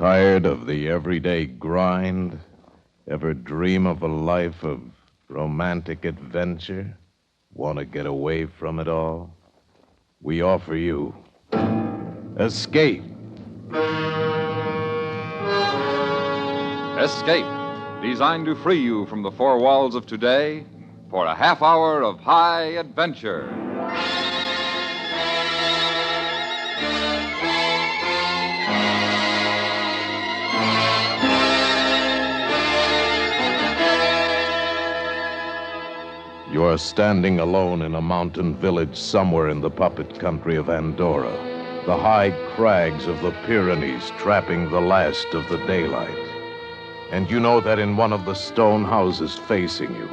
Tired of the everyday grind? Ever dream of a life of romantic adventure? Want to get away from it all? We offer you Escape. Escape, designed to free you from the four walls of today for a half hour of high adventure. You are standing alone in a mountain village somewhere in the puppet country of Andorra, the high crags of the Pyrenees trapping the last of the daylight. And you know that in one of the stone houses facing you,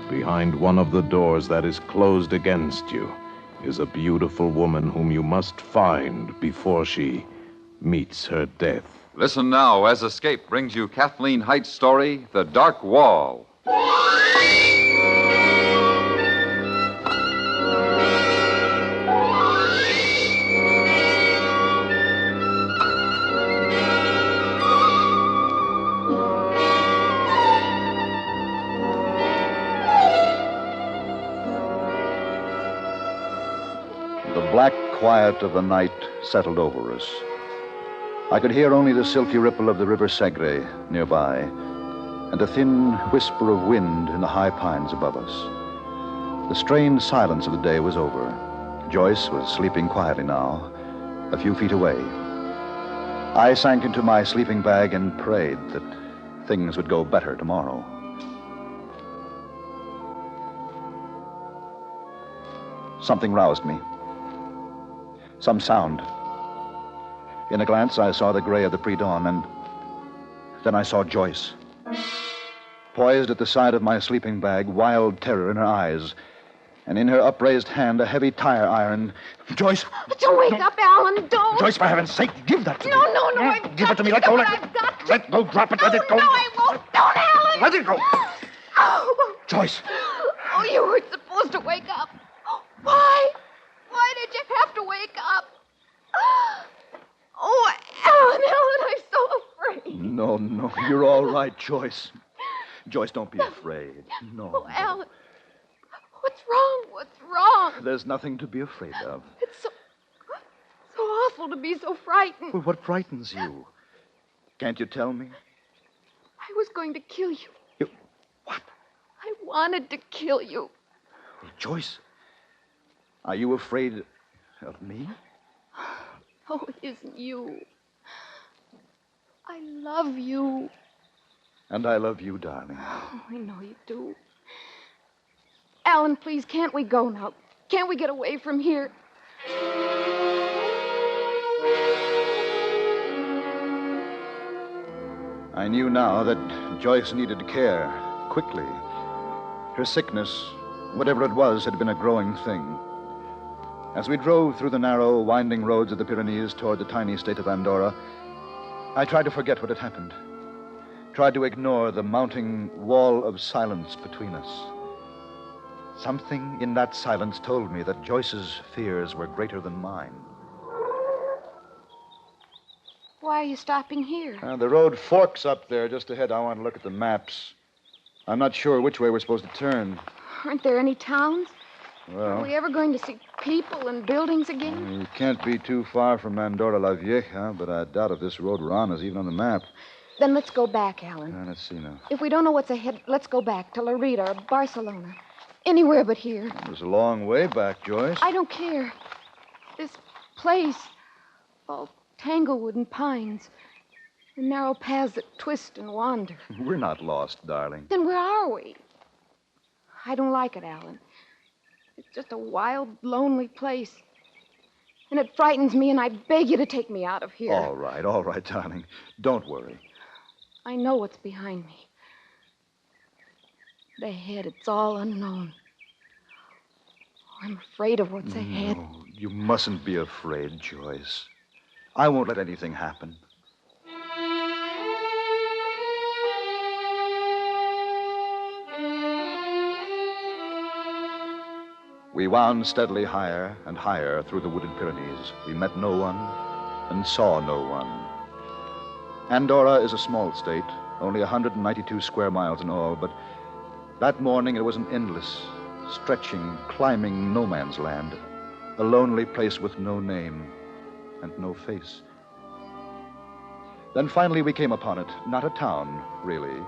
behind one of the doors that is closed against you, is a beautiful woman whom you must find before she meets her death. Listen now as Escape brings you Kathleen Height's story, The Dark Wall. The black quiet of the night settled over us. I could hear only the silky ripple of the river Segre nearby, and a thin whisper of wind in the high pines above us. The strained silence of the day was over. Joyce was sleeping quietly now, a few feet away. I sank into my sleeping bag and prayed that things would go better tomorrow. Something roused me. Some sound. In a glance, I saw the gray of the pre-dawn, and then I saw Joyce. Poised at the side of my sleeping bag, wild terror in her eyes, and in her upraised hand, a heavy tire iron. Joyce! Don't wake up, Alan, don't! Joyce, for heaven's sake, give that to me. No, I've Give got it to me, let go, let go, drop it, let it go. No, I won't, don't, Alan! Let it go. Oh. Joyce! Oh, you weren't supposed to wake up. Why? Why did you have to wake up? Oh, Alan, I'm so afraid. No, you're all right, Joyce. Joyce, don't be afraid. No. Oh, Alan, what's wrong? There's nothing to be afraid of. It's so awful to be so frightened. Well, what frightens you? Can't you tell me? I was going to kill you. You... What? I wanted to kill you. Joyce, are you afraid of me? Oh, it isn't you. I love you. And I love you, darling. Oh, I know you do. Alan, please, can't we go now? Can't we get away from here? I knew now that Joyce needed care, quickly. Her sickness, whatever it was, had been a growing thing. As we drove through the narrow, winding roads of the Pyrenees toward the tiny state of Andorra, I tried to forget what had happened. Tried to ignore the mounting wall of silence between us. Something in that silence told me that Joyce's fears were greater than mine. Why are you stopping here? The road forks up there just ahead. I want to look at the maps. I'm not sure which way we're supposed to turn. Aren't there any towns? Well, Are we ever going to see people and buildings again? you can't be too far from Andorra la Vieja, but I doubt if this road we're on is even on the map. Then let's go back, Alan. Let's see now. If we don't know what's ahead, let's go back to Lerida or Barcelona. Anywhere but here. It was a long way back, Joyce. I don't care. This place, all tanglewood and pines, and narrow paths that twist and wander. We're not lost, darling. Then where are we? I don't like it, Alan. It's just a wild, lonely place. And it frightens me, and I beg you to take me out of here. All right, darling. Don't worry. I know what's behind me. But ahead, it's all unknown. I'm afraid of what's ahead. No, you mustn't be afraid, Joyce. I won't let anything happen. We wound steadily higher and higher through the wooded Pyrenees. We met no one and saw no one. Andorra is a small state, only 192 square miles in all, but that morning it was an endless, stretching, climbing no man's land, a lonely place with no name and no face. Then finally we came upon it, not a town, really,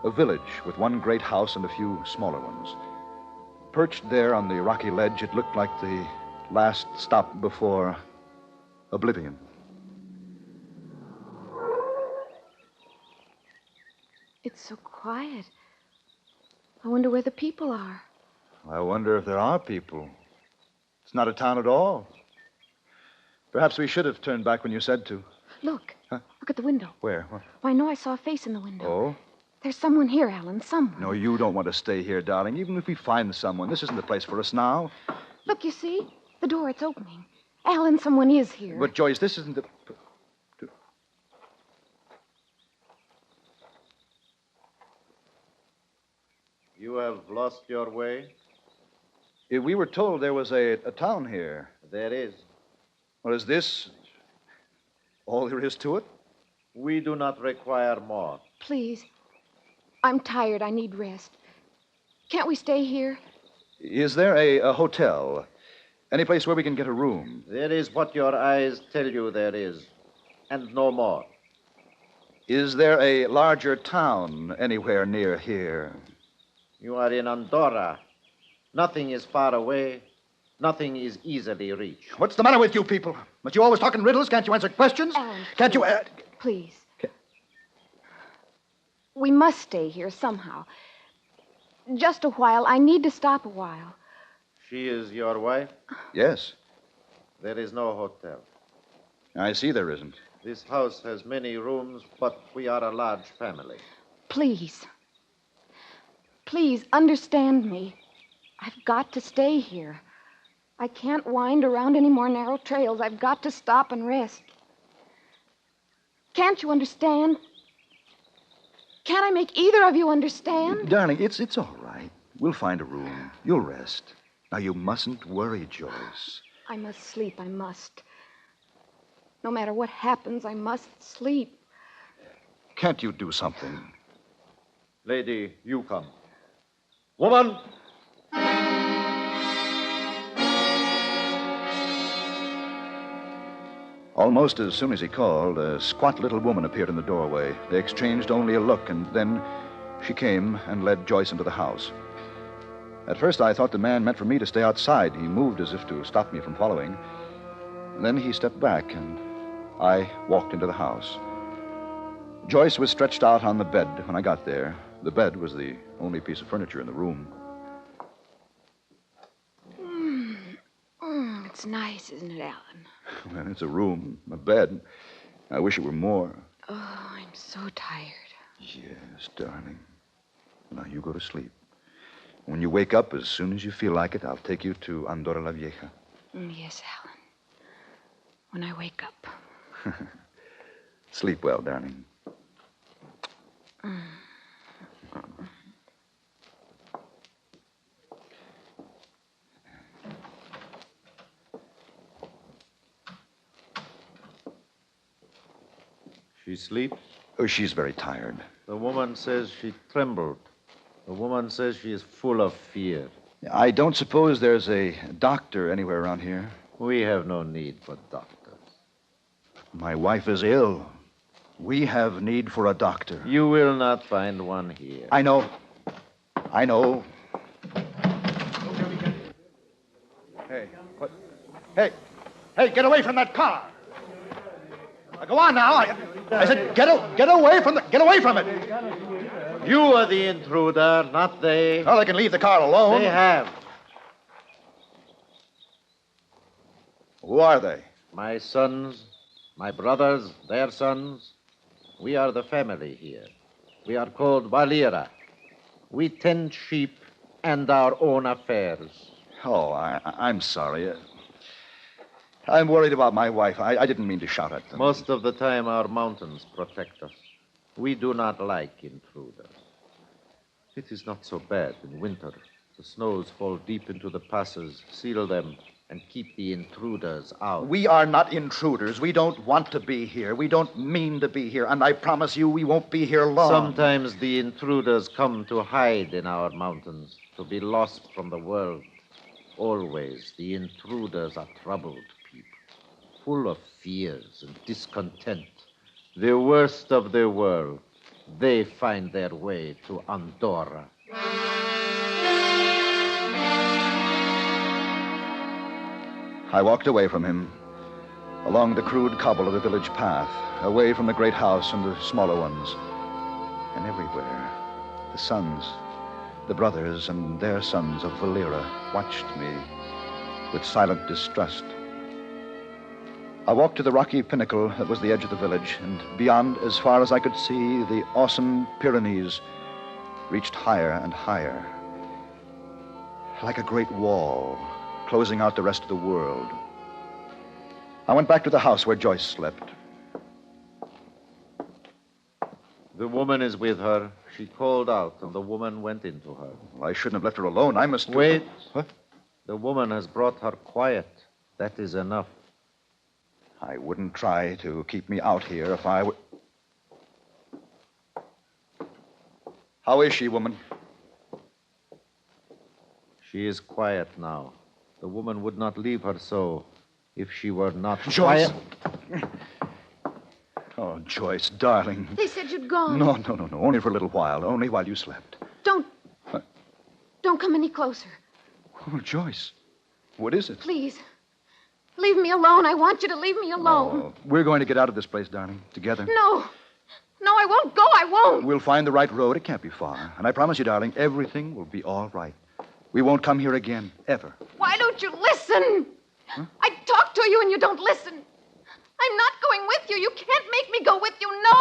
a village with one great house and a few smaller ones. Perched there on the rocky ledge, it looked like the last stop before oblivion. It's so quiet. I wonder where the people are. I wonder if there are people. It's not a town at all. Perhaps we should have turned back when you said to. Look. Huh? Look at the window. Where? What? Why, I know I saw a face in the window. Oh? There's someone here, Alan, someone. No, you don't want to stay here, darling. Even if we find someone, this isn't the place for us now. Look, you see? The door, it's opening. Alan, someone is here. But, Joyce, this isn't the... You have lost your way? We were told there was a town here. There is. Well, is this all there is to it? We do not require more. Please. I'm tired. I need rest. Can't we stay here? Is there a hotel? Any place where we can get a room? There is what your eyes tell you there is, and no more. Is there a larger town anywhere near here? You are in Andorra. Nothing is far away. Nothing is easily reached. What's the matter with you people? But you always talk in riddles? Can't you answer questions? Alan, Can't you... Please. We must stay here somehow. Just a while. I need to stop a while. She is your wife? Yes. There is no hotel. I see there isn't. This house has many rooms, but we are a large family. Please. Please, understand me. I've got to stay here. I can't wind around any more narrow trails. I've got to stop and rest. Can't you understand? Can't I make either of you understand? Darling, it's all right. We'll find a room. You'll rest. Now, you mustn't worry, Joyce. I must sleep. I must. No matter what happens, I must sleep. Can't you do something? Lady, you come. Woman! Almost as soon as he called, a squat little woman appeared in the doorway. They exchanged only a look, and then she came and led Joyce into the house. At first, I thought the man meant for me to stay outside. He moved as if to stop me from following. Then he stepped back, and I walked into the house. Joyce was stretched out on the bed when I got there. The bed was the only piece of furniture in the room. It's nice, isn't it, Alan? Well, it's a room, a bed. I wish it were more. Oh, I'm so tired. Yes, darling. Now, you go to sleep. When you wake up, as soon as you feel like it, I'll take you to Andorra la Vieja. Yes, Alan. When I wake up. Sleep well, darling. She sleeps? Oh, she's very tired. The woman says she trembled. The woman says she is full of fear. I don't suppose there's a doctor anywhere around here. We have no need for doctors. My wife is ill. We have need for a doctor. You will not find one here. I know. I know. Hey, what? Hey, get away from that car. Now, go on now. I said, get away from it. You are the intruder, not they. Well, they can leave the car alone. They have. Who are they? My sons, my brothers, their sons. We are the family here. We are called Valera. We tend sheep and our own affairs. Oh, I'm sorry. I'm worried about my wife. I didn't mean to shout at them. Most of the time, our mountains protect us. We do not like intruders. It is not so bad in winter. The snows fall deep into the passes, seal them, and keep the intruders out. We are not intruders. We don't want to be here. We don't mean to be here. And I promise you we won't be here long. Sometimes the intruders come to hide in our mountains, to be lost from the world. Always, the intruders are troubled people, full of fears and discontent. The worst of the world, they find their way to Andorra. I walked away from him, along the crude cobble of the village path, away from the great house and the smaller ones. And everywhere, the sons, the brothers and their sons of Valera watched me with silent distrust. I walked to the rocky pinnacle that was the edge of the village, and beyond, as far as I could see, the awesome Pyrenees reached higher and higher, like a great wall, closing out the rest of the world. I went back to the house where Joyce slept. The woman is with her. She called out, and the woman went into her. Well, I shouldn't have left her alone. I must... Wait. What? The woman has brought her quiet. That is enough. I wouldn't try to keep me out here if I were... How is she, woman? She is quiet now. The woman would not leave her so if she were not Joyce! quiet. Oh, Joyce, darling. They said you'd gone. No. Only for a little while. Only while you slept. Don't come any closer. Oh, Joyce. What is it? Please. Leave me alone. I want you to leave me alone. Oh, we're going to get out of this place, darling. Together. No, I won't go. I won't. We'll find the right road. It can't be far. And I promise you, darling, everything will be all right. We won't come here again, ever. Why don't you listen? Huh? I talk to you and you don't listen. I'm not going with you. You can't make me go with you. No.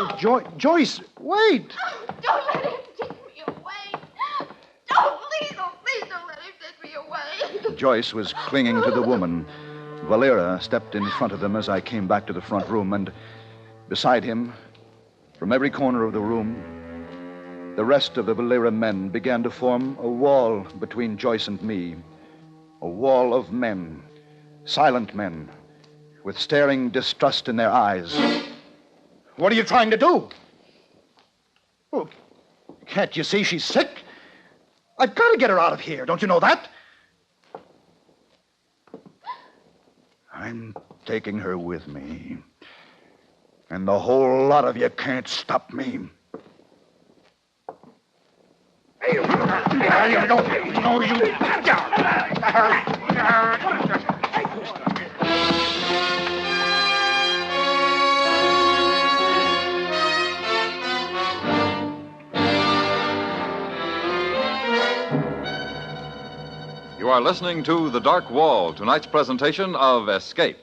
Oh, Joyce, wait. Don't let him take me away. Please don't let him take me away. Joyce was clinging to the woman. Valera stepped in front of them as I came back to the front room, and beside him, from every corner of the room, the rest of the Valera men began to form a wall between Joyce and me. A wall of men, silent men, with staring distrust in their eyes. What are you trying to do? Oh, can't you see she's sick? I've got to get her out of here. Don't you know that? I'm taking her with me. And the whole lot of you can't stop me. You are listening to The Dark Wall, tonight's presentation of Escape.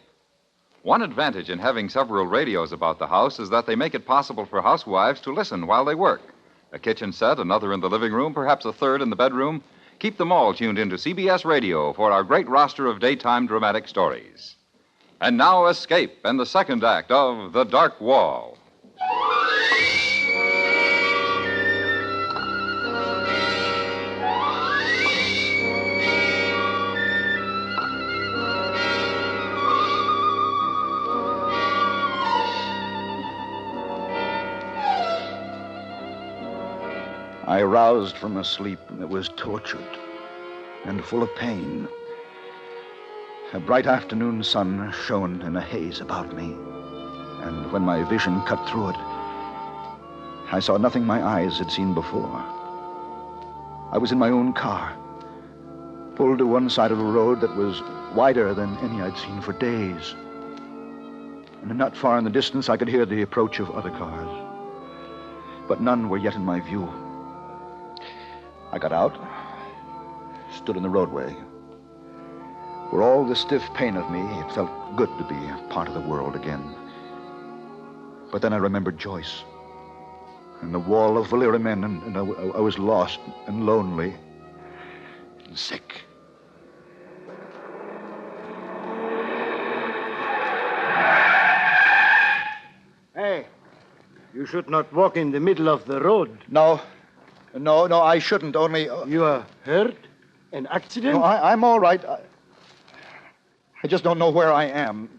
One advantage in having several radios about the house is that they make it possible for housewives to listen while they work. A kitchen set, another in the living room, perhaps a third in the bedroom. Keep them all tuned into CBS Radio for our great roster of daytime dramatic stories. And now, Escape and the second act of The Dark Wall. I roused from a sleep that was tortured and full of pain. A bright afternoon sun shone in a haze about me, and when my vision cut through it, I saw nothing my eyes had seen before. I was in my own car, pulled to one side of a road that was wider than any I'd seen for days. And not far in the distance, I could hear the approach of other cars, but none were yet in my view. I got out, stood in the roadway. For all the stiff pain of me, it felt good to be a part of the world again. But then I remembered Joyce and the wall of Valera men, and I was lost and lonely and sick. Hey, you should not walk in the middle of the road. No, I shouldn't, only... You are hurt? An accident? No, I'm all right. I just don't know where I am.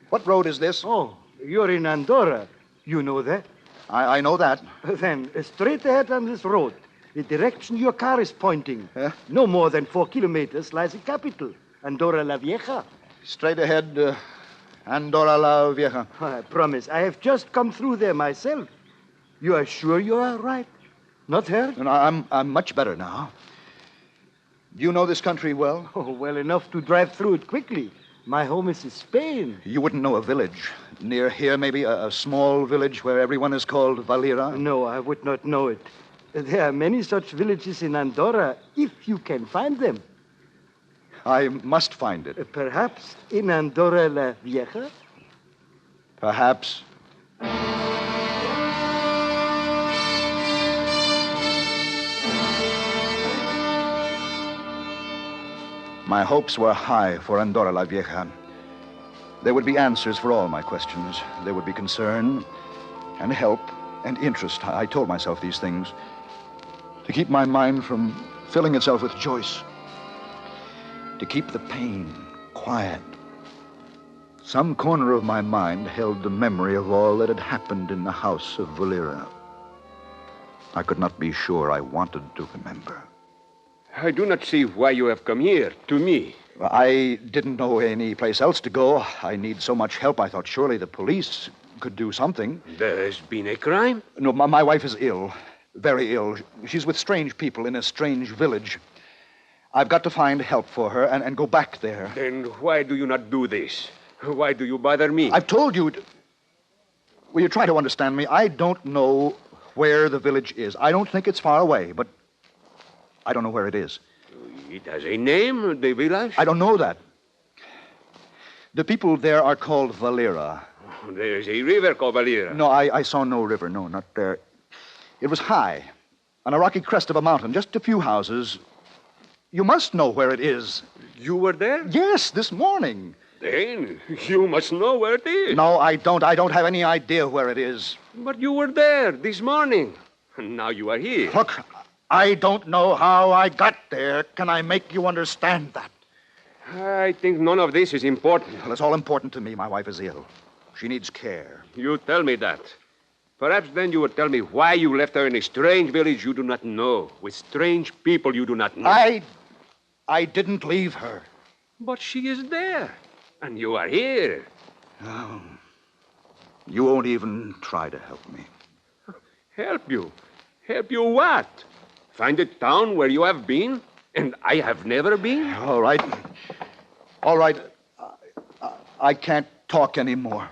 What road is this? Oh, you're in Andorra. You know that? I know that. Then straight ahead on this road, the direction your car is pointing. Yeah? No more than 4 kilometers lies the capital, Andorra la Vieja. Straight ahead, Andorra la Vieja. I promise, I have just come through there myself. You are sure you are right? Not hurt? And I'm much better now. Do you know this country well? Oh, well enough to drive through it quickly. My home is in Spain. You wouldn't know a village. Near here, maybe a small village where everyone is called Valera? No, I would not know it. There are many such villages in Andorra, if you can find them. I must find it. Perhaps in Andorra la Vieja? Perhaps. My hopes were high for Andorra la Vieja. There would be answers for all my questions. There would be concern and help and interest. I told myself these things to keep my mind from filling itself with Joyce, to keep the pain quiet. Some corner of my mind held the memory of all that had happened in the house of Valera. I could not be sure I wanted to remember. I do not see why you have come here, to me. I didn't know any place else to go. I need so much help. I thought surely the police could do something. There has been a crime? No, my wife is ill. Very ill. She's with strange people in a strange village. I've got to find help for her and go back there. Then why do you not do this? Why do you bother me? I've told you. Will you try to understand me? I don't know where the village is. I don't think it's far away, but I don't know where it is. It has a name, the village? I don't know that. The people there are called Valera. There is a river called Valera. No, I saw no river. No, not there. It was high, on a rocky crest of a mountain, just a few houses. You must know where it is. You were there? Yes, this morning. Then you must know where it is. No, I don't. I don't have any idea where it is. But you were there this morning. And now you are here. Look, I don't know how I got there. Can I make you understand that? I think none of this is important. Well, it's all important to me. My wife is ill. She needs care. You tell me that. Perhaps then you would tell me why you left her in a strange village you do not know, with strange people you do not know. I didn't leave her. But she is there, and you are here. Oh, you won't even try to help me. Help you? Help you what? Find a town where you have been, and I have never been? All right. All right. I can't talk anymore.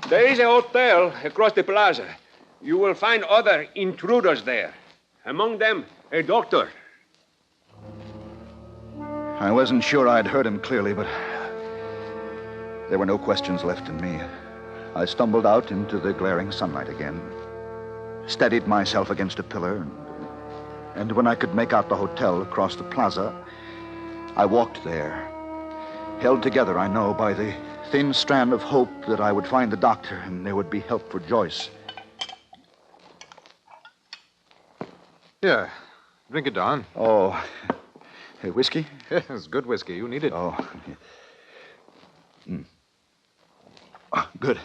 There is a hotel across the plaza. You will find other intruders there. Among them, a doctor. I wasn't sure I'd heard him clearly, but there were no questions left in me. I stumbled out into the glaring sunlight again, steadied myself against a pillar, and when I could make out the hotel across the plaza, I walked there, held together, I know, by the thin strand of hope that I would find the doctor and there would be help for Joyce. Here, drink it down. Oh, hey, whiskey? Yes, good whiskey. You need it. Oh. Oh, good.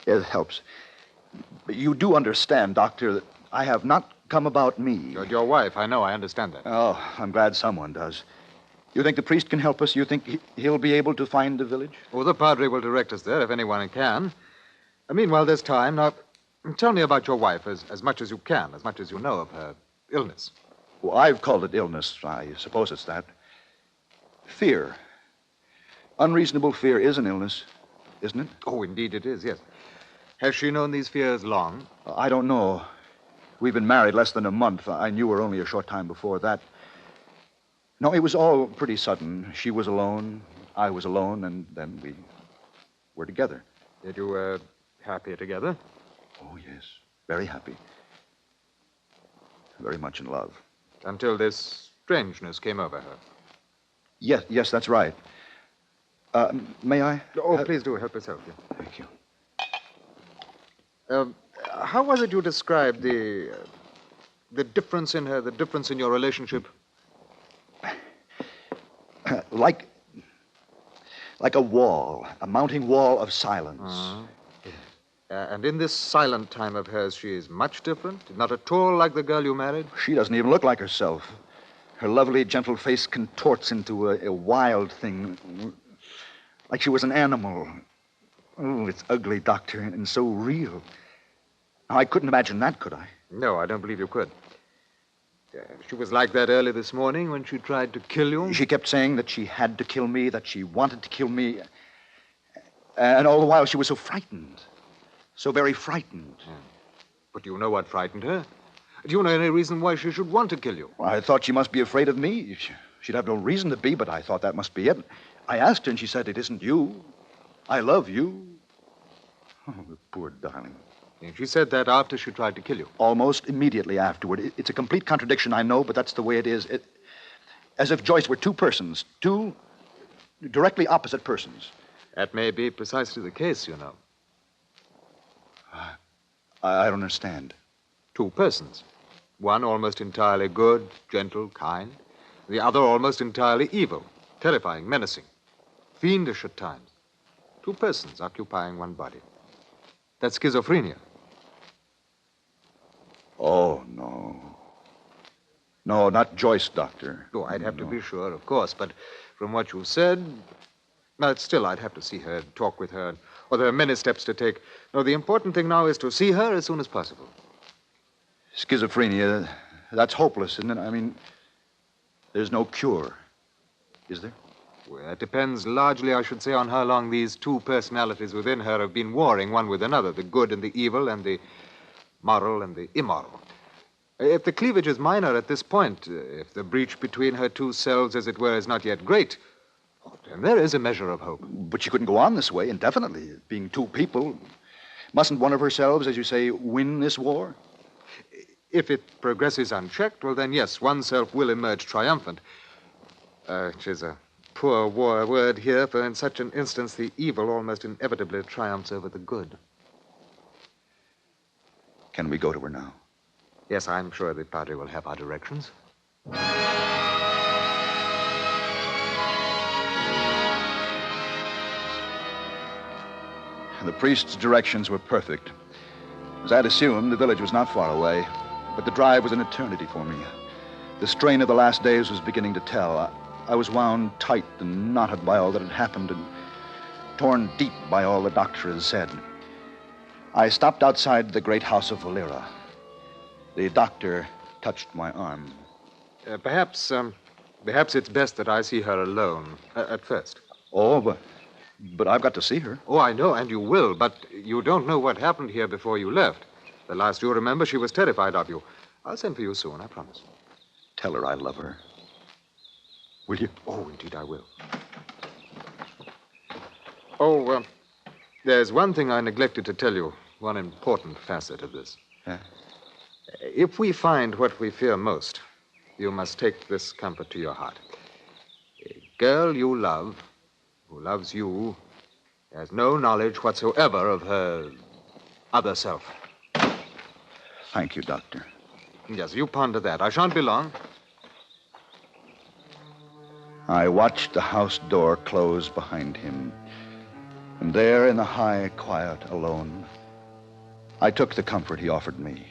It helps. But you do understand, Doctor, that I have not come about me. Your wife, I know. I understand that. Oh, I'm glad someone does. You think the priest can help us? You think he'll be able to find the village? Oh, the padre will direct us there if anyone can. Meanwhile, there's time. Now, tell me about your wife as much as you can, as much as you know of her illness. Well, I've called it illness. I suppose it's that. Fear. Unreasonable fear is an illness, isn't it? Oh, indeed it is, yes. Has she known these fears long? I don't know. We've been married less than a month. I knew her only a short time before that. No, it was all pretty sudden. She was alone, I was alone, and then we were together. Did you were happy together? Oh, yes. Very happy. Very much in love. Until this strangeness came over her. Yes, that's right. May I? Oh, please do help yourself. Yeah. Thank you. How was it you described the difference in her, the difference in your relationship Like a wall, a mounting wall of silence. And in this silent time of hers, she is much different? Not at all like the girl you married? She doesn't even look like herself. Her lovely, gentle face contorts into a wild thing, like she was an animal. Oh, it's ugly, Doctor, and so real. Now, I couldn't imagine that, could I? No, I don't believe you could. She was like that early this morning when she tried to kill you? She kept saying that she had to kill me, that she wanted to kill me. And all the while she was so frightened. So very frightened. But do you know what frightened her? Do you know any reason why she should want to kill you? Well, I thought she must be afraid of me. She'd have no reason to be, but I thought that must be it. I asked her, and she said, "It isn't you. I love you." Oh, the poor darling. And she said that after she tried to kill you? Almost immediately afterward. It's a complete contradiction, I know, but that's the way it is. As if Joyce were two persons, two directly opposite persons. That may be precisely the case, you know. I don't understand. Two persons. One almost entirely good, gentle, kind. The other almost entirely evil, terrifying, menacing, fiendish at times. Two persons occupying one body. That's schizophrenia. Oh, no. No, not Joyce, Doctor. Oh, I'd have to be sure, of course, but from what you said, but still, I'd have to see her, talk with her, or there are many steps to take. No, the important thing now is to see her as soon as possible. Schizophrenia, that's hopeless, isn't it? I mean, there's no cure, is there? Well, it depends largely, I should say, on how long these two personalities within her have been warring one with another, the good and the evil, and the moral and the immoral. If the cleavage is minor at this point, if the breach between her two selves, as it were, is not yet great, then there is a measure of hope. But she couldn't go on this way indefinitely, being two people. Mustn't one of herselves, as you say, win this war? If it progresses unchecked, well, then, yes, oneself will emerge triumphant. Which is a poor war word here, for in such an instance, the evil almost inevitably triumphs over the good. Can we go to her now? Yes, I'm sure the Padre will have our directions. The priest's directions were perfect. As I'd assumed, the village was not far away, but the drive was an eternity for me. The strain of the last days was beginning to tell. I was wound tight and knotted by all that had happened and torn deep by all the doctor had said. I stopped outside the great house of Valera. The doctor touched my arm. Perhaps it's best that I see her alone at first. Oh, but I've got to see her. Oh, I know, and you will, but you don't know what happened here before you left. The last you remember, she was terrified of you. I'll send for you soon, I promise. Tell her I love her. Will you? Oh, indeed I will. Oh, there's one thing I neglected to tell you, one important facet of this. Yeah? If we find what we fear most, you must take this comfort to your heart. A girl you love, who loves you, has no knowledge whatsoever of her other self. Thank you, Doctor. Yes, you ponder that. I shan't be long. I watched the house door close behind him. And there in the high quiet alone, I took the comfort he offered me.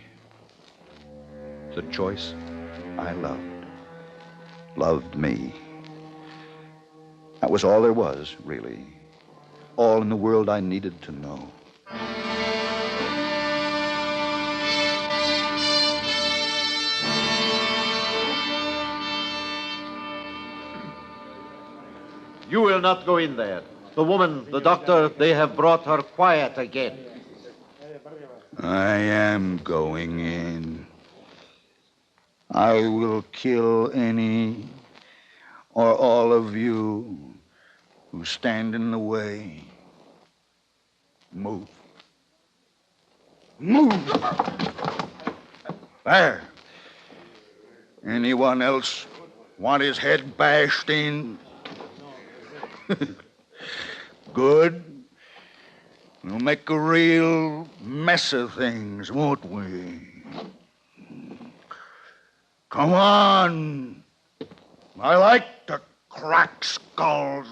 The choice I loved me. That was all there was, really. All in the world I needed to know. You will not go in there. The woman, the doctor, they have brought her quiet again. I am going in. I will kill any or all of you who stand in the way. Move. Move! There. Anyone else want his head bashed in? Good. We'll make a real mess of things, won't we? Come on. I like to crack skulls.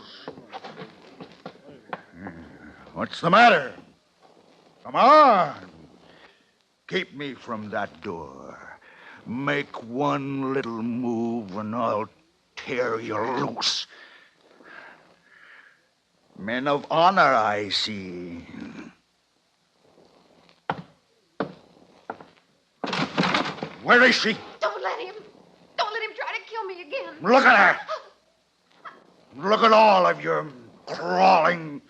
What's the matter? Come on. Keep me from that door. Make one little move and I'll tear you loose. Men of honor, I see. Where is she? Don't let him. Don't let him try to kill me again. Look at her. Look at all of you crawling,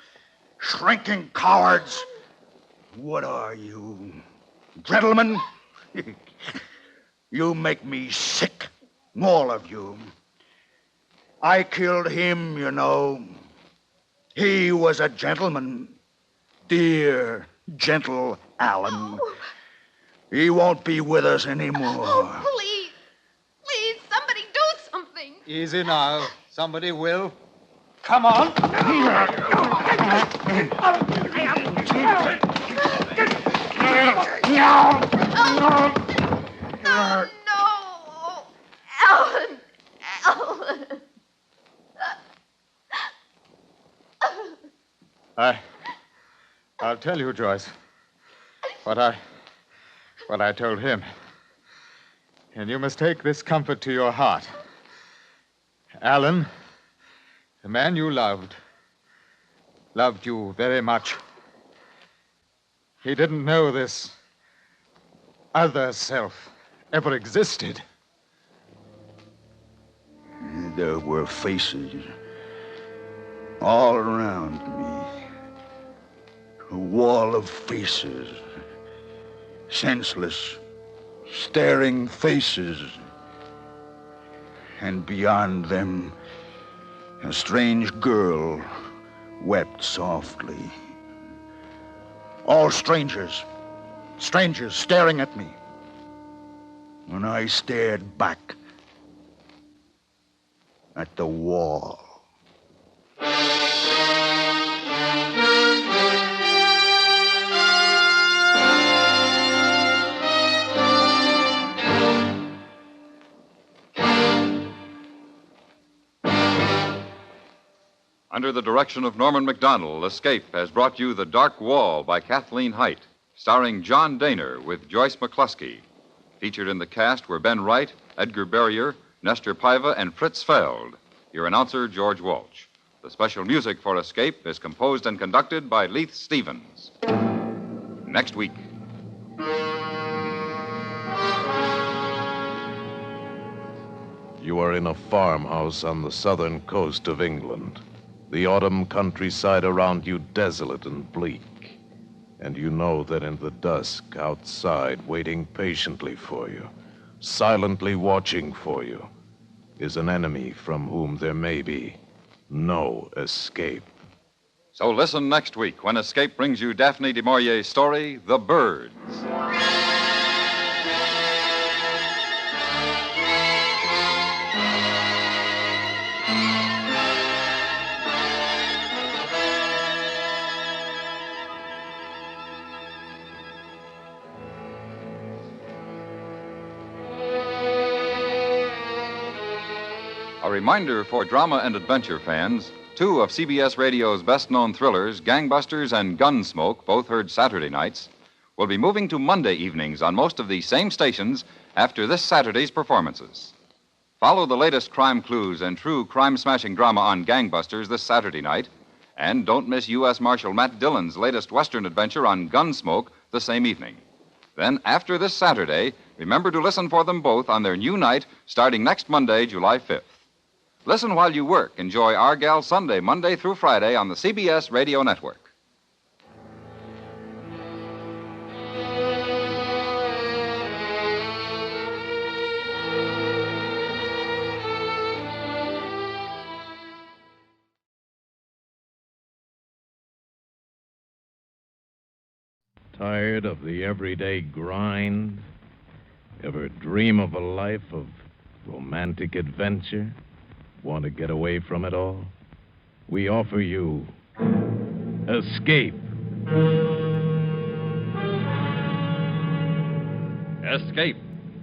shrinking cowards. What are you, gentlemen? You make me sick, all of you. I killed him, you know. He was a gentleman. Dear, gentle Alan. Oh. He won't be with us anymore. Oh, please. Please, somebody do something. Easy now. Somebody will. Come on. No. Alan. I'll tell you, Joyce, what I told him. And you must take this comfort to your heart. Alan, the man you loved you very much. He didn't know this other self ever existed. There were faces all around me. A wall of faces. Senseless, staring faces. And beyond them, a strange girl wept softly. All strangers staring at me. When I stared back at the wall. Under the direction of Norman MacDonald, Escape has brought you The Dark Wall by Kathleen Height, starring John Daner with Joyce McCluskey. Featured in the cast were Ben Wright, Edgar Barrier, Nestor Paiva, and Fritz Feld. Your announcer, George Walsh. The special music for Escape is composed and conducted by Leith Stevens. Next week. You are in a farmhouse on the southern coast of England. The autumn countryside around you desolate and bleak. And you know that in the dusk outside, waiting patiently for you, silently watching for you, is an enemy from whom there may be no escape. So listen next week when Escape brings you Daphne du Maurier's story, The Birds. A reminder for drama and adventure fans, two of CBS Radio's best-known thrillers, Gangbusters and Gunsmoke, both heard Saturday nights, will be moving to Monday evenings on most of these same stations after this Saturday's performances. Follow the latest crime clues and true crime-smashing drama on Gangbusters this Saturday night, and don't miss U.S. Marshal Matt Dillon's latest Western adventure on Gunsmoke the same evening. Then, after this Saturday, remember to listen for them both on their new night starting next Monday, July 5th. Listen while you work. Enjoy Argyle Sunday, Monday through Friday on the CBS Radio Network. Tired of the everyday grind? Ever dream of a life of romantic adventure? Want to get away from it all? We offer you Escape. Escape,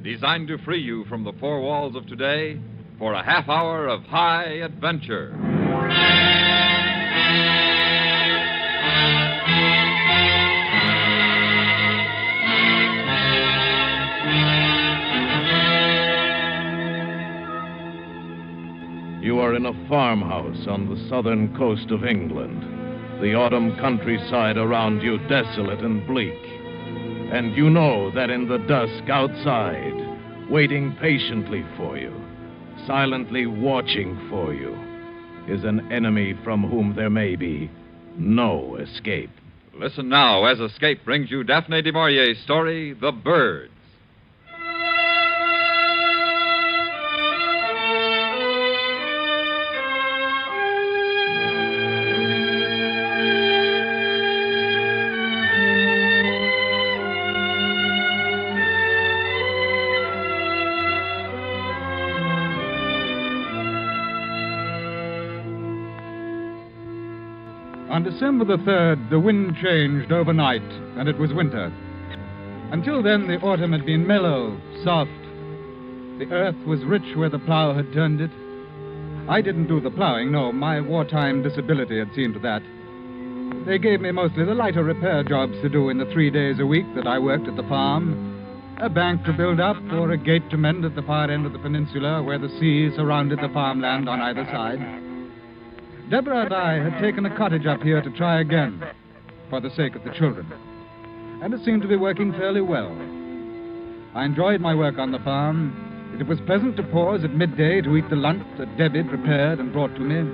designed to free you from the four walls of today for a half hour of high adventure. You are in a farmhouse on the southern coast of England, the autumn countryside around you desolate and bleak. And you know that in the dusk outside, waiting patiently for you, silently watching for you, is an enemy from whom there may be no escape. Listen now as Escape brings you Daphne du Maurier's story, The Birds. On December the 3rd, the wind changed overnight, and it was winter. Until then, the autumn had been mellow, soft. The earth was rich where the plow had turned it. I didn't do the plowing, no. My wartime disability had seen to that. They gave me mostly the lighter repair jobs to do in the 3 days a week that I worked at the farm. A bank to build up or a gate to mend at the far end of the peninsula where the sea surrounded the farmland on either side. Deborah and I had taken a cottage up here to try again, for the sake of the children. And it seemed to be working fairly well. I enjoyed my work on the farm. It was pleasant to pause at midday to eat the lunch that Debbie prepared and brought to me.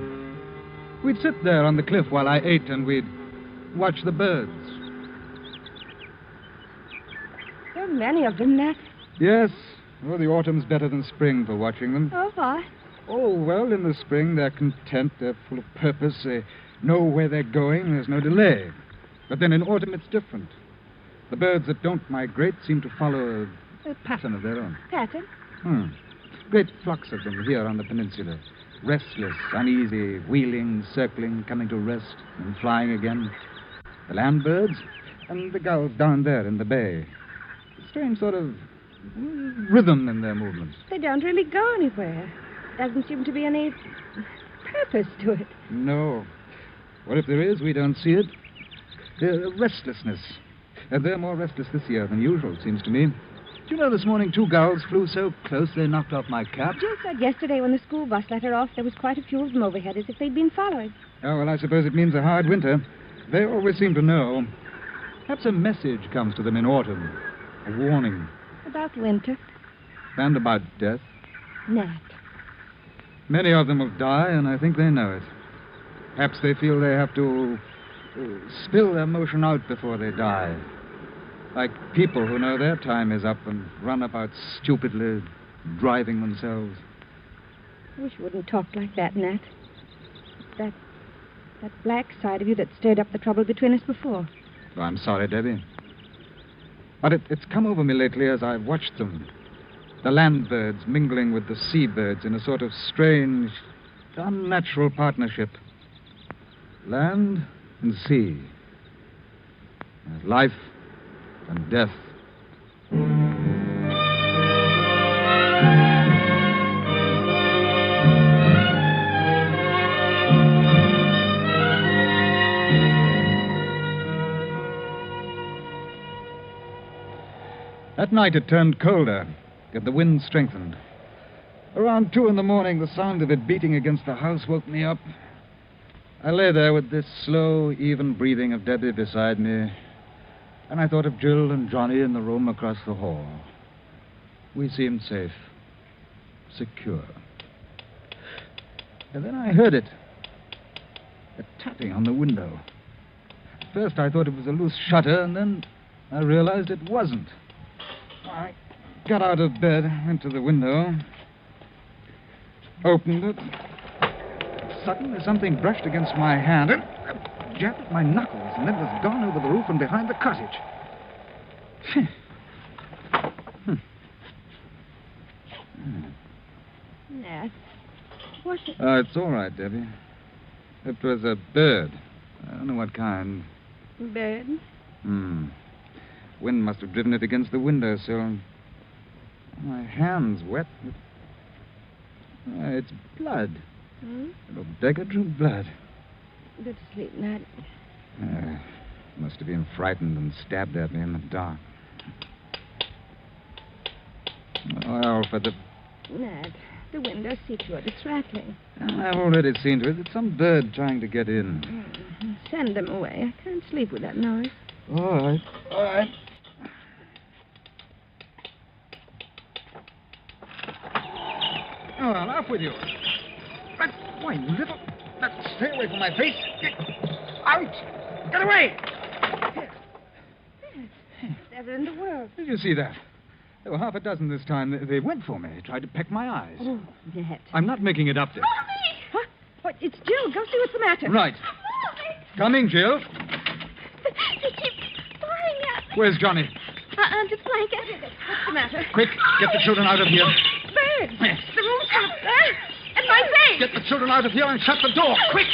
We'd sit there on the cliff while I ate, and we'd watch the birds. There are many of them, Nat. Yes. Oh, the autumn's better than spring for watching them. Oh, why? Oh, well, in the spring they're content, they're full of purpose, they know where they're going, there's no delay. But then in autumn it's different. The birds that don't migrate seem to follow a pattern of their own. Pattern? Great flocks of them here on the peninsula. Restless, uneasy, wheeling, circling, coming to rest, and flying again. The land birds and the gulls down there in the bay. A strange sort of rhythm in their movements. They don't really go anywhere. Doesn't seem to be any purpose to it. No. Or if there is, we don't see it. Restlessness. And they're more restless this year than usual, it seems to me. Do you know, this morning 2 gulls flew so close they knocked off my cap? Jill said yesterday when the school bus let her off, there was quite a few of them overhead, as if they'd been followed. Oh, well, I suppose it means a hard winter. They always seem to know. Perhaps a message comes to them in autumn. A warning. About winter? And about death. Nat. Many of them will die, and I think they know it. Perhaps they feel they have to spill their emotion out before they die. Like people who know their time is up and run about stupidly, driving themselves. I wish you wouldn't talk like that, Nat. That black side of you that stirred up the trouble between us before. Oh, I'm sorry, Debbie. But it's come over me lately as I've watched them. The land birds mingling with the sea birds in a sort of strange, unnatural partnership. Land and sea. Life and death. That night it turned colder. The wind strengthened. Around 2 in the morning, the sound of it beating against the house woke me up. I lay there with this slow, even breathing of Debbie beside me, and I thought of Jill and Johnny in the room across the hall. We seemed safe, secure. And then I heard it, a tapping on the window. At first I thought it was a loose shutter, and then I realized it wasn't. I got out of bed, went to the window, opened it. Suddenly something brushed against my hand and jabbed at my knuckles, and then was gone over the roof and behind the cottage. Nat, what's it? It's all right, Debbie. It was a bird. I don't know what kind. Bird? Wind must have driven it against the windowsill. My hand's wet. It's blood. Hmm? Little beggar drew blood. Go to sleep, Ned. Must have been frightened and stabbed at me in the dark. Well, for the... Ned, the window seat door, it's rattling. I've already seen to it. It's some bird trying to get in. Send them away. I can't sleep with that noise. All right. All right. Oh, well, off with you. But, why, little... Stay away from my face. Get out! Get away! Never in the world. Did you see that? There were half a dozen this time. They went for me, tried to peck my eyes. Oh, Ned. I'm not making it up there. Mommy! What? What? It's Jill. Go see what's the matter. Right. Mommy! Coming, Jill. They keep firing at me. Where's Johnny? Just blanket. What's the matter? Quick, get the children out of here. Birds. The room's full of birds. And my face. Get the children out of here and shut the door. Quick!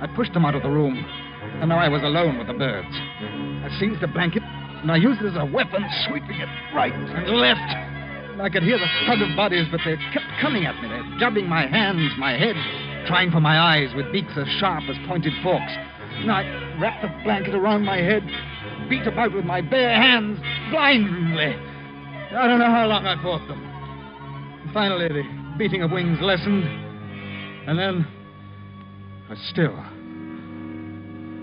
I pushed them out of the room, and now I was alone with the birds. I seized the blanket, and I used it as a weapon, sweeping it right and left. And I could hear the thud of bodies, but they kept coming at me. They're jabbing my hands, my head, trying for my eyes with beaks as sharp as pointed forks. And I wrapped the blanket around my head, beat about with my bare hands, blindly. I don't know how long I fought them. Finally, the beating of wings lessened, and then I was still.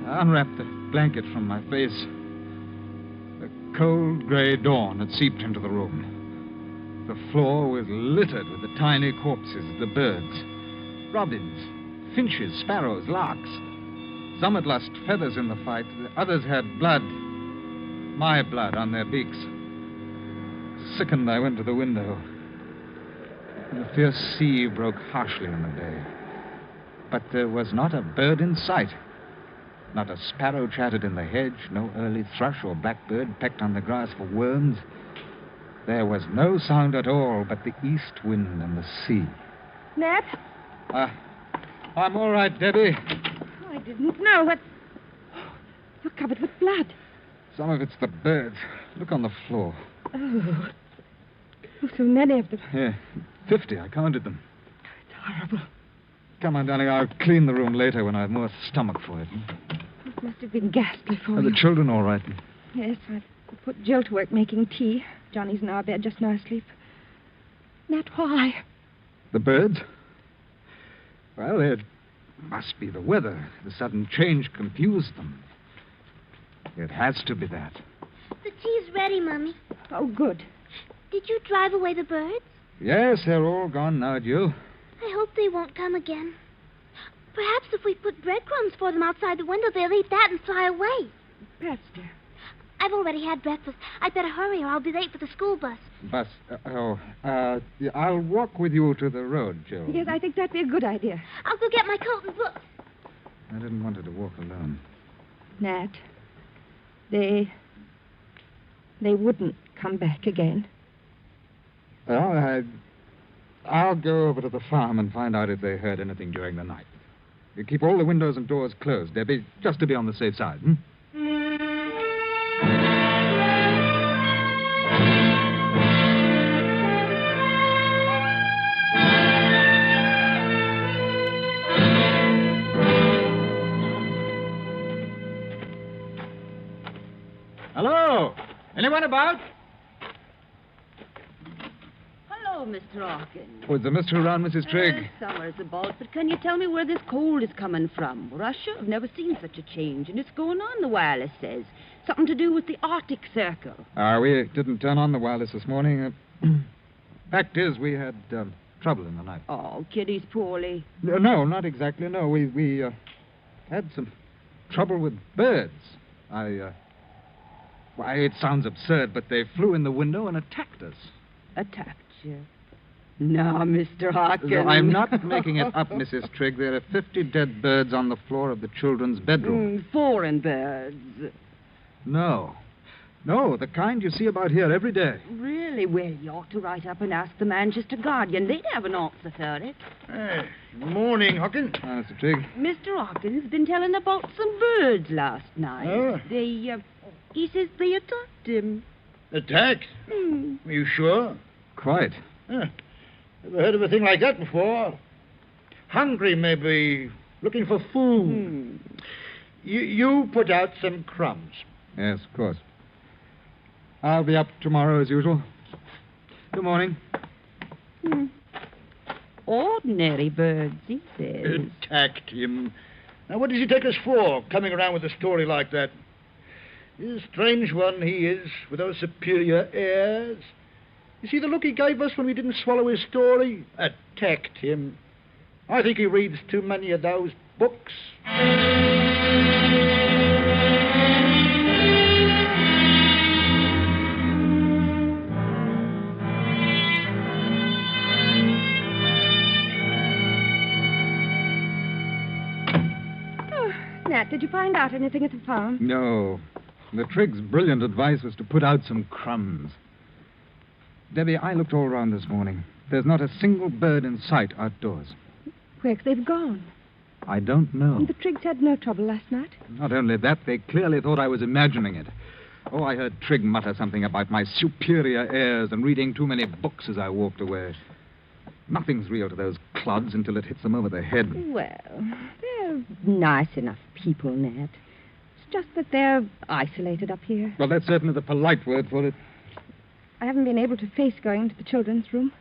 I unwrapped the blanket from my face. The cold gray dawn had seeped into the room. The floor was littered with the tiny corpses of the birds. Robins, finches, sparrows, larks. Some had lost feathers in the fight. The others had blood. My blood on their beaks. Sickened, I went to the window. The fierce sea broke harshly in the bay. But there was not a bird in sight. Not a sparrow chattered in the hedge, no early thrush or blackbird pecked on the grass for worms. There was no sound at all but the east wind and the sea. Ned? I'm all right, Debbie. I didn't know what... You're covered with blood. Some of it's the birds. Look on the floor. Oh, so many of them. Yeah, 50. I counted them. It's horrible. Come on, darling. I'll clean the room later when I have more stomach for it. It must have been ghastly for Are you. the children all right? Yes, I put Jill to work making tea. Johnny's in our bed just now asleep. Nat, why? The birds? Well, it must be the weather. The sudden change confused them. It has to be that. The tea's ready, Mummy. Oh, good. Did you drive away the birds? Yes, they're all gone now, Jill. I hope they won't come again. Perhaps if we put breadcrumbs for them outside the window, they'll eat that and fly away. Perhaps, dear. I've already had breakfast. I'd better hurry or I'll be late for the school bus. Bus? I'll walk with you to the road, Jill. Yes, I think that'd be a good idea. I'll go get my coat and books. I didn't want her to walk alone. Nat, they wouldn't come back again. Well, I'll go over to the farm and find out if they heard anything during the night. You keep all the windows and doors closed, Debbie, just to be on the safe side, hmm? Hello? Anyone about? Hello, Mr. Hawkins. Was the mister around, Mrs. Trigg? Summer's about, but can you tell me where this cold is coming from? Russia? I've never seen such a change, and it's going on, the wireless says. Something to do with the Arctic Circle. We didn't turn on the wireless this morning. Fact is, we had trouble in the night. Oh, Kitty's poorly. No, not exactly, no. We had some trouble with birds. Why, it sounds absurd, but they flew in the window and attacked us. Attacked you? No, Mr. Hawkins. No, I'm not making it up, Mrs. Trigg. There are 50 dead birds on the floor of the children's bedroom. Foreign birds. No, the kind you see about here every day. Really? Well, you ought to write up and ask the Manchester Guardian. They'd have an answer for it. Hey, morning, Hawkins. Mr. Trigg. Mr. Hawkins has been telling about some birds last night. Oh. He says they attacked him. Attacked? Are you sure? Quite. Huh. Never heard of a thing like that before. Hungry, maybe. Looking for food. You put out some crumbs. Yes, of course. I'll be up tomorrow as usual. Good morning. Ordinary birds, he says. Attacked him. Now, what does he take us for, coming around with a story like that? He's a strange one, he is, with those superior airs. You see the look he gave us when we didn't swallow his story? Attacked him. I think he reads too many of those books. Nat, did you find out anything at the farm? No. The Trig's brilliant advice was to put out some crumbs. Debbie, I looked all around this morning. There's not a single bird in sight outdoors. Where's they've gone? I don't know. And the Triggs had no trouble last night? Not only that, they clearly thought I was imagining it. Oh, I heard Trigg mutter something about my superior airs and reading too many books as I walked away. Nothing's real to those clods until it hits them over the head. Well, they're nice enough people, Nat. It's just that they're isolated up here. Well, that's certainly the polite word for it. I haven't been able to face going into the children's room.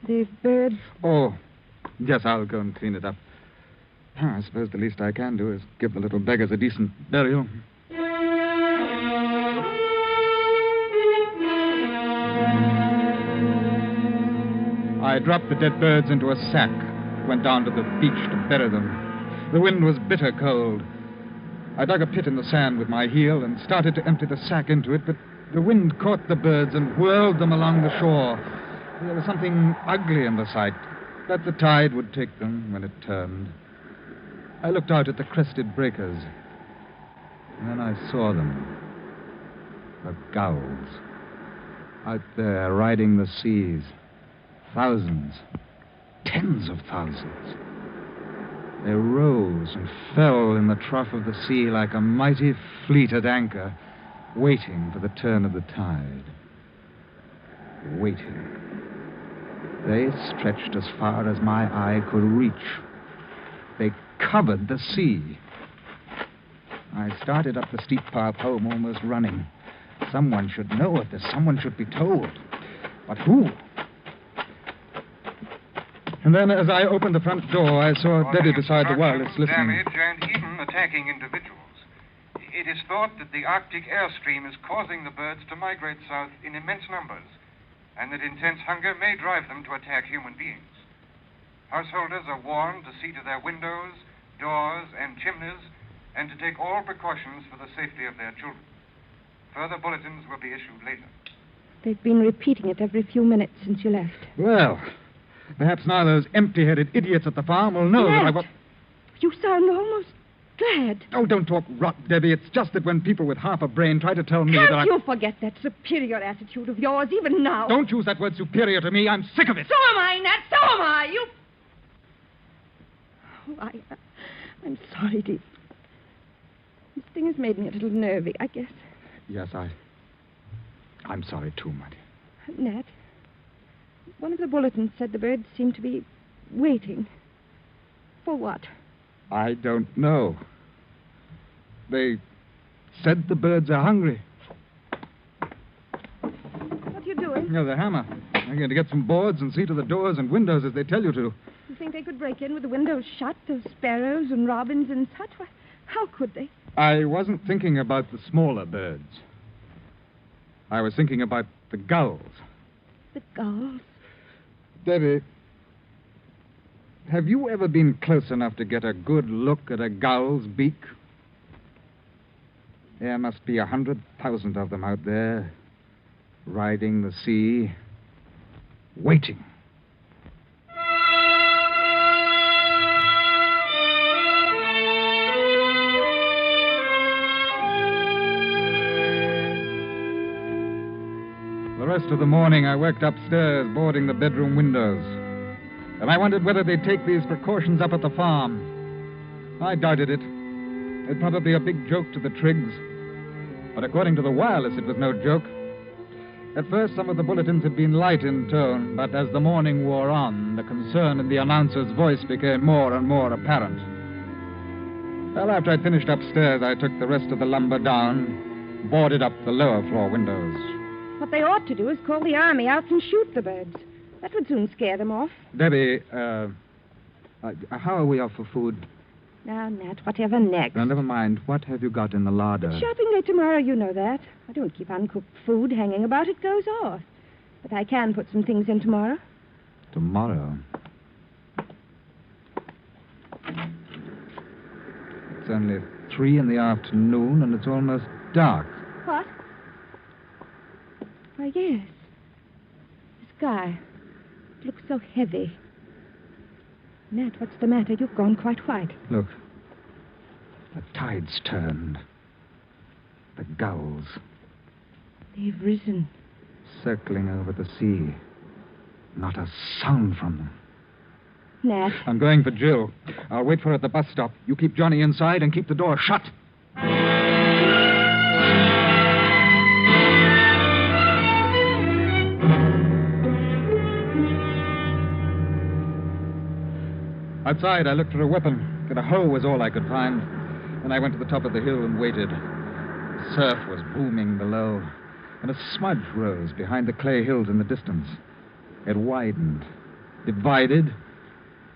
The birds... Oh, yes, I'll go and clean it up. I suppose the least I can do is give the little beggars a decent burial. I dropped the dead birds into a sack, went down to the beach to bury them. The wind was bitter cold. I dug a pit in the sand with my heel and started to empty the sack into it, but the wind caught the birds and whirled them along the shore. There was something ugly in the sight, but the tide would take them when it turned. I looked out at the crested breakers, and then I saw them. The gulls. Out there, riding the seas. Thousands. Tens of thousands. They rose and fell in the trough of the sea like a mighty fleet at anchor, waiting for the turn of the tide. Waiting. They stretched as far as my eye could reach. They covered the sea. I started up the steep path home, almost running. Someone should know of this. Someone should be told. But who? And then, as I opened the front door, I saw Debbie beside the wireless listening. Damage and even attacking individuals. It is thought that the Arctic airstream is causing the birds to migrate south in immense numbers, and that intense hunger may drive them to attack human beings. Householders are warned to see to their windows, doors, and chimneys, and to take all precautions for the safety of their children. Further bulletins will be issued later. They've been repeating it every few minutes since you left. Well, perhaps now those empty-headed idiots at the farm will know that I was... You sound almost glad. Oh, don't talk rot, Debbie. It's just that when people with half a brain try to tell me Can't that I... you forget that superior attitude of yours, even now? Don't use that word superior to me. I'm sick of it. So am I, Nat. So am I. You... Oh, I'm sorry, dear. This thing has made me a little nervy, I guess. Yes, I'm sorry too, Marty. Nat, one of the bulletins said the birds seemed to be waiting. For what? I don't know. They said the birds are hungry. What are you doing? No, the hammer. I'm going to get some boards and see to the doors and windows as they tell you to. You think they could break in with the windows shut, those sparrows and robins and such? Why, how could they? I wasn't thinking about the smaller birds. I was thinking about the gulls. The gulls? Debbie, have you ever been close enough to get a good look at a gull's beak? There must be 100,000 of them out there, riding the sea, waiting. The rest of the morning, I worked upstairs, boarding the bedroom windows. And I wondered whether they'd take these precautions up at the farm. I doubted it. It'd probably be a big joke to the Triggs. But according to the wireless, it was no joke. At first, some of the bulletins had been light in tone, but as the morning wore on, the concern in the announcer's voice became more and more apparent. Well, after I'd finished upstairs, I took the rest of the lumber down, boarded up the lower floor windows. What they ought to do is call the army out and shoot the birds. That would soon scare them off. Debbie, how are we off for food? Now, Nat, whatever next. Now, never mind. What have you got in the larder? Shopping day tomorrow, you know that. I don't keep uncooked food hanging about. It goes off. But I can put some things in tomorrow. Tomorrow? It's only 3 in the afternoon, and it's almost dark. What? Why, yes. The sky. It looks so heavy. Nat, what's the matter? You've gone quite white. Look. The tide's turned. The gulls. They've risen. Circling over the sea. Not a sound from them. Nat. I'm going for Jill. I'll wait for her at the bus stop. You keep Johnny inside and keep the door shut. Outside, I looked for a weapon, but a hoe was all I could find. Then I went to the top of the hill and waited. The surf was booming below, and a smudge rose behind the clay hills in the distance. It widened, divided,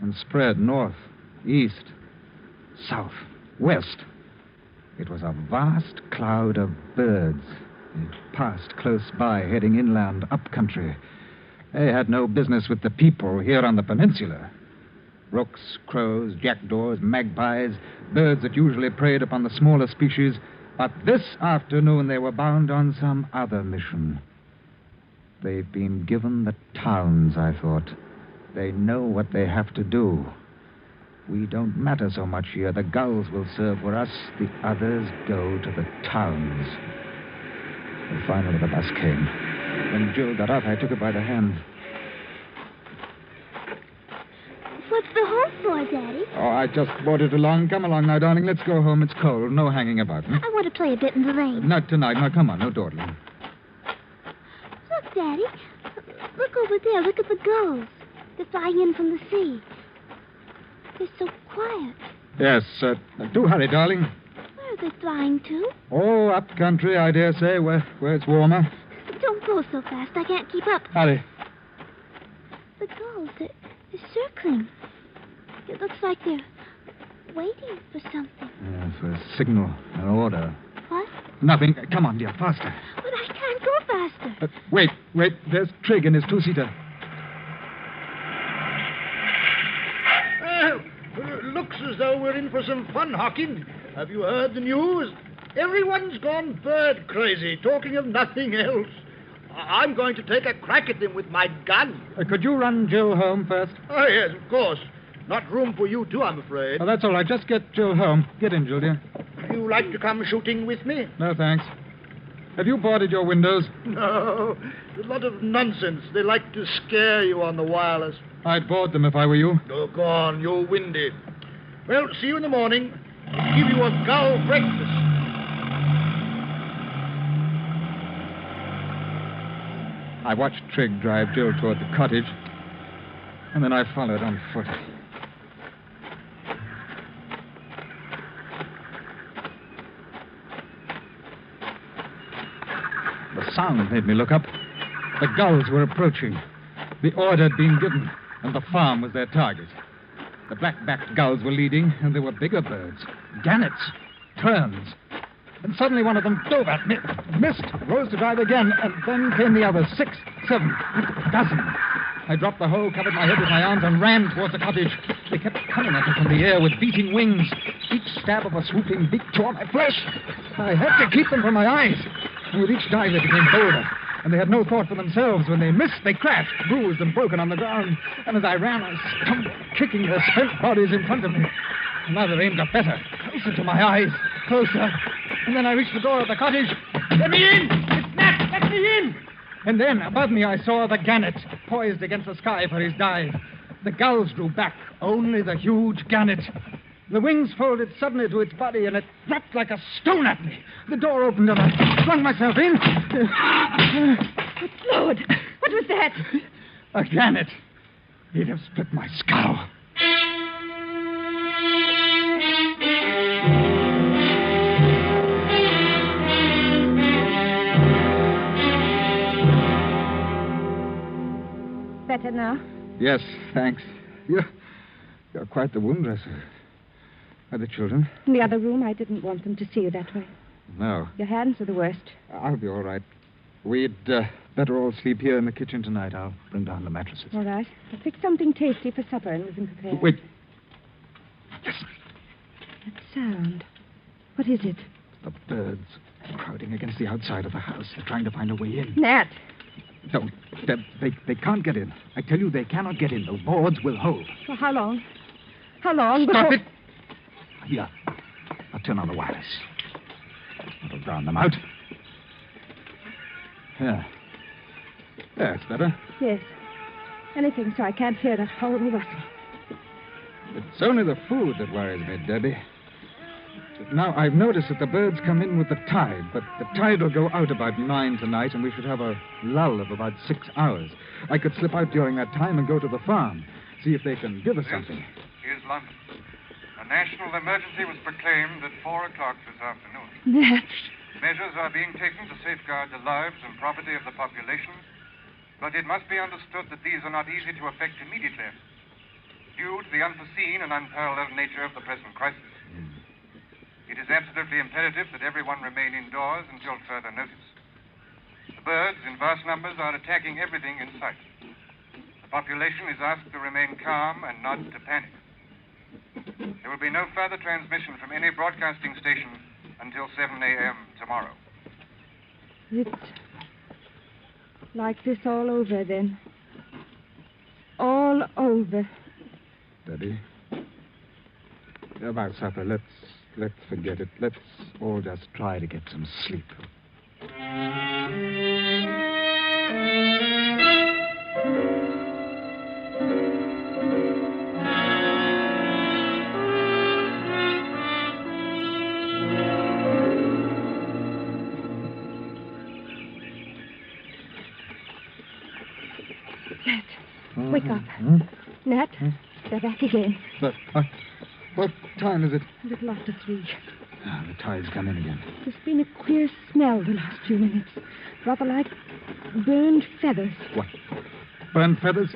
and spread north, east, south, west. It was a vast cloud of birds. It passed close by, heading inland, up country. They had no business with the people here on the peninsula. Rooks, crows, jackdaws, magpies, birds that usually preyed upon the smaller species. But this afternoon they were bound on some other mission. They've been given the towns, I thought. They know what they have to do. We don't matter so much here. The gulls will serve for us. The others go to the towns. And finally the bus came. When Jill got up, I took her by the hand. What's the horse for, Daddy? Oh, I just brought it along. Come along now, darling. Let's go home. It's cold. No hanging about. I want to play a bit in the rain. Not tonight. Now, come on. No dawdling. Look, Daddy. Look over there. Look at the gulls. They're flying in from the sea. They're so quiet. Yes, do hurry, darling. Where are they flying to? Oh, up country, I dare say, where it's warmer. Don't go so fast. I can't keep up. Hurry. The gulls, they're circling. It looks like they're waiting for something. Yeah, for a signal, an order. What? Nothing. Come on, dear, faster. But I can't go faster. Wait. There's Trigg in his two-seater. Looks as though we're in for some fun, Hawking. Have you heard the news? Everyone's gone bird crazy, talking of nothing else. I'm going to take a crack at them with my gun. Could you run Jill home first? Oh, yes, of course. Not room for you two, I'm afraid. Oh, that's all right. Just get Jill home. Get in, Jill, dear. You like to come shooting with me? No, thanks. Have you boarded your windows? No. A lot of nonsense. They like to scare you on the wireless. I'd board them if I were you. Oh, go on. You're windy. Well, see you in the morning. I'll give you a gull breakfast. I watched Trigg drive Jill toward the cottage, and then I followed on foot. The sound made me look up. The gulls were approaching. The order had been given, and the farm was their target. The black-backed gulls were leading, and there were bigger birds. Gannets, terns. And suddenly one of them dove at me, missed, rose to dive again, and then came the others, 6, 7, a dozen. I dropped the hoe, covered my head with my arms, and ran towards the cottage. They kept coming at me from the air with beating wings. Each stab of a swooping beak tore my flesh. I had to keep them from my eyes. And with each dive they became bolder. And they had no thought for themselves. When they missed, they crashed, bruised and broken on the ground. And as I ran, I stumbled, kicking their spent bodies in front of me. Another aimed up better, closer to my eyes, closer. And then I reached the door of the cottage. Let me in! It's Nat! Let me in! And then, above me, I saw the gannet, poised against the sky for his dive. The gulls drew back, only the huge gannet. The wings folded suddenly to its body, and it dropped like a stone at me. The door opened, and I flung myself in. Good Lord! What was that? Again it. He'd have split my skull. Better now? Yes, thanks. You're quite the wound dresser. Are the children? In the other room, I didn't want them to see you that way. No. Your hands are the worst. I'll be all right. We'd better all sleep here in the kitchen tonight. I'll bring down the mattresses. All right. I picked something tasty for supper and wasn't prepared. Wait. Listen. That sound. What is it? The birds crowding against the outside of the house. They're trying to find a way in. Nat. No, they can't get in. I tell you, they cannot get in. The boards will hold. For how long? How long? Stop it! Here. I'll turn on the wireless. That'll drown them out. Yeah. That's better. Yes. Anything so I can't hear that horrible rustle. It's only the food that worries me, Debbie. Now, I've noticed that the birds come in with the tide, but the tide will go out about 9 tonight, and we should have a lull of about 6 hours. I could slip out during that time and go to the farm, see if they can give us something. Here's London. A national emergency was proclaimed at 4 o'clock this afternoon. Nat. Measures are being taken to safeguard the lives and property of the population, but it must be understood that these are not easy to effect immediately, due to the unforeseen and unparalleled nature of the present crisis. It is absolutely imperative that everyone remain indoors until further notice. The birds, in vast numbers, are attacking everything in sight. The population is asked to remain calm and not to panic. There will be no further transmission from any broadcasting station until 7 a.m. tomorrow. It's like this all over, then. All over. Debbie, about supper, let's forget it. Let's all just try to get some sleep. Nat, wake up. Nat, they're back again. But, what time is it? A little after 3. The tide's come in again. There's been a queer smell the last few minutes. Rather like burned feathers. What? Burned feathers?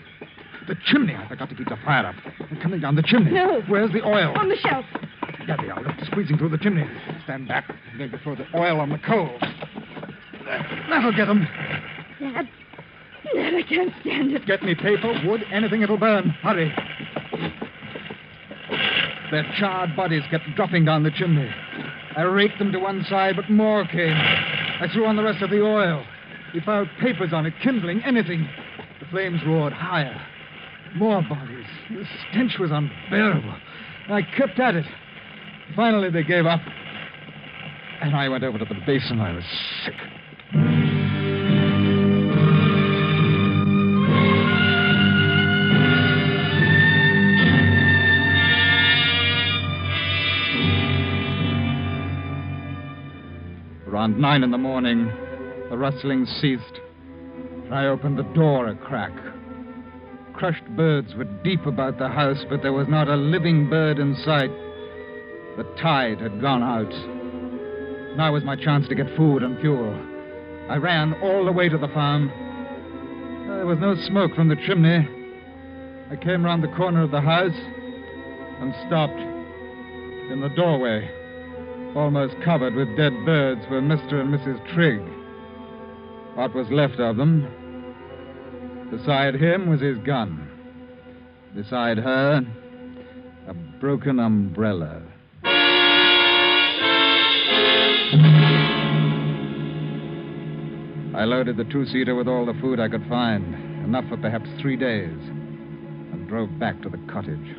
The chimney. I forgot to keep the fire up. They're coming down the chimney. No. Where's the oil? On the shelf. There they are. They're squeezing through the chimney. Stand back. They're going to throw the oil on the coals. That'll get them. Nat, I can't stand it. Get me paper, wood, anything that'll burn. Hurry. Their charred bodies kept dropping down the chimney. I raked them to one side, but more came. I threw on the rest of the oil. We piled papers on it, kindling, anything. The flames roared higher. More bodies. The stench was unbearable. I kept at it. Finally, they gave up. And I went over to the basin. I was sick. Around 9 in the morning, the rustling ceased, and I opened the door a crack. Crushed birds were deep about the house, but there was not a living bird in sight. The tide had gone out. Now was my chance to get food and fuel. I ran all the way to the farm. There was no smoke from the chimney. I came round the corner of the house and stopped. In the doorway, almost covered with dead birds, were Mr. and Mrs. Trigg. What was left of them. Beside him was his gun. Beside her, a broken umbrella. I loaded the 2-seater with all the food I could find, enough for perhaps 3 days, and drove back to the cottage.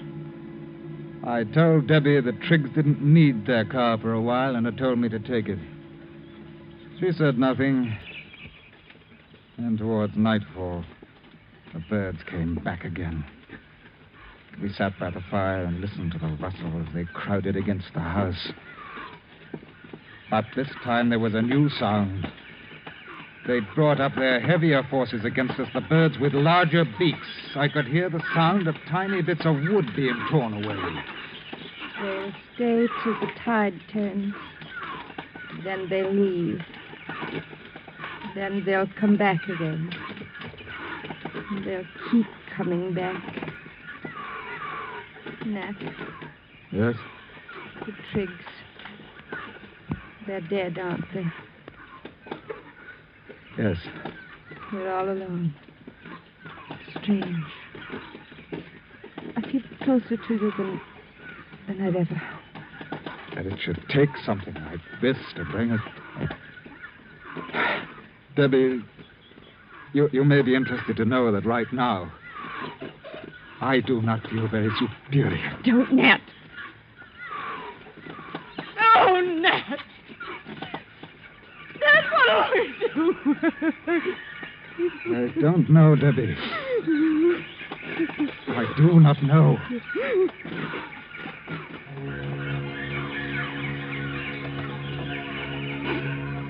I told Debbie the Triggs didn't need their car for a while and had told me to take it. She said nothing. And towards nightfall, the birds came back again. We sat by the fire and listened to the rustle as they crowded against the house. But this time there was a new sound. they'd brought up their heavier forces against us, the birds with larger beaks, I could hear the sound of tiny bits of wood being torn away. They'll stay till the tide turns. Then they'll leave. Then they'll come back again. They'll keep coming back. Nat. Yes? The Triggs. They're dead, aren't they? Yes. We're all alone. Strange. I feel closer to you than I've ever. That it should take something like this to bring us. Debbie, you may be interested to know that right now, I do not feel very superior. Don't, Nat. Oh, Nat. Nat, what do we do? I don't know, Debbie. I do not know.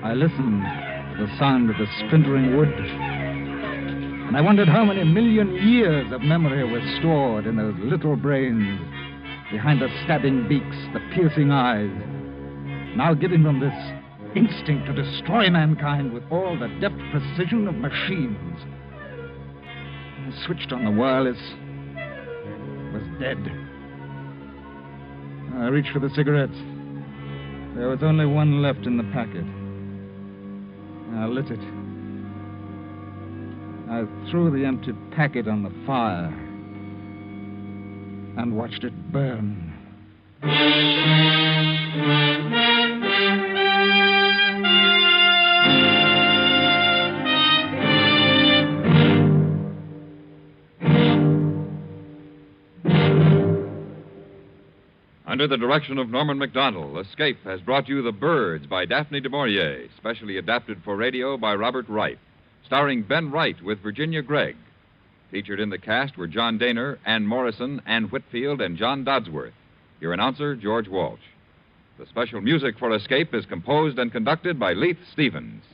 I listened to the sound of the splintering wood, and I wondered how many million years of memory were stored in those little brains, behind the stabbing beaks, the piercing eyes, now giving them this instinct to destroy mankind with all the deft precision of machines. I switched on the wireless. It was dead. I reached for the cigarettes. There was only one left in the packet. I lit it. I threw the empty packet on the fire and watched it burn. Under the direction of Norman MacDonald, Escape has brought you The Birds by Daphne du Maurier, specially adapted for radio by Robert Wright, starring Ben Wright with Virginia Gregg. Featured in the cast were John Daner, Ann Morrison, Ann Whitfield, and John Dodsworth. Your announcer, George Walsh. The special music for Escape is composed and conducted by Leith Stevens.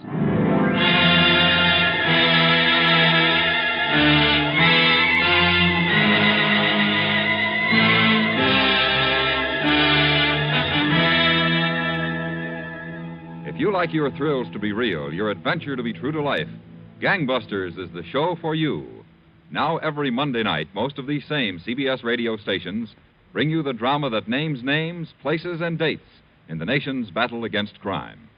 If you like your thrills to be real, your adventure to be true to life, Gangbusters is the show for you. Now, every Monday night, most of these same CBS radio stations bring you the drama that names names, places, and dates in the nation's battle against crime.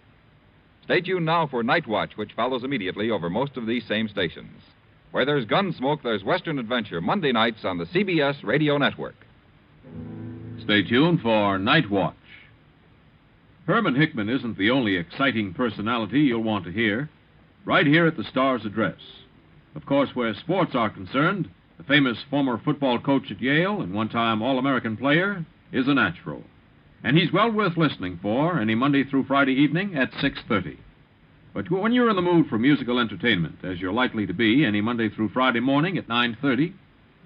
Stay tuned now for Night Watch, which follows immediately over most of these same stations. Where there's Gunsmoke, there's Western Adventure, Monday nights on the CBS Radio Network. Stay tuned for Night Watch. Herman Hickman isn't the only exciting personality you'll want to hear. Right here at the Star's Address. Of course, where sports are concerned, the famous former football coach at Yale and one-time All-American player is a natural. And he's well worth listening for any Monday through Friday evening at 6:30. But when you're in the mood for musical entertainment, as you're likely to be any Monday through Friday morning at 9:30,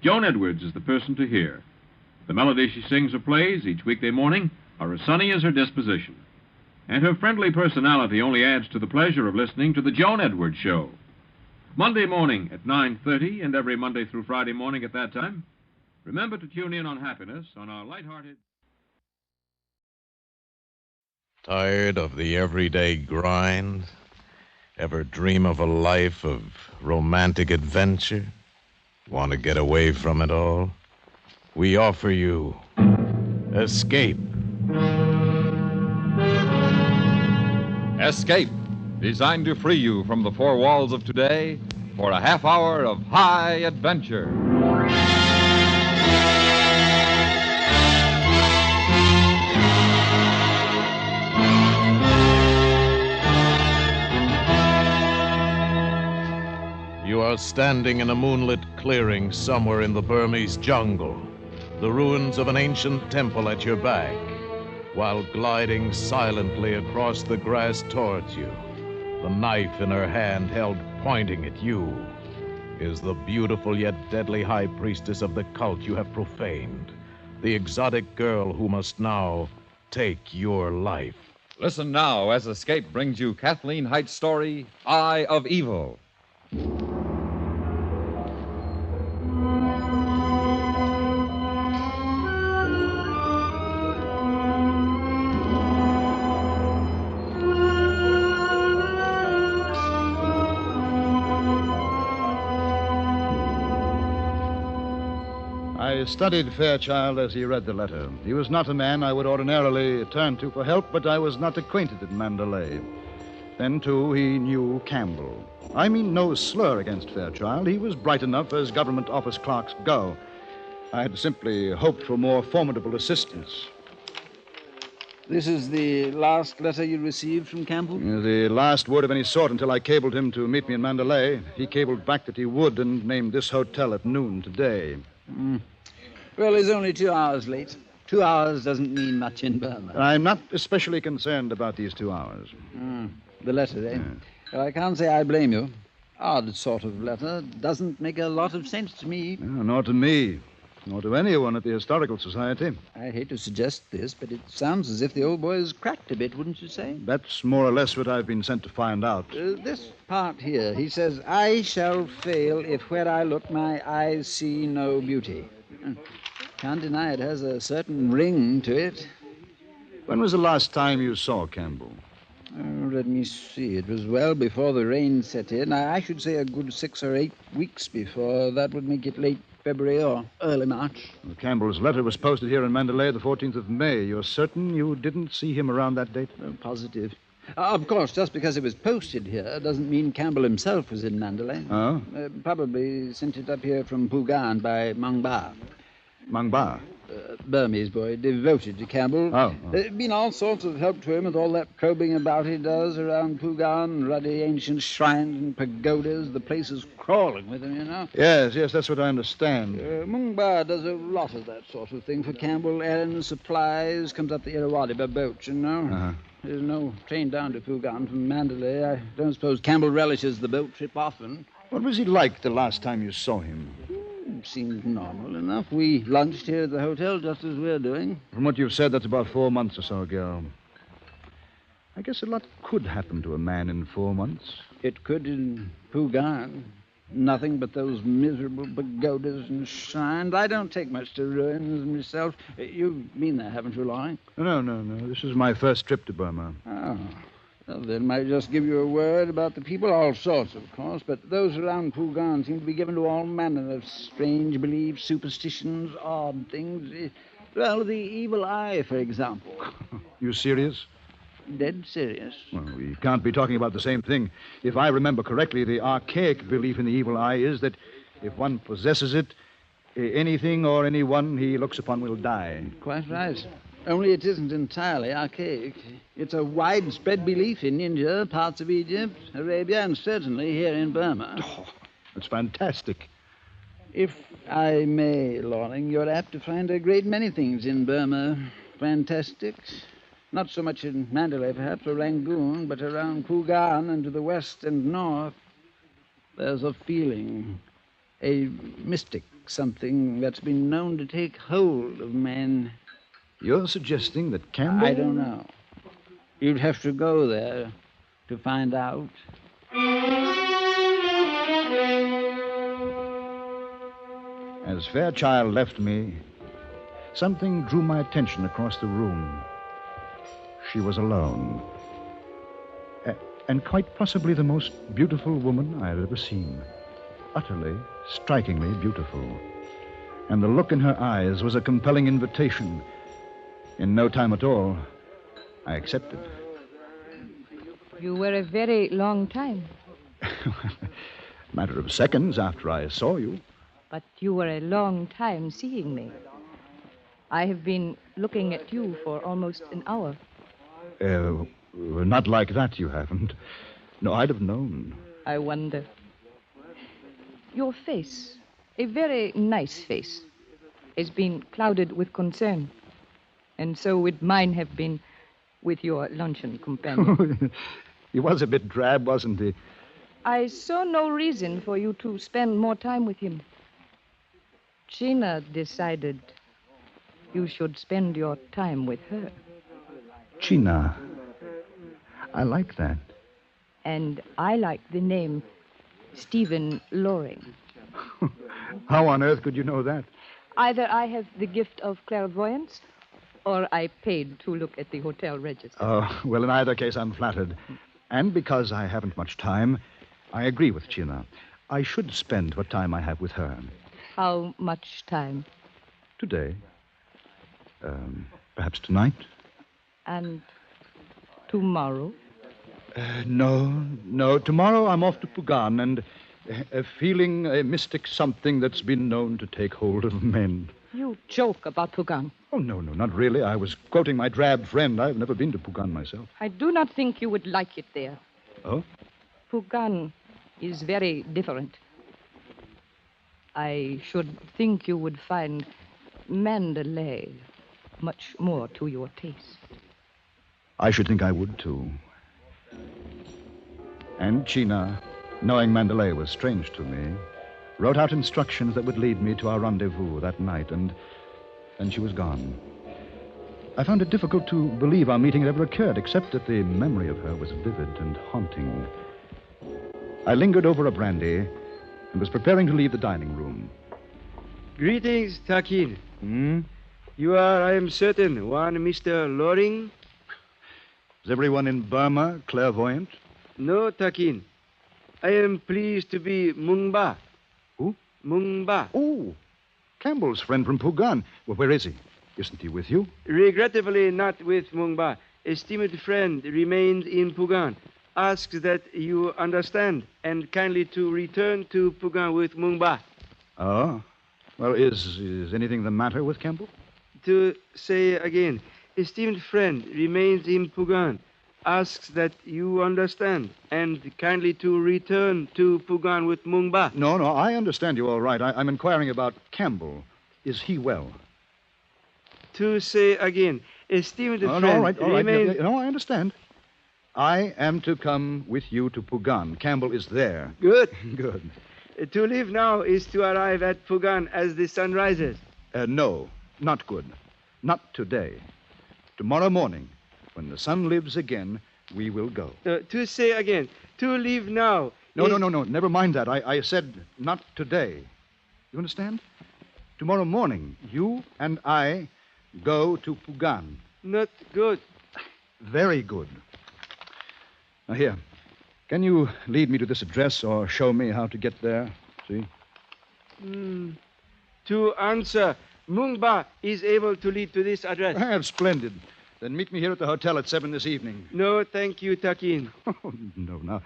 Joan Edwards is the person to hear. The melodies she sings or plays each weekday morning are as sunny as her disposition. And her friendly personality only adds to the pleasure of listening to the Joan Edwards Show. Monday morning at 9:30 and every Monday through Friday morning at that time. Remember to tune in on Happiness on our lighthearted... Tired of the everyday grind? Ever dream of a life of romantic adventure? Want to get away from it all? We offer you Escape. Escape, designed to free you from the four walls of today for a half hour of high adventure. You are standing in a moonlit clearing somewhere in the Burmese jungle, the ruins of an ancient temple at your back, while gliding silently across the grass towards you, the knife in her hand held pointing at you, is the beautiful yet deadly high priestess of the cult you have profaned, the exotic girl who must now take your life. Listen now as Escape brings you Kathleen Height's story, Eye of Evil. I studied Fairchild as he read the letter. He was not a man I would ordinarily turn to for help, but I was not acquainted in Mandalay. Then, too, he knew Campbell. I mean no slur against Fairchild. He was bright enough as government office clerks go. I had simply hoped for more formidable assistance. This is the last letter you received from Campbell? The last word of any sort until I cabled him to meet me in Mandalay. He cabled back that he would and named this hotel at noon today. Well, he's only 2 hours late. 2 hours doesn't mean much in Burma. I'm not especially concerned about these 2 hours. The letter, eh? Well, I can't say I blame you. Odd sort of letter. Doesn't make a lot of sense to me. Nor to me, nor to anyone at the Historical Society. I hate to suggest this, but it sounds as if the old boy's cracked a bit, wouldn't you say? That's more or less what I've been sent to find out. This part here, he says, I shall fail if where I look my eyes see no beauty. Can't deny it has a certain ring to it. When was the last time you saw Campbell? Oh, let me see. It was well before the rain set in. I should say a good 6 or 8 weeks before. That would make it late February or early March. Well, Campbell's letter was posted here in Mandalay the 14th of May. You're certain you didn't see him around that date? Oh, positive. Of course, just because it was posted here doesn't mean Campbell himself was in Mandalay. Oh? Probably sent it up here from Pugan by Mangba. Mangba? Burmese boy, devoted to Campbell. There's been all sorts of help to him with all that probing about he does around Pugan, ruddy ancient shrines and pagodas. The place is crawling with him, you know. Yes, that's what I understand. Mungba does a lot of that sort of thing for Campbell. Errands, supplies, comes up the Irrawaddy by boat, you know. There's no train down to Pugan from Mandalay. I don't suppose Campbell relishes the boat trip often. What was he like the last time you saw him? Seemed normal enough. We lunched here at the hotel just as we're doing. From what you've said, that's about 4 months or so ago. I guess a lot could happen to a man in 4 months. It could in Pugan. Nothing but those miserable pagodas and shrines. I don't take much to ruins myself. You've been there, haven't you, Loring? No. This is my first trip to Burma. Oh. Well, then might just give you a word about the people, all sorts, of course, but those around Pugan seem to be given to all manner of strange beliefs, superstitions, odd things. Well, the evil eye, for example. You serious? Dead serious. Well, we can't be talking about the same thing. If I remember correctly, the archaic belief in the evil eye is that if one possesses it, anything or anyone he looks upon will die. Quite right. Only it isn't entirely archaic. It's a widespread belief in India, parts of Egypt, Arabia, and certainly here in Burma. Oh, that's fantastic. If I may, Loring, you're apt to find a great many things in Burma fantastic. Not so much in Mandalay, perhaps, or Rangoon, but around Pugan and to the west and north. There's a feeling, a mystic something that's been known to take hold of men. You're suggesting that Campbell... I don't know. You'd have to go there to find out. As Fairchild left me, something drew my attention across the room. She was alone. And quite possibly the most beautiful woman I've ever seen. Utterly, strikingly beautiful. And the look in her eyes was a compelling invitation. In no time at all, I accepted. You were a very long time. Matter of seconds after I saw you. But you were a long time seeing me. I have been looking at you for almost an hour. Not like that, you haven't. No, I'd have known. I wonder. Your face, a very nice face, has been clouded with concern. And so would mine have been with your luncheon companion. He was a bit drab, wasn't he? I saw no reason for you to spend more time with him. Gina decided you should spend your time with her. Gina. I like that. And I like the name Stephen Loring. How on earth could you know that? Either I have the gift of clairvoyance, or I paid to look at the hotel register. Oh, well, in either case, I'm flattered. And because I haven't much time, I agree with China. I should spend what time I have with her. How much time? Today. Perhaps tonight? And tomorrow? No. Tomorrow I'm off to Pugan and feeling a mystic something that's been known to take hold of men. You joke about Pugan. Oh, no, not really. I was quoting my drab friend. I've never been to Pugan myself. I do not think you would like it there. Oh? Pugan is very different. I should think you would find Mandalay much more to your taste. I should think I would, too. And China, knowing Mandalay was strange to me, wrote out instructions that would lead me to our rendezvous that night, and then she was gone. I found it difficult to believe our meeting had ever occurred, except that the memory of her was vivid and haunting. I lingered over a brandy and was preparing to leave the dining room. Greetings, Takin. You are, I am certain, one Mr. Loring? Is everyone in Burma clairvoyant? No, Takin. I am pleased to be Mungba. Who? Mungba. Oh, Campbell's friend from Pugan. Well, where is he? Isn't he with you? Regrettably not with Mungba. Esteemed friend remains in Pugan. Asks that you understand and kindly to return to Pugan with Mungba. Oh? Well, is anything the matter with Campbell? To say again, esteemed friend remains in Pugan. Asks that you understand and kindly to return to Pugan with Mungba. No, I understand you all right. I'm inquiring about Campbell. Is he well? To say again, esteemed friend all right. remains... No, I understand. I am to come with you to Pugan. Campbell is there. Good. Good. To leave now is to arrive at Pugan as the sun rises. No, not good. Not today. Tomorrow morning, when the sun lives again, we will go. To say again, to leave now. No. Never mind that. I said not today. You understand? Tomorrow morning, you and I go to Pugan. Not good. Very good. Now, here. Can you lead me to this address or show me how to get there? See? To answer, Mungba is able to lead to this address. That's splendid. Then meet me here at the hotel at 7 this evening. No, thank you, Takin. Oh, no. Now,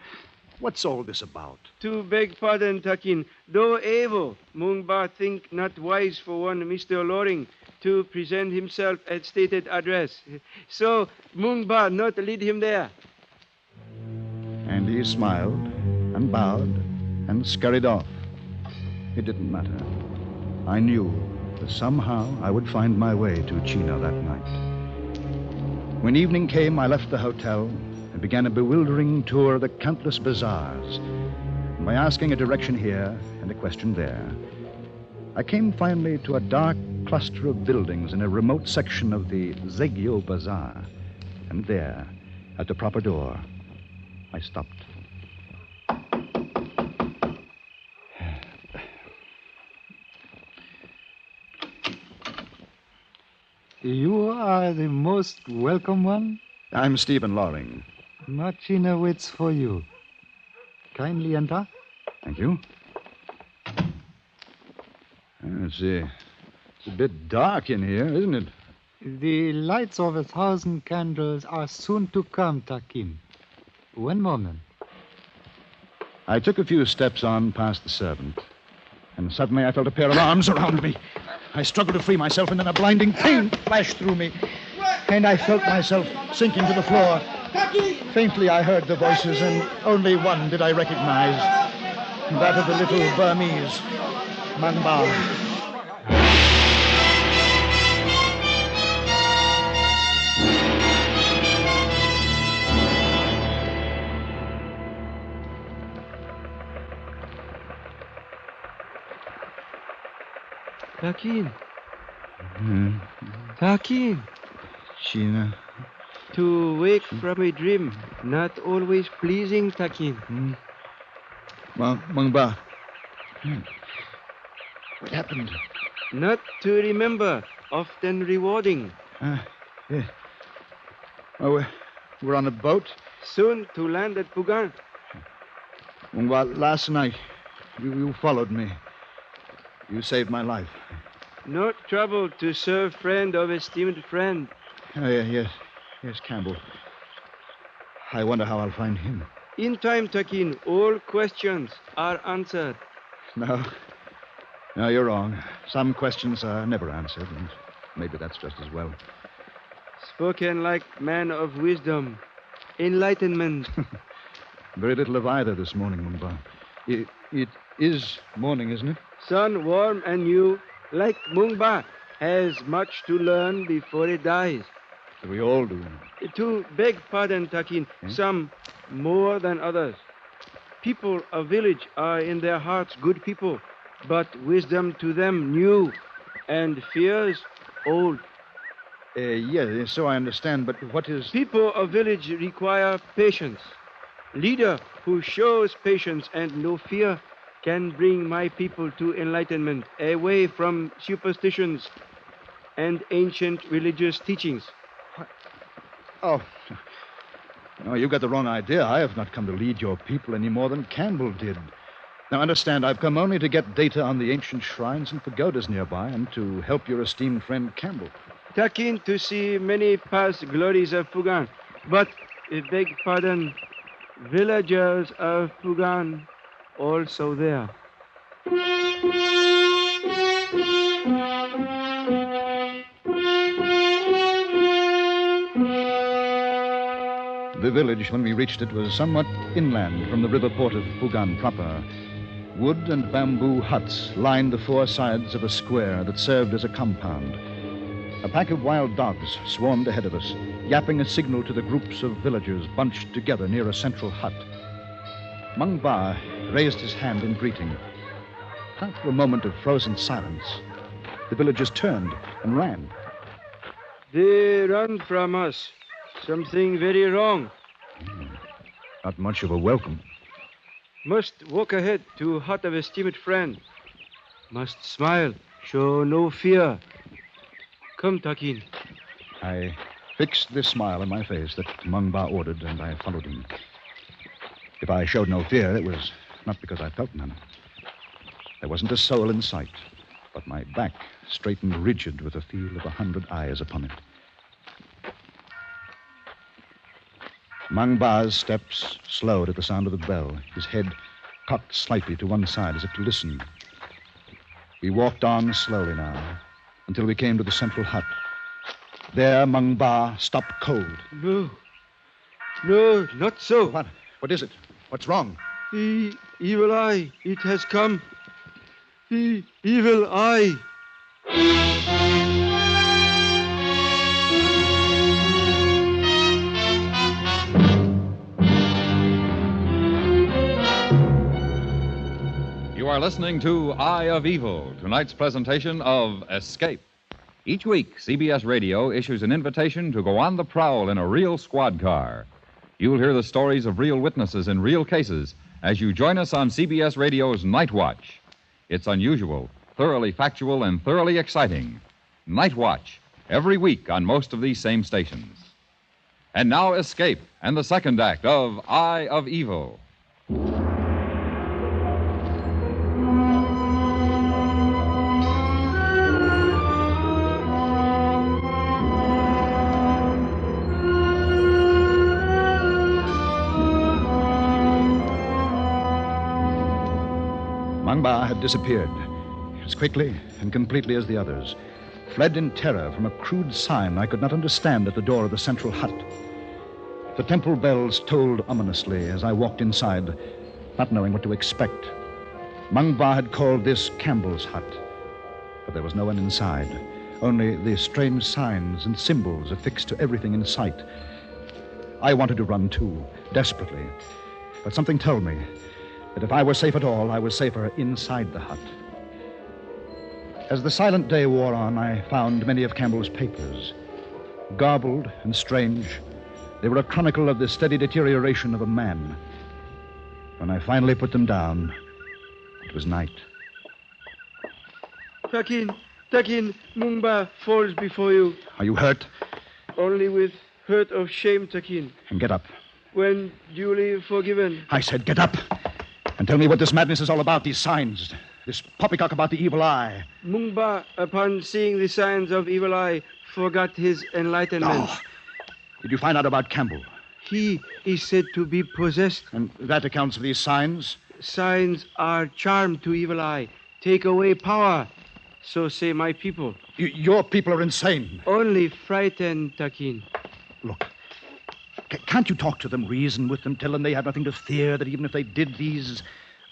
what's all this about? To beg pardon, Takin. Though able, Mungba think not wise for one Mr. Loring to present himself at stated address. So, Mungba not lead him there. And he smiled and bowed and scurried off. It didn't matter. I knew that somehow I would find my way to China that night. When evening came, I left the hotel and began a bewildering tour of the countless bazaars. And by asking a direction here and a question there, I came finally to a dark cluster of buildings in a remote section of the Zegyo Bazaar. And there, at the proper door, I stopped. You are the most welcome one. I'm Stephen Loring. Machina waits for you. Kindly enter. Thank you. It's a bit dark in here, isn't it? The lights of 1,000 candles are soon to come, Takin. One moment. I took a few steps on past the servant, and suddenly I felt a pair of arms around me. I struggled to free myself, and then a blinding pain flashed through me, and I felt myself sinking to the floor. Faintly I heard the voices, and only one did I recognize, that of the little Burmese, Mangba. Takin. Takin. China. To wake from a dream, not always pleasing, Takin. Mungba. What happened? Not to remember, often rewarding. Yeah. Oh, we're on a boat? Soon to land at Pugan. Mungba, last night, you followed me. You saved my life. Not trouble to serve friend of esteemed friend. Oh, yes, Campbell. I wonder how I'll find him. In time, Takin, all questions are answered. No, you're wrong. Some questions are never answered, and maybe that's just as well. Spoken like man of wisdom, enlightenment. Very little of either this morning, Mungba. It is morning, isn't it? Sun warm and new, like Mungba, has much to learn before it dies. We all do. To beg pardon, Takin, some more than others. People of village are in their hearts good people, but wisdom to them new, and fears old. Yes, so I understand, but what is... People of village require patience. Leader who shows patience and no fear can bring my people to enlightenment, away from superstitions and ancient religious teachings. Oh, no, you got the wrong idea. I have not come to lead your people any more than Campbell did. Now, understand, I've come only to get data on the ancient shrines and pagodas nearby and to help your esteemed friend Campbell. Takin to see many past glories of Pugan, but, beg pardon, villagers of Pugan also there. The village, when we reached it, was somewhat inland from the river port of Pugan proper. Wood and bamboo huts lined the four sides of a square that served as a compound. A pack of wild dogs swarmed ahead of us, yapping a signal to the groups of villagers bunched together near a central hut. Mungba raised his hand in greeting. After a moment of frozen silence, the villagers turned and ran. They run from us. Something very wrong. Not much of a welcome. Must walk ahead to hut of esteemed friend. Must smile, show no fear. Come, Takin. I fixed this smile on my face that Mungba ordered, and I followed him. If I showed no fear, it was not because I felt none. There wasn't a soul in sight, but my back straightened rigid with the feel of 100 eyes upon it. Mungba's steps slowed at the sound of the bell, his head cocked slightly to one side as if to listen. We walked on slowly now until we came to the central hut. There, Mungba stopped cold. No, not so. What is it? What's wrong? The evil eye, it has come. The evil eye. You are listening to Eye of Evil, tonight's presentation of Escape. Each week, CBS Radio issues an invitation to go on the prowl in a real squad car. You'll hear the stories of real witnesses in real cases as you join us on CBS Radio's Night Watch. It's unusual, thoroughly factual, and thoroughly exciting. Night Watch, every week on most of these same stations. And now Escape and the second act of Eye of Evil. Mungba had disappeared as quickly and completely as the others, fled in terror from a crude sign I could not understand at the door of the central hut. The temple bells tolled ominously as I walked inside, not knowing what to expect. Mungba had called this Campbell's hut, but there was no one inside, only the strange signs and symbols affixed to everything in sight. I wanted to run too, desperately, but something told me that if I were safe at all, I was safer inside the hut. As the silent day wore on, I found many of Campbell's papers. Garbled and strange, They were a chronicle of the steady deterioration of a man. When I finally put them down, it was night. Takin, Mungba falls before you. Are you hurt? Only with hurt of shame, Takin. And get up. When duly forgiven. I said get up. And tell me what this madness is all about, these signs. This poppycock about the evil eye. Mungba, upon seeing the signs of evil eye, forgot his enlightenment. Oh. Did you find out about Campbell? He is said to be possessed. And that accounts for these signs? Signs are charm to evil eye. Take away power. So say my people. Your people are insane. Only frightened, Takin. Look, can't you talk to them, reason with them, tell them they have nothing to fear, that even if they did, these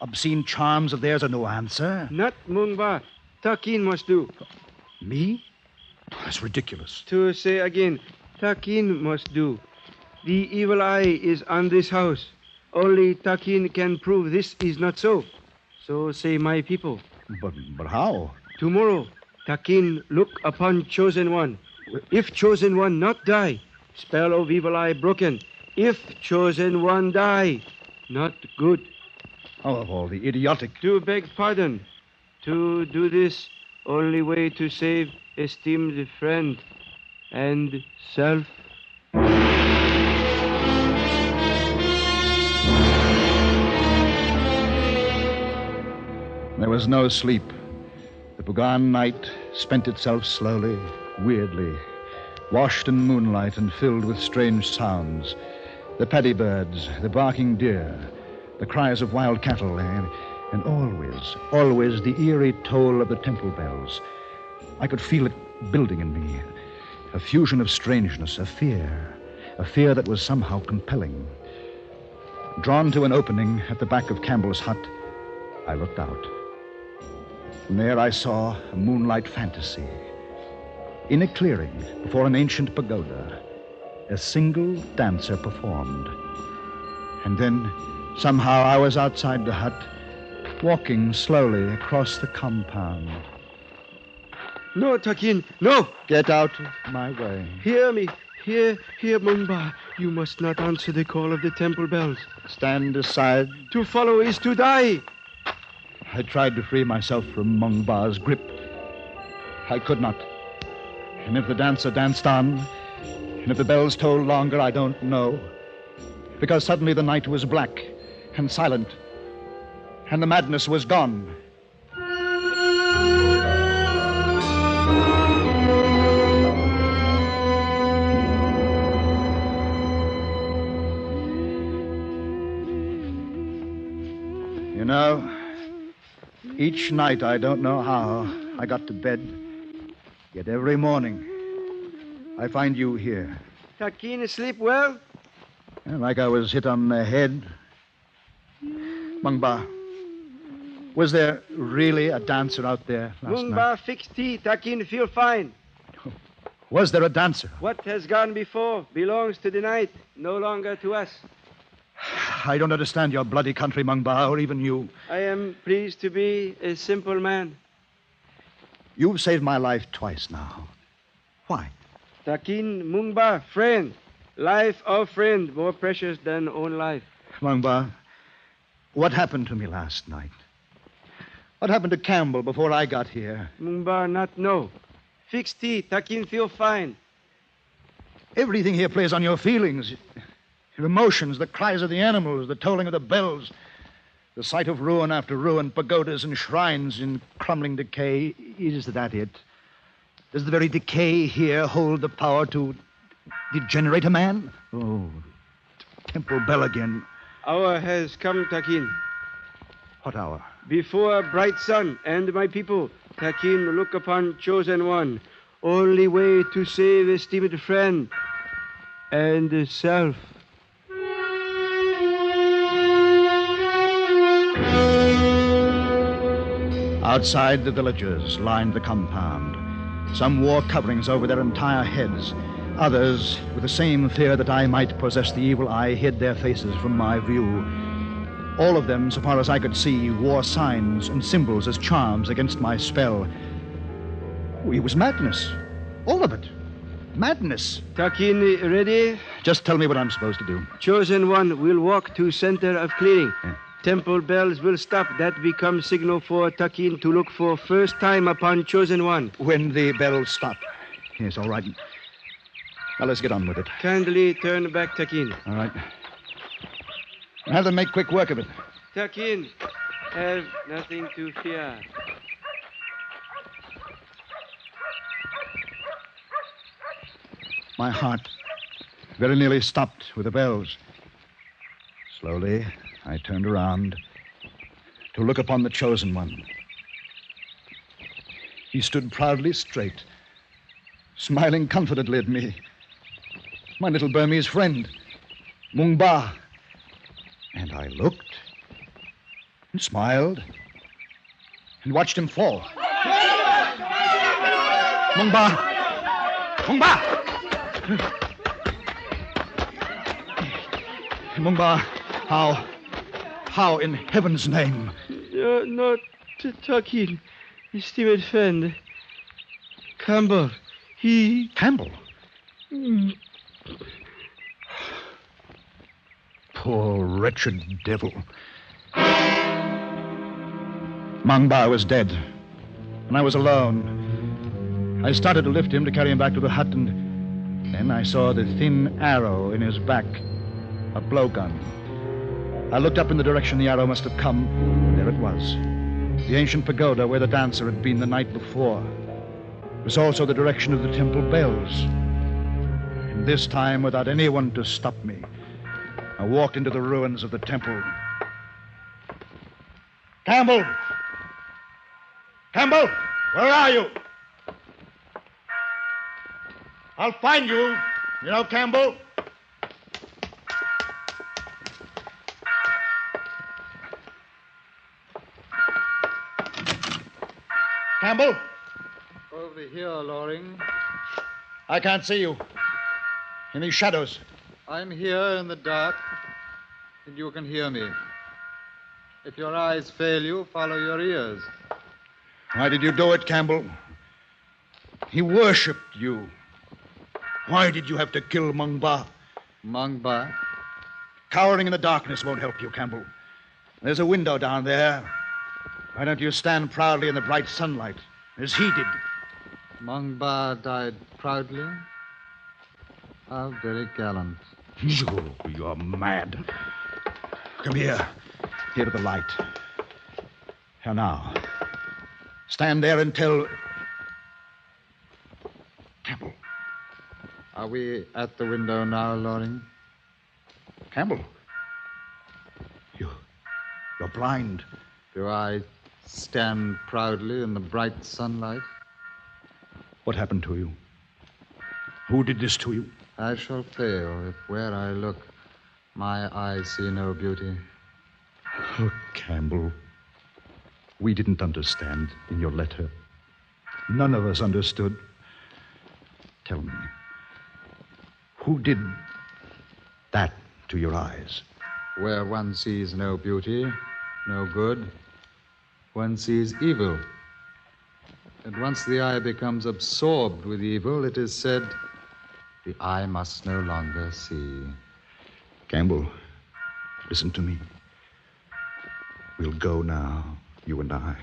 obscene charms of theirs are no answer? Not Mungba. Takin must do. Me? That's ridiculous. To say again, Takin must do. The evil eye is on this house. Only Takin can prove this is not so. So say my people. But how? Tomorrow, Takin look upon Chosen One. If Chosen One not die, spell of evil eye broken. If Chosen One die, not good. Oh, of all the idiotic... To beg pardon. To do this, only way to save esteemed friend and self. There was no sleep. The Pugan night spent itself slowly, weirdly, washed in moonlight and filled with strange sounds. The paddy birds, the barking deer, the cries of wild cattle, and always the eerie toll of the temple bells. I could feel it building in me, a fusion of strangeness, a fear that was somehow compelling. Drawn to an opening at the back of Campbell's hut, I looked out. And there I saw a moonlight fantasy. In a clearing before an ancient pagoda, a single dancer performed. And then, somehow, I was outside the hut, walking slowly across the compound. No, Takin, no! Get out of my way. Hear me. Here, Mungba. You must not answer the call of the temple bells. Stand aside. To follow is to die. I tried to free myself from Mungba's grip. I could not. And if the dancer danced on, and if the bells tolled longer, I don't know. Because suddenly the night was black and silent, and the madness was gone. You know, each night I don't know how I got to bed, yet every morning I find you here. Takin, sleep well? Like I was hit on the head. Mungba, was there really a dancer out there last night? Mungba, fix tea. Takin, feel fine. Was there a dancer? What has gone before belongs to the night, no longer to us. I don't understand your bloody country, Mungba, or even you. I am pleased to be a simple man. You've saved my life twice now. Why? Takin, Mungba, friend. Life of friend, more precious than own life. Mungba, what happened to me last night? What happened to Campbell before I got here? Mungba, not know. Fix tea. Takin, feel fine. Everything here plays on your feelings. Your emotions, the cries of the animals, the tolling of the bells, the sight of ruin after ruin, pagodas and shrines in crumbling decay. Is that it? Does the very decay here hold the power to degenerate a man? Oh, temple bell again. Hour has come, Takin. What hour? Before bright sun and my people, Takin, look upon Chosen One. Only way to save esteemed friend and self. Outside, the villagers lined the compound. Some wore coverings over their entire heads. Others, with the same fear that I might possess the evil eye, hid their faces from my view. All of them, so far as I could see, wore signs and symbols as charms against my spell. It was madness. All of it. Madness. Takin, ready? Just tell me what I'm supposed to do. Chosen one will walk to center of clearing. Temple bells will stop. That becomes signal for Takin to look for first time upon chosen one. When the bells stop. Yes, all right. Now let's get on with it. Kindly turn back, Takin. All right. Have them make quick work of it. Takin, have nothing to fear. My heart very nearly stopped with the bells. Slowly, I turned around to look upon the chosen one. He stood proudly straight, smiling confidently at me. My little Burmese friend, Mung Ba. And I looked and smiled and watched him fall. Mung Ba! Mung Ba! Mung Ba, how in heaven's name? Not Takin, esteemed friend. Campbell, he... Campbell? Poor wretched devil. Mung Ba was dead, and I was alone. I started to lift him to carry him back to the hut, and then I saw the thin arrow in his back, a blowgun. I looked up in the direction the arrow must have come. There it was, the ancient pagoda where the dancer had been the night before. It was also the direction of the temple bells. And this time, without anyone to stop me, I walked into the ruins of the temple. Campbell! Campbell! Where are you? I'll find you. You know, Campbell? Campbell? Over here, Loring. I can't see you. In these shadows. I'm here in the dark, and you can hear me. If your eyes fail you, follow your ears. Why did you do it, Campbell? He worshipped you. Why did you have to kill Mung Ba? Mung Ba? Cowering in the darkness won't help you, Campbell. There's a window down there. Why don't you stand proudly in the bright sunlight, as he did? Mung Ba died proudly? How very gallant. You're mad. Come here. Here to the light. Here now. Stand there and tell... Campbell. Are we at the window now, Loring? Campbell. You're blind. Do I stand proudly in the bright sunlight? What happened to you? Who did this to you? I shall fail if where I look my eyes see no beauty. Oh, Campbell. We didn't understand in your letter. None of us understood. Tell me, who did that to your eyes? Where one sees no beauty, no good, one sees evil. And once the eye becomes absorbed with evil, it is said, the eye must no longer see. Campbell, listen to me. We'll go now, you and I.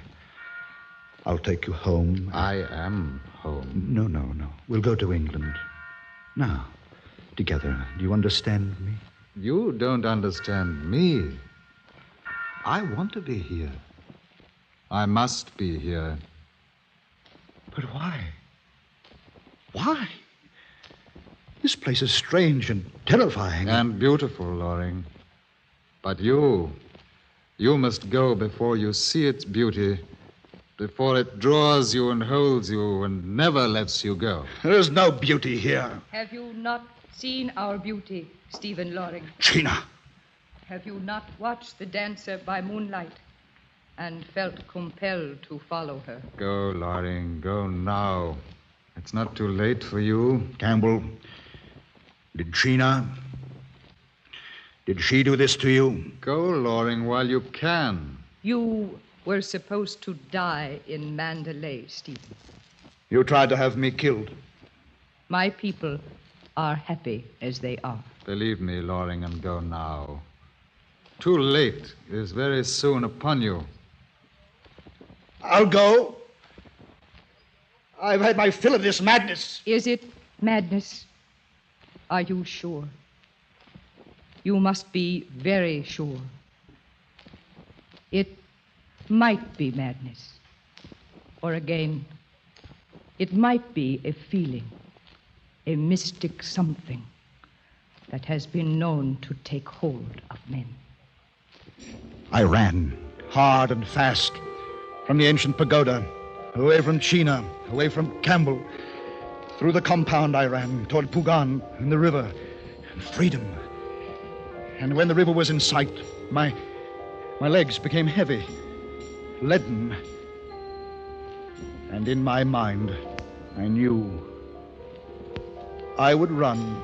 I'll take you home. I am home. No. We'll go to England. Now, together. Do you understand me? You don't understand me. I want to be here. I must be here. But why? Why? This place is strange and terrifying. And beautiful, Loring. But you must go before you see its beauty, before it draws you and holds you and never lets you go. There is no beauty here. Have you not seen our beauty, Stephen Loring? Gina! Have you not watched the dancer by moonlight and felt compelled to follow her? Go, Loring, go now. It's not too late for you. Campbell, did she do this to you? Go, Loring, while you can. You were supposed to die in Mandalay, Stephen. You tried to have me killed. My people are happy as they are. Believe me, Loring, and go now. Too late is very soon upon you. I'll go. I've had my fill of this madness. Is it madness? Are you sure? You must be very sure. It might be madness. Or again, it might be a feeling, a mystic something that has been known to take hold of men. I ran, hard and fast, from the ancient pagoda, away from China, away from Campbell. Through the compound I ran, toward Pugan and the river, and freedom. And when the river was in sight, my legs became heavy, leaden. And in my mind, I knew I would run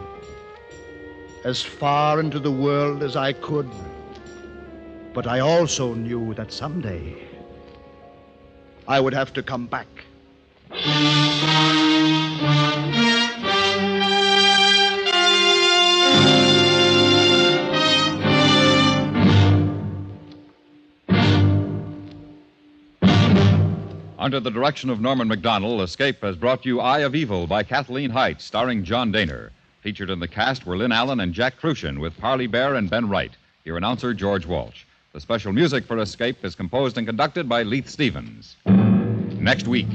as far into the world as I could. But I also knew that someday I would have to come back. Under the direction of Norman MacDonald, Escape has brought you Eye of Evil by Kathleen Heights, starring John Daner. Featured in the cast were Lynn Allen and Jack Crucian, with Parley Bear and Ben Wright. Your announcer, George Walsh. The special music for Escape is composed and conducted by Leith Stevens. Next week.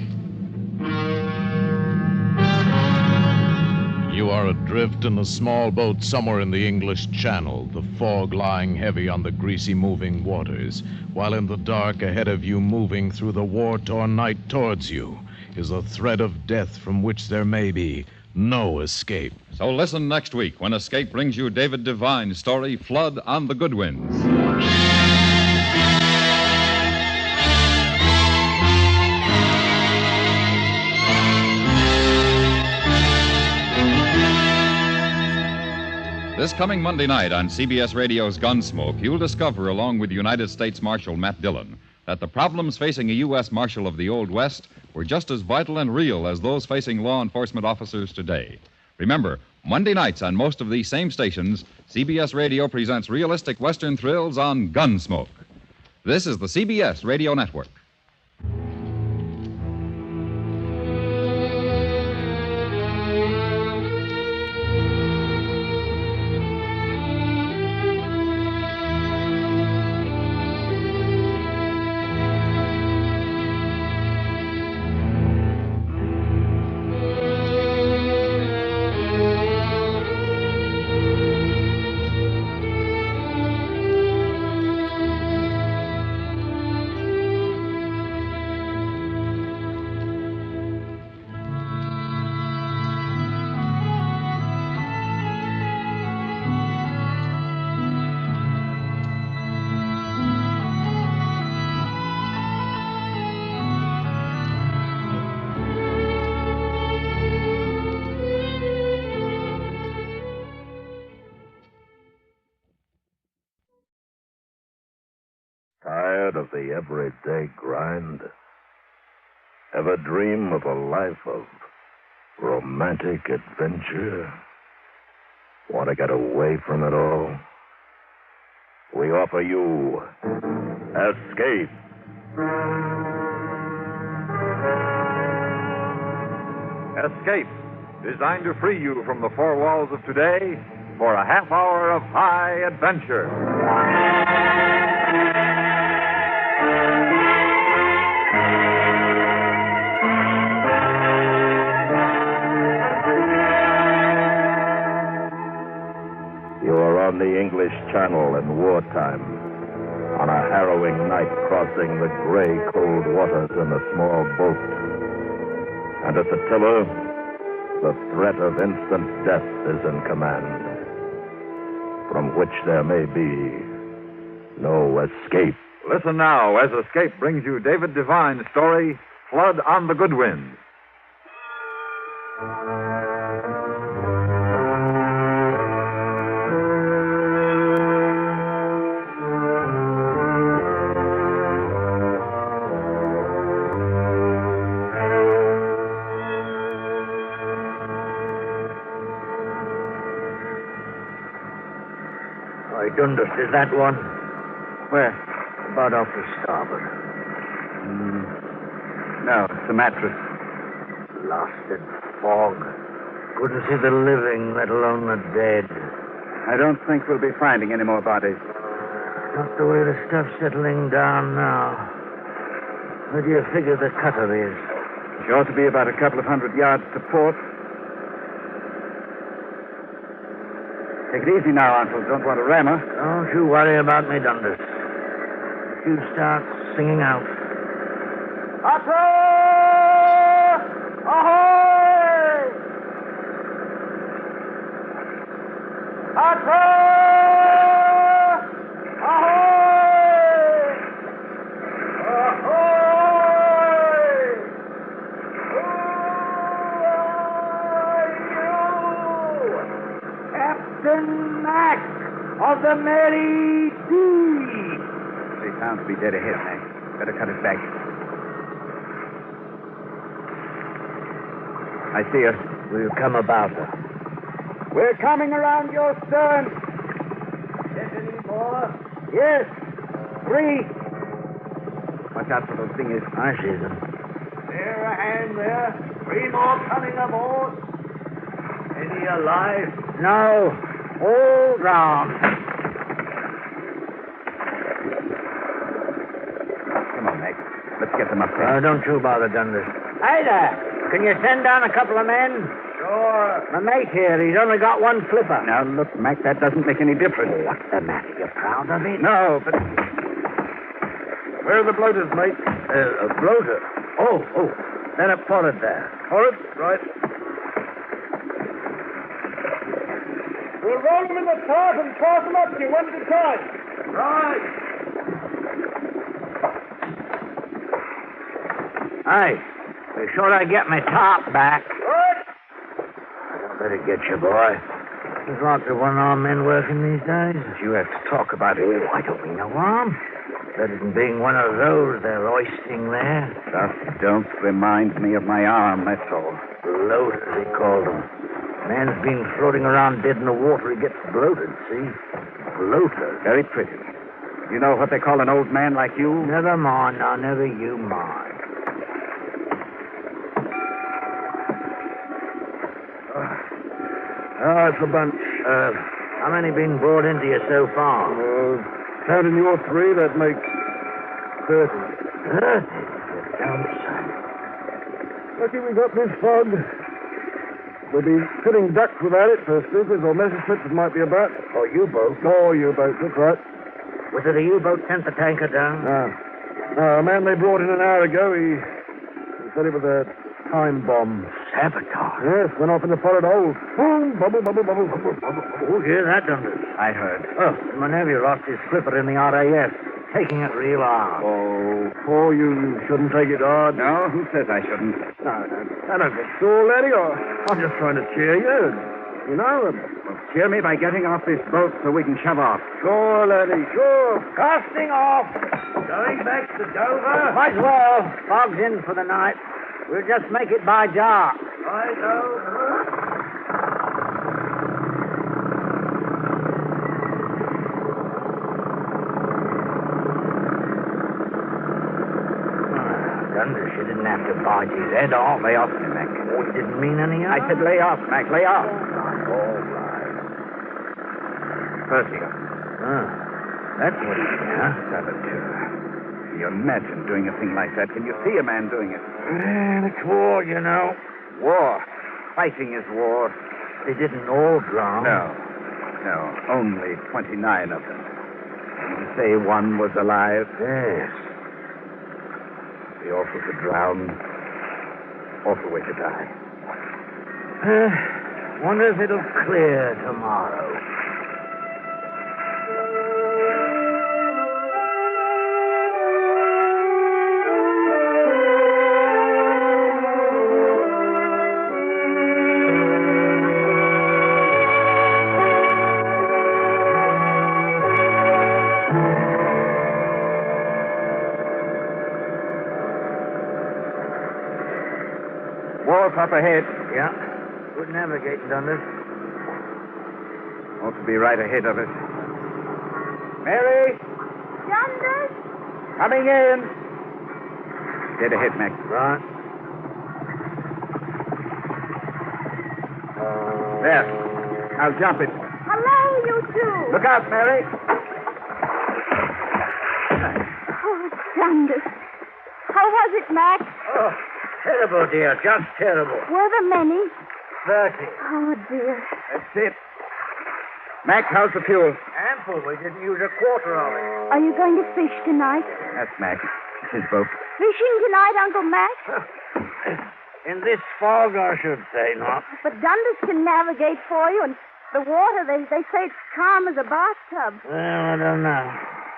You are adrift in a small boat somewhere in the English Channel, the fog lying heavy on the greasy moving waters, while in the dark ahead of you, moving through the war-torn night towards you, is a threat of death from which there may be no escape. So listen next week when Escape brings you David Devine's story, Flood on the Goodwins. This coming Monday night on CBS Radio's Gunsmoke, you'll discover, along with United States Marshal Matt Dillon, that the problems facing a U.S. Marshal of the Old West were just as vital and real as those facing law enforcement officers today. Remember, Monday nights on most of these same stations, CBS Radio presents realistic Western thrills on Gunsmoke. This is the CBS Radio Network. Tired of the everyday grind? Ever dream of a life of romantic adventure? Want to get away from it all? We offer you Escape. Escape, designed to free you from the four walls of today for a half hour of high adventure. You are on the English Channel in wartime, on a harrowing night crossing the gray, cold waters in a small boat. And at the tiller, the threat of instant death is in command, from which there may be no escape. Listen now as Escape brings you David Devine's story, Flood on the Goodwins. Dundas, is that one? Where? About off the starboard. No, it's the mattress. Lost in fog. Couldn't see the living, let alone the dead. I don't think we'll be finding any more bodies. Not the way the stuff's settling down now. Where do you figure the cutter is? She ought to be about a couple of 100 yards to port. Take it easy now, Uncle. Don't want to ram her. Don't you worry about me, Dundas. If you start singing out. Captain Mac of the Mary D. They sound to be dead ahead, Mac. Better cut it back. I see her. We'll come about her. We're coming around your stern. Get any more? Yes. 3. Watch out for those things. I see them. There a hand there. 3 more coming aboard. Any alive? No. All drowned. Come on, Mac. Let's get them up there. Don't you bother, Dundas. Hey there. Can you send down a couple of men? Sure. My mate here, he's only got one flipper. Now, look, Mac, that doesn't make any difference. What's the matter? You proud of it? No, but... Where are the bloaters, mate? A bloater? Oh. Then a forward there. Forward? Right. We'll roll them in the tart and toss them up to you one at a time. Right. Hey, be sure I get my top back. Right. Better get you, boy. There's lots of one-armed men working these days. You have to talk about it. I don't mean no harm. Better than being one of those they're hoisting there. Just don't remind me of my arm, that's all. Bloaters, he called them. Man's been floating around dead in the water. He gets bloated, see? Bloaters. Very pretty. You know what they call an old man like you? Never mind now, never you mind. It's a bunch. How many been brought into you so far? Counting your 3, that makes 30. 30? You don't say. Lucky we got this fog. We'll be fitting ducks without it for spoofers or message slips it might be about. Or U-boats. Oh, U-boats, that's right. Was it a U-boat sent the tanker down? No, a man they brought in an hour ago, he said it was a time bomb. Sabotage? Yes, went off in the forward hold. Boom, bubble, bubble, bubble, bubble, bubble. Oh, hear that, Dundas? I heard. Oh, my nephew lost his flipper in the RAF. Taking it real hard. Oh, you shouldn't take it hard. No, who says I shouldn't? No, I don't get sore, laddie. I'm just trying to cheer you. You know, Well, cheer me by getting off this boat so we can shove off. sure, laddie, sure. Casting off. Going back to Dover. Might as well. Fog's in for the night. We'll just make it by dark. Dundas, you didn't have to barge his head off. Lay off me, Mac. Oh, you didn't mean any harm? I said lay off, Mac, lay off. All right. Percy. That's what he did, huh? Saboteur. Can you imagine doing a thing like that? Can you see a man doing it? Well, it's war, you know. War. Fighting is war. They didn't all drown. No, only 29 of them. You say one was alive? Yes. The awful to drown. Awful way to die. Wonder if it'll clear tomorrow. Wharf up ahead. Yeah. Good navigating, Dundas. Ought to be right ahead of us. Mary, Dundas? coming in. Dead ahead, Mac. Right. There. I'll jump it. Hello, you two. Look out, Mary. Oh, Dundas. How was it, Mac? Oh, terrible, dear. Just terrible. Were there many? 30. Oh, dear. That's it. Mac, how's the fuel? Ample. We didn't use a quarter of it. Are you going to fish tonight? That's Mac. It's his boat. Fishing tonight, Uncle Mac? In this fog, I should say not. But Dundas can navigate for you, and the water, they say it's calm as a bathtub. Well, I don't know.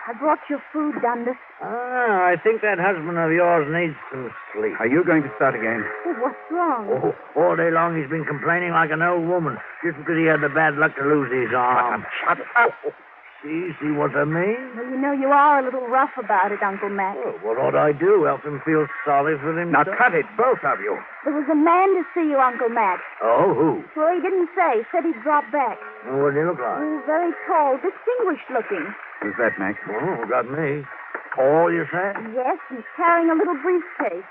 I brought your food, Dundas. I think that husband of yours needs some sleep. Are you going to start again? Oh, what's wrong? Oh, all day long he's been complaining like an old woman, just because he had the bad luck to lose his arm. Shut up. See what I mean? Well, you know you are a little rough about it, Uncle Mac. Well, what ought I do? Help him feel sorry for himself? Now cut it, both of you. There was a man to see you, Uncle Mac. Oh, who? Well, he didn't say. Said he'd drop back. What did he look like? Very tall, distinguished looking. Who's that, Mac? Oh, got me. All you said? Yes, he's carrying a little briefcase.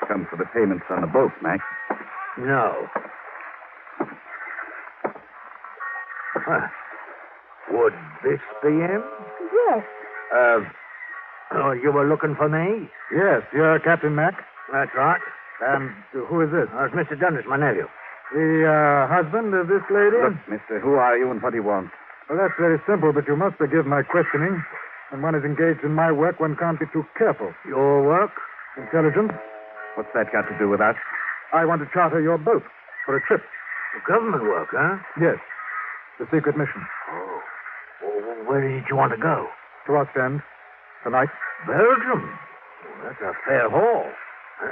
Come for the payments on the boat, Mac. No. Huh. Would this be him? Yes. You were looking for me? Yes, you're Captain Mac. That's right. And who is this? It's Mr. Dundas, my nephew. The husband of this lady? Look, mister, who are you and what do you want? Well, that's very simple, but you must forgive my questioning. When one is engaged in my work, one can't be too careful. Your work? Intelligence. What's that got to do with us? I want to charter your boat for a trip. Government work, huh? Yes. The secret mission. Oh. Well, where did you want to go? To Ostend. Tonight. Belgium? Well, that's a fair haul.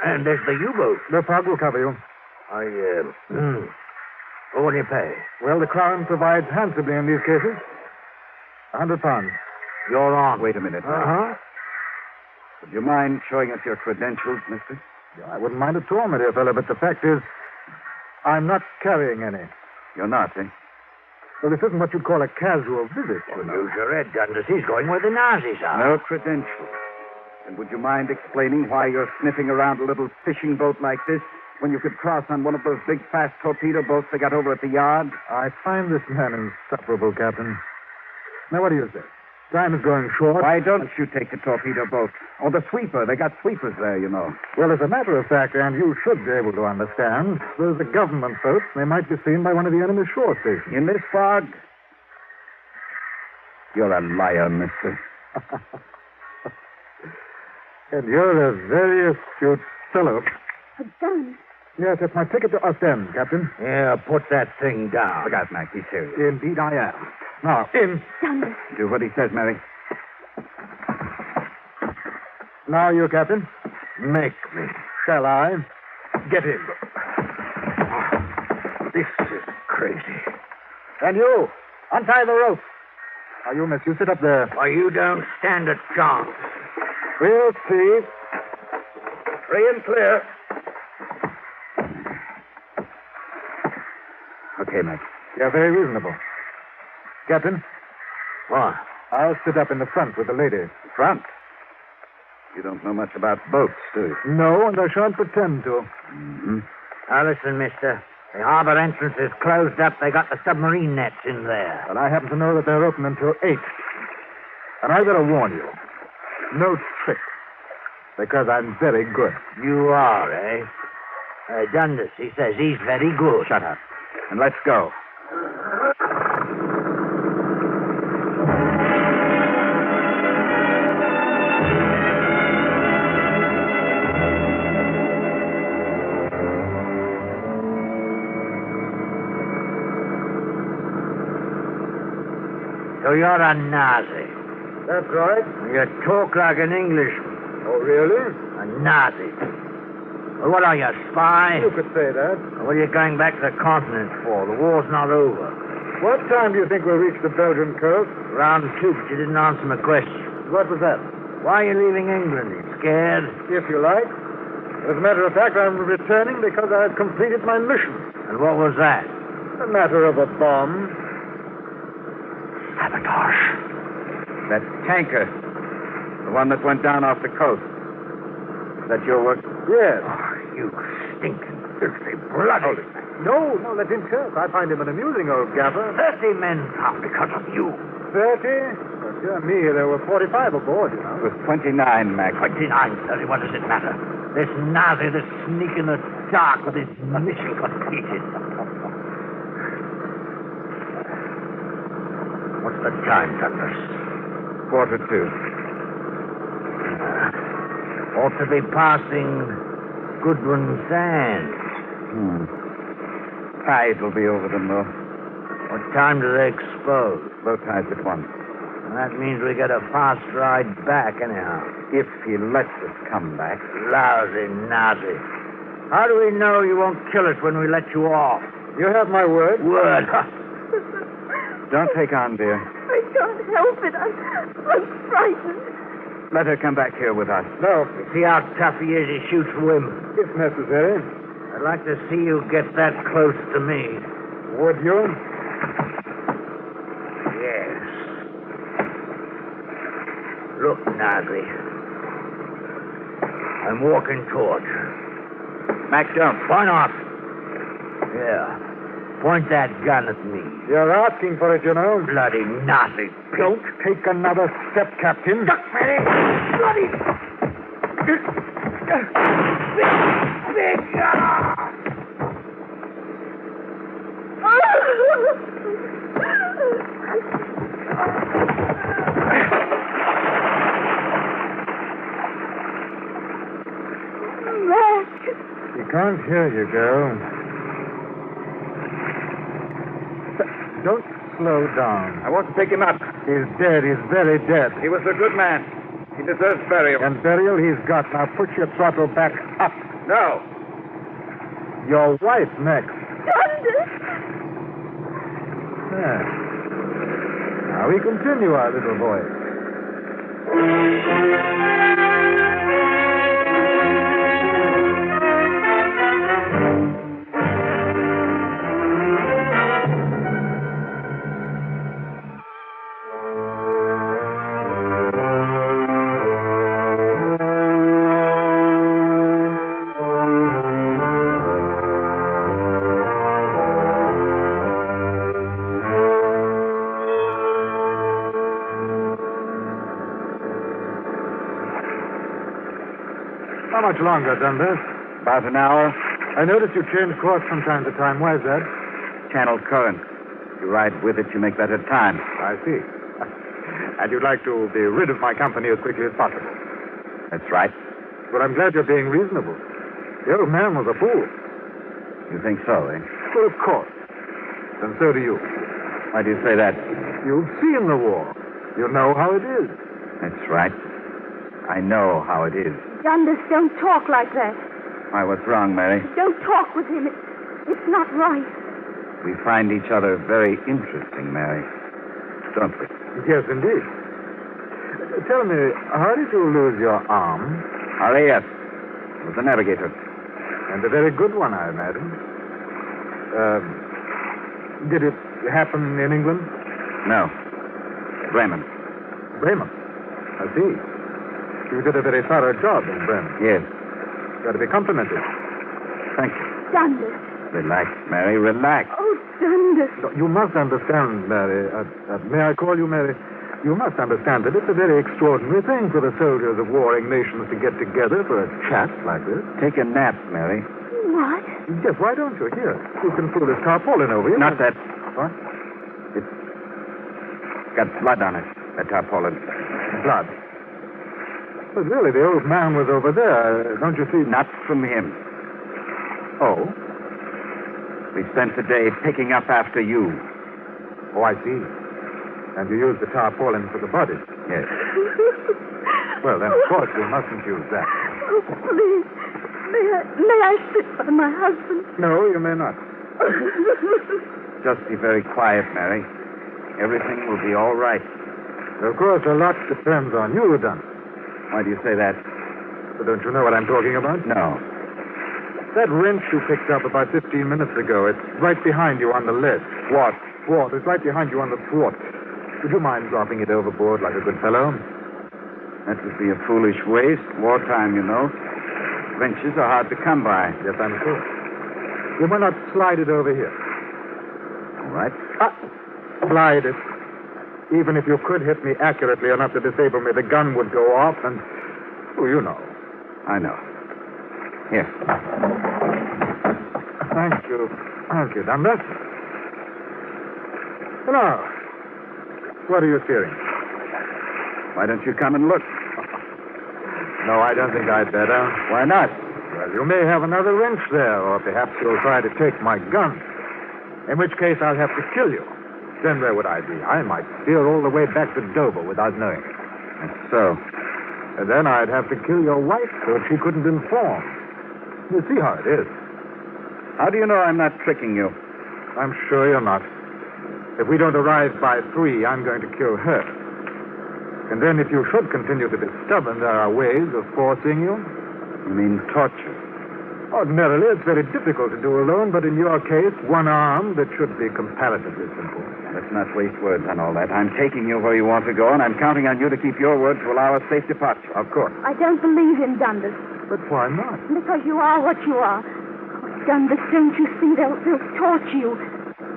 And there's the U-boat. The fog will cover you. Well, what do you pay? Well, the Crown provides handsomely in these cases. £100. You're on. Wait a minute. Uh-huh. Would you mind showing us your credentials, mister? Yeah, I wouldn't mind at all, my dear fellow, but the fact is, I'm not carrying any. You're not, eh? Well, this isn't what you'd call a casual visit, you know. Use your head, Dundas. He's going where the Nazis are. No credentials. And would you mind explaining why you're sniffing around a little fishing boat like this when you could cross on one of those big, fast torpedo boats they got over at the yard? I find this man insufferable, Captain. Now, what do you say? Time is going short. Why don't you take the torpedo boat? Or the sweeper. They got sweepers there, you know. Well, as a matter of fact, and you should be able to understand, those are government boats. They might be seen by one of the enemy's shore stations. In this fog? You're a liar, mister. And you're a very astute fellow. A gun? Yes, that's my ticket to Ostend, Captain. Yeah, put that thing down. Look out, Mac. Be serious. Indeed I am. Now, in. Dundas. Do what he says, Mary. Now you, Captain. Make me. Shall I? Get in. This is crazy. And you, untie the rope. Now, you, miss, you sit up there. Why, you don't stand a chance. We'll see. Free and clear. Okay, Mac. You're very reasonable. Captain? What? I'll sit up in the front with the lady. Front? You don't know much about boats, do you? No, and I shan't pretend to. Mm-hmm. Now, listen, mister. The harbor entrance is closed up. They got the submarine nets in there. Well, I happen to know that they're open until 8. And I better warn you. No tricks. Because I'm very good. You are, eh? Dundas, he says he's very good. Shut up. And let's go. So you're a Nazi. That's right. You talk like an Englishman. Oh, really? A Nazi. Well, what are you, a spy? You could say that. What are you going back to the continent for? The war's not over. What time do you think we'll reach the Belgian coast? Round 2, but you didn't answer my question. What was that? Why are you leaving England? You scared? If you like. As a matter of fact, I'm returning because I have completed my mission. And what was that? A matter of a bomb. sabotage. That tanker. The one that went down off the coast. Is that your work? Yes. Oh, you stinking, filthy, bloody. No, let him curse. I find him an amusing old gaffer. 30 men come because of you. 30? Well, dear me, there were 45 aboard, you know. It was 29, Mac. 29, 30, what does it matter? This Nazi, this sneak in the dark with his mission completed. What's the time, Douglas? 1:45. Ought to be passing Goodwins Sands. Tide will be over them, though. What time do they expose? Low tide's at 1. That means we get a fast ride back, anyhow. If he lets us come back. Lousy Nazi. How do we know you won't kill us when we let you off? You have my word. Word. Don't take on, dear. I can't help it. I'm frightened. Let her come back here with us. No. You see how tough he is? He shoots whim. If necessary. I'd like to see you get that close to me. Would you? Yes. Look, Nazi. I'm walking towards you. Mac, don't. Why not? Yeah. Point that gun at me. You're asking for it, you know. Bloody Nazi. Don't take another step, Captain. Duck, Manny! Bloody... Big Mac! He can't hear you, girl. Don't slow down. I want to pick him up. He's dead. He's very dead. He was a good man. He deserves burial. And burial he's got. Now put your throttle back up. No. Your wife next. Thunder! There. Now we continue our little voyage. How much longer, Dundas? About an hour. I notice you change course from time to time. Why is that? Channel current. You ride with it, you make better time. I see. And you'd like to be rid of my company as quickly as possible. That's right. Well, I'm glad you're being reasonable. The old man was a fool. You think so, eh? Well, of course. And so do you. Why do you say that? You've seen the war. You know how it is. That's right. I know how it is. Dundas, don't talk like that. Why, what's wrong, Mary? Don't talk with him. It's not right. We find each other very interesting, Mary. Don't we? Yes, indeed. Tell me, how did you lose your arm? Arias. It was the navigator. And a very good one, I imagine. Did it happen in England? No. Bremen. Bremen? I see. You did a very thorough job in Bremen. Yes. Got to be complimented. Thank you. Dundas. Relax, Mary, relax. Oh, Dundas. No, you must understand, Mary. May I call you Mary? You must understand that it's a very extraordinary thing for the soldiers of warring nations to get together for a chat like this. Take a nap, Mary. What? Yes, why don't you? Here, you can pull this tarpaulin over you. Not that. What? It's got blood on it, that tarpaulin. Blood? But really, the old man was over there. Don't you see? Not from him. Oh? We spent the day picking up after you. Oh, I see. And you used the tarpaulin for the body? Yes. Well, then, of course, you mustn't use that. Oh, please. May I sit by my husband? No, you may not. Just be very quiet, Mary. Everything will be all right. Of course, a lot depends on you, Dunn. Why do you say that? But don't you know what I'm talking about? No. That wrench you picked up about 15 minutes ago, it's right behind you on the ledge. What? It's right behind you on the thwart. Would you mind dropping it overboard like a good fellow? That would be a foolish waste. Wartime, you know. Wrenches are hard to come by. Yes, I'm sure. You will not slide it over here. All right. Slide it. Even if you could hit me accurately enough to disable me, the gun would go off and... Oh, you know. I know. Here. Thank you. Thank you, Dundas. Hello. What are you steering? Why don't you come and look? No, I don't think I'd better. Why not? Well, you may have another wrench there, or perhaps you'll try to take my gun. In which case, I'll have to kill you. Then where would I be? I might steer all the way back to Dover without knowing it. That's so. And then I'd have to kill your wife so she couldn't inform. You see how it is. How do you know I'm not tricking you? I'm sure you're not. If we don't arrive by 3, I'm going to kill her. And then if you should continue to be stubborn, there are ways of forcing you. You mean torture? Ordinarily, it's very difficult to do alone, but in your case, one arm, that should be comparatively simple. Let's not waste words on all that. I'm taking you where you want to go, and I'm counting on you to keep your word to allow a safe departure. Of course. I don't believe him, Dundas. But why not? Because you are what you are. Oh, Dundas, don't you see? They'll torture you.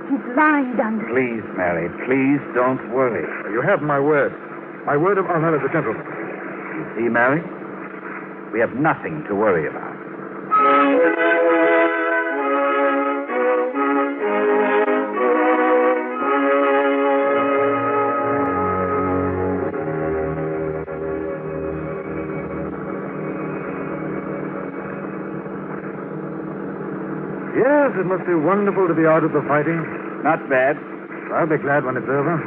He's lying, Dundas. Please, Mary, please don't worry. You have my word. My word of honor as a gentleman. You see, Mary? We have nothing to worry about. Yes, it must be wonderful to be out of the fighting. Not bad. I'll be glad when it's over.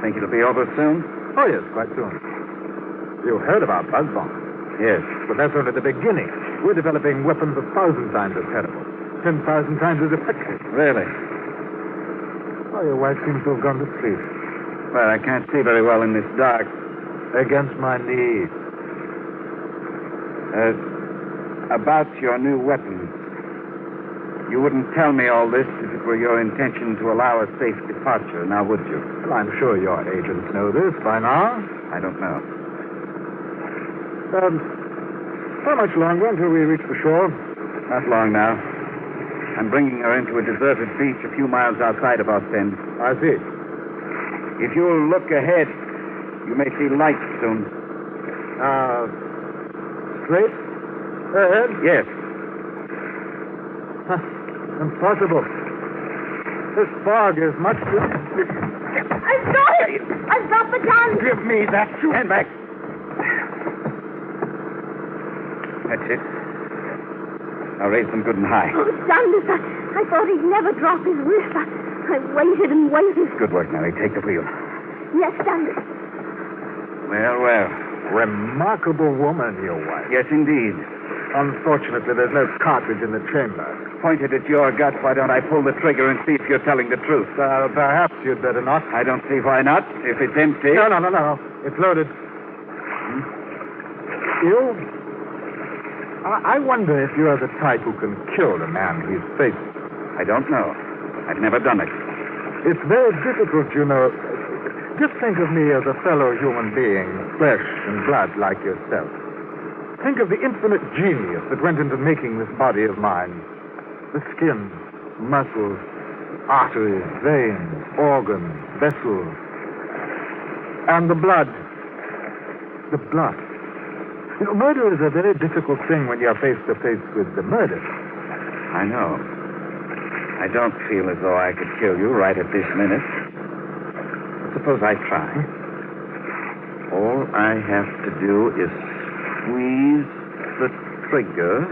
Think it'll be over soon? Oh, yes, quite soon. You heard about buzz bombs? Yes. But that's only the beginning. We're developing weapons 1,000 times as terrible, 10,000 times as effective. Really? Oh, your wife seems to have gone to sleep. Well, I can't see very well in this dark. Against my knees. About your new weapons. You wouldn't tell me all this if it were your intention to allow a safe departure, now would you? Well, I'm sure your agents know this by now. I don't know. How much longer until we reach the shore? Not long now. I'm bringing her into a deserted beach a few miles outside of Ostend. I see. If you'll look ahead, you may see lights soon. Straight ahead? Yes. Impossible. This fog is much too... I've got it! I've got the gun! Give me that. Stand back. That's it. Now raise them good and high. Oh, Dundas, I thought he'd never drop his wrist. I waited and waited. Good work, Mary. Take the wheel. Yes, Dundas. Well, well. Remarkable woman, your wife. Yes, indeed. Unfortunately, there's no cartridge in the chamber. Pointed at your gut, why don't I pull the trigger and see if you're telling the truth? Perhaps you'd better not. I don't see why not, if it's empty. No. It's loaded. You? I wonder if you're the type who can kill the man he's facing. I don't know. I've never done it. It's very difficult, you know. Just think of me as a fellow human being, flesh and blood like yourself. Think of the infinite genius that went into making this body of mine. The skin, muscles, arteries, veins, organs, vessels. And the blood. The blood. You know, murder is a very difficult thing when you're face to face with the murdered. I know. I don't feel as though I could kill you right at this minute. Suppose I try. All I have to do is squeeze the trigger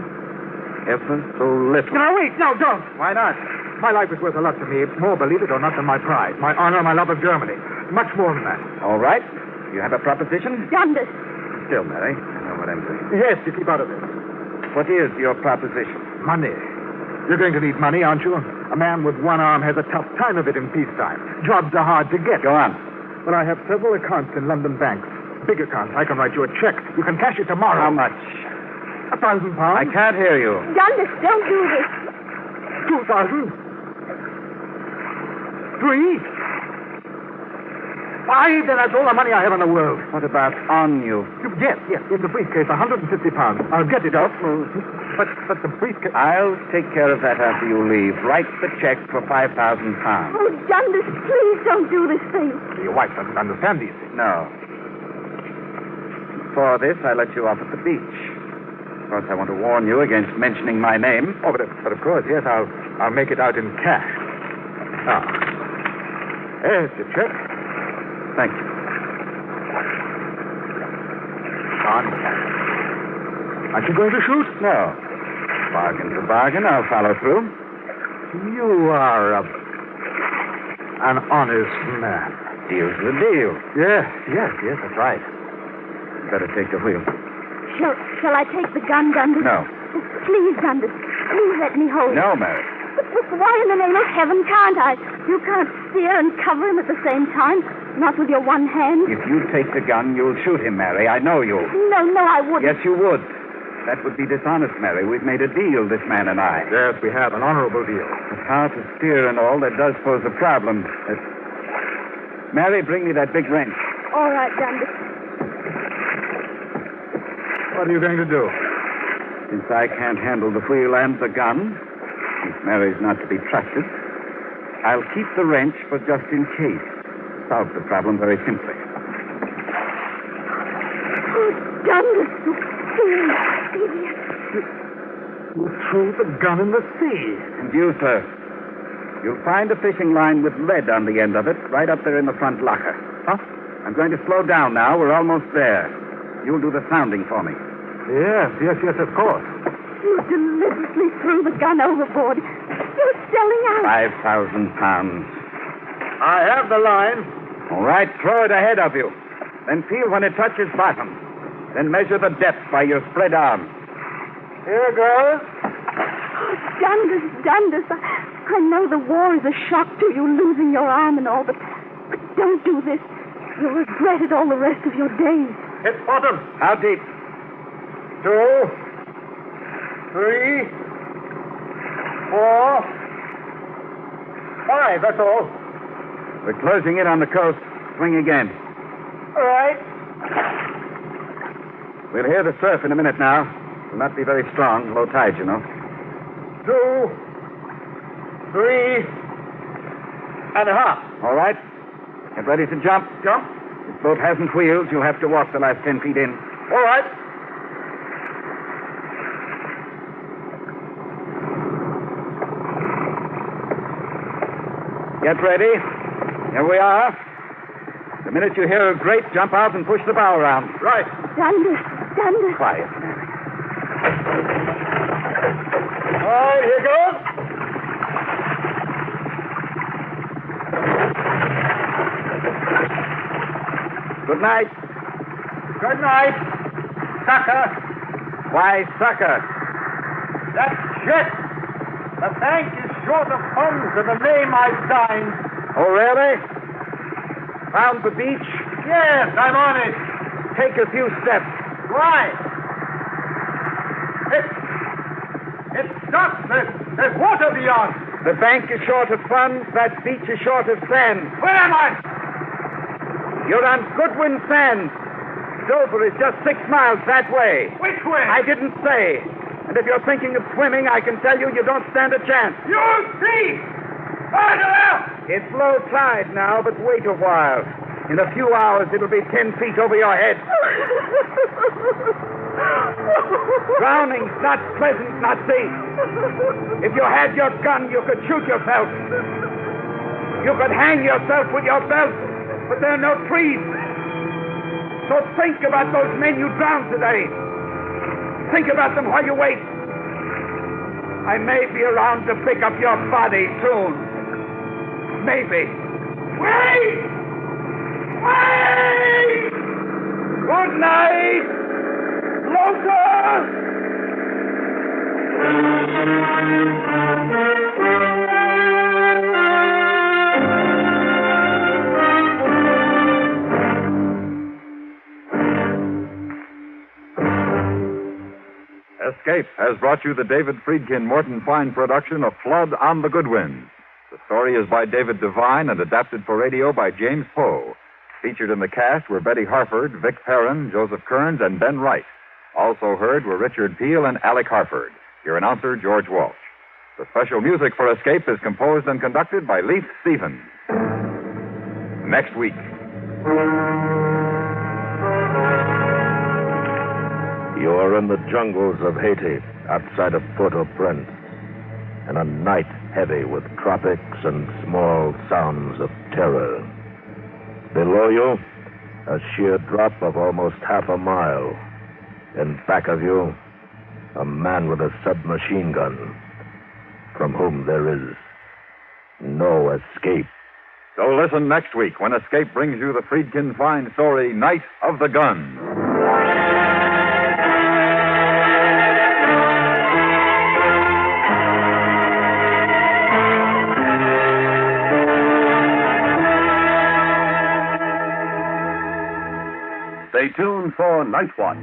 ever so little. No, wait, no, don't. Why not? My life is worth a lot to me. More, believe it or not, than my pride, my honor, my love of Germany. Much more than that. All right. You have a proposition? Dundas. Still, Mary. I know what I'm doing. Yes, you keep out of this. What is your proposition? Money. You're going to need money, aren't you? A man with one arm has a tough time of it in peacetime. Jobs are hard to get. Go on. Well, I have several accounts in London banks. Big accounts. I can write you a check. You can cash it tomorrow. How much? £1,000. I can't hear you. Dundas, don't do this. 2,000. 3. Why, then that's all the money I have in the world. What about on you? Yes, in the briefcase, 150 pounds. I'll get it out. But the briefcase... I'll take care of that after you leave. Write the check for 5,000 pounds. Oh, Dundas, please don't do this thing. Your wife doesn't understand these things. No. For this, I let you off at the beach. Of course, I want to warn you against mentioning my name. Oh, but of course, yes, I'll make it out in cash. Ah. There's your check. Thank you. On. Aren't you going to shoot? No. Bargain's a bargain. I'll follow through. You are an honest man. Deal's the deal. Yes, that's right. Better take the wheel. Shall I take the gun, Dundas? No. Oh, please, Dundas. Please let me hold it. No, Mary. But why in the name of heaven can't I? You can't steer and cover him at the same time. Not with your one hand. If you take the gun, you'll shoot him, Mary. I know you. No, I wouldn't. Yes, you would. That would be dishonest, Mary. We've made a deal, this man and I. Yes, we have. An honorable deal. But how to steer and all, that does pose a problem. Mary, bring me that big wrench. All right, Dundas. What are you going to do? Since I can't handle the wheel and the gun, since Mary's not to be trusted, I'll keep the wrench for just in case. Solve the problem very simply. Oh, Dundas, you fool, idiot. You threw the gun in the sea. And you, sir, you'll find a fishing line with lead on the end of it right up there in the front locker. Huh? I'm going to slow down now. We're almost there. You'll do the sounding for me. Yes, of course. You deliberately threw the gun overboard. You're selling out. 5,000 pounds. I have the line. All right, throw it ahead of you. Then feel when it touches bottom. Then measure the depth by your spread arm. Here goes. Oh, Dundas, I know the war is a shock to you, losing your arm and all, but don't do this. You'll regret it all the rest of your days. Hit bottom. How deep? 2, 3, 4, 5, that's all. We're closing in on the coast. Swing again. All right. We'll hear the surf in a minute now. Will not be very strong. Low tide, you know. 2, 3 and a half. All right. Get ready to jump. Jump. This boat hasn't wheels. You'll have to walk the last 10 feet in. All right. Get ready. Here we are. The minute you hear a grate, jump out and push the bow around. Right. Dundas. Quiet, Mary. All right, here goes. Good night. Good night, sucker. Why, sucker? That's shit. The bank is short of funds and the name I've signed. Oh, really? Found the beach? Yes, I'm on it. Take a few steps. Why? It's stuck. There's water beyond. The bank is short of funds. That beach is short of sand. Where am I? You're on Goodwins Sand. Dover is just 6 miles that way. Which way? I didn't say. And if you're thinking of swimming, I can tell you don't stand a chance. You'll see. Further out. It's low tide now, but wait a while. In a few hours, it'll be 10 feet over your head. Drowning's not pleasant, not safe. If you had your gun, you could shoot yourself. You could hang yourself with your belt, but there are no trees. So think about those men you drowned today. Think about them while you wait. I may be around to pick up your body soon. Maybe. Wait! Wait! Good night! Closer! Escape has brought you the David Friedkin Morton Fine production of Flood on the Goodwins. The story is by David Devine and adapted for radio by James Poe. Featured in the cast were Betty Harford, Vic Perrin, Joseph Kearns, and Ben Wright. Also heard were Richard Peel and Alec Harford. Your announcer, George Walsh. The special music for Escape is composed and conducted by Leith Stevens. Next week. You're in the jungles of Haiti, outside of Port-au-Prince, in a night heavy with tropics and small sounds of terror. Below you, a sheer drop of almost half a mile. In back of you, a man with a submachine gun, from whom there is no escape. So listen next week when Escape brings you the Friedkin Fine story, Night of the Gun. Stay tuned for Night Watch.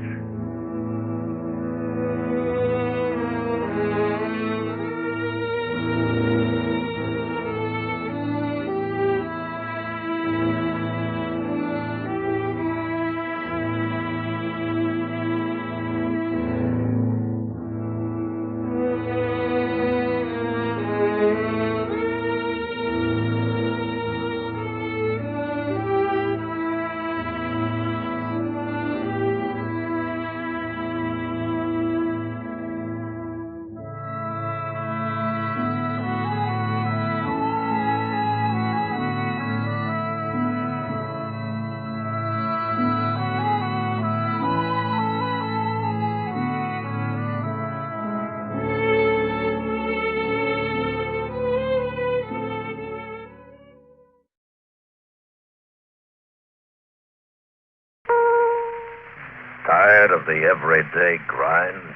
Tired of the everyday grind?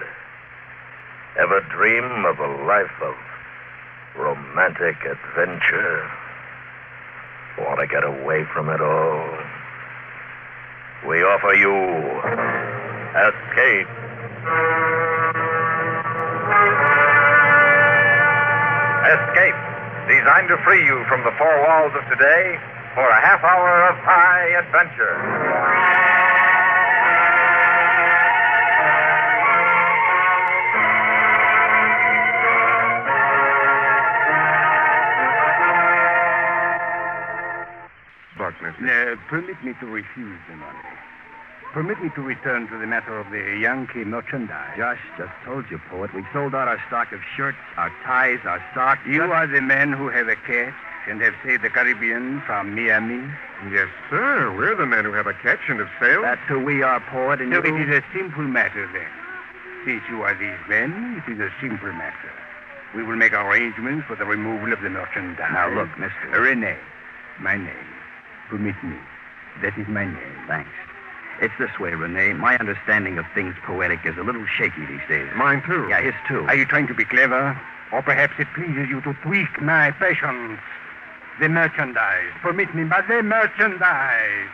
Ever dream of a life of romantic adventure? Want to get away from it all? We offer you Escape. Escape, designed to free you from the four walls of today for a half hour of high adventure. Permit me to refuse the money. Permit me to return to the matter of the Yankee merchandise. Josh just told you, poet. We've sold out our stock of shirts, our ties, our socks. You are the men who have a catch and have saved the Caribbean from Miami? Yes, sir. We're the men who have a catch and have sailed. That's who we are, poet, and So you... it is a simple matter, then. Since you are these men, it is a simple matter. We will make arrangements for the removal of the merchandise. Now, look, mister. Rene, my name. Permit me. That is my name. Thanks. It's this way, Rene. My understanding of things poetic is a little shaky these days. Mine, too. Yeah, his, too. Are you trying to be clever? Or perhaps it pleases you to tweak my passions? The merchandise. Permit me, but the merchandise.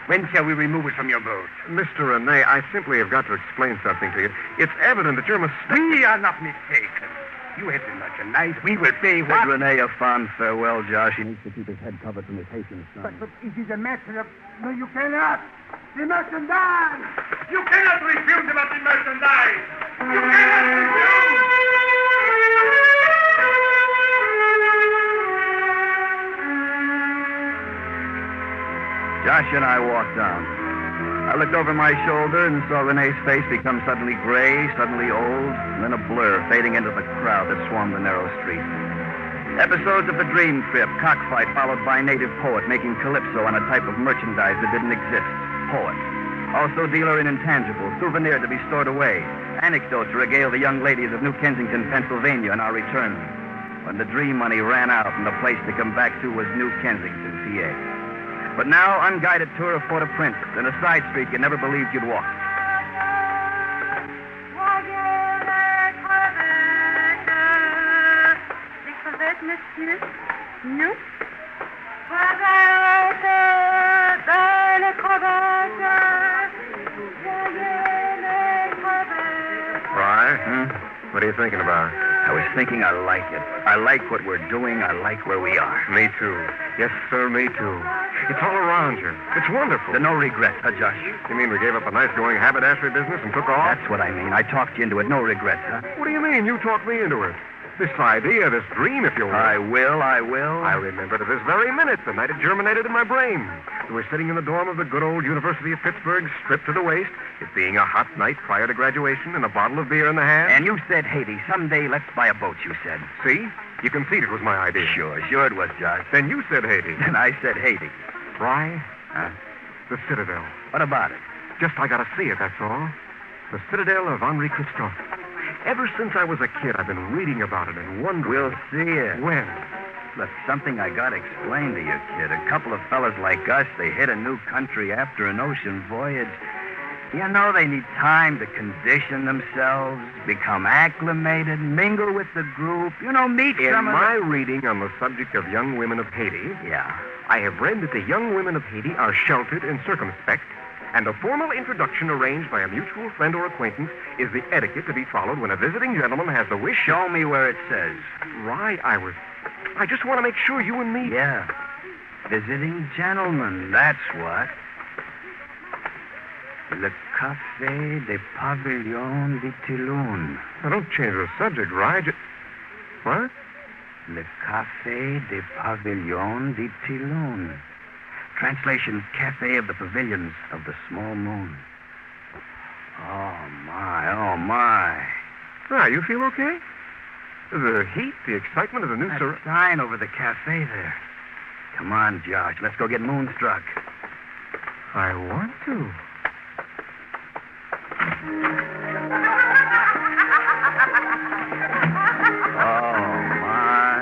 When shall we remove it from your boat? Mr. Rene, I simply have got to explain something to you. It's evident that you're mistaken. We are not mistaken. You have the merchandise. We will pay what... Bid Rene a fond farewell, Josh. He needs to keep his head covered from his Haitian sun. But it is a matter of... No, you cannot. The merchandise. You cannot refuse about the merchandise. You cannot refuse. Josh and I walked down. I looked over my shoulder and saw Rene's face become suddenly gray, suddenly old, and then a blur fading into the crowd that swarmed the narrow street. Episodes of the dream trip, cockfight followed by a native poet making calypso on a type of merchandise that didn't exist. Poet. Also dealer in intangibles, souvenir to be stored away. Anecdotes to regale the young ladies of New Kensington, Pennsylvania on our return. When the dream money ran out and the place to come back to was New Kensington, PA. But now, unguided tour of Port-au-Prince and a side street you never believed you'd walk. Monsieur? Non? Fry? What are you thinking about? I was thinking I like it. I like what we're doing. I like where we are. Me too. Yes, sir, me too. It's all around you. It's wonderful. No regret, huh, Josh? You mean we gave up a nice-going haberdashery business and took off? That's what I mean. I talked you into it. No regrets, huh? What do you mean? You talked me into it. This idea, this dream, if you will. I will. I remember to this very minute the night it germinated in my brain. We were sitting in the dorm of the good old University of Pittsburgh, stripped to the waist, it being a hot night prior to graduation, and a bottle of beer in the hand. And you said, Haiti, someday let's buy a boat, you said. See? You conceded it was my idea. Sure it was, Josh. Then you said Haiti. And I said Haiti. Why? Huh? The Citadel. What about it? Just I gotta see it, that's all. The Citadel of Henri Christophe. Ever since I was a kid, I've been reading about it and wondering. We'll see it. When? Look, something I gotta explain to you, kid. A couple of fellas like us, they hit a new country after an ocean voyage. You know, they need time to condition themselves, become acclimated, mingle with the group, meet In some of my reading on the subject of young women of Haiti, I have read that the young women of Haiti are sheltered and circumspect, and a formal introduction arranged by a mutual friend or acquaintance is the etiquette to be followed when a visiting gentleman has the wish. Show me where it says. Right, I just want to make sure you and me... Yeah. Visiting gentleman, that's what. Le Café des Pavillons de Toulon. Now, don't change the subject, Rye. What? Le Café des Pavillons de Toulon. Translation, Cafe of the Pavilions of the Small Moon. Oh, my. Rye, you feel okay? The heat, the excitement of the new... That sign over the cafe there. Come on, Josh. Let's go get moonstruck. I want to. Oh, my.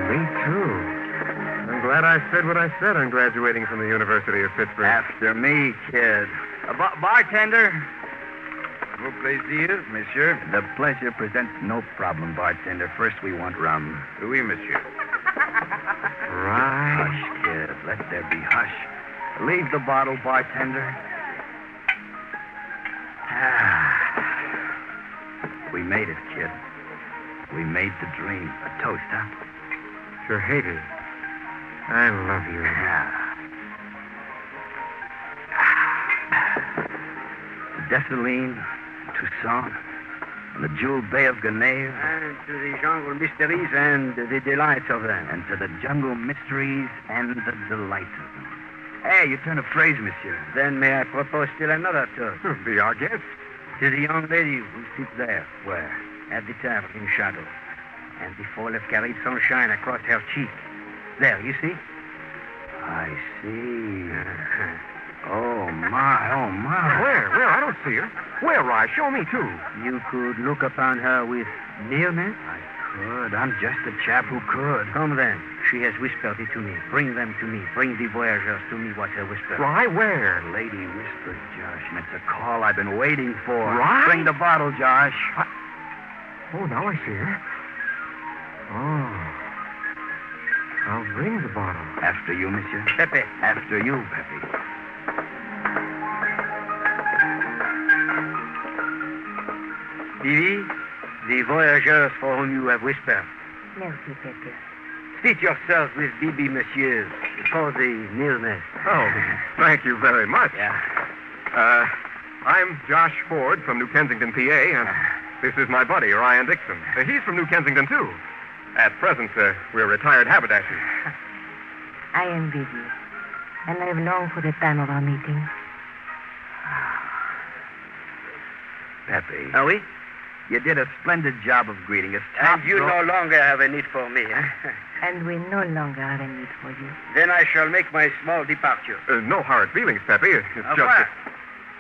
Me too. I'm glad I said what I said on graduating from the University of Pittsburgh. After me, kid. Bartender. Vos plaisir, monsieur. The pleasure presents no problem, bartender. First, we want rum. Oui, monsieur. Right. Hush, kid. Let there be hush. Leave the bottle, bartender. We made it, kid. We made the dream. A toast, huh? To Haiti. I love you. To Dessalines, Toussaint, and the jeweled Bay of Gonave. And to the jungle mysteries and the delights of them. And to the jungle mysteries and the delights of them. Hey, you turn a phrase, monsieur. Then may I propose still another toast? Be our guest. To the young lady who sits there. Where? At the table in shadow. And the fall of carried sunshine across her cheek. There, you see? I see. Oh, my. Where? I don't see her. Where, Rye? Show me, too. You could look upon her with nearness? I could. I'm just a chap who could. Come then. She has whispered it to me. Bring them to me. Bring the voyageurs to me what her whisper. Rye, where? Lady whispered, Josh, and it's a call I've been waiting for. Rye? Bring the bottle, Josh. Oh, now I see her. Oh. I'll bring the bottle. After you, monsieur. Pepe. After you, Pepe. Vivi, the voyageurs for whom you have whispered. Merci, Pepe. Seat yourselves with Bibi, monsieur, for the nearness. Oh, thank you very much. Yeah. I'm Josh Ford from New Kensington, PA, and this is my buddy, Ryan Dixon. He's from New Kensington, too. At present, we're retired haberdashers. I am Vivi, and I have longed for the time of our meeting. Pepe. Are we? You did a splendid job of greeting us. And you no longer have a need for me, eh? And we no longer have a need for you. Then I shall make my small departure. No hard feelings, Pepe. It's Au just... revoir.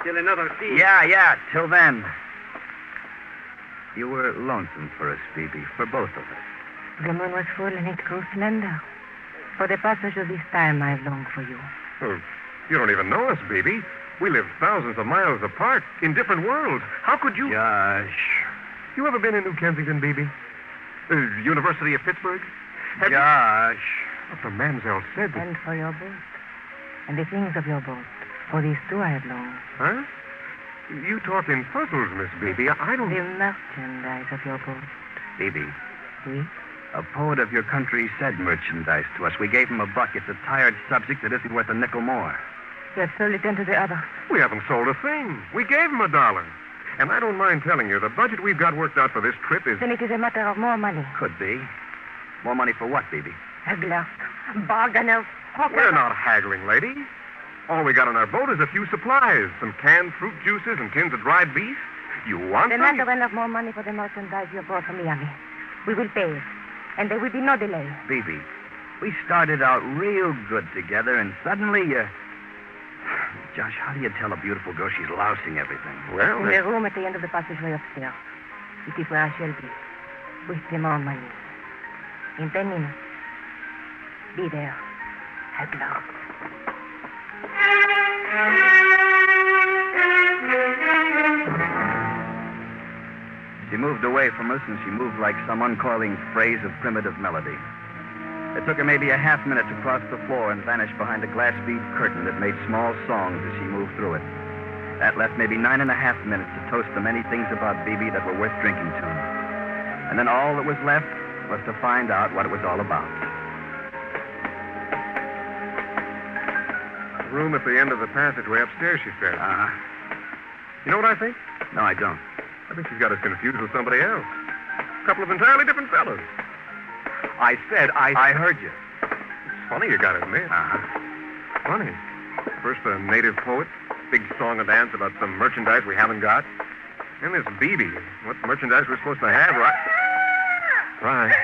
Till another scene. Yeah. Till then. You were lonesome for us, Phoebe, for both of us. The moon was full and it grew slender. For the passage of this time, I have longed for you. Oh, you don't even know us, baby. We live thousands of miles apart in different worlds. How could you... Josh. You ever been in New Kensington, baby? University of Pittsburgh? Josh. What the mamselle said... And for your boat. And the things of your boat. For these too I have longed. Huh? You talk in puzzles, Miss Baby. I don't... The merchandise of your boat. Phoebe. A poet of your country said merchandise to us. We gave him $1. It's a tired subject that isn't worth a nickel more. You have sold it into the other. We haven't sold a thing. We gave him $1. And I don't mind telling you, the budget we've got worked out for this trip is... Then it is a matter of more money. Could be. More money for what, Phoebe? Hagglers, bargainers, hawkers. We're not haggling, lady. All we got on our boat is a few supplies, some canned fruit juices and tins of dried beef. You want The them? matter enough more money for the merchandise you brought from Miami. We will pay, and there will be no delay. Phoebe, we started out real good together, and suddenly you... Josh, how do you tell a beautiful girl she's lousing everything? Well, In the room at the end of the passageway upstairs. It is where I shall be, with the more money. In 10 minutes. Be there. Haggler. She moved away from us, and she moved like some uncoiling phrase of primitive melody. It took her maybe a half minute to cross the floor and vanish behind a glass bead curtain that made small songs as she moved through it. That left maybe 9.5 minutes to toast the many things about Bibi that were worth drinking to. And then all that was left was to find out what it was all about. the room at the end of the passageway upstairs, she said. Uh-huh. You know what I think? No, I don't. I think she's got us confused with somebody else. A couple of entirely different fellows. I said I heard you. It's funny, you gotta admit. Uh-huh. Funny. First a native poet, big song and dance about some merchandise we haven't got. And this BB. What merchandise we're supposed to have, right? Right.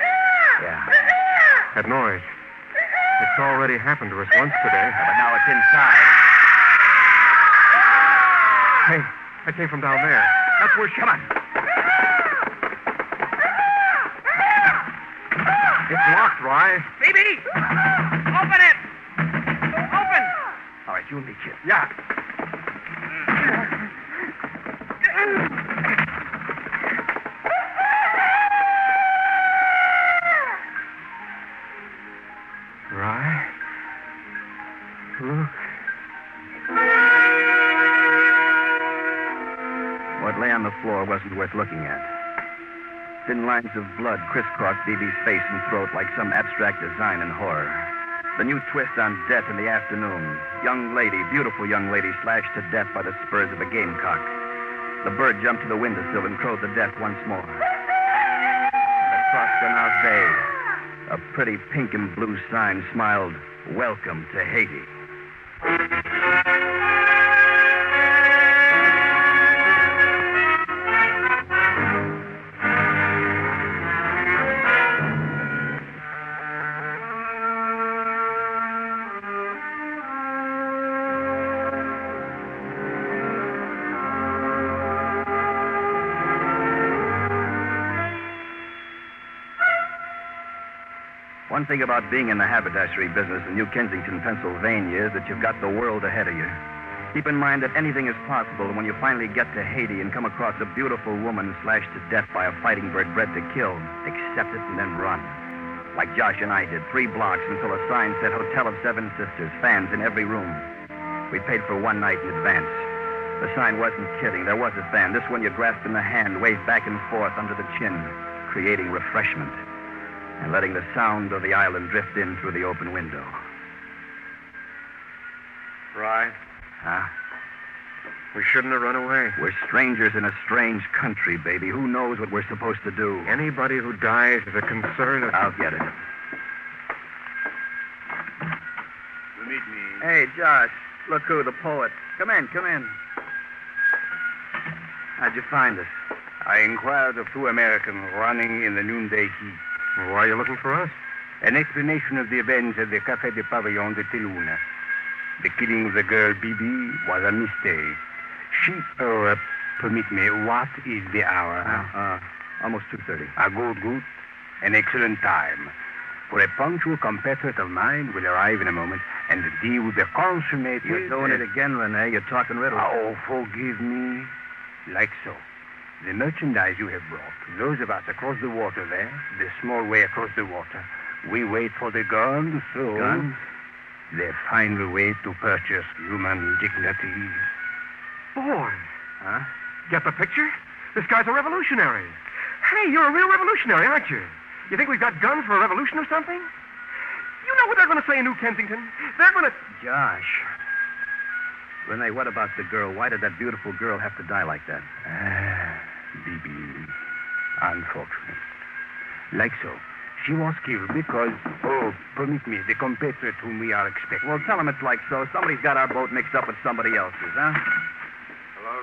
Yeah. That noise. It's already happened to us once today. But now it's inside. Hey, that came from down there. That's where she... Come on. It's locked, Rye. Phoebe! Open it! Open! All right, you and me, kid. Yeah. Rye? Look. What lay on the floor wasn't worth looking at. Thin lines of blood crisscrossed BB's face and throat like some abstract design in horror. The new twist on death in the afternoon. Young lady, beautiful young lady, slashed to death by the spurs of a gamecock. The bird jumped to the windowsill and crowed to death once more. And across Canal Bay, a pretty pink and blue sign smiled, "Welcome to Haiti." One thing about being in the haberdashery business in New Kensington, Pennsylvania, is that you've got the world ahead of you. Keep in mind that anything is possible when you finally get to Haiti and come across a beautiful woman slashed to death by a fighting bird bred to kill. Accept it and then run. Like Josh and I did, 3 blocks until a sign said Hotel of 7 Sisters, fans in every room. We paid for 1 night in advance. The sign wasn't kidding. There was a fan. This one you grasped in the hand, waved back and forth under the chin, creating refreshment, and letting the sound of the island drift in through the open window. Right. Huh? We shouldn't have run away. We're strangers in a strange country, baby. Who knows what we're supposed to do? Anybody who dies is a concern of... I'll get it. You meet me. Hey, Josh. Look who, the poet. Come in, come in. How'd you find us? I inquired of 2 Americans running in the noonday heat. Why are you looking for us? An explanation of the events at the Café de Pavillon de Teluna. The killing of the girl Bibi was a mistake. Permit me, what is the hour? Almost 2:30. Good. An excellent time. For a punctual compatriot of mine will arrive in a moment, and the deal will be consummated. You're doing it again, Rene. You're talking riddles. Oh, forgive me. Like so. The merchandise you have brought, those of us across the water there, the small way across the water, we wait for the guns, so... Guns? They find a way to purchase human dignity. Boy. Huh? Get the picture? This guy's a revolutionary. Hey, you're a real revolutionary, aren't you? You think we've got guns for a revolution or something? You know what they're going to say in New Kensington? They're going to... Josh. Renee, what about the girl? Why did that beautiful girl have to die like that? Bibi. Unfortunate. Like so. She was killed because, permit me, the compatriot whom we are expecting. Well, tell him it's like so. Somebody's got our boat mixed up with somebody else's, huh? Hello,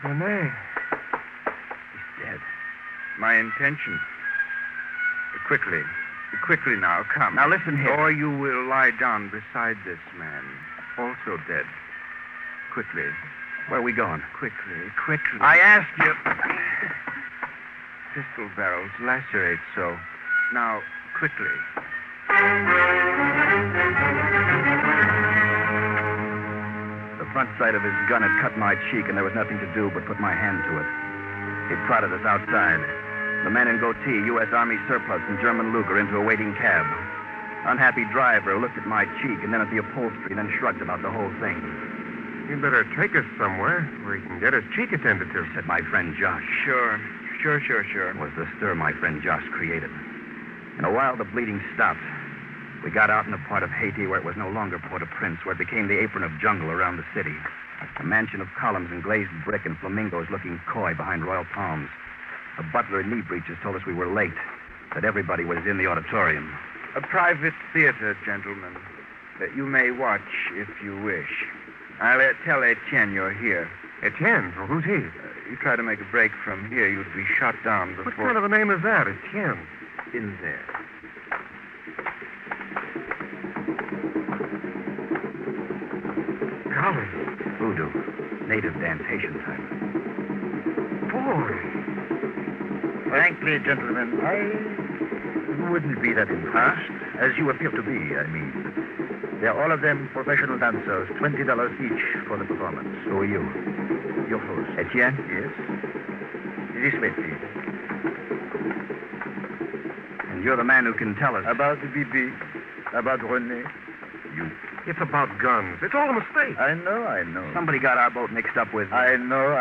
Renee. Renee. He's dead. My intention. Quickly. Quickly now, come. Now listen here. Or you will lie down beside this man, also dead. Quickly. Where are we going? Quickly. I asked you. Pistol barrels lacerate so. Now, quickly. The front sight of his gun had cut my cheek, and there was nothing to do but put my hand to it. He prodded us outside. The man in goatee, U.S. Army surplus, and German Luger into a waiting cab. Unhappy driver looked at my cheek and then at the upholstery, then shrugged about the whole thing. You'd better take us somewhere where he can get his cheek attended to. Said my friend Josh. Sure. Was the stir my friend Josh created. In a while, the bleeding stopped. We got out in a part of Haiti where it was no longer Port-au-Prince, where it became the apron of jungle around the city. A mansion of columns and glazed brick and flamingos looking coy behind royal palms. A butler in knee breeches told us we were late, that everybody was in the auditorium. A private theater, gentlemen, that you may watch if you wish. I'll tell Etienne you're here. Etienne? Well, who's he? You try to make a break from here, you'd be shot down before... What kind of a name is that, Etienne? In there. Golly. Voodoo. Native dance, Haitian type. Boy. Frankly, gentlemen, I wouldn't be that impressed, as you appear to be, I mean. They're all of them professional dancers, $20 each for the performance. Who are you? Your host. Etienne? Yes. This way, please. And you're the man who can tell us. About Bibi, about René. You. It's about guns. It's all a mistake. I know. Somebody got our boat mixed up with... I know.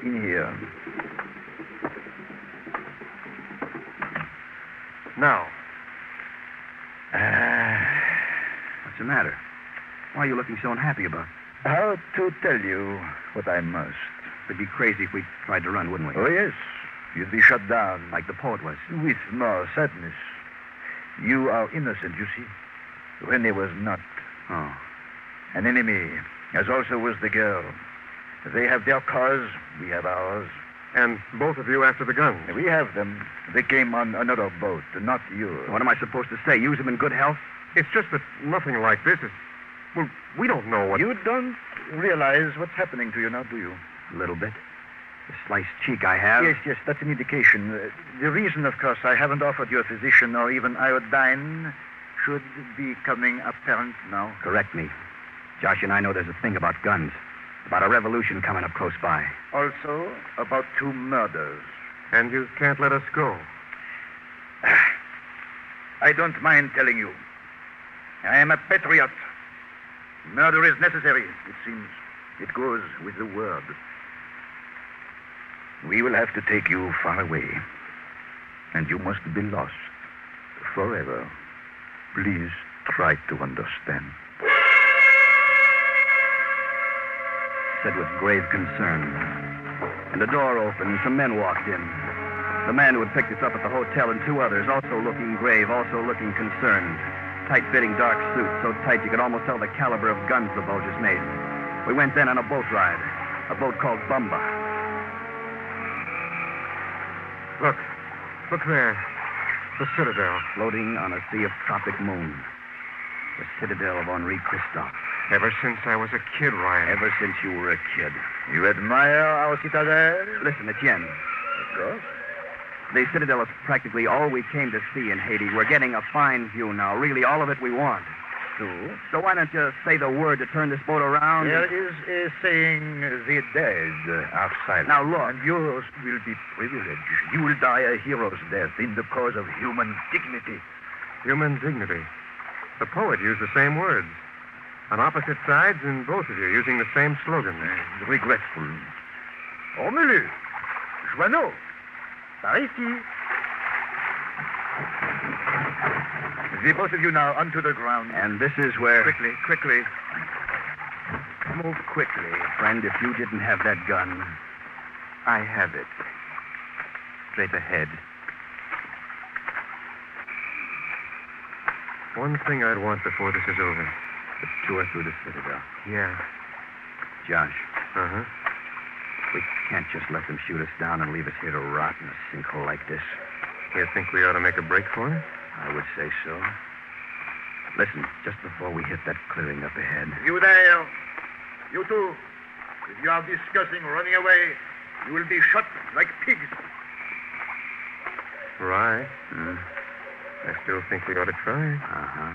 In here. Now. What's the matter? Why are you looking so unhappy about it? How to tell you what I must? We'd be crazy if we tried to run, wouldn't we? Oh, yes. You'd be shot down. Like the poet was. With more sadness. You are innocent, you see. René was not. Oh. An enemy, as also was the girl. They have their cause, we have ours. And both of you after the guns. We have them. They came on another boat, not yours. What am I supposed to say? Use them in good health? It's just that nothing like this is... Well, we don't know what... You don't realize what's happening to you now, do you? A little bit. The sliced cheek I have. Yes, that's an indication. The reason, of course, I haven't offered you a physician or even iodine should be coming apparent now. Correct me. Josh and I know there's a thing about guns. About a revolution coming up close by. Also, about 2 murders. And you can't let us go. I don't mind telling you. I am a patriot. Murder is necessary, it seems. It goes with the word. We will have to take you far away. And you must be lost forever. Please try to understand. Said with grave concern. And the door opened and some men walked in. The man who had picked us up at the hotel and 2 others, also looking grave, also looking concerned. Tight-fitting dark suits, so tight you could almost tell the caliber of guns the Bulgers made. We went then on a boat ride. A boat called Bumba. Look there. The Citadel. Floating on a sea of tropic moon. The Citadel of Henri Christophe. Ever since I was a kid, Ryan. Ever since you were a kid. You admire our citadel? Listen, Etienne. Of course. The Citadel is practically all we came to see in Haiti. We're getting a fine view now. Really, all of it we want. So why don't you say the word to turn this boat around? There is a saying, the dead are silent. Now, look. And yours will be privileged. You will die a hero's death in the cause of human dignity. Human dignity. The poet used the same words. On opposite sides, and both of you using the same slogan. Regretful. Emmenez-le. Joanneau. Par ici. The both of you now onto the ground. And this is where... Quickly. Move quickly, friend, if you didn't have that gun. I have it. Straight ahead. One thing I'd want before this is over. The tour through the Citadel. Yeah. Josh. Uh-huh. We can't just let them shoot us down and leave us here to rot in a sinkhole like this. You think we ought to make a break for it? I would say so. Listen, just before we hit that clearing up ahead. You there. You two. If you are discussing running away, you will be shot like pigs. Right. I still think we ought to try. Uh-huh.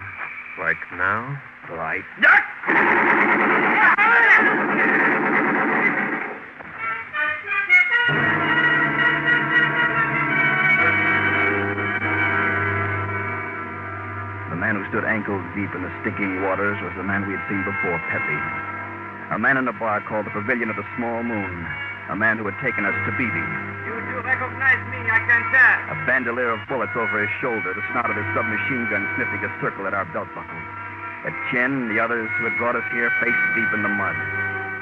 Like now? Right. The man who stood ankle deep in the stinking waters was the man we had seen before, Pepe. A man in a bar called the Pavilion of the Small Moon. A man who had taken us to Bibi. You two recognize me, I can tell. A bandolier of bullets over his shoulder, the snout of his submachine gun sniffing a circle at our belt buckle. At Chen, the others who had brought us here, face deep in the mud.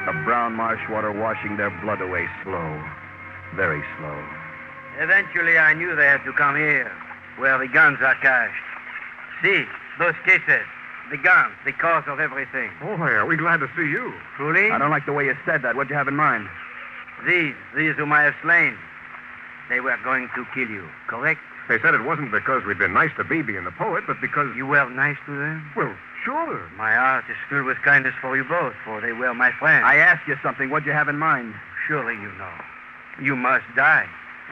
The brown marsh water washing their blood away slow. Very slow. Eventually, I knew they had to come here, where the guns are cached. See, those cases. The guns, the cause of everything. Boy, are we glad to see you. Truly? I don't like the way you said that. What'd you have in mind? These whom I have slain. They were going to kill you, correct? They said it wasn't because we'd been nice to Bibi and the poet, but because... You were nice to them? Well, sure. My heart is filled with kindness for you both, for they were my friends. I asked you something. What'd you have in mind? Surely you know. You must die.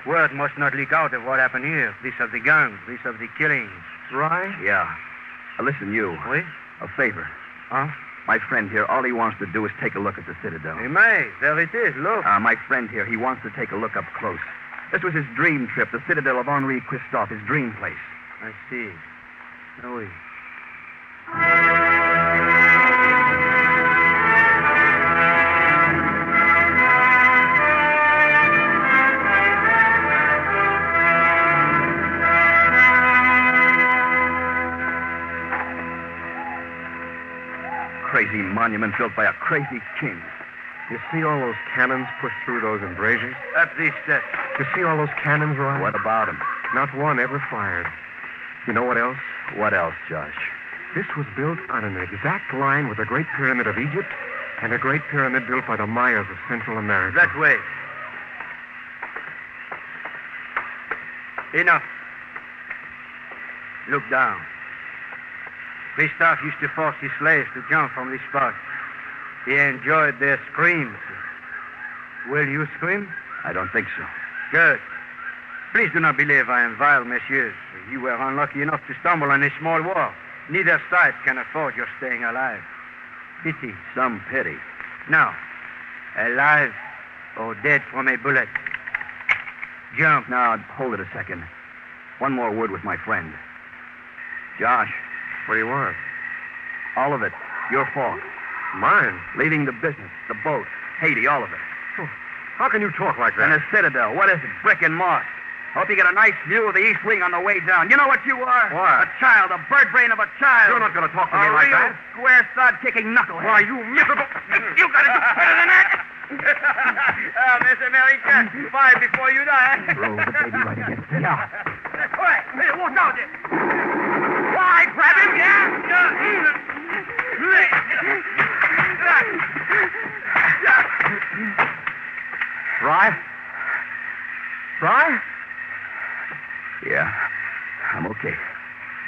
Word must not leak out of what happened here. This of the guns, this of the killings. Right? Yeah. Listen, you. Oui? A favor. Huh? My friend here, all he wants to do is take a look at the Citadel. He may. There it is. Look. My friend here, he wants to take a look up close. This was his dream trip, the Citadel of Henri Christophe, his dream place. I see. Oui. Crazy monument built by a crazy king. You see all those cannons pushed through those embrasures? Up these steps. You see all those cannons, Roy? What about them? Not one ever fired. You know what else? What else, Josh? This was built on an exact line with the Great Pyramid of Egypt and a Great Pyramid built by the Mayas of Central America. That way. Enough. Look down. Christophe used to force his slaves to jump from this spot. He enjoyed their screams. Will you scream? I don't think so. Good. Please do not believe I am vile, messieurs. You were unlucky enough to stumble on this small wall. Neither side can afford your staying alive. Pity. Some pity. Now, alive or dead from a bullet. Jump. Now, hold it a second. One more word with my friend. Josh. What do you want? All of it. Your fault. Mine? Leading the business, the boat, Haiti, all of it. Oh, how can you talk like that? And the Citadel, what is it? Brick and moss. Hope you get a nice view of the East Wing on the way down. You know what you are? What? A child, a bird brain of a child. You're not going to talk to me like that. A real square sod-kicking knucklehead. Why, you miserable... You got to do better than that. Miss America, fight before you die. Roll the baby right against the... Yeah. Quick, hey, watch out there. Why, grab him, Fry? Fry? Yeah, I'm okay.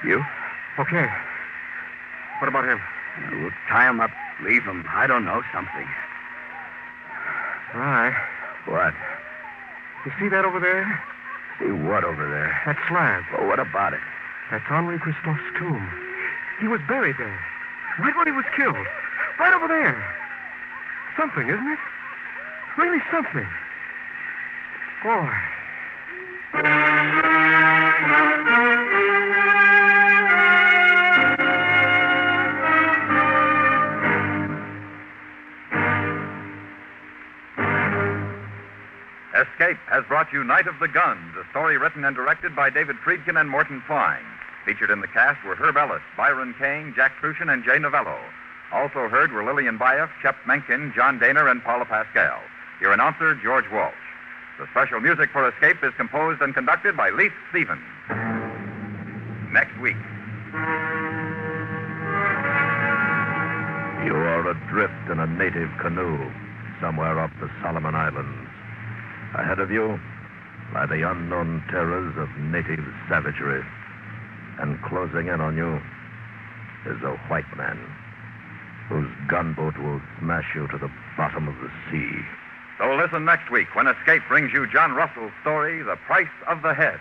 You? Okay. What about him? We'll tie him up, leave him. I don't know, something. Fry? What? You see that over there? See what over there? That slab. Well, what about it? That's Henri Christophe's tomb. He was buried there. Right where he was killed. Right over there. Something, isn't it? Really something. Boy. has brought you Night of the Guns, a story written and directed by David Friedkin and Morton Fine. Featured in the cast were Herb Ellis, Byron Kane, Jack Crucian, and Jay Novello. Also heard were Lillian Baeff, Shep Mencken, John Daner, and Paula Pascal. Your announcer, George Walsh. The special music for Escape is composed and conducted by Leith Stevens. Next week. You are adrift in a native canoe somewhere off the Solomon Islands. Ahead of you lie the unknown terrors of native savagery. And closing in on you is a white man whose gunboat will smash you to the bottom of the sea. So listen next week when Escape brings you John Russell's story, The Price of the Head.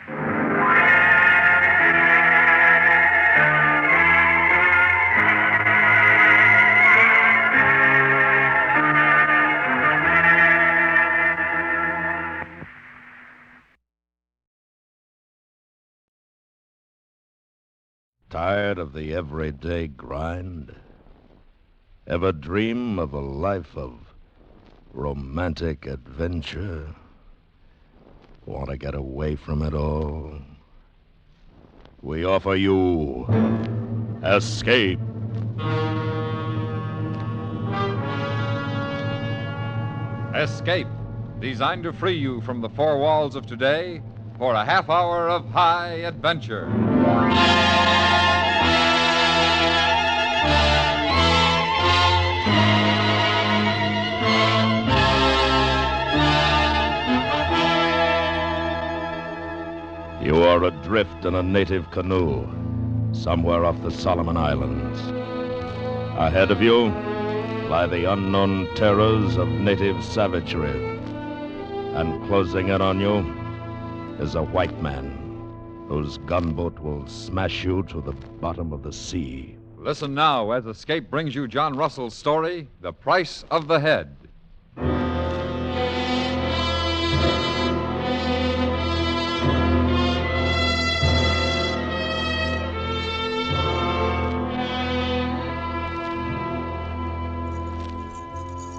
Tired of the everyday grind? Ever dream of a life of romantic adventure? Want to get away from it all? We offer you Escape. Escape, designed to free you from the four walls of today for a half hour of high adventure. You are adrift in a native canoe somewhere off the Solomon Islands. Ahead of you lie the unknown terrors of native savagery. And closing in on you is a white man whose gunboat will smash you to the bottom of the sea. Listen now as Escape brings you John Russell's story, The Price of the Head.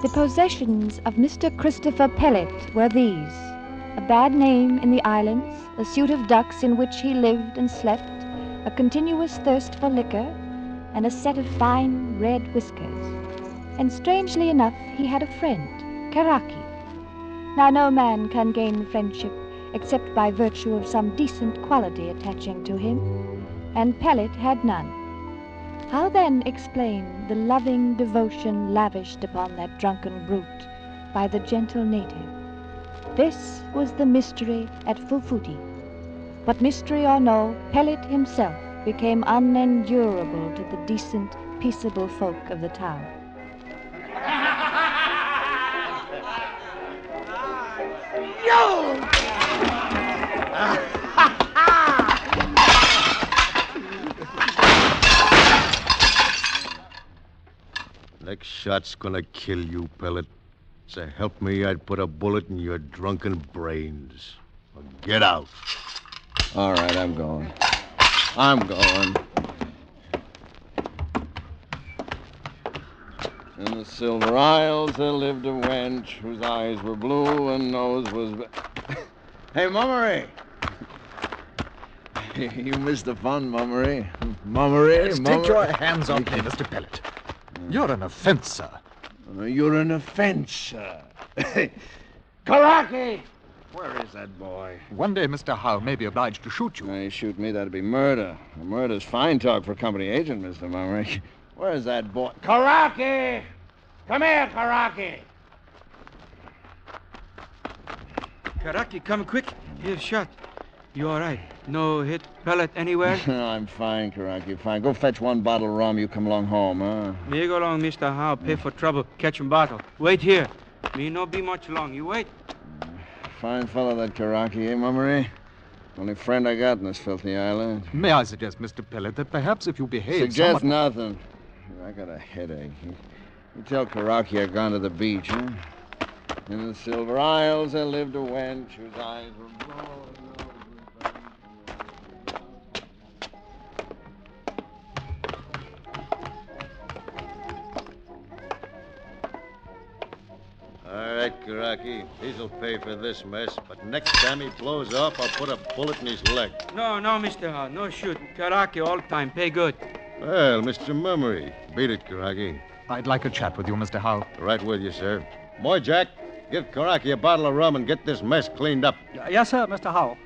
The possessions of Mr. Christopher Pellet were these: a bad name in the islands, a suit of ducks in which he lived and slept, a continuous thirst for liquor, and a set of fine red whiskers. And strangely enough, he had a friend, Karaki. Now no man can gain friendship except by virtue of some decent quality attaching to him, and Pellet had none. How then explain the loving devotion lavished upon that drunken brute by the gentle native? This was the mystery at Fufuti. But mystery or no, Pellet himself became unendurable to the decent, peaceable folk of the town. Yo! Next shot's gonna kill you, Pellet. So help me, I'd put a bullet in your drunken brains. Now get out. All right, I'm going. I'm going. In the Silver Isles there lived a wench whose eyes were blue and nose was... Hey, Mummery! You missed the fun, Mummery. Mummery, Take your hands off me, Mr. Pellet. You're an offense, sir. You're an offense, sir. Karaki! Where is that boy? One day Mr. Howe may be obliged to shoot you. He shoot me, that'd be murder. Murder's fine talk for a company agent, Mr. Mummery. Where's that boy? Karaki! Come here, Karaki! Karaki, come quick. Here's shot. You all right? No hit Pellet anywhere? I'm fine, Karaki, fine. Go fetch one bottle of rum. You come along home, huh? Me go along, Mr. Howe. Pay for trouble. Catch him bottle. Wait here. Me no be much long. You wait. Fine fellow, that Karaki, eh, Mummery? Only friend I got in this filthy island. May I suggest, Mr. Pellet, that perhaps if you behave Suggest somewhat... nothing. I got a headache. You tell Karaki I've gone to the beach, huh? In the Silver Isles there lived a wench whose eyes were blue. All right, Karaki. He'll pay for this mess, but next time he blows up, I'll put a bullet in his leg. No, Mr. Howe. No shoot. Karaki all time. Pay good. Well, Mr. Mummery. Beat it, Karaki. I'd like a chat with you, Mr. Howe. Right with you, sir. Boy, Jack, give Karaki a bottle of rum and get this mess cleaned up. Yes, sir, Mr. Howe.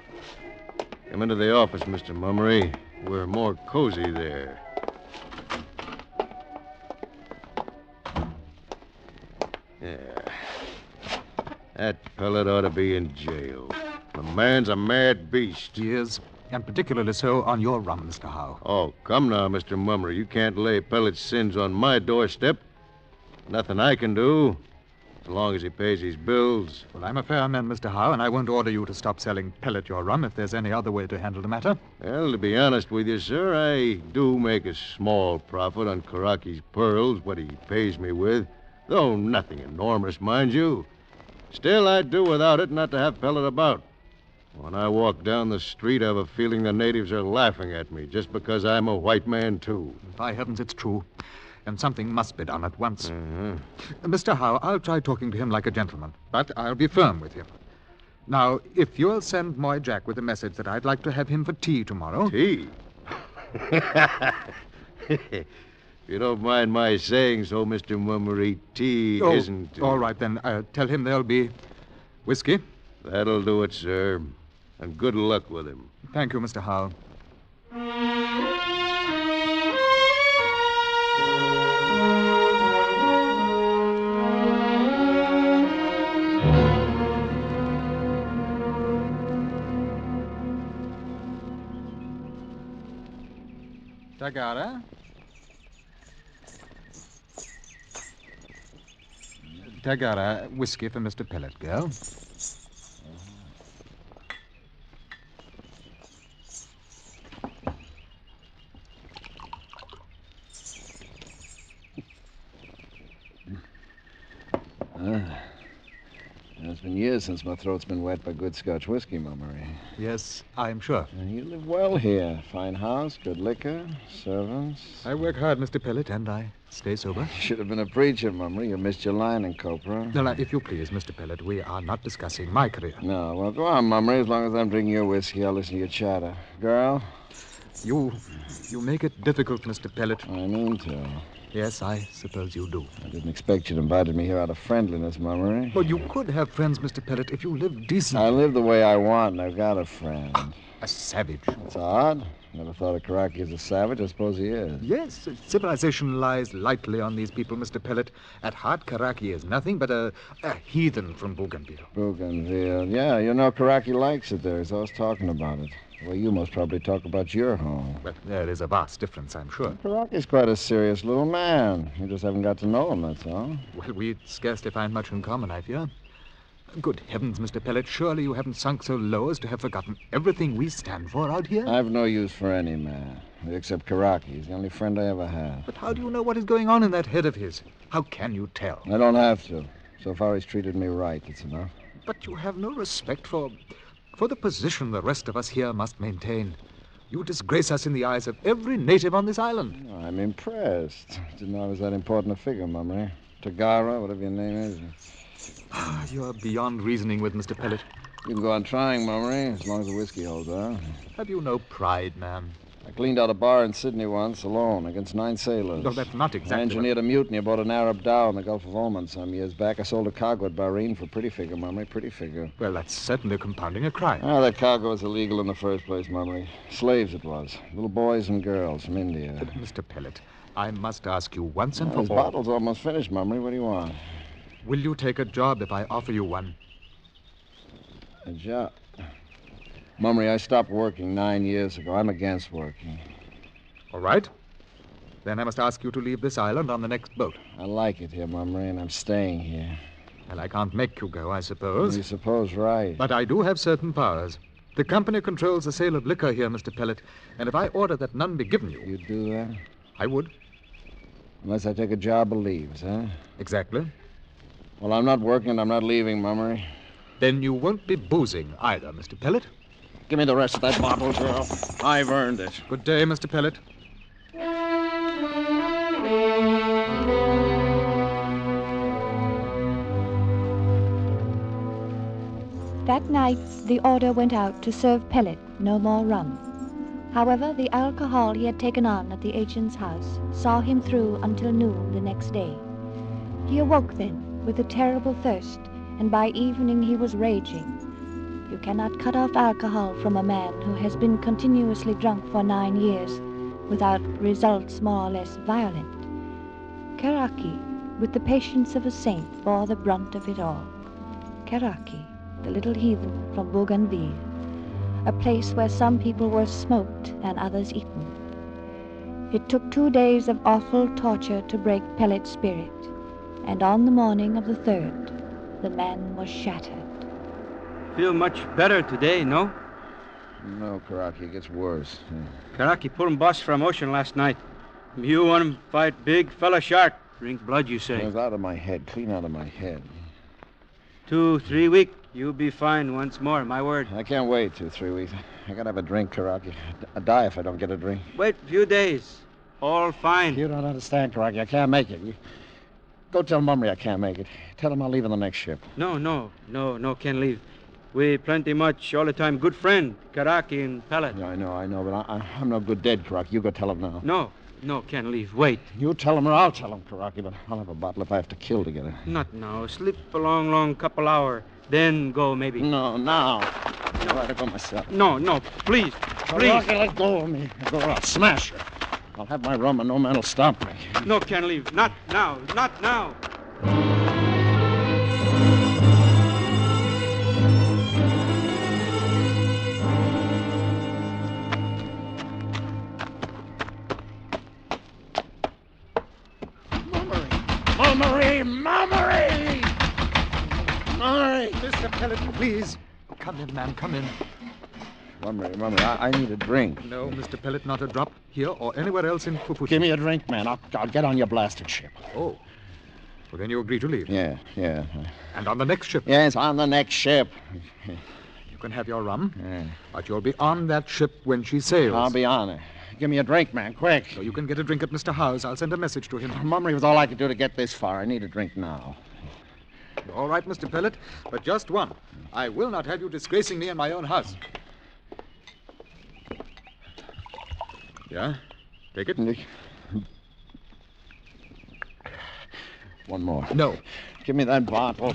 Come into the office, Mr. Mummery. We're more cozy there. Yeah. That pellet ought to be in jail. The man's a mad beast. He is, and particularly so on your rum, Mr. Howe. Oh, come now, Mr. Mummery. You can't lay Pellet's sins on my doorstep. Nothing I can do, as long as he pays his bills. Well, I'm a fair man, Mr. Howe, and I won't order you to stop selling Pellet your rum if there's any other way to handle the matter. Well, to be honest with you, sir, I do make a small profit on Karaki's pearls, what he pays me with, though nothing enormous, mind you. Still, I'd do without it not to have Pellet about. When I walk down the street, I have a feeling the natives are laughing at me just because I'm a white man, too. By heavens, it's true. And something must be done at once. Mm-hmm. Mr. Howe, I'll try talking to him like a gentleman, but I'll be firm with him. Now, if you'll send Moy Jack with a message that I'd like to have him for tea tomorrow... Tea? If you don't mind my saying so, Mr. Mummery, tea isn't... All right, then. Tell him there'll be whiskey. That'll do it, sir. And good luck with him. Thank you, Mr. Howe. Tagara? Tagara, whiskey for Mr. Pellet, girl. It's been years since my throat's been wet by good Scotch whiskey, Mummery. Yes, I'm sure. And you live well here. Fine house, good liquor, servants. I work hard, Mr. Pellet, and I stay sober. You should have been a preacher, Mummery. You missed your line in Copra. No, if you please, Mr. Pellet, we are not discussing my career. No, well, go on, Mummery. As long as I'm drinking your whiskey, I'll listen to your chatter. Girl? You make it difficult, Mr. Pellet. I mean to. Yes, I suppose you do. I didn't expect you to invite me here out of friendliness, Mummery. Well, you could have friends, Mr. Pellet, if you lived decently. I live the way I want, and I've got a friend. A savage. That's odd. Never thought of Karaki as a savage. I suppose he is. Yes, civilization lies lightly on these people, Mr. Pellet. At heart, Karaki is nothing but a heathen from Bougainville. Bougainville. Yeah, you know, Karaki likes it there. He's always talking about it. Well, you most probably talk about your home. But there is a vast difference, I'm sure. Karaki's quite a serious little man. You just haven't got to know him, that's all. Well, we'd scarcely find much in common, I fear. Good heavens, Mr. Pellet, surely you haven't sunk so low as to have forgotten everything we stand for out here? I've no use for any man, except Karaki. He's the only friend I ever had. But how do you know what is going on in that head of his? How can you tell? I don't have to. So far, he's treated me right. That's enough. But you have no respect for the position the rest of us here must maintain. You disgrace us in the eyes of every native on this island. I'm impressed. Didn't know I was that important a figure, Mummery. Tagara, whatever your name is. You're beyond reasoning with, Mr. Pellet. You can go on trying, Mummery, as long as the whiskey holds out. Have you no pride, man? I cleaned out a bar in Sydney once, alone, against 9 sailors. No, that's not exactly... I engineered a mutiny aboard an Arab dhow in the Gulf of Oman some years back. I sold a cargo at Bahrain for pretty figure, Mummery, pretty figure. Well, that's certainly compounding a crime. That cargo was illegal in the first place, Mummery. Slaves it was. Little boys and girls from India. But, Mr. Pellet, I must ask you once and for This all... bottle's almost finished, Mummery. What do you want? Will you take a job if I offer you one? A job? Mummery, I stopped working 9 years ago. I'm against working. All right. Then I must ask you to leave this island on the next boat. I like it here, Mummery, and I'm staying here. Well, I can't make you go, I suppose. You suppose right. But I do have certain powers. The company controls the sale of liquor here, Mr. Pellet, and if I order that none be given you... You'd do that? I would. Unless I take a job of leaves, huh? Exactly. Well, I'm not working and I'm not leaving, Mummery. Then you won't be boozing either, Mr. Pellet. Give me the rest of that bottle, girl. I've earned it. Good day, Mr. Pellet. That night, the order went out to serve Pellet no more rum. However, the alcohol he had taken on at the agent's house saw him through until noon the next day. He awoke then with a terrible thirst, and by evening he was raging. You cannot cut off alcohol from a man who has been continuously drunk for 9 years without results more or less violent. Karaki, with the patience of a saint, bore the brunt of it all. Karaki, the little heathen from Bougainville, a place where some people were smoked and others eaten. It took 2 days of awful torture to break Pellet's spirit, and on the morning of the 3rd, the man was shattered. Feel much better today, no? No, Karaki, it gets worse. Karaki pulled him boss from ocean last night. You want him fight big fella shark. Drink blood, you say. It was out of my head, clean out of my head. 2-3 weeks, you'll be fine once more, my word. I can't wait 2-3 weeks. I gotta have a drink, Karaki. I'll die if I don't get a drink. Wait a few days. All fine. You don't understand, Karaki. I can't make it. Go tell Mumry I can't make it. Tell him I'll leave on the next ship. No, can't leave. We plenty much all the time good friend, Karaki and Pellet. Yeah, I know, but I'm no good dead, Karaki. You go tell him now. No, can't leave. Wait. You tell him or I'll tell him, Karaki, but I'll have a bottle if I have to kill to get it. Not now. Sleep a long couple hour. Then go, maybe. No, now. No, I'll go myself. No, please. Karaki, let go of me. Go, I'll smash her. I'll have my rum and no man will stop me. No, can't leave. Not now. Mumry! Mr. Pellet, please. Come in, man, come in. Mumry, I need a drink. No, Mr. Pellet, not a drop. Here or anywhere else in Fufushi. Give me a drink, man. I'll get on your blasted ship. Oh. Well, then you agree to leave? Yeah. And on the next ship? Yes, on the next ship. You can have your rum, but you'll be on that ship when she sails. I'll be on her. Give me a drink, man, quick. So you can get a drink at Mr. Howe's. I'll send a message to him. Mumry was all I could do to get this far. I need a drink now. All right, Mr. Pellet, but just one. I will not have you disgracing me in my own house. Yeah? Take it. One more. No. Give me that bottle.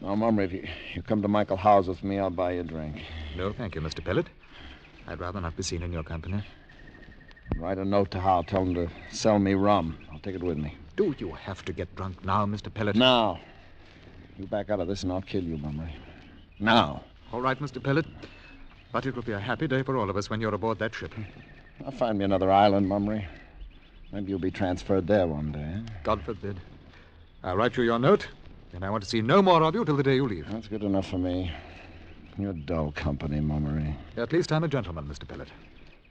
Now, Mumry, if you come to Michael Howe's with me, I'll buy you a drink. No, thank you, Mr. Pellet. I'd rather not be seen in your company. Write a note to Howe. Tell him to sell me rum. I'll take it with me. Do you have to get drunk now, Mr. Pellet? Now. You back out of this and I'll kill you, Mumry. Now. All right, Mr. Pellet. But it will be a happy day for all of us when you're aboard that ship. I'll find me another island, Mumry. Maybe you'll be transferred there one day. God forbid. I'll write you your note, and I want to see no more of you till the day you leave. That's good enough for me. You're dull company, Mumry. At least I'm a gentleman, Mr. Pellet.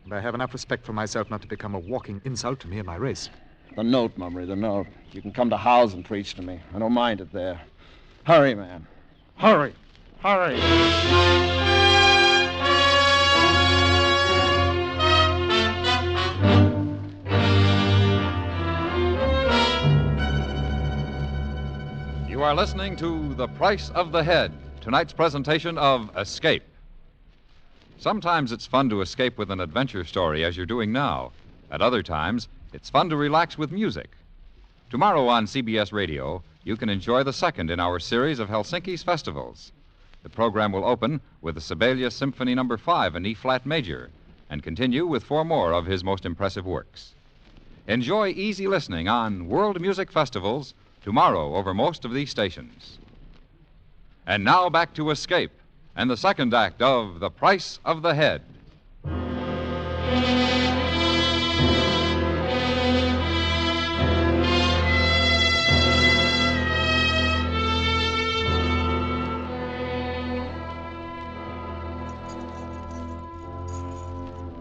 And I have enough respect for myself not to become a walking insult to me and my race. The note, Mumry, the note. You can come to Howe's and preach to me. I don't mind it there. Hurry, man. Hurry. You are listening to The Price of the Head, tonight's presentation of Escape. Sometimes it's fun to escape with an adventure story, as you're doing now. At other times, it's fun to relax with music. Tomorrow on CBS Radio, you can enjoy the second in our series of Helsinki's festivals. The program will open with the Sibelius Symphony No. 5 in E-flat major and continue with 4 more of his most impressive works. Enjoy easy listening on World Music Festivals tomorrow over most of these stations. And now back to Escape and the second act of The Price of the Head.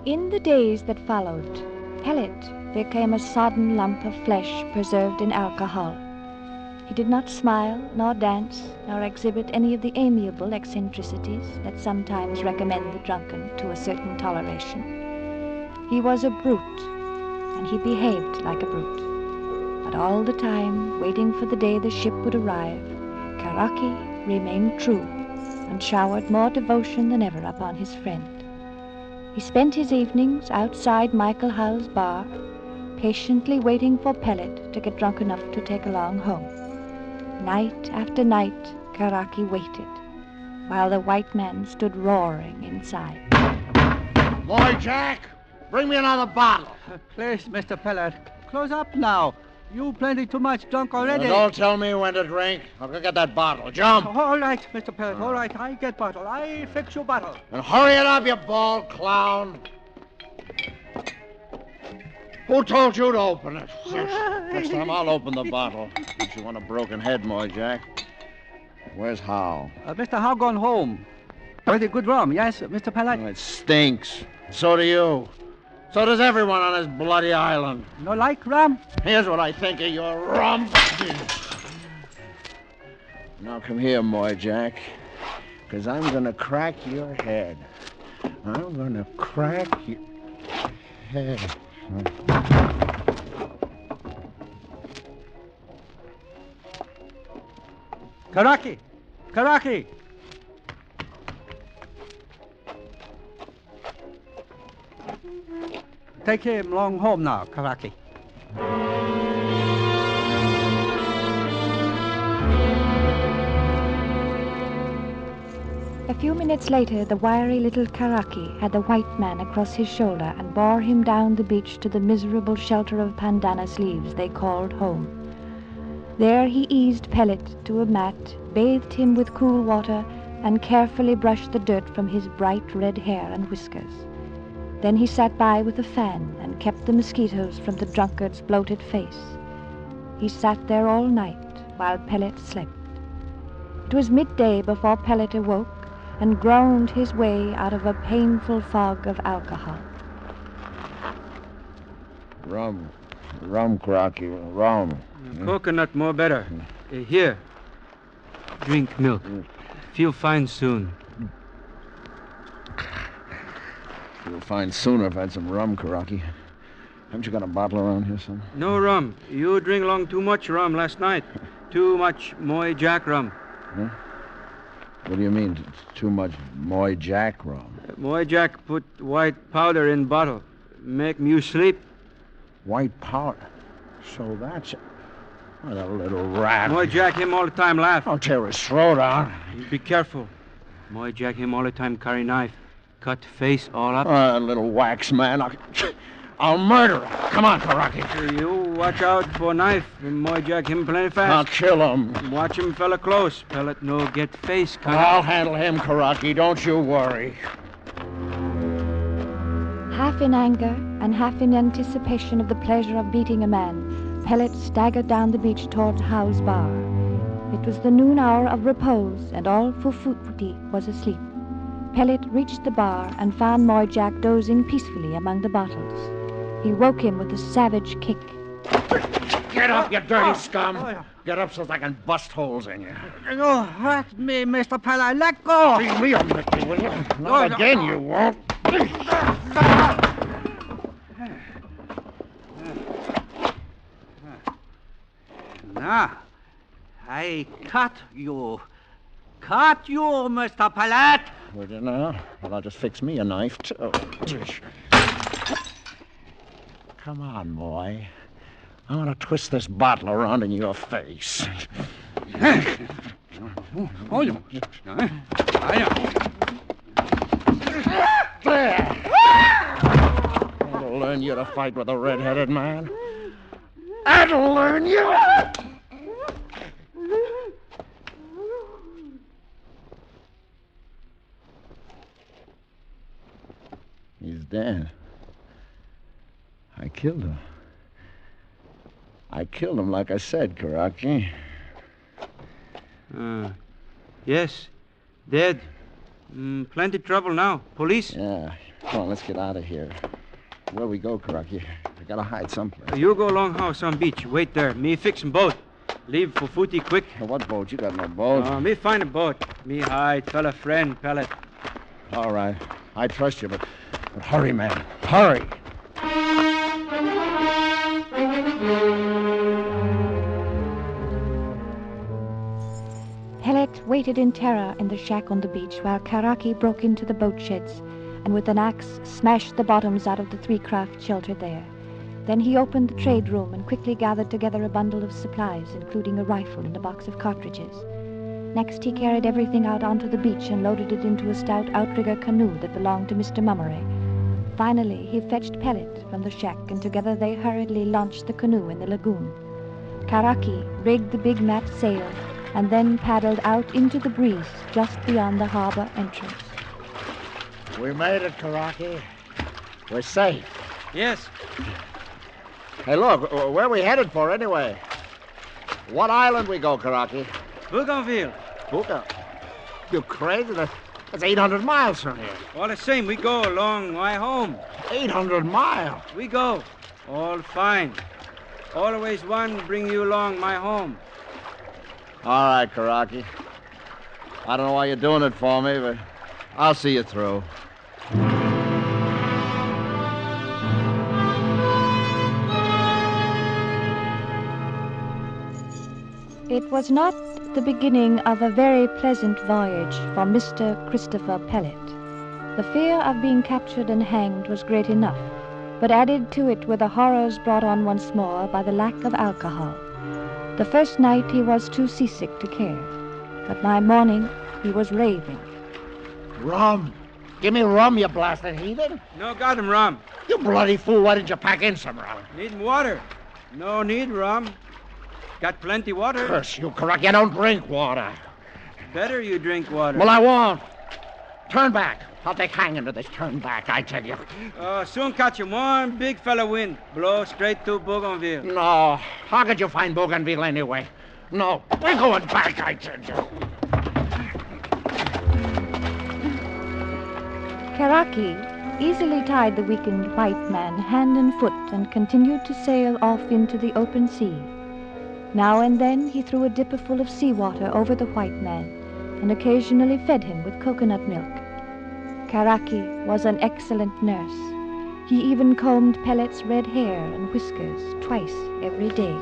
In the days that followed, Pellet became a sodden lump of flesh preserved in alcohol. He did not smile, nor dance, nor exhibit any of the amiable eccentricities that sometimes recommend the drunken to a certain toleration. He was a brute, and he behaved like a brute. But all the time, waiting for the day the ship would arrive, Karaki remained true and showered more devotion than ever upon his friend. He spent his evenings outside Michael Howe's bar, patiently waiting for Pellet to get drunk enough to take along home. Night after night, Karaki waited, while the white man stood roaring inside. Boy, Jack, bring me another bottle. Please, Mr. Pellet, close up now. You plenty too much drunk already. Don't tell me when to drink. I'll go get that bottle. Jump. All right, Mr. Pellet, all right. I get bottle. I fix you bottle. And hurry it up, you bald clown. Who told you to open it? Next time I'll open the bottle. Since you want a broken head, Moy Jack. Where's Howe? Mr. Howe gone home. Pretty good rum, yes, Mr. Pellet? It stinks. So do you. So does everyone on this bloody island. No like rum? Here's what I think of your rum. Now come here, Moy Jack, because I'm going to crack your head. I'm going to crack your head. Karaki! Karaki! Take him along home now, Karaki. A few minutes later, the wiry little Karaki had the white man across his shoulder and bore him down the beach to the miserable shelter of pandanus leaves they called home. There he eased Pellet to a mat, bathed him with cool water, and carefully brushed the dirt from his bright red hair and whiskers. Then he sat by with a fan and kept the mosquitoes from the drunkard's bloated face. He sat there all night while Pellet slept. It was midday before Pellet awoke and groaned his way out of a painful fog of alcohol. Rum, Karaki, rum. Coconut more better. Here. Drink milk. Feel fine soon. You'll find sooner if I had some rum, Karaki. Haven't you got a bottle around here, son? No rum. You drink along too much rum last night. Too much Moy Jack rum. Huh? What do you mean, too much Moy Jack rum? Moy Jack put white powder in bottle. Make you sleep. White powder? So that's it. What a little rat. Moy Jack him all the time laugh. I'll tear his throat out. Be careful. Moy Jack him all the time carry knife. Cut face all up. A little wax man. I'll murder him. Come on, Karaki. You watch out for knife. Moy Jack him plenty fast. I'll kill him. Watch him fella close. Pellet no get face cut. I'll handle him, Karaki. Don't you worry. Half in anger and half in anticipation of the pleasure of beating a man, Pellet staggered down the beach toward Howe's bar. It was the noon hour of repose, and all Fufuti was asleep. Pellet reached the bar and found Moy Jack dozing peacefully among the bottles. He woke him with a savage kick. Get up, you dirty scum! Get up so I can bust holes in you. You hurt me, Mr. Pellet. Let go! See me, I'll lick you, will you? Not again, you won't. Now, I cut you. Cut you, Mr. Pellet! Would you now? Well, I'll just fix me a knife, too. Come on, boy. I want to twist this bottle around in your face. Hold him. There! That'll learn you to fight with a red-headed man. That'll learn you! He's dead. I killed him. I killed him like I said, Karaki. Yes. Dead. Plenty trouble now. Police? Yeah. Come on, let's get out of here. Where we go, Karaki? We gotta hide someplace. You go long house on beach. Wait there. Me fix boat. Leave for Futi quick. What boat? You got no boat. Me find a boat. Me hide fella friend, Pellet. All right. I trust you, but hurry, man. Hurry. Pellet waited in terror in the shack on the beach while Karaki broke into the boat sheds and with an axe smashed the bottoms out of the 3 craft sheltered there. Then he opened the trade room and quickly gathered together a bundle of supplies, including a rifle and a box of cartridges. Next, he carried everything out onto the beach and loaded it into a stout outrigger canoe that belonged to Mr. Mummery. Finally, he fetched Pellet from the shack, and together they hurriedly launched the canoe in the lagoon. Karaki rigged the big mat sail and then paddled out into the breeze just beyond the harbor entrance. We made it, Karaki. We're safe. Yes. Hey, look, where are we headed for anyway? What island we go, Karaki? Bougainville. You crazy? That's 800 miles from here. All the same, we go a long way home. 800 miles? We go. All fine. Always one bring you along my home. All right, Karaki. I don't know why you're doing it for me, but I'll see you through. It was not the beginning of a very pleasant voyage for Mr. Christopher Pellet. The fear of being captured and hanged was great enough, but added to it were the horrors brought on once more by the lack of alcohol. The first night he was too seasick to care, but by morning he was raving. Rum! Give me rum, you blasted heathen! No got him rum. You bloody fool, why didn't you pack in some rum? Need water. No need rum. Got plenty water. Curse you, Karaki, I don't drink water. Better you drink water. Well, I won't. Turn back. I'll take hanging to this. Turn back, I tell you. Soon catch him. One big fella wind. Blow straight to Bougainville. No. How could you find Bougainville anyway? No. We're going back, I tell you. Karaki easily tied the weakened white man hand and foot and continued to sail off into the open sea. Now and then he threw a dipperful of seawater over the white man and occasionally fed him with coconut milk. Karaki was an excellent nurse. He even combed Pellet's red hair and whiskers twice every day.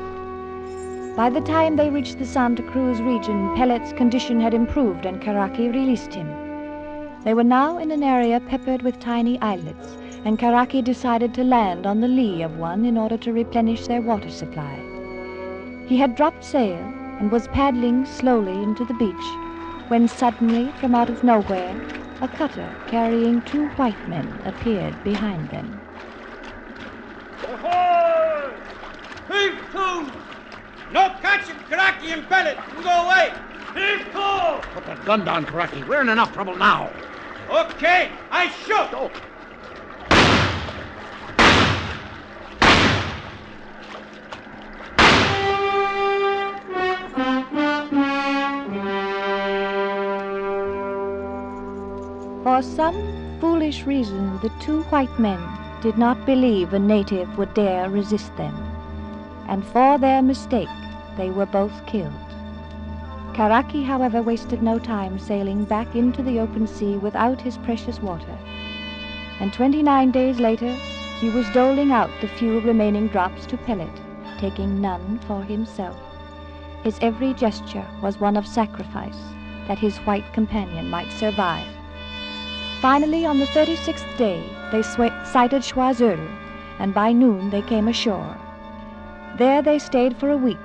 By the time they reached the Santa Cruz region, Pellet's condition had improved and Karaki released him. They were now in an area peppered with tiny islets, and Karaki decided to land on the lee of one in order to replenish their water supply. He had dropped sail and was paddling slowly into the beach when suddenly, from out of nowhere, a cutter carrying 2 white men appeared behind them. Ahoy! Heave to! No catch him, Karaki and Pellet. You go away. Heave to! Put that gun down, Karaki. We're in enough trouble now. Okay, I shoot. Oh. For some foolish reason, the 2 white men did not believe a native would dare resist them, and for their mistake, they were both killed. Karaki, however, wasted no time sailing back into the open sea without his precious water, and 29 days later, he was doling out the few remaining drops to Pellet, taking none for himself. His every gesture was one of sacrifice, that his white companion might survive. Finally, on the 36th day, they sighted Choiseul, and by noon they came ashore. There they stayed for a week,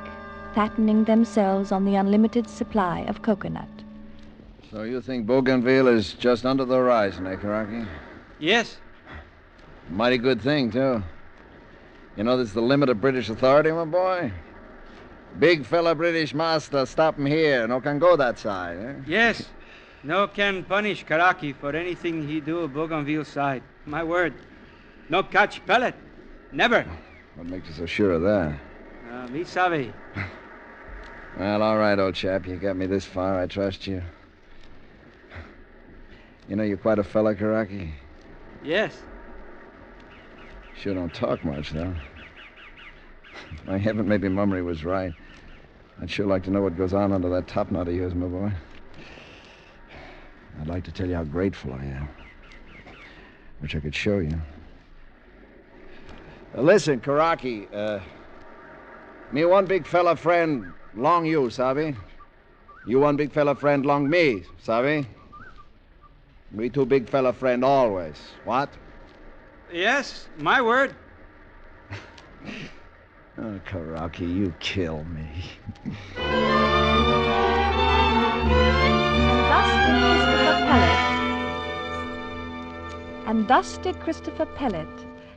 fattening themselves on the unlimited supply of coconut. So you think Bougainville is just under the horizon, eh, Karaki? Yes. Mighty good thing, too. You know, this is the limit of British authority, my boy. Big fella British master stop him here. No can go that side, eh? Yes. No can punish Karaki for anything he do Bougainville side. My word. No catch Pellet. Never. What makes you so sure of that? Me sabe. Well, all right, old chap. You got me this far. I trust you. You know, you're quite a fella, Karaki. Yes. Sure don't talk much, though. My heaven, maybe Mummery was right. I'd sure like to know what goes on under that topknot of yours, my boy. I'd like to tell you how grateful I am. Which I could show you. Listen, Karaki, me one big fella friend, long you, sabe? You one big fella friend long me, sabe? We two big fella friend always. What? Yes, my word. Oh, Karaki, you kill me. And thus did Christopher Pellet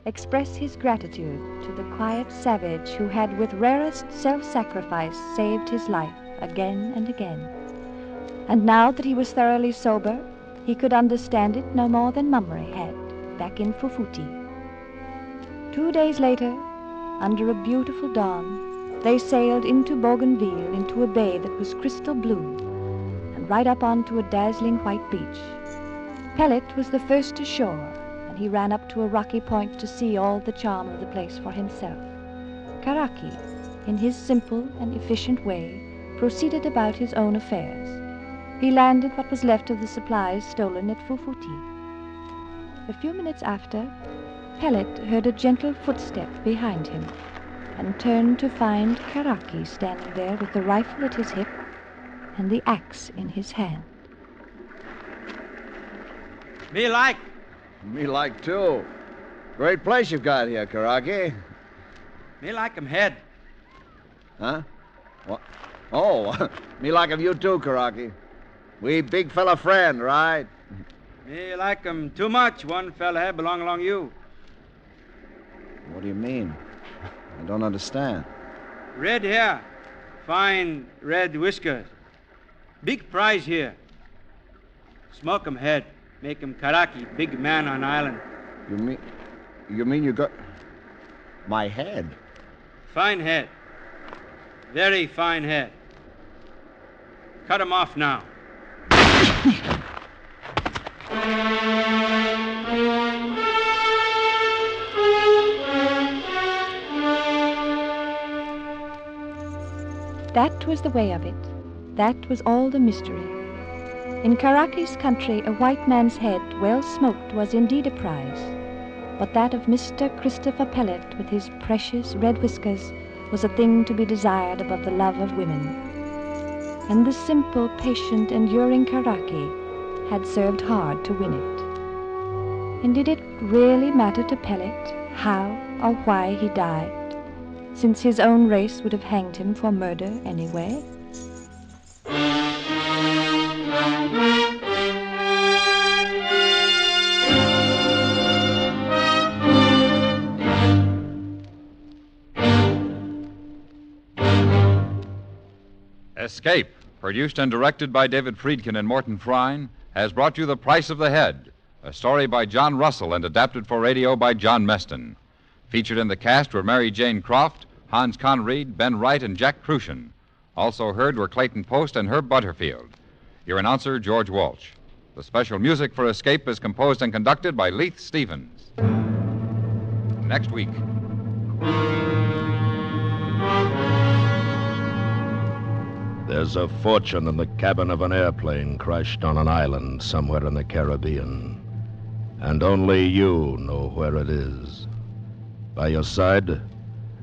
express his gratitude to the quiet savage who had with rarest self-sacrifice saved his life again and again. And now that he was thoroughly sober, he could understand it no more than Mummery had back in Fufuti. 2 days later, under a beautiful dawn, they sailed into Bougainville, into a bay that was crystal blue, and right up onto a dazzling white beach. Pellet was the first ashore, and he ran up to a rocky point to see all the charm of the place for himself. Karaki, in his simple and efficient way, proceeded about his own affairs. He landed what was left of the supplies stolen at Fufuti. A few minutes after, Pellet heard a gentle footstep behind him and turned to find Karaki standing there with the rifle at his hip and the axe in his hand. Me like. Me like, too. Great place you've got here, Karaki. Me like 'em head. Huh? What? Oh, me like 'em you too, Karaki. We big fella friend, right? Me like 'em too much. One fella head belong along you. What do you mean? I don't understand. Red hair. Fine red whiskers. Big prize here. Smoke 'em head. Make 'em Karaki, big man on island. You mean you got my head? Fine head. Very fine head. Cut 'em off now. That was the way of it. That was all the mystery. In Karaki's country, a white man's head, well smoked, was indeed a prize. But that of Mr. Christopher Pellet, with his precious red whiskers, was a thing to be desired above the love of women. And the simple, patient, enduring Karaki had served hard to win it. And did it really matter to Pellet how or why he died, since his own race would have hanged him for murder anyway? Escape, produced and directed by David Friedkin and Morton Frine, has brought you The Price of the Head, a story by John Russell and adapted for radio by John Meston. Featured in the cast were Mary Jane Croft, Hans Conreid, Ben Wright, and Jack Crucian. Also heard were Clayton Post and Herb Butterfield. Your announcer, George Walsh. The special music for Escape is composed and conducted by Leith Stevens. Next week. There's a fortune in the cabin of an airplane crashed on an island somewhere in the Caribbean. And only you know where it is. By your side,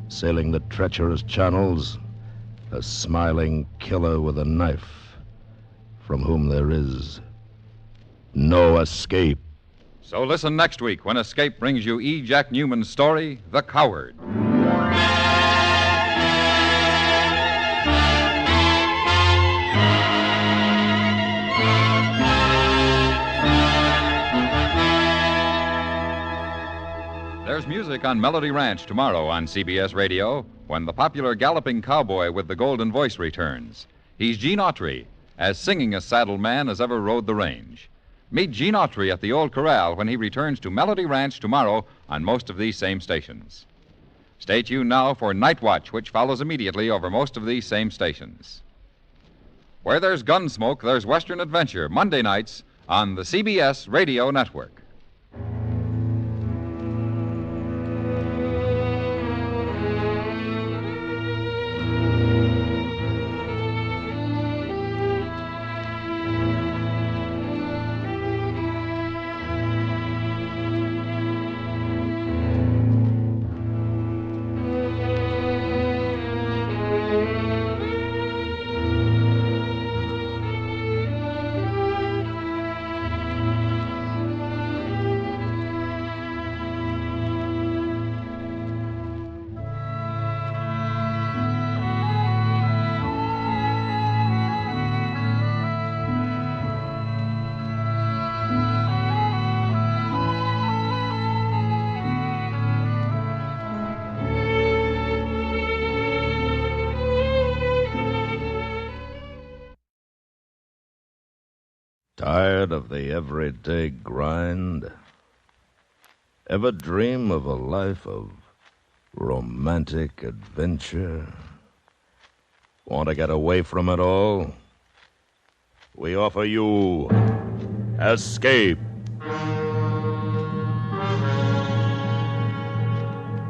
sailing the treacherous channels, a smiling killer with a knife, from whom there is no escape. So listen next week when Escape brings you E. Jack Newman's story, The Coward. There's music on Melody Ranch tomorrow on CBS Radio when the popular galloping cowboy with the golden voice returns. He's Gene Autry, as singing a saddle man as ever rode the range. Meet Gene Autry at the Old Corral when he returns to Melody Ranch tomorrow on most of these same stations. Stay tuned now for Night Watch, which follows immediately over most of these same stations. Where there's Gunsmoke, there's Western Adventure, Monday nights on the CBS Radio Network. Tired of the everyday grind? Ever dream of a life of romantic adventure? Want to get away from it all? We offer you Escape.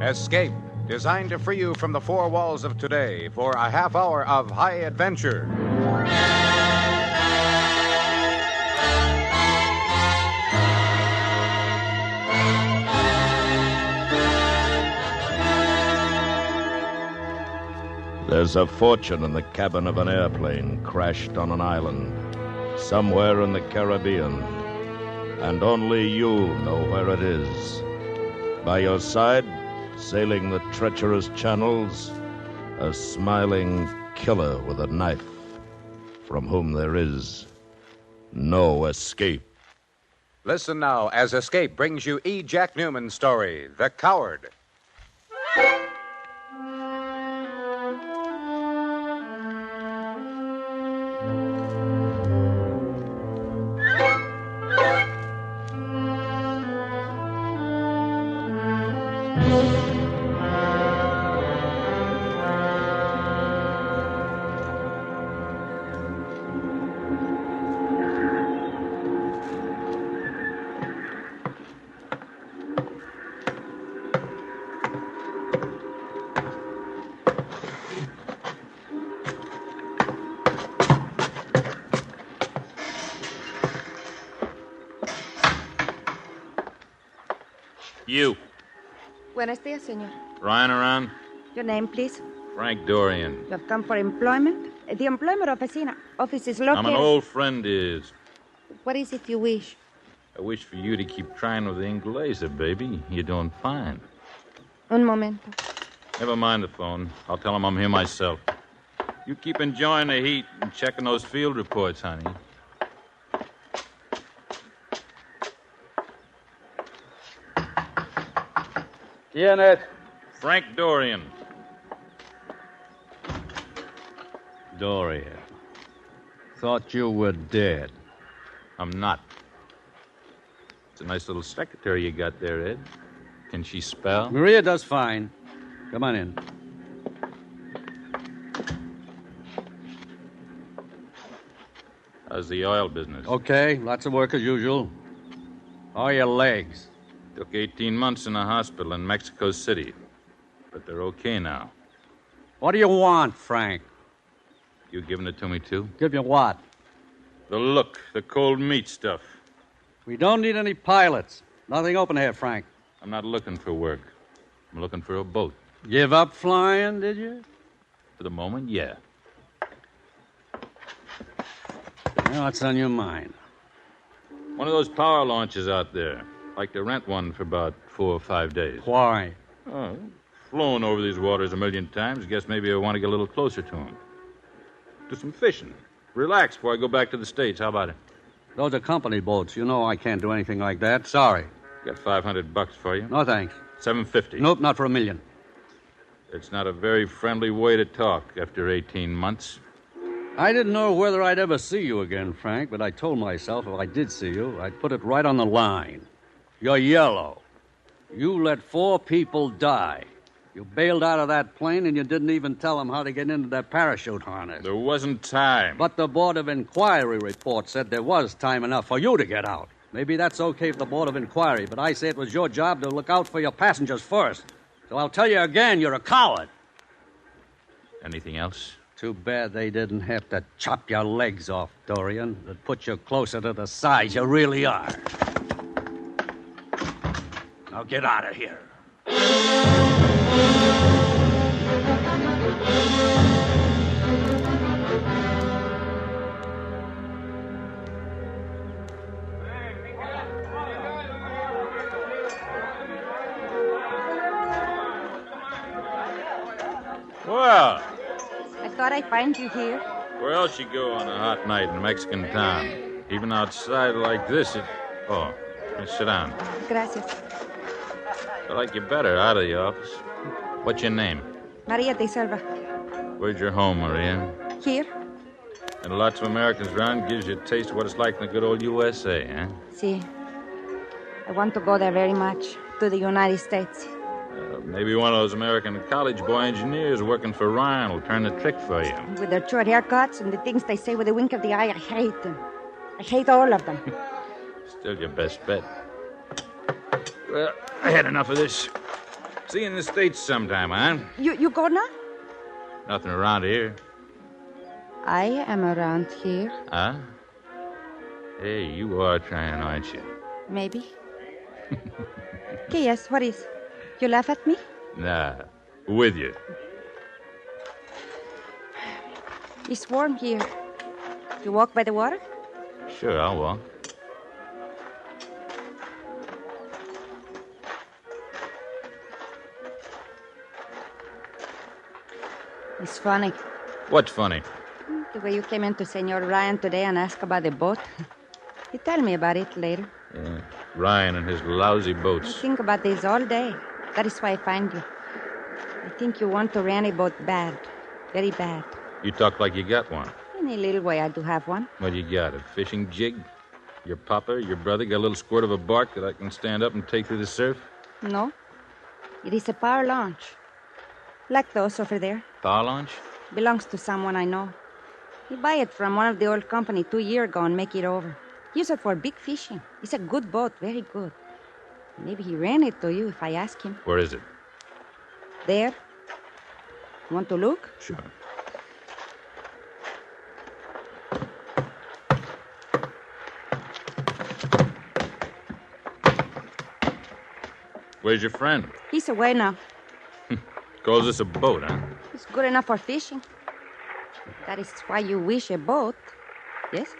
Escape, designed to free you from the four walls of today for a half hour of high adventure. There's a fortune in the cabin of an airplane crashed on an island somewhere in the Caribbean, and only you know where it is. By your side, sailing the treacherous channels, a smiling killer with a knife, from whom there is no escape. Listen now as Escape brings you E. Jack Newman's story, The Coward. You. Buenos dias, senor. Ryan around? Your name, please. Frank Dorian. You have come for employment? The employment office is located... I'm an old friend is. What is it you wish? I wish for you to keep trying with the Inglesa, baby. You're doing fine. Un momento. Never mind the phone. I'll tell him I'm here myself. You keep enjoying the heat and checking those field reports, honey. Vienna. Frank Dorian. Dorian. Thought you were dead. I'm not. It's a nice little secretary you got there, Ed. Can she spell? Maria does fine. Come on in. How's the oil business? Okay, lots of work as usual. How are your legs? Took 18 months in a hospital in Mexico City. But they're okay now. What do you want, Frank? You giving it to me, too? Give you what? The look, the cold meat stuff. We don't need any pilots. Nothing open here, Frank. I'm not looking for work. I'm looking for a boat. Give up flying, did you? For the moment, yeah. Well, what's on your mind? One of those power launches out there. Like to rent one for about 4 or 5 days. Why? Oh, flown over these waters a million times. Guess maybe I want to get a little closer to them. Do some fishing. Relax before I go back to the States. How about it? Those are company boats. You know I can't do anything like that. Sorry. Got $500 for you. No, thanks. $750. Nope, not for $1 million. It's not a very friendly way to talk after 18 months. I didn't know whether I'd ever see you again, Frank, but I told myself if I did see you, I'd put it right on the line. You're yellow. You let 4 people die. You bailed out of that plane and you didn't even tell them how to get into that parachute harness. There wasn't time. But the Board of Inquiry report said there was time enough for you to get out. Maybe that's okay for the Board of Inquiry, but I say it was your job to look out for your passengers first. So I'll tell you again, you're a coward. Anything else? Too bad they didn't have to chop your legs off, Dorian. It'd put you closer to the size you really are. Now get out of here. Well, I thought I'd find you here. where else you go on a hot night in Mexican town? Even outside like this, it... Oh, sit down. Gracias. I like you better out of the office. What's your name? Maria de Selva. Where's your home, Maria? Here. And lots of Americans around gives you a taste of what it's like in the good old USA, huh? See, I want to go there very much, to the United States. Maybe one of those American college boy engineers working for Ryan will turn the trick for you. With their short haircuts and the things they say with a wink of the eye, I hate them. I hate all of them. Still your best bet. Well, I had enough of this. See you in the States sometime, huh? You go now? Nothing around here. I am around here. Huh? Hey, you are trying, aren't you? Maybe. Okay, yes, what is? You laugh at me? Nah, with you. It's warm here. You walk by the water? Sure, I'll walk. It's funny. What's funny? The way you came into Senor Ryan today and asked about the boat. You tell me about it later. Yeah, Ryan and his lousy I boats. think about this all day. That is why I find you. I think you want to rent a boat bad. Very bad. You talk like you got one. In a little way, I do have one. What you got, a fishing jig? Your papa, your brother got a little squirt of a bark that I can stand up and take through the surf? No. It is a power launch. Like those over there. Power launch? Belongs to someone I know. He buy it from one of the old company 2 years ago and make it over. Use it for big fishing. It's a good boat, very good. Maybe he ran it to you if I ask him. Where is it? There. Want to look? Sure. Where's your friend? He's away now. Calls this a boat, huh? It's good enough for fishing. That is why you wish a boat. Yes?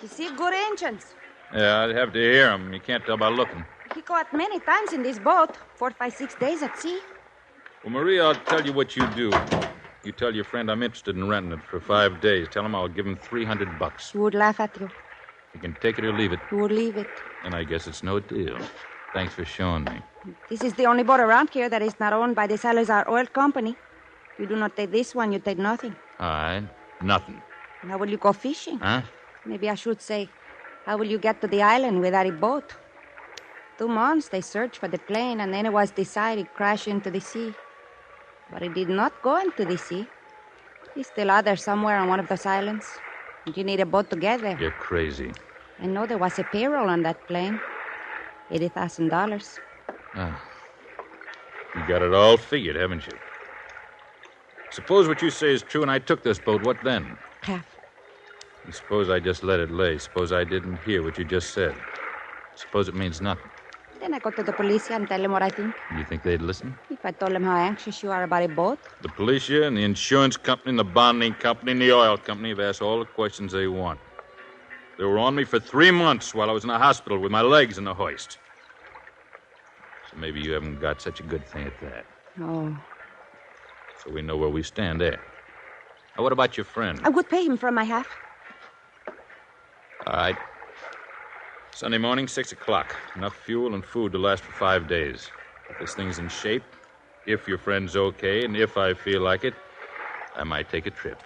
You see good engines. Yeah, I'd have to hear him. You can't tell by looking. He go out many times in this boat. 4, 5, 6 days at sea. Well, Maria, I'll tell you what you do. You tell your friend I'm interested in renting it for 5 days. Tell him I'll give him $300. He would laugh at you. You can take it or leave it. He would leave it. And I guess it's no deal. Thanks for showing me. This is the only boat around here that is not owned by the Salazar Oil Company. You do not take this one, you take nothing. All right. Nothing. How will you go fishing? Huh? Maybe I should say, how will you get to the island without a boat? 2 months they searched for the plane, and then it was decided to crash into the sea. But it did not go into the sea. It's still out there somewhere on one of those islands. And you need a boat to get there. You're crazy. I know there was a payroll on that plane. $80,000. Ah. You got it all figured, haven't you? Suppose what you say is true and I took this boat. What then? Half. And suppose I just let it lay. Suppose I didn't hear what you just said. Suppose it means nothing. Then I go to the police and tell them what I think. You think they'd listen? If I told them how anxious you are about a boat. The police here and the insurance company and the bonding company and the oil company have asked all the questions they want. They were on me for 3 months while I was in the hospital with my legs in the hoist. So maybe you haven't got such a good thing at that. Oh. So we know where we stand there. Now, what about your friend? I would pay him for my half. All right. Sunday morning, 6 o'clock. Enough fuel and food to last for 5 days. If this thing's in shape, if your friend's okay, and if I feel like it, I might take a trip.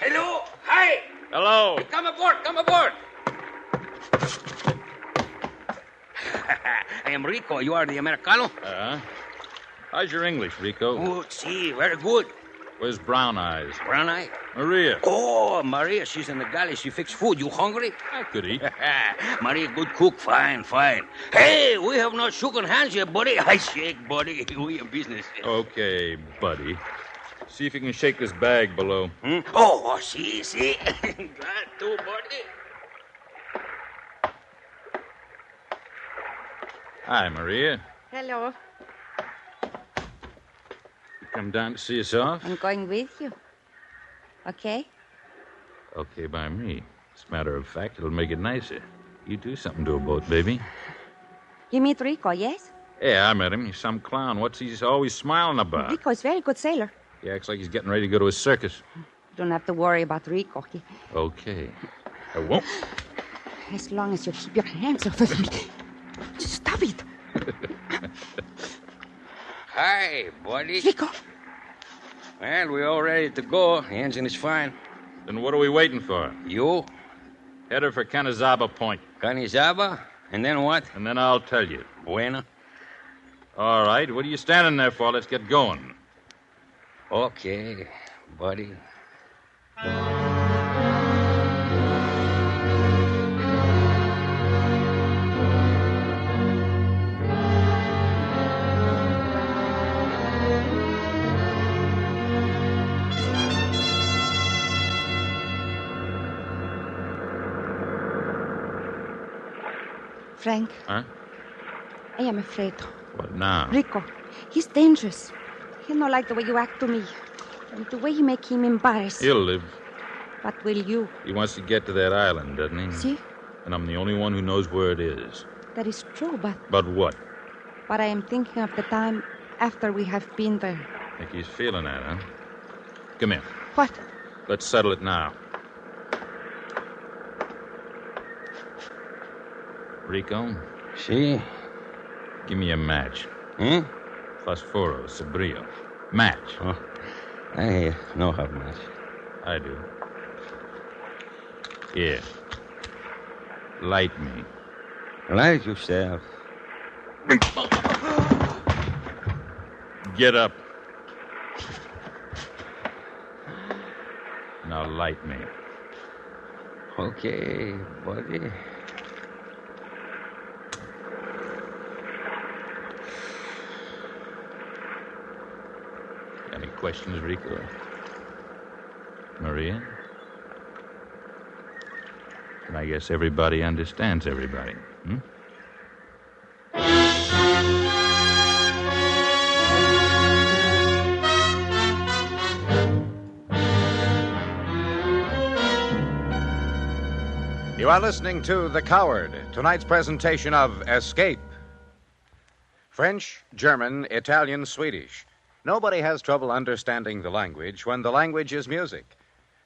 Hello. Hi. Hello. Come aboard. Come aboard. I am Rico. You are the Americano? How's your English, Rico? Good. See, very good. Where's Brown Eyes? Brown Eye? Maria. Oh, Maria, she's in the galley. She fix food. You hungry? I could eat. Maria, good cook. Fine, fine. Hey, we have not shaken hands yet, buddy. I shake, buddy. We in business. Okay, buddy. See if you can shake this bag below. Oh, see. Glad to, buddy. Hi, Maria. Hello. You come down to see us off? I'm going with you. Okay? Okay by me. As a matter of fact, it'll make it nicer. You do something to a boat, baby. You meet Rico, yes? Yeah, I met him. He's some clown. What's he's always smiling about? Rico is very good sailor. He acts like he's getting ready to go to a circus. Don't have to worry about Rico. Okay. I won't. As long as you keep your hands off of me. Stop it. Hi, buddy. Rico. Well, we're all ready to go. The engine is fine. Then what are we waiting for? You? Head her for Canizaba Point. Canizaba? And then what? And then I'll tell you. Buena? All right. What are you standing there for? Let's get going. Okay, buddy. Frank. Huh? I am afraid. What now? Rico, he's dangerous. He not like the way you act to me. And the way you make him embarrassed. He'll live. But will you? He wants to get to that island, doesn't he? See? And I'm the only one who knows where it is. That is true, but... But what? But I am thinking of the time after we have been there. Think he's feeling that, huh? Come here. What? Let's settle it now. Rico? Si? Give me a match. Hmm? Fosforo, Sabrillo. Match. Oh, I don't have much. I do. Here. Light me. Light yourself. Get up. Now light me. Okay, buddy. Any questions, Rico? Maria? And I guess everybody understands everybody, hmm? You are listening to The Coward, tonight's presentation of Escape. French, German, Italian, Swedish. Nobody has trouble understanding the language when the language is music.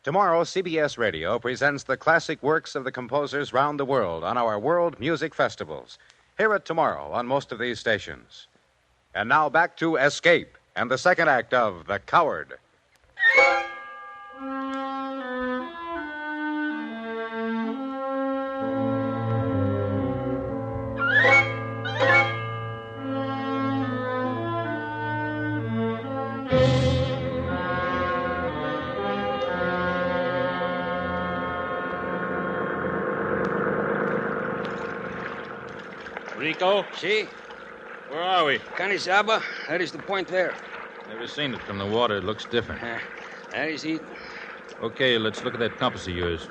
Tomorrow, CBS Radio presents the classic works of the composers round the world on our World Music Festivals. Hear it tomorrow on most of these stations. And now back to Escape and the second act of The Coward. Rico? Si? Where are we? Canizaba, that is the point there. Never seen it from the water. It looks different. That is it. Okay, let's look at that compass of yours.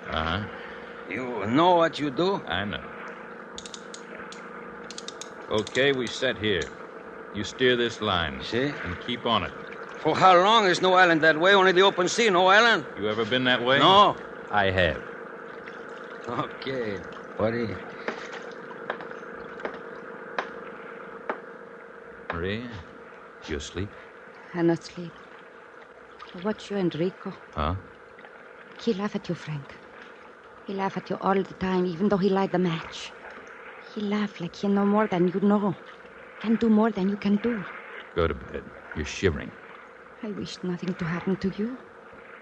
Uh-huh. You know what you do? I know. Okay, we set here. You steer this line. See? And keep on it. For how long? There's no island that way, only the open sea, no island. You ever been that way? No. I have. Okay, buddy. Maria, you asleep? I'm not asleep. I watch you and Rico. Huh? He laugh at you, Frank. He laugh at you all the time, even though he light the match. He laugh like he know more than you know. Can do more than you can do. Go to bed. You're shivering. I wish nothing to happen to you.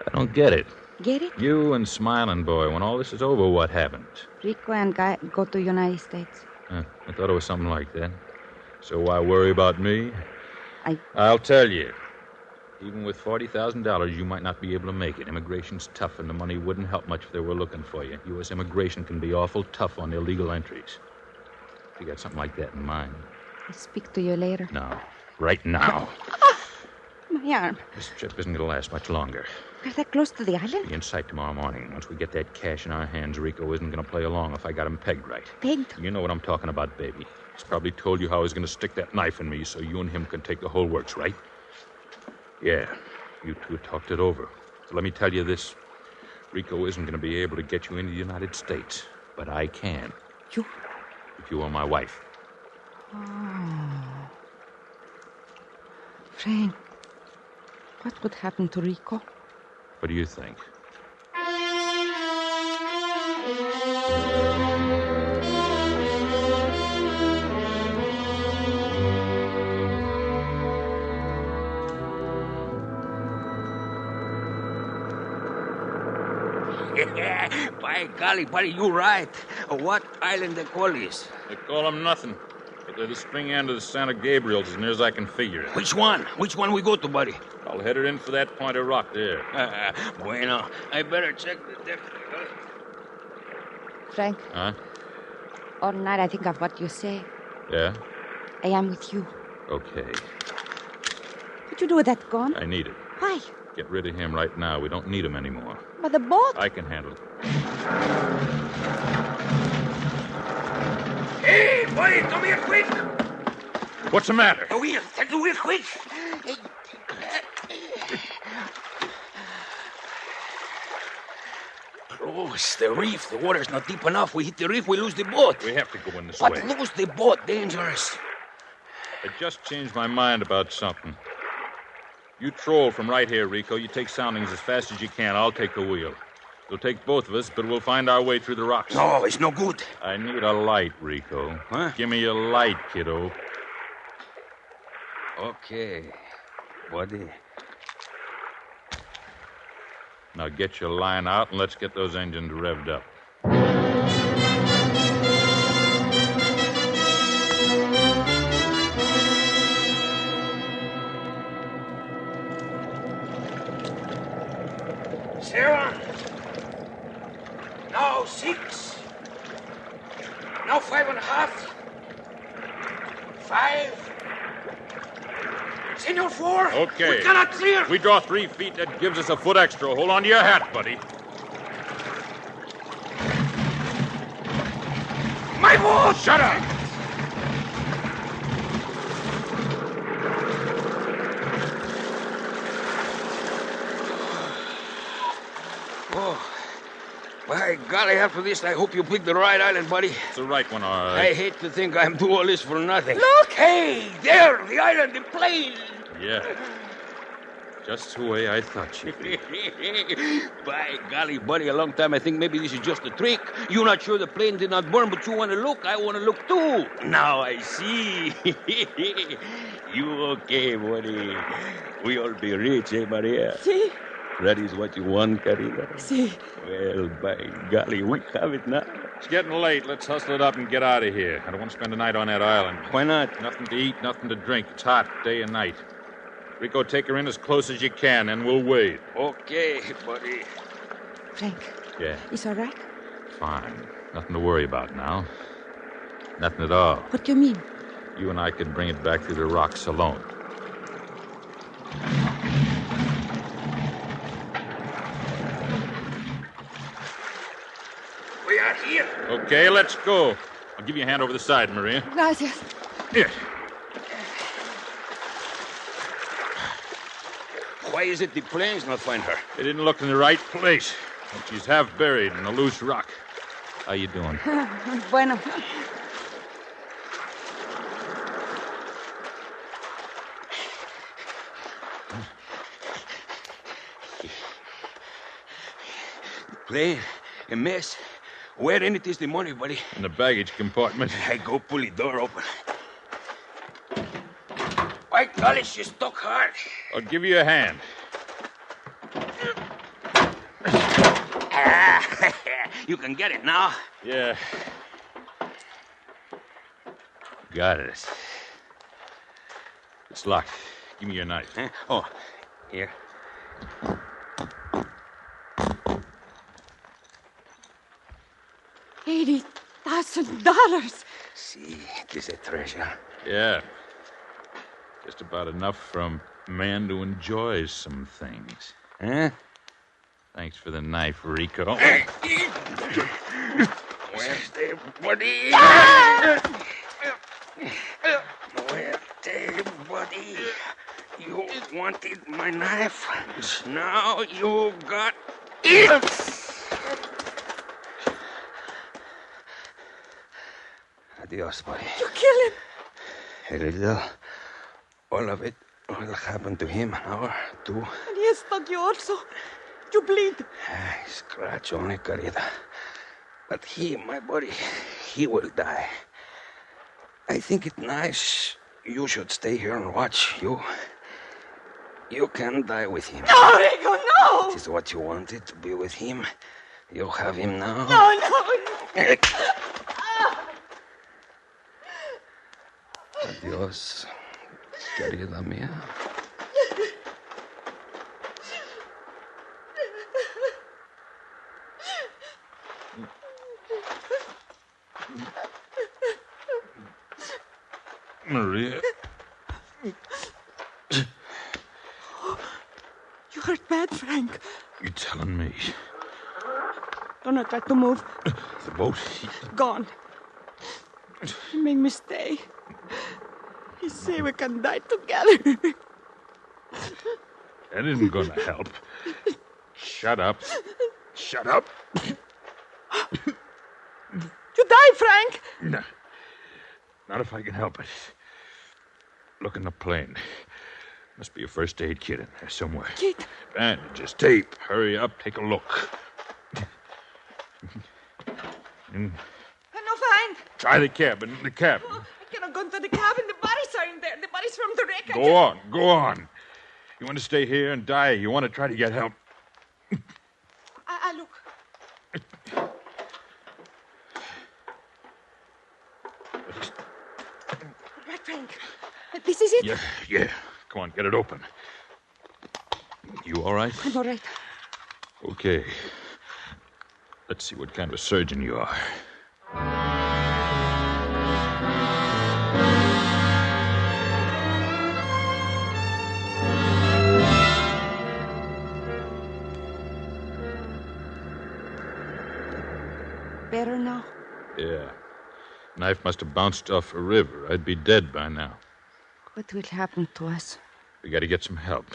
I don't get it. Get it? You and Smiling Boy, when all this is over, what happens? Rico and Guy go to United States. I thought it was something like that. So why worry about me? I'll tell you. Even with $40,000, you might not be able to make it. Immigration's tough, and the money wouldn't help much if they were looking for you. U.S. immigration can be awful tough on illegal entries. If you got something like that in mind. I'll speak to you later. No. Right now. My arm. This trip isn't going to last much longer. We're that close to the island? Be in sight tomorrow morning. Once we get that cash in our hands, Rico isn't going to play along if I got him pegged right. Pegged? You know what I'm talking about, baby. He's probably told you how he's going to stick that knife in me so you and him can take the whole works, right? Yeah. You two talked it over. So let me tell you this. Rico isn't going to be able to get you into the United States, but I can. You? if you were my wife. Oh. Frank, what would happen to Rico? What do you think? By golly, buddy, you right. What island they call this? They call them nothing. But they're the spring end of the Santa Gabriels, as near as I can figure it. Which one? Which one we go to, buddy? I'll head her in for that point of rock there. Bueno, I better check the deck. Frank, Huh? all night I think of what you say. Yeah? I am with you. Okay. What you do with that gun? I need it. Why? Get rid of him right now. We don't need him anymore. But the boat? I can handle it. Hey, buddy, come here quick. What's the matter? The wheel, take the wheel quick. Close the reef. The water's not deep enough. We hit the reef, we lose the boat. We have to go in this But way. lose the boat, dangerous. I just changed my mind about something. You troll from right here, Rico. You take soundings as fast as you can. I'll take the wheel. It'll take both of us, but we'll find our way through the rocks. No, it's no good. I need a light, Rico. Huh? Give me a light, kiddo. Okay, buddy. Now get your line out and let's get those engines revved up. Seven. Now 6. Now 5.5. 5. Senor 4. Okay. We cannot clear. We draw 3 feet. That gives us a foot extra. Hold on to your hat, buddy. My boat! Shut up! Oh, by golly, after this, I hope you picked the right island, buddy. It's the right one, all right. I hate to think I'm doing all this for nothing. Look! Hey, there, the island, the plane. Yeah. Just the way I thought you'd be. By golly, buddy, a long time I think maybe this is just a trick. You're not sure the plane did not burn, but you want to look. I want to look, too. Now I see. You okay, buddy? We all be rich, eh, Maria? See? That is what you want, Carina? See. Well, by golly, we have it now. It's getting late. Let's hustle it up and get out of here. I don't want to spend the night on that island. Why not? Nothing to eat, nothing to drink. It's hot day and night. Rico, take her in as close as you can, and we'll wait. Okay, buddy. Frank. Yeah. It's all right? Fine. Nothing to worry about now. Nothing at all. What do you mean? You and I could bring it back through the rocks alone. We are here. Okay, let's go. I'll give you a hand over the side, Maria. Gracias. Here. Why is it the planes not find her? They didn't look in the right place. She's half buried in a loose rock. How you doing? Bueno. Plane, a mess. Where in it is the money, buddy? In the baggage compartment. I go pull the door open. By golly, she stuck hard. I'll give you a hand. You can get it now. Yeah. Got it. It's locked. Give me your knife. Huh? Oh, here. $80,000. See, it is a treasure. Yeah. Just about enough for a man to enjoy some things. Huh? Thanks for the knife, Rico. Where's the body? Where's the body? You wanted my knife. Now you got it. Adios, buddy. You kill him. A little. All of it will happen to him, an hour, two. And he has stuck you also. You bleed. Scratch only, querida. But he, my buddy, he will die. I think it nice you should stay here and watch. You can die with him. No, Rico, no! It is what you wanted, to be with him. You have him now. No. Adios, querida mía. Maria. You hurt bad, Frank. You telling me? Don't try to move. The boat. Gone. You make me stay. You say we can die together. That isn't going to help. Shut up. Shut up. You die, Frank. No. Not if I can help it. Look in the plane. Must be a first aid kit in there somewhere. Kit? Bandages, tape. Hurry up, take a look. I no find. Try the cabin. The cabin. I cannot go into the cabin. The bodies are in there. The bodies from the wreck. Go on. You want to stay here and die? You want to try to get help? I look. Right, Frank. This is it? Yeah. Come on, get it open. You all right? I'm all right. Okay. Let's see what kind of a surgeon you are. Better now? Yeah. Knife must have bounced off a river. I'd be dead by now. What will happen to us? We got to get some help.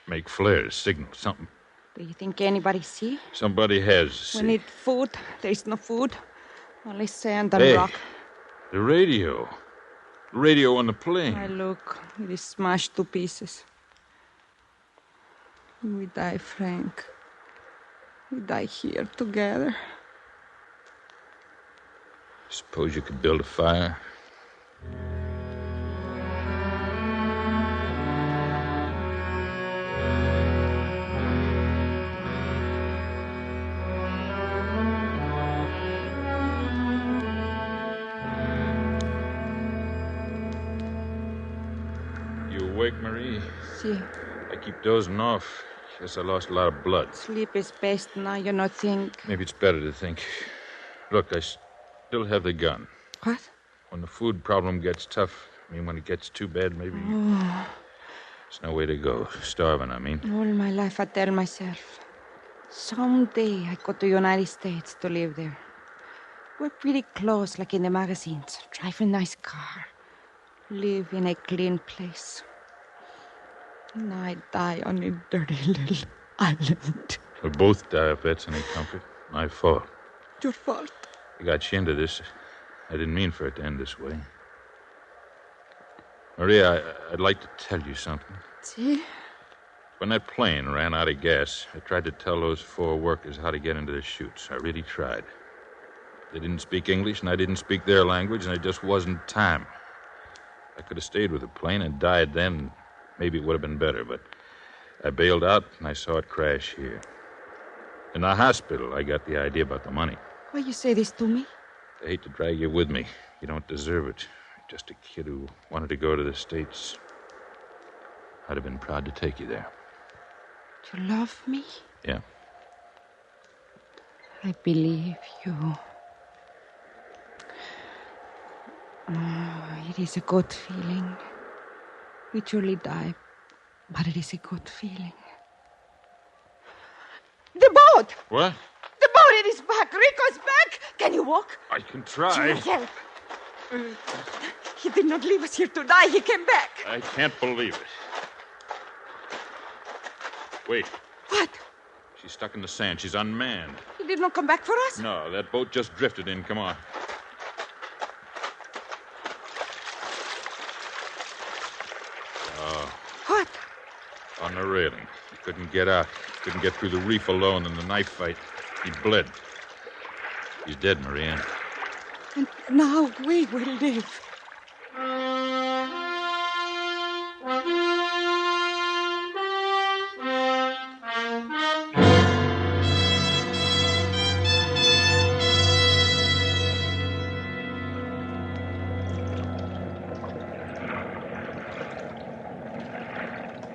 Make flares, signal, something. Do you think anybody see? Somebody has. We need food. There is no food. Only sand and Hey, rock. the radio. The radio on the plane. I look. It is smashed to pieces. We die, Frank. We die here together. Suppose you could build a fire? You awake, Marie? See. I keep dozing off. Guess I lost a lot of blood. Sleep is best now, you not think. Maybe it's better to think. Look, I still have the gun. What? When the food problem gets tough, I mean, when it gets too bad, maybe... Oh. There's no way to go. Starving, I mean. All my life I tell myself, someday I go to United States to live there. We're pretty close, like in the magazines. Drive a nice car. Live in a clean place. And I die on a dirty little island. We both die if that's any comfort. My fault. Your fault. I got you into this. I didn't mean for it to end this way. Maria, I'd like to tell you something. See? When that plane ran out of gas, I tried to tell those 4 workers how to get into the chutes. I really tried. They didn't speak English, and I didn't speak their language, and it just wasn't time. I could have stayed with the plane and died then. Maybe it would have been better, but I bailed out, and I saw it crash here. In the hospital, I got the idea about the money. Why you say this to me? I hate to drag you with me. You don't deserve it. Just a kid who wanted to go to the States. I'd have been proud to take you there. You love me? Yeah. I believe you. Oh, it is a good feeling. We truly die, but it is a good feeling. The boat! What? The boat, it is back. Rico's back. Can you walk? I can try. You will help. He did not leave us here to die. He came back. I can't believe it. Wait. What? She's stuck in the sand. She's unmanned. He did not come back for us? No, that boat just drifted in. Come on. Oh. What? On the railing. He couldn't get out. Couldn't get through the reef alone in the knife fight. He bled. He's dead, Marianne. And now we will live.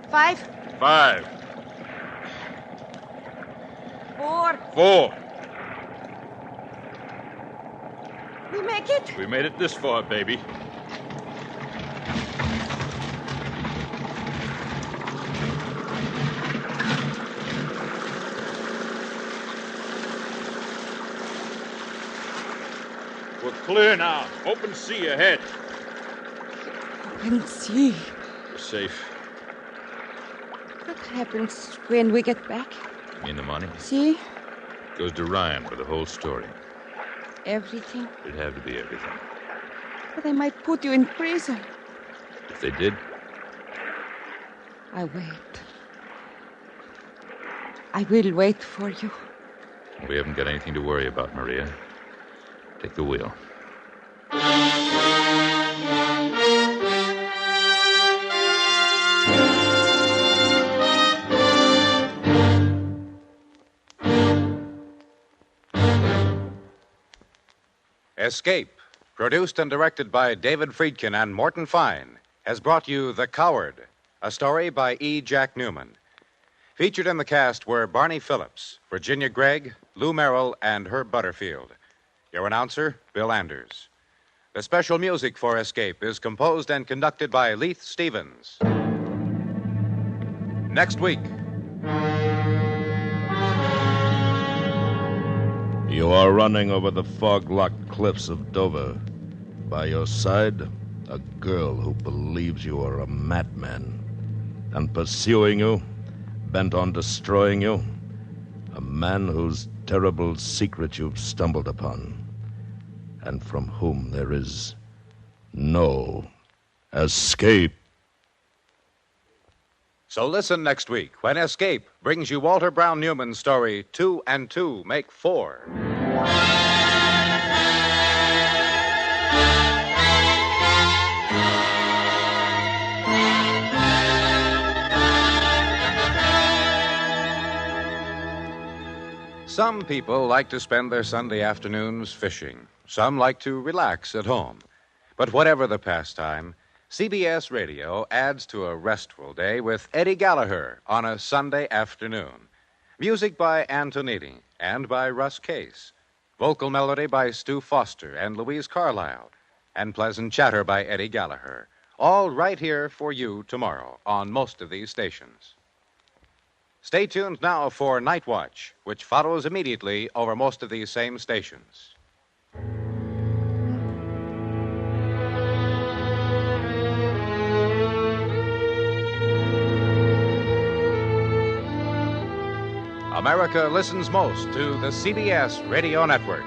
Five. 5. 4. 4. We make it? We made it this far, baby. We're clear now. Open sea ahead. Open sea. We're safe. What happens when we get back? You mean the money? See? Goes to Ryan for the whole story. Everything. It'd have to be everything. But they might put you in prison. If they did, I wait. I will wait for you. we haven't got anything to worry about, Maria. Take the wheel. Escape, produced and directed by David Friedkin and Morton Fine, has brought you The Coward, a story by E. Jack Newman. Featured in the cast were Barney Phillips, Virginia Gregg, Lou Merrill, and Herb Butterfield. Your announcer, Bill Anders. The special music for Escape is composed and conducted by Leith Stevens. Next week. You are running over the fog-locked cliffs of Dover. By your side, a girl who believes you are a madman. And pursuing you, bent on destroying you, a man whose terrible secret you've stumbled upon, and from whom there is no escape. So listen next week when Escape brings you Walter Brown Newman's story 2 and 2 Make 4. Some people like to spend their Sunday afternoons fishing. Some like to relax at home. But whatever the pastime, CBS Radio adds to a restful day with Eddie Gallagher on a Sunday afternoon. Music by Antonini and by Russ Case. Vocal melody by Stu Foster and Louise Carlisle. And pleasant chatter by Eddie Gallagher. All right here for you tomorrow on most of these stations. Stay tuned now for Night Watch, which follows immediately over most of these same stations. America listens most to the CBS Radio Network.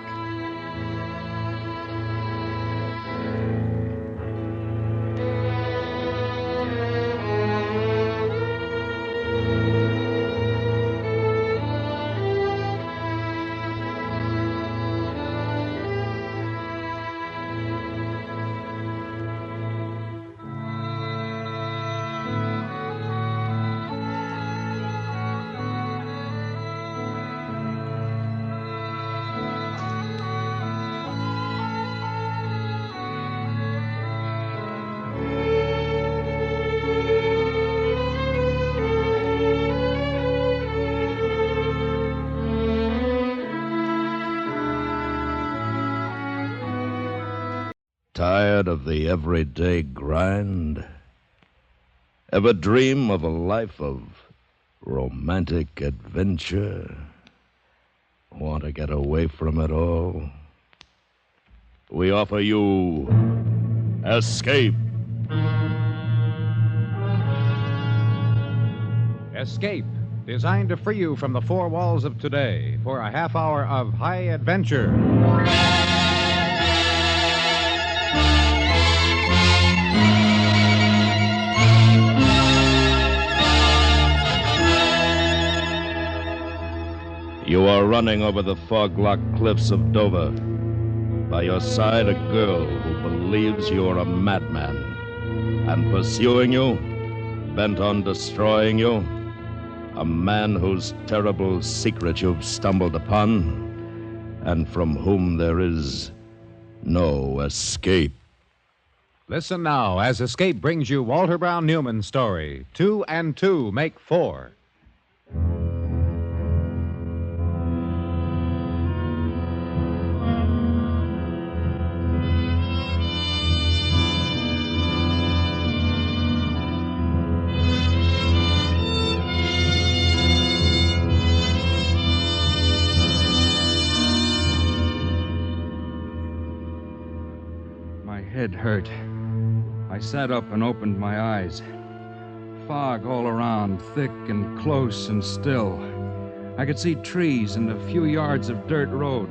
Tired of the everyday grind? Ever dream of a life of romantic adventure? Want to get away from it all? We offer you Escape. Escape, designed to free you from the four walls of today for a half hour of high adventure. You are running over the fog-locked cliffs of Dover. By your side, a girl who believes you're a madman. And pursuing you, bent on destroying you, a man whose terrible secret you've stumbled upon, and from whom there is no escape. Listen now as Escape brings you Walter Brown Newman's story, 2 and 2 Make 4. My head hurt. I sat up and opened my eyes. Fog all around, thick and close and still. I could see trees and a few yards of dirt road.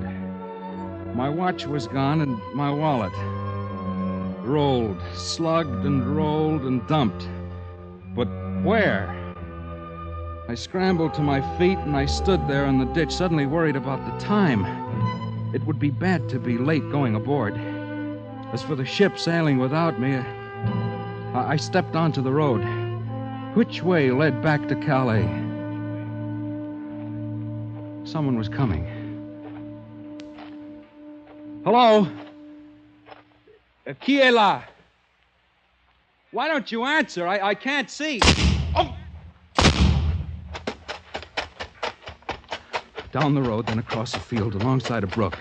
My watch was gone and my wallet. Rolled, slugged and rolled and dumped. But where? I scrambled to my feet and I stood there in the ditch, suddenly worried about the time. It would be bad to be late going aboard. As for the ship sailing without me, I stepped onto the road. Which way led back to Calais? Someone was coming. Hello? Qui est là? Why don't you answer? I can't see. Oh! Down the road, then across a field, alongside a brook.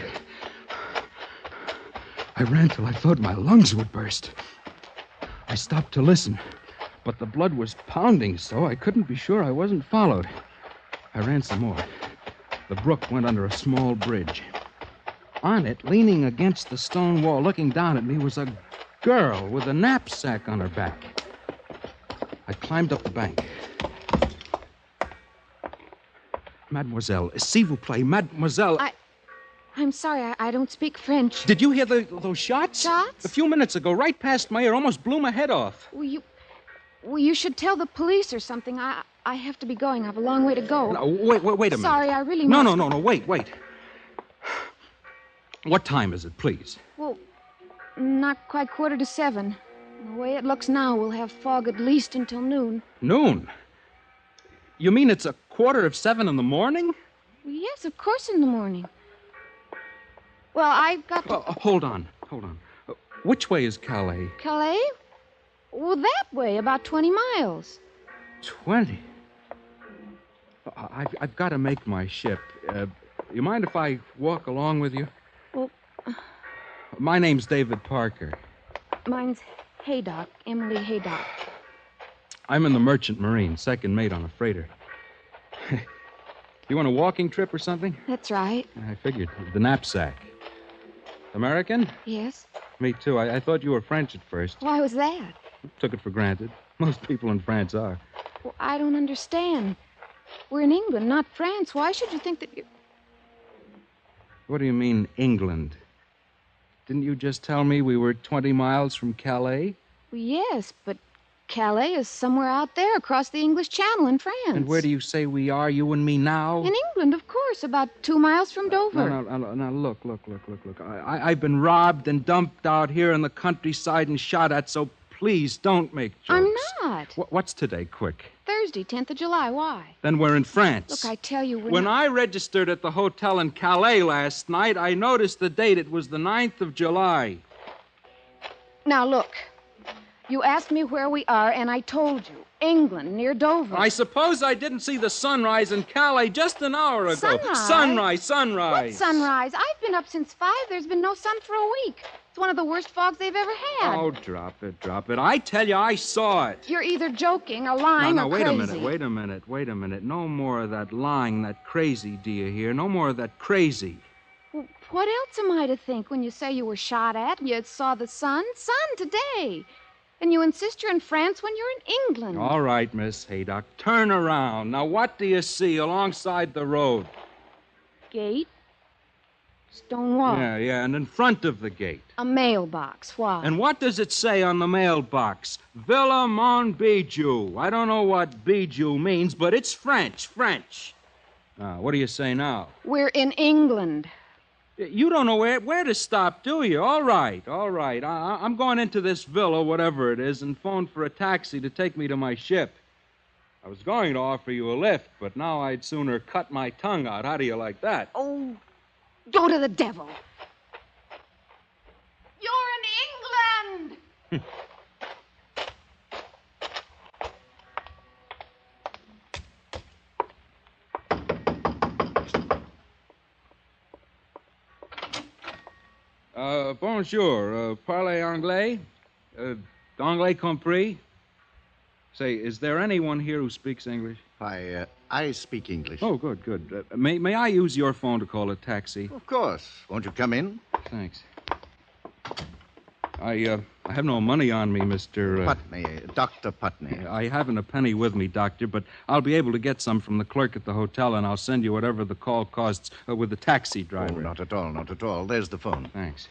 I ran till I thought my lungs would burst. I stopped to listen, but the blood was pounding so I couldn't be sure I wasn't followed. I ran some more. The brook went under a small bridge. On it, leaning against the stone wall, looking down at me, was a girl with a knapsack on her back. I climbed up the bank. Mademoiselle, s'il vous plaît, mademoiselle. I'm sorry, I don't speak French. Did you hear those shots? Shots? A few minutes ago, right past my ear, almost blew my head off. Well, you should tell the police or something. I have to be going. I have a long way to go. No, wait a minute. Sorry, I really No, must... wait. What time is it, please? Well, not quite 7:15. The way it looks now, we'll have fog at least until noon. Noon? You mean it's 7:15 in the morning? Well, yes, of course in the morning. Well, I've got to... Hold on. Which way is Calais? Calais? Well, that way, about 20 miles. 20? I've got to make my ship. You mind if I walk along with you? Well... My name's David Parker. Mine's Haydock, Emily Haydock. I'm in the Merchant Marine, second mate on a freighter. You on a walking trip or something? That's right. I figured. The knapsack. American? Yes. Me too. I thought you were French at first. Why was that? Took it for granted. Most people in France are. Well, I don't understand. We're in England, not France. Why should you think that you... What do you mean, England? Didn't you just tell me we were 20 miles from Calais? Well, yes, but Calais is somewhere out there across the English Channel in France. And where do you say we are, you and me now? In England, of course, about 2 miles from Dover. No, look. I've been robbed and dumped out here in the countryside and shot at, so please don't make jokes. I'm not. What's today, quick? Thursday, 10th of July. Why? Then we're in France. Look, I tell you, When I registered at the hotel in Calais last night, I noticed the date. It was the 9th of July. Now, look. You asked me where we are, and I told you. England, near Dover. I suppose I didn't see the sunrise in Calais just an hour ago. Sunrise? Sunrise. What sunrise? I've been up since 5. There's been no sun for a week. It's one of the worst fogs they've ever had. Oh, drop it. I tell you, I saw it. You're either joking or lying or crazy. Wait a minute. No more of that lying, that crazy, do you hear? No more of that crazy. Well, what else am I to think when you say you were shot at and you saw the sun? Sun today. And you insist you're in France when you're in England. All right, Miss Haydock. Turn around. Now, what do you see alongside the road? Gate. Stone wall. Yeah, and in front of the gate. A mailbox. Why? And what does it say on the mailbox? Villa Mon Bijou. I don't know what bijou means, but it's French. What do you say now? We're in England. You don't know where to stop, do you? All right. I'm going into this villa, whatever it is, and phone for a taxi to take me to my ship. I was going to offer you a lift, but now I'd sooner cut my tongue out. How do you like that? Oh, go to the devil. You're in England! Bonjour. Parlez anglais? Anglais compris? Say, is there anyone here who speaks English? I speak English. Oh, good. May I use your phone to call a taxi? Of course. Won't you come in? Thanks. I have no money on me, Mr. Putney, Dr. Putney. I haven't a penny with me, Doctor, but I'll be able to get some from the clerk at the hotel, and I'll send you whatever the call costs with the taxi driver. Oh, not at all. There's the phone. Thanks.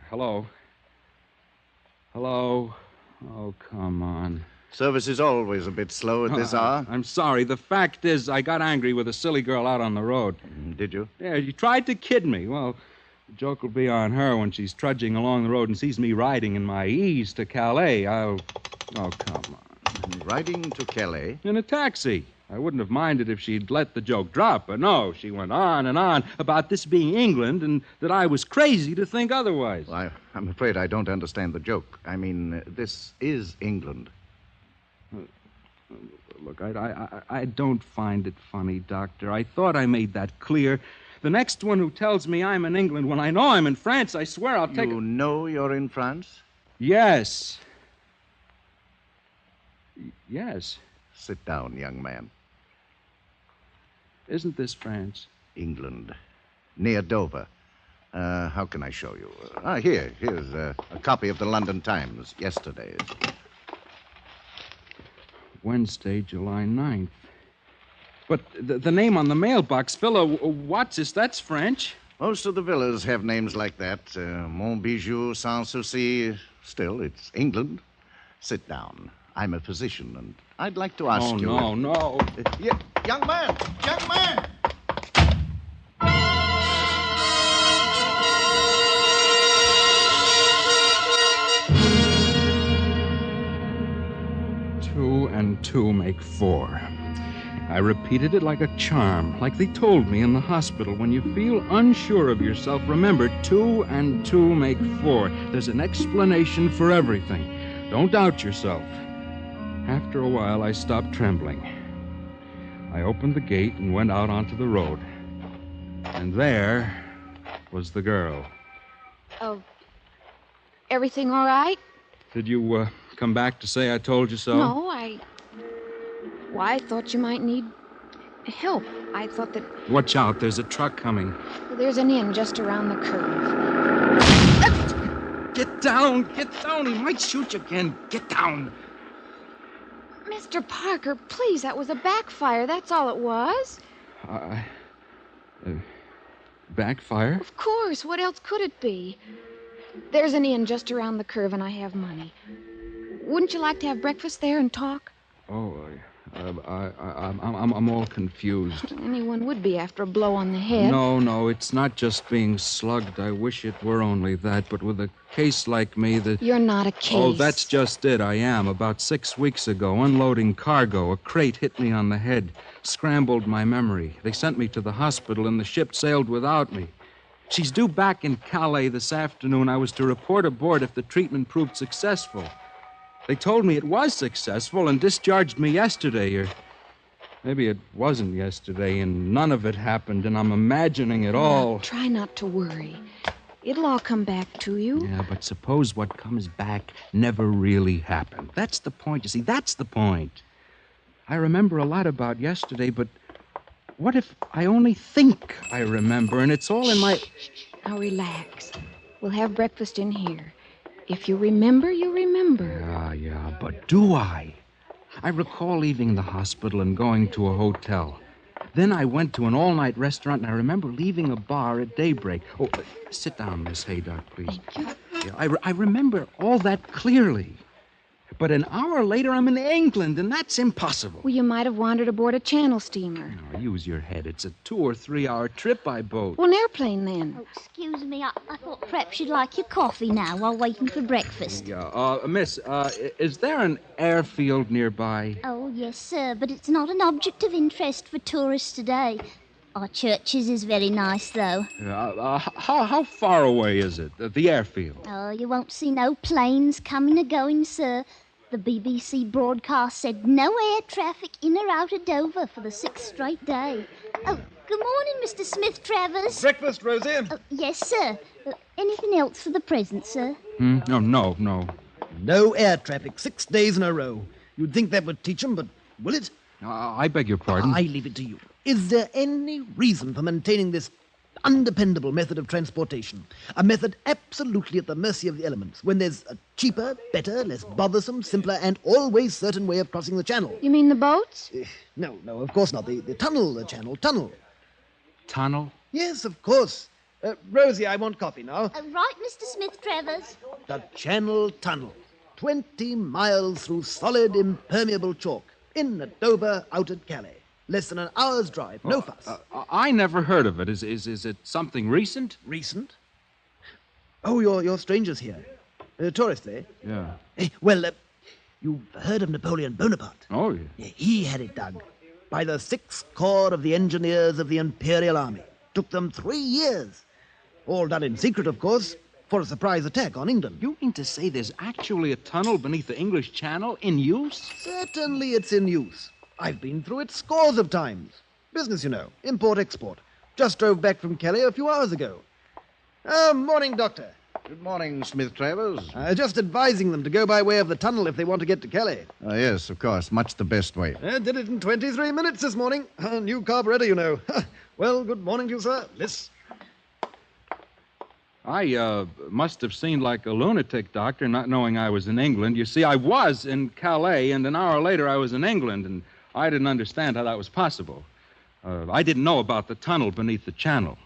Hello? Oh, come on. Service is always a bit slow at this hour. I'm sorry. The fact is, I got angry with a silly girl out on the road. Did you? Yeah, she tried to kid me. Well, the joke will be on her when she's trudging along the road and sees me riding in my ease to Calais. Oh, come on. Riding to Calais? In a taxi. I wouldn't have minded if she'd let the joke drop, but no, she went on and on about this being England and that I was crazy to think otherwise. Well, I'm afraid I don't understand the joke. I mean, this is England. Look, I don't find it funny, Doctor. I thought I made that clear. The next one who tells me I'm in England when I know I'm in France, I swear I'll take... You know you're in France? Yes. Yes. Sit down, young man. Isn't this France? England. Near Dover. How can I show you? Here's a copy of the London Times, yesterday's. Wednesday, July 9th. But the name on the mailbox, Villa Watsis, that's French. Most of the villas have names like that. Montbijou, Sans Souci. Still, it's England. Sit down. I'm a physician, and I'd like to ask you... Oh, no. Young man! 2 and 2 make 4. I repeated it like a charm, like they told me in the hospital. When you feel unsure of yourself, remember 2 and 2 make 4. There's an explanation for everything. Don't doubt yourself. After a while, I stopped trembling. I opened the gate and went out onto the road. And there was the girl. Oh, everything all right? Did you come back to say I told you so? No, I thought you might need help. I thought that... Watch out, there's a truck coming. Well, there's an inn just around the curve. Get down! He might shoot you again. Get down! Mr. Parker, please, that was a backfire. That's all it was. Backfire? Of course. What else could it be? There's an inn just around the curve, and I have money. Wouldn't you like to have breakfast there and talk? Oh, I'm all confused. Anyone would be after a blow on the head. No, it's not just being slugged. I wish it were only that, but with a case like me that... You're not a case. Oh, that's just it. I am. About 6 weeks ago, unloading cargo, a crate hit me on the head, scrambled my memory. They sent me to the hospital, and the ship sailed without me. She's due back in Calais this afternoon. I was to report aboard if the treatment proved successful. They told me it was successful and discharged me yesterday, or maybe it wasn't yesterday, and none of it happened, and I'm imagining it all. Try not to worry. It'll all come back to you. Yeah, but suppose what comes back never really happened. That's the point, you see. That's the point. I remember a lot about yesterday, but what if I only think I remember, and it's all in my... Now relax. We'll have breakfast in here. If you remember, you remember. Yeah, but do I? I recall leaving the hospital and going to a hotel. Then I went to an all-night restaurant, and I remember leaving a bar at daybreak. Oh, sit down, Miss Haydock, please. Thank you. Yeah, I remember all that clearly. But an hour later, I'm in England, and that's impossible. Well, you might have wandered aboard a channel steamer. Now, use your head. It's a 2 or 3 hour trip by boat. Well, an airplane then. Oh, excuse me. I thought perhaps you'd like your coffee now while waiting for breakfast. Yeah, miss, is there an airfield nearby? Oh, yes, sir, but it's not an object of interest for tourists today. Our churches is very nice, though. How far away is it, the airfield? Oh, you won't see no planes coming or going, sir. The BBC broadcast said no air traffic in or out of Dover for the 6th straight day. Oh, good morning, Mr. Smith-Travers. Breakfast, Rosie? Oh, yes, sir. Anything else for the present, sir? No. No air traffic, 6 days in a row. You'd think that would teach 'em, but will it? I beg your pardon? I leave it to you. Is there any reason for maintaining this undependable method of transportation? A method absolutely at the mercy of the elements, when there's a cheaper, better, less bothersome, simpler, and always certain way of crossing the channel. You mean the boats? No, of course not. The tunnel, the channel, tunnel. Tunnel? Yes, of course. Rosie, I want coffee now. Right, Mr. Smith-Travers. The Channel Tunnel. 20 miles through solid, impermeable chalk. In at Dover, out at Calais. Less than an hour's drive, no fuss. I never heard of it. Is it something recent? Recent? Oh, you're strangers here. Tourists, eh? Yeah. Well, you've heard of Napoleon Bonaparte? Oh, yeah. He had it dug by the 6th Corps of the Engineers of the Imperial Army. Took them 3 years. All done in secret, of course, for a surprise attack on England. You mean to say there's actually a tunnel beneath the English Channel in use? Certainly it's in use. I've been through it scores of times. Business, you know. Import-export. Just drove back from Calais a few hours ago. Morning, Doctor. Good morning, Smith-Travers. Just advising them to go by way of the tunnel if they want to get to Calais. Yes, of course. Much the best way. Did it in 23 minutes this morning. New carburetor, you know. Well, good morning to you, sir. Miss. I must have seemed like a lunatic, Doctor, not knowing I was in England. You see, I was in Calais, and an hour later I was in England, and I didn't understand how that was possible. I didn't know about the tunnel beneath the channel.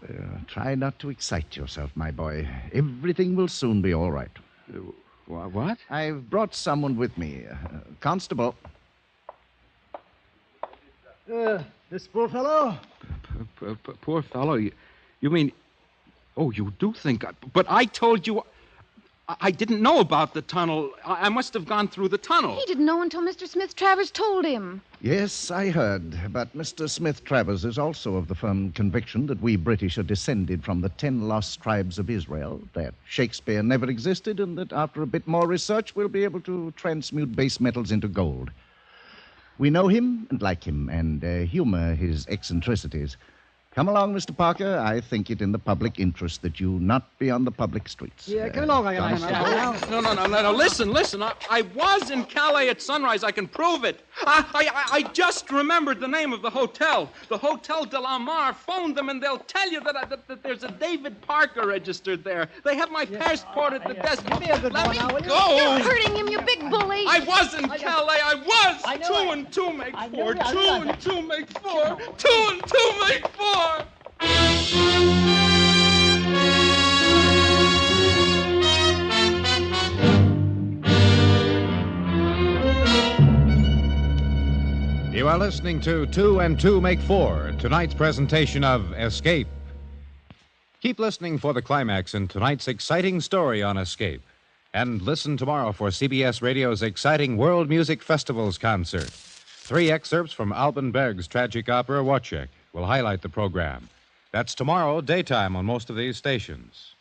Try not to excite yourself, my boy. Everything will soon be all right. What? I've brought someone with me. Constable. This poor fellow? Poor fellow? You mean... Oh, you do think... But I told you... I didn't know about the tunnel. I must have gone through the tunnel. He didn't know until Mr. Smith-Travers told him. Yes, I heard. But Mr. Smith-Travers is also of the firm conviction that we British are descended from the 10 lost tribes of Israel, that Shakespeare never existed, and that after a bit more research, we'll be able to transmute base metals into gold. We know him and like him and humor his eccentricities. Come along, Mr. Parker. I think it in the public interest that you not be on the public streets. Yeah, come along. No. Listen. I was in Calais at sunrise. I can prove it. I just remembered the name of the hotel. The Hotel de la Mar. Phone them and they'll tell you that there's a David Parker registered there. They have my passport at the desk. Give me a good Let one me now, will go. You're hurting him, you big bully. I was in Calais. I was. I know 2 it. and 2 make I 4. knew it. 2 and 2 make 4. 2 and 2 make 4. You are listening to 2 and 2 Make 4, tonight's presentation of Escape. Keep listening for the climax in tonight's exciting story on Escape. And listen tomorrow for CBS Radio's exciting World Music Festivals concert. 3 excerpts from Alban Berg's tragic opera, Wojciech, will highlight the program. That's tomorrow, daytime on most of these stations.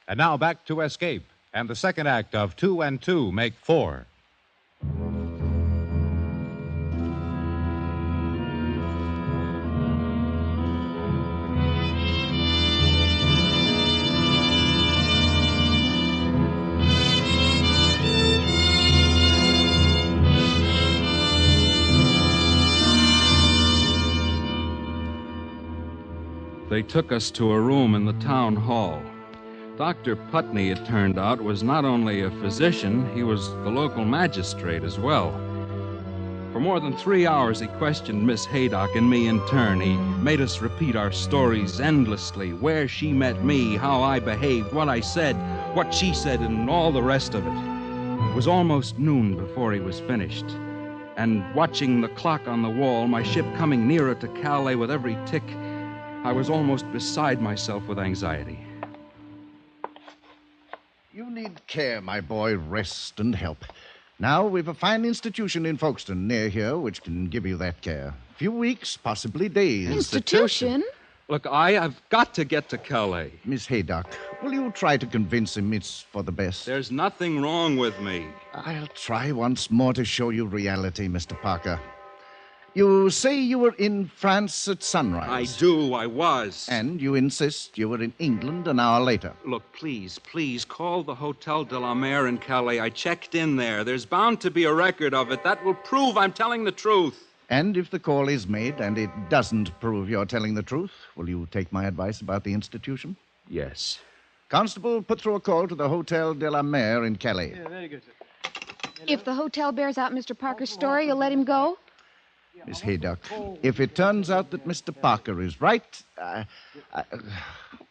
And now back to Escape and the second act of 2 and 2 Make 4. They took us to a room in the town hall. Dr. Putney, it turned out, was not only a physician, he was the local magistrate as well. For more than 3 hours, he questioned Miss Haydock and me in turn. He made us repeat our stories endlessly, where she met me, how I behaved, what I said, what she said, and all the rest of it. was almost noon before he was finished. And watching the clock on the wall, my ship coming nearer to Calais with every tick, I was almost beside myself with anxiety. You need care, my boy, rest and help. Now, we've a fine institution in Folkestone near here which can give you that care. Few weeks, possibly days. Institution? Look, I've got to get to Calais. Miss Haydock, will you try to convince him it's for the best? There's nothing wrong with me. I'll try once more to show you reality, Mr. Parker. You say you were in France at sunrise. I was. And you insist you were in England an hour later. Look, please, call the Hotel de la Mer in Calais. I checked in there. There's bound to be a record of it. That will prove I'm telling the truth. And if the call is made and it doesn't prove you're telling the truth, will you take my advice about the institution? Yes. Constable, put through a call to the Hotel de la Mer in Calais. Yeah, very good, sir. If the hotel bears out Mr. Parker's story, you'll let him go? Miss Haydock, if it turns out that Mr. Parker is right,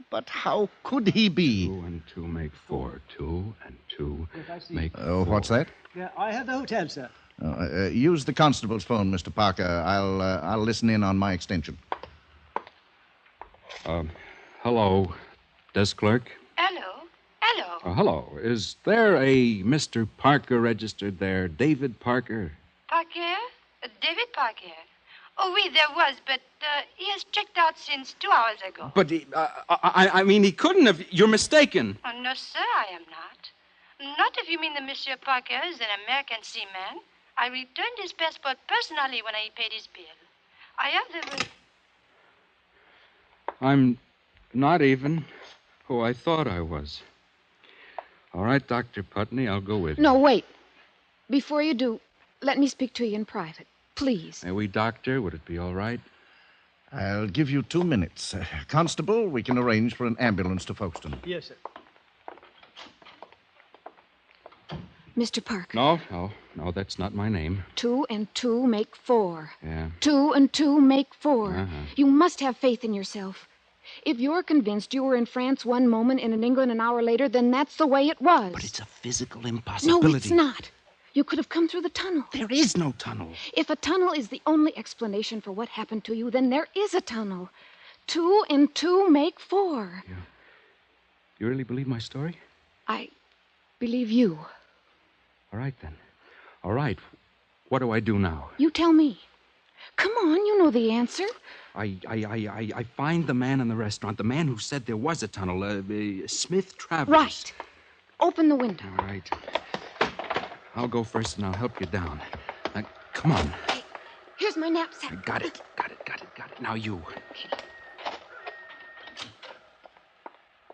but how could he be? 2 and 2 make 4. 2 and 2 make 4. What's that? Yeah, I have the hotel, sir. Use the constable's phone, Mr. Parker. I'll listen in on my extension. Hello, desk clerk. Hello. Hello. Hello. Is there a Mr. Parker registered there? David Parker? Parker? David Parker. Oh, oui, there was, but he has checked out since 2 hours ago. But, I mean, he couldn't have. You're mistaken. Oh, no, sir, I am not. Not if you mean the Monsieur Parker is an American seaman. I returned his passport personally when I paid his bill. I have the... I'm not even who I thought I was. All right, Dr. Putney, I'll go with you. No, wait. Before you do, let me speak to you in private, please. May we, Doctor? Would it be all right? I'll give you 2 minutes. Constable, we can arrange for an ambulance to Folkestone. Yes, sir. Mr. Parker. No, that's not my name. 2 and 2 make 4. Yeah. 2 and 2 make 4. Uh-huh. You must have faith in yourself. If you're convinced you were in France one moment and in England an hour later, then that's the way it was. But it's a physical impossibility. No, it's not. You could have come through the tunnel. There is no tunnel. If a tunnel is the only explanation for what happened to you, then there is a tunnel. 2 and 2 make 4. Yeah. You really believe my story? I believe you. All right, then. All right. What do I do now? You tell me. Come on, you know the answer. I find the man in the restaurant, the man who said there was a tunnel, Smith Travers. Right. Open the window. All right. I'll go first and I'll help you down. Now, come on. Hey, here's my knapsack. I got it. Now you.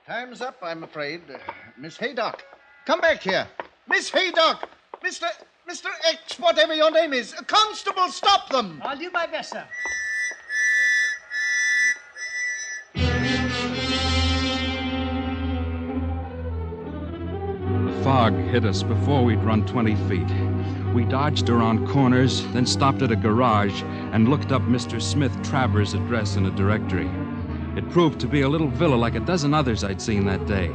Time's up, I'm afraid. Miss Haydock, come back here. Miss Haydock! Mr. X, whatever your name is. Constable, stop them! I'll do my best, sir. The fog hit us before we'd run 20 feet. We dodged around corners, then stopped at a garage and looked up Mr. Smith Travers' address in a directory. It proved to be a little villa like a dozen others I'd seen that day.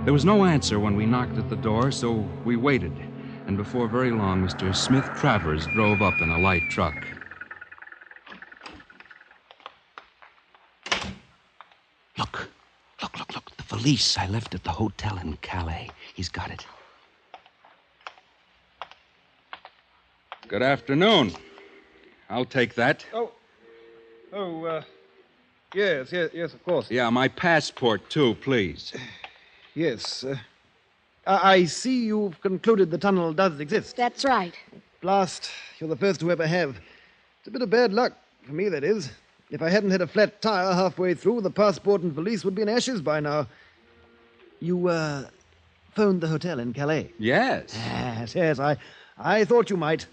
There was no answer when we knocked at the door, so we waited. And before very long, Mr. Smith Travers drove up in a light truck. Look. The valise I left at the hotel in Calais. He's got it. Good afternoon. I'll take that. Yes, of course. Yeah, my passport, too, please. Yes. I see you've concluded the tunnel does exist. That's right. Blast, you're the first to ever have. It's a bit of bad luck, for me, that is. If I hadn't had a flat tire halfway through, the passport and valise would be in ashes by now. You, phoned the hotel in Calais? Yes. Yes, I thought you might.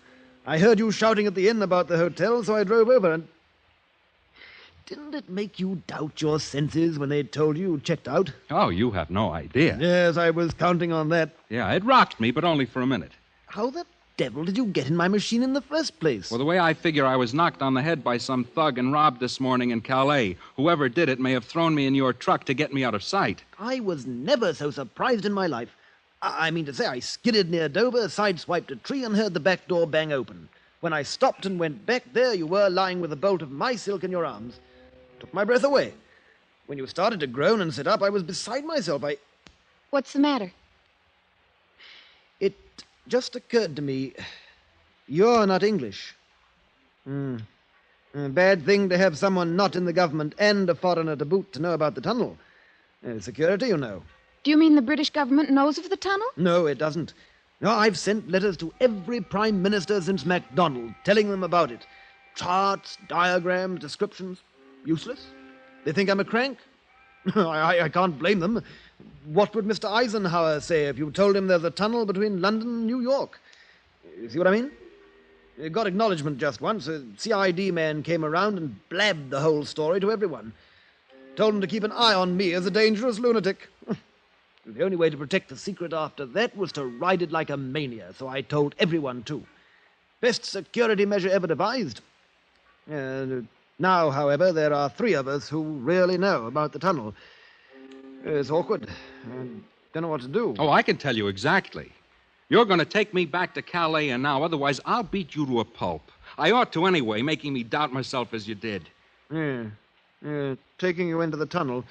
I heard you shouting at the inn about the hotel, so I drove over and... Didn't it make you doubt your senses when they told you checked out? Oh, you have no idea. Yes, I was counting on that. Yeah, it rocked me, but only for a minute. How the devil did you get in my machine in the first place? Well, the way I figure, I was knocked on the head by some thug and robbed this morning in Calais. Whoever did it may have thrown me in your truck to get me out of sight. I was never so surprised in my life. I mean to say, I skidded near Dover, sideswiped a tree, and heard the back door bang open. When I stopped and went back, there you were, lying with a bolt of my silk in your arms. Took my breath away. When you started to groan and sit up, I was beside myself. What's the matter? It just occurred to me, you're not English. A bad thing to have someone not in the government and a foreigner to boot to know about the tunnel. Security, you know. Do you mean the British government knows of the tunnel? No, it doesn't. No, I've sent letters to every prime minister since MacDonald, telling them about it. Charts, diagrams, descriptions. Useless. They think I'm a crank. I can't blame them. What would Mr. Eisenhower say if you told him there's a tunnel between London and New York? You see what I mean? It got acknowledgement just once. A CID man came around and blabbed the whole story to everyone. Told him to keep an eye on me as a dangerous lunatic. The only way to protect the secret after that was to ride it like a mania, so I told everyone too. Best security measure ever devised. Now, however, there are 3 of us who really know about the tunnel. It's awkward. I don't know what to do. Oh, I can tell you exactly. You're going to take me back to Calais and now, otherwise I'll beat you to a pulp. I ought to anyway, making me doubt myself as you did. Taking you into the tunnel.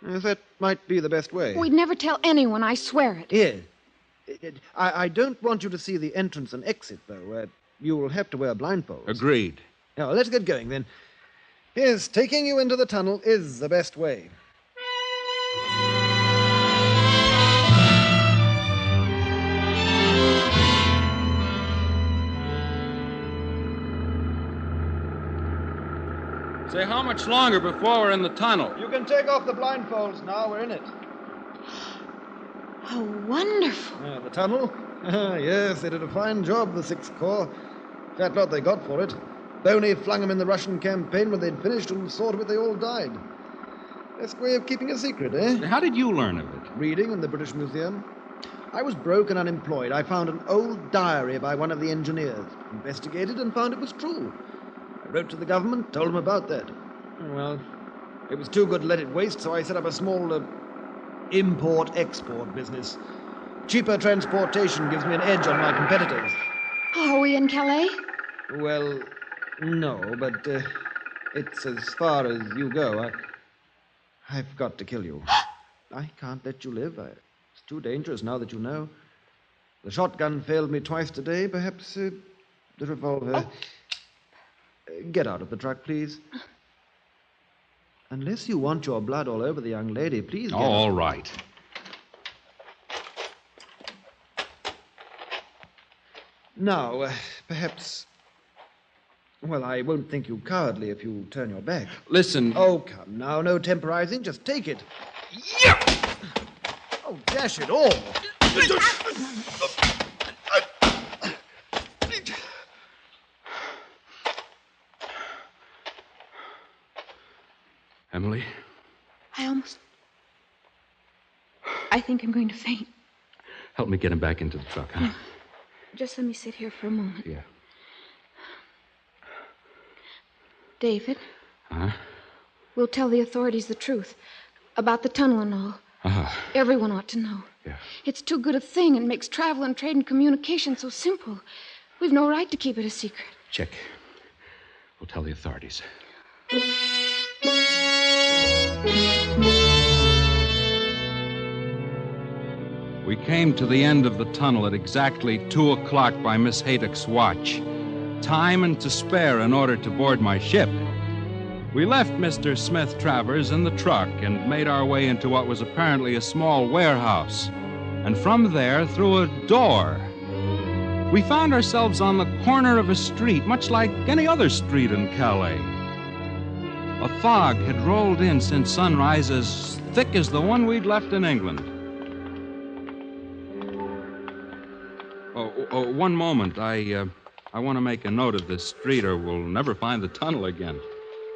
That might be the best way. We'd never tell anyone, I swear it. Yes. I don't want you to see the entrance and exit, though. You will have to wear blindfolds. Agreed. Now, let's get going, then. Yes, taking you into the tunnel is the best way. Say, how much longer before we're in the tunnel? You can take off the blindfolds now. We're in it. How wonderful. The tunnel? Yes, they did a fine job, the Sixth Corps. Fat lot they got for it. Boney flung them in the Russian campaign when they'd finished, and saw to it they all died. Best way of keeping a secret, eh? How did you learn of it? Reading in the British Museum. I was broke and unemployed. I found an old diary by one of the engineers. Investigated and found it was true. I wrote to the government, told them about that. Well, it was too good to let it waste, so I set up a small import-export business. Cheaper transportation gives me an edge on my competitors. Are we in Calais? Well, no, but it's as far as you go. I've got to kill you. I can't let you live. It's too dangerous now that you know. The shotgun failed me twice today. Perhaps the revolver. Get out of the truck, please. Unless you want your blood all over the young lady, please get out. All right. Now, perhaps... Well, I won't think you cowardly if you turn your back. Listen... Oh, come now, no temporizing. Just take it. Yeah! Oh, dash it all. Emily? I think I'm going to faint. Help me get him back into the truck, huh? Just let me sit here for a moment. Yeah. David? Huh? We'll tell the authorities the truth. About the tunnel and all. Everyone ought to know. Yeah. It's too good a thing and makes travel and trade and communication so simple. We've no right to keep it a secret. Check. We'll tell the authorities. We came to the end of the tunnel at exactly 2 o'clock by Miss Haydock's watch. Time and to spare in order to board my ship. We left Mr. Smith Travers in the truck and made our way into what was apparently a small warehouse. And from there, through a door, we found ourselves on the corner of a street, much like any other street in Calais. A fog had rolled in since sunrise as thick as the one we'd left in England. One moment. I want to make a note of this street or we'll never find the tunnel again.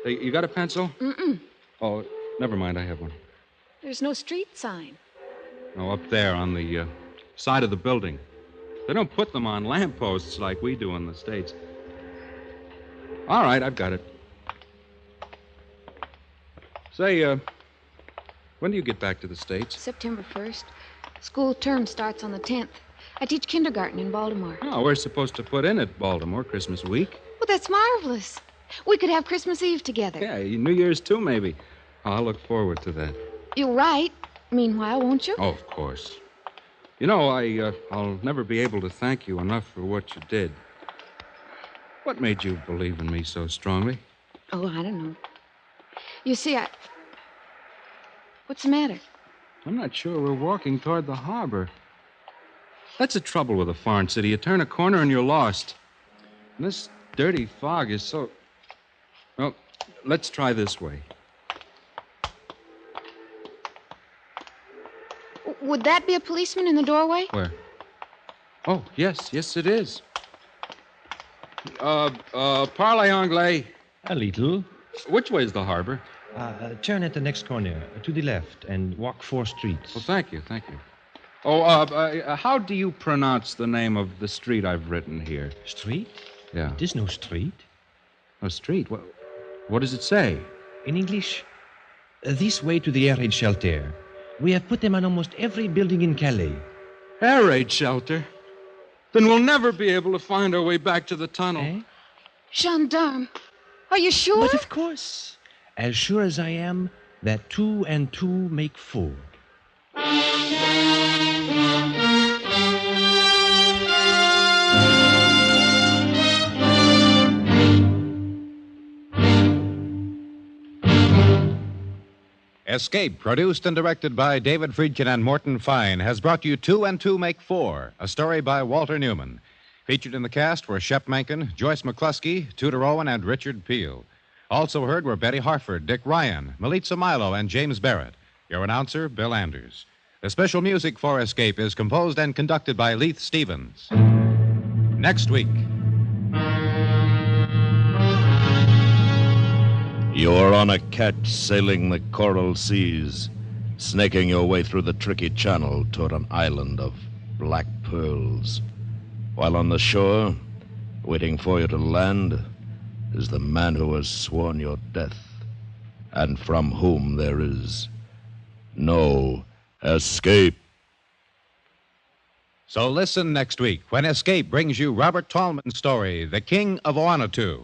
Hey, you got a pencil? Mm-mm. Oh, never mind. I have one. There's no street sign. No, up there on the side of the building. They don't put them on lampposts like we do in the States. All right, I've got it. Say, when do you get back to the States? September 1st. School term starts on the 10th. I teach kindergarten in Baltimore. Oh, we're supposed to put in at Baltimore Christmas week. Well, that's marvelous. We could have Christmas Eve together. Yeah, New Year's too, maybe. I'll look forward to that. You'll write, meanwhile, won't you? Oh, of course. You know, I'll never be able to thank you enough for what you did. What made you believe in me so strongly? Oh, I don't know. You see, What's the matter? I'm not sure. We're walking toward the harbor. That's the trouble with a foreign city. You turn a corner and you're lost. And this dirty fog is so... Well, let's try this way. Would that be a policeman in the doorway? Where? Oh, yes, it is. Parlez anglais. A little. Which way is the harbor? Turn at the next corner, to the left, and walk 4 streets. Well, thank you. Oh, how do you pronounce the name of the street I've written here? Street? Yeah. There's no street. No street? What does it say? In English, this way to the air raid shelter. We have put them on almost every building in Calais. Air raid shelter? Then we'll never be able to find our way back to the tunnel. Eh? Gendarme, are you sure? But of course. As sure as I am that 2 and 2 make 4. Escape, produced and directed by David Friedkin and Morton Fine, has brought you 2 and 2 Make 4, a story by Walter Newman. Featured in the cast were Shep Menken, Joyce McCluskey, Tudor Owen, and Richard Peel. Also heard were Betty Harford, Dick Ryan, Melitza Milo, and James Barrett. Your announcer, Bill Anders. The special music for Escape is composed and conducted by Leith Stevens. Next week. You're on a ketch sailing the coral seas, snaking your way through the tricky channel toward an island of black pearls. While on the shore, waiting for you to land, is the man who has sworn your death, and from whom there is no escape. So listen next week when Escape brings you Robert Tallman's story, The King of Owanatu.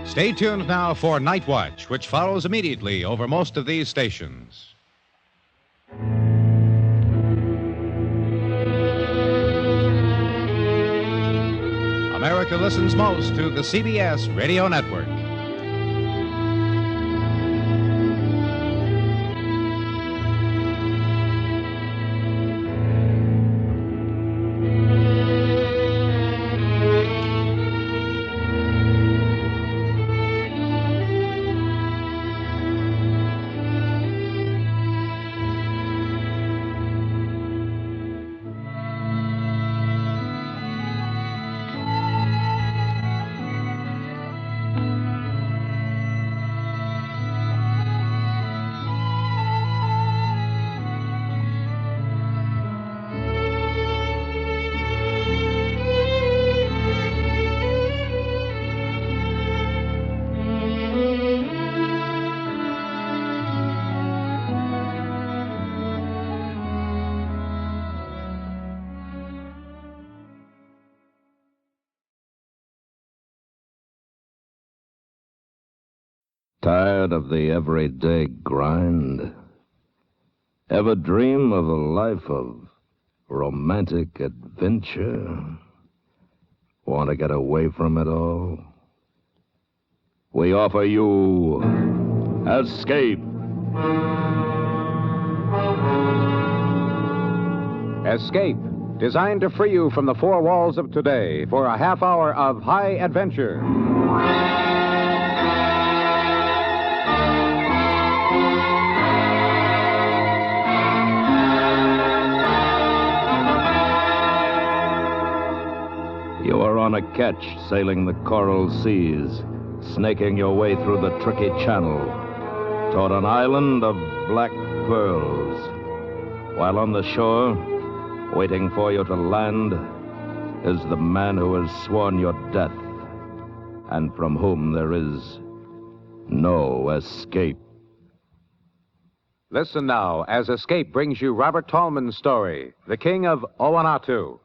Stay tuned now for Night Watch, which follows immediately over most of these stations. America listens most to the CBS Radio Network. Tired of the everyday grind? Ever dream of a life of romantic adventure? Want to get away from it all? We offer you Escape. Escape, designed to free you from the 4 walls of today for a half hour of high adventure. You are on a ketch sailing the coral seas, snaking your way through the tricky channel toward an island of black pearls. While on the shore, waiting for you to land, is the man who has sworn your death, and from whom there is no escape. Listen now as Escape brings you Robert Tallman's story, The King of Owanatu.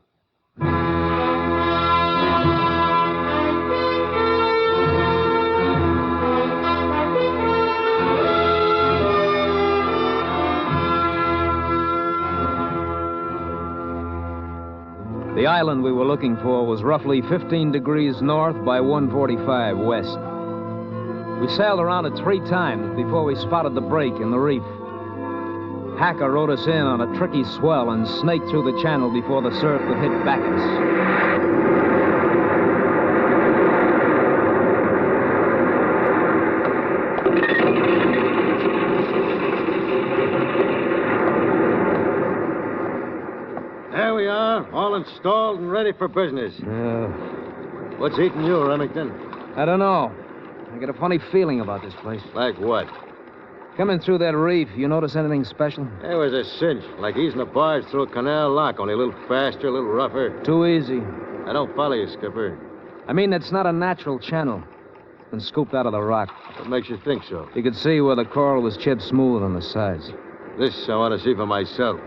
The island we were looking for was roughly 15 degrees north by 145 west. We sailed around it 3 times before we spotted the break in the reef. Hacker rode us in on a tricky swell and snaked through the channel before the surf could hit back at us. There we are, all installed and ready for business. What's eating you, Remington? I don't know. I get a funny feeling about this place. Like what? Coming through that reef, you notice anything special? It was a cinch, like easing a barge through a canal lock, only a little faster, a little rougher. Too easy. I don't follow you, Skipper. I mean, it's not a natural channel. It's been scooped out of the rock. What makes you think so? You could see where the coral was chipped smooth on the sides. This I want to see for myself.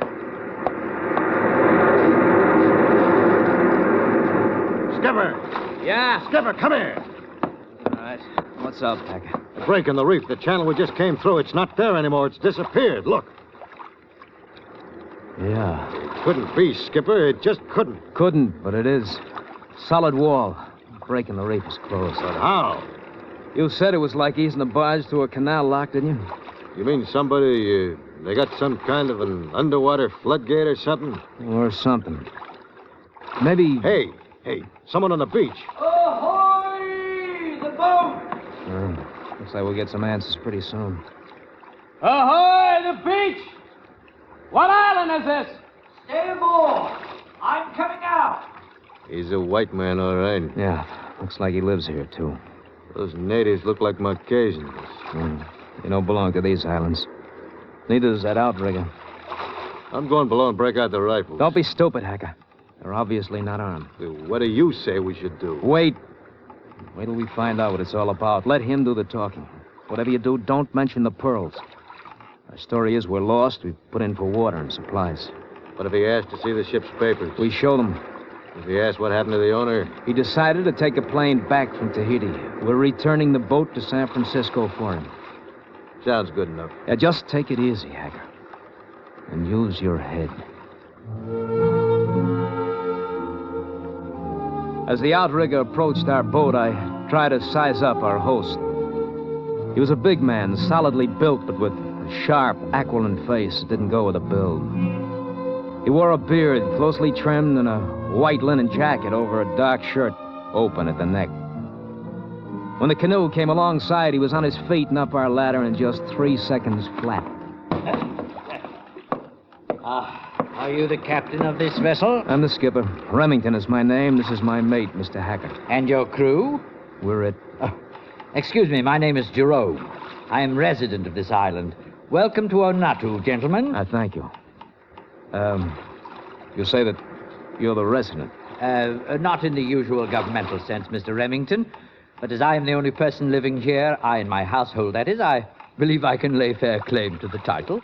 Skipper! Yeah? Skipper, come here! All right. What's up, Hacker? The break in the reef, the channel we just came through, it's not there anymore. It's disappeared. Look. Yeah. It couldn't be, Skipper. It just couldn't. Couldn't, but it is. Solid wall. Break in the reef is closed. But how? You said it was like easing a barge through a canal lock, didn't you? You mean somebody, they got some kind of an underwater floodgate or something? Or something. Maybe... Hey, someone on the beach. Ahoy! The boat! Looks like we'll get some answers pretty soon. Ahoy! The beach! What island is this? Stay aboard. I'm coming out. He's a white man, all right. Yeah, looks like he lives here, too. Those natives look like Marquesans. They don't belong to these islands. Neither does that outrigger. I'm going below and break out the rifles. Don't be stupid, Hacker. They're obviously not armed. What do you say we should do? Wait till we find out what it's all about. Let him do the talking. Whatever you do, don't mention the pearls. Our story is we're lost. We've put in for water and supplies. What if he asked to see the ship's papers? We show them. If he asked what happened to the owner? He decided to take a plane back from Tahiti. We're returning the boat to San Francisco for him. Sounds good enough. Yeah, just take it easy, Hacker. And use your head. As the outrigger approached our boat, I tried to size up our host. He was a big man, solidly built, but with a sharp, aquiline face that didn't go with a build. He wore a beard, closely trimmed, and a white linen jacket over a dark shirt, open at the neck. When the canoe came alongside, he was on his feet and up our ladder in just 3 seconds flat. Are you the captain of this vessel? I'm the skipper. Remington is my name. This is my mate, Mr. Hacker. And your crew? We're it. Excuse me, my name is Jerome. I am resident of this island. Welcome to Owanatu, gentlemen. Thank you. You say that you're the resident? Not in the usual governmental sense, Mr. Remington. But as I am the only person living here, I and my household, that is, I believe I can lay fair claim to the title.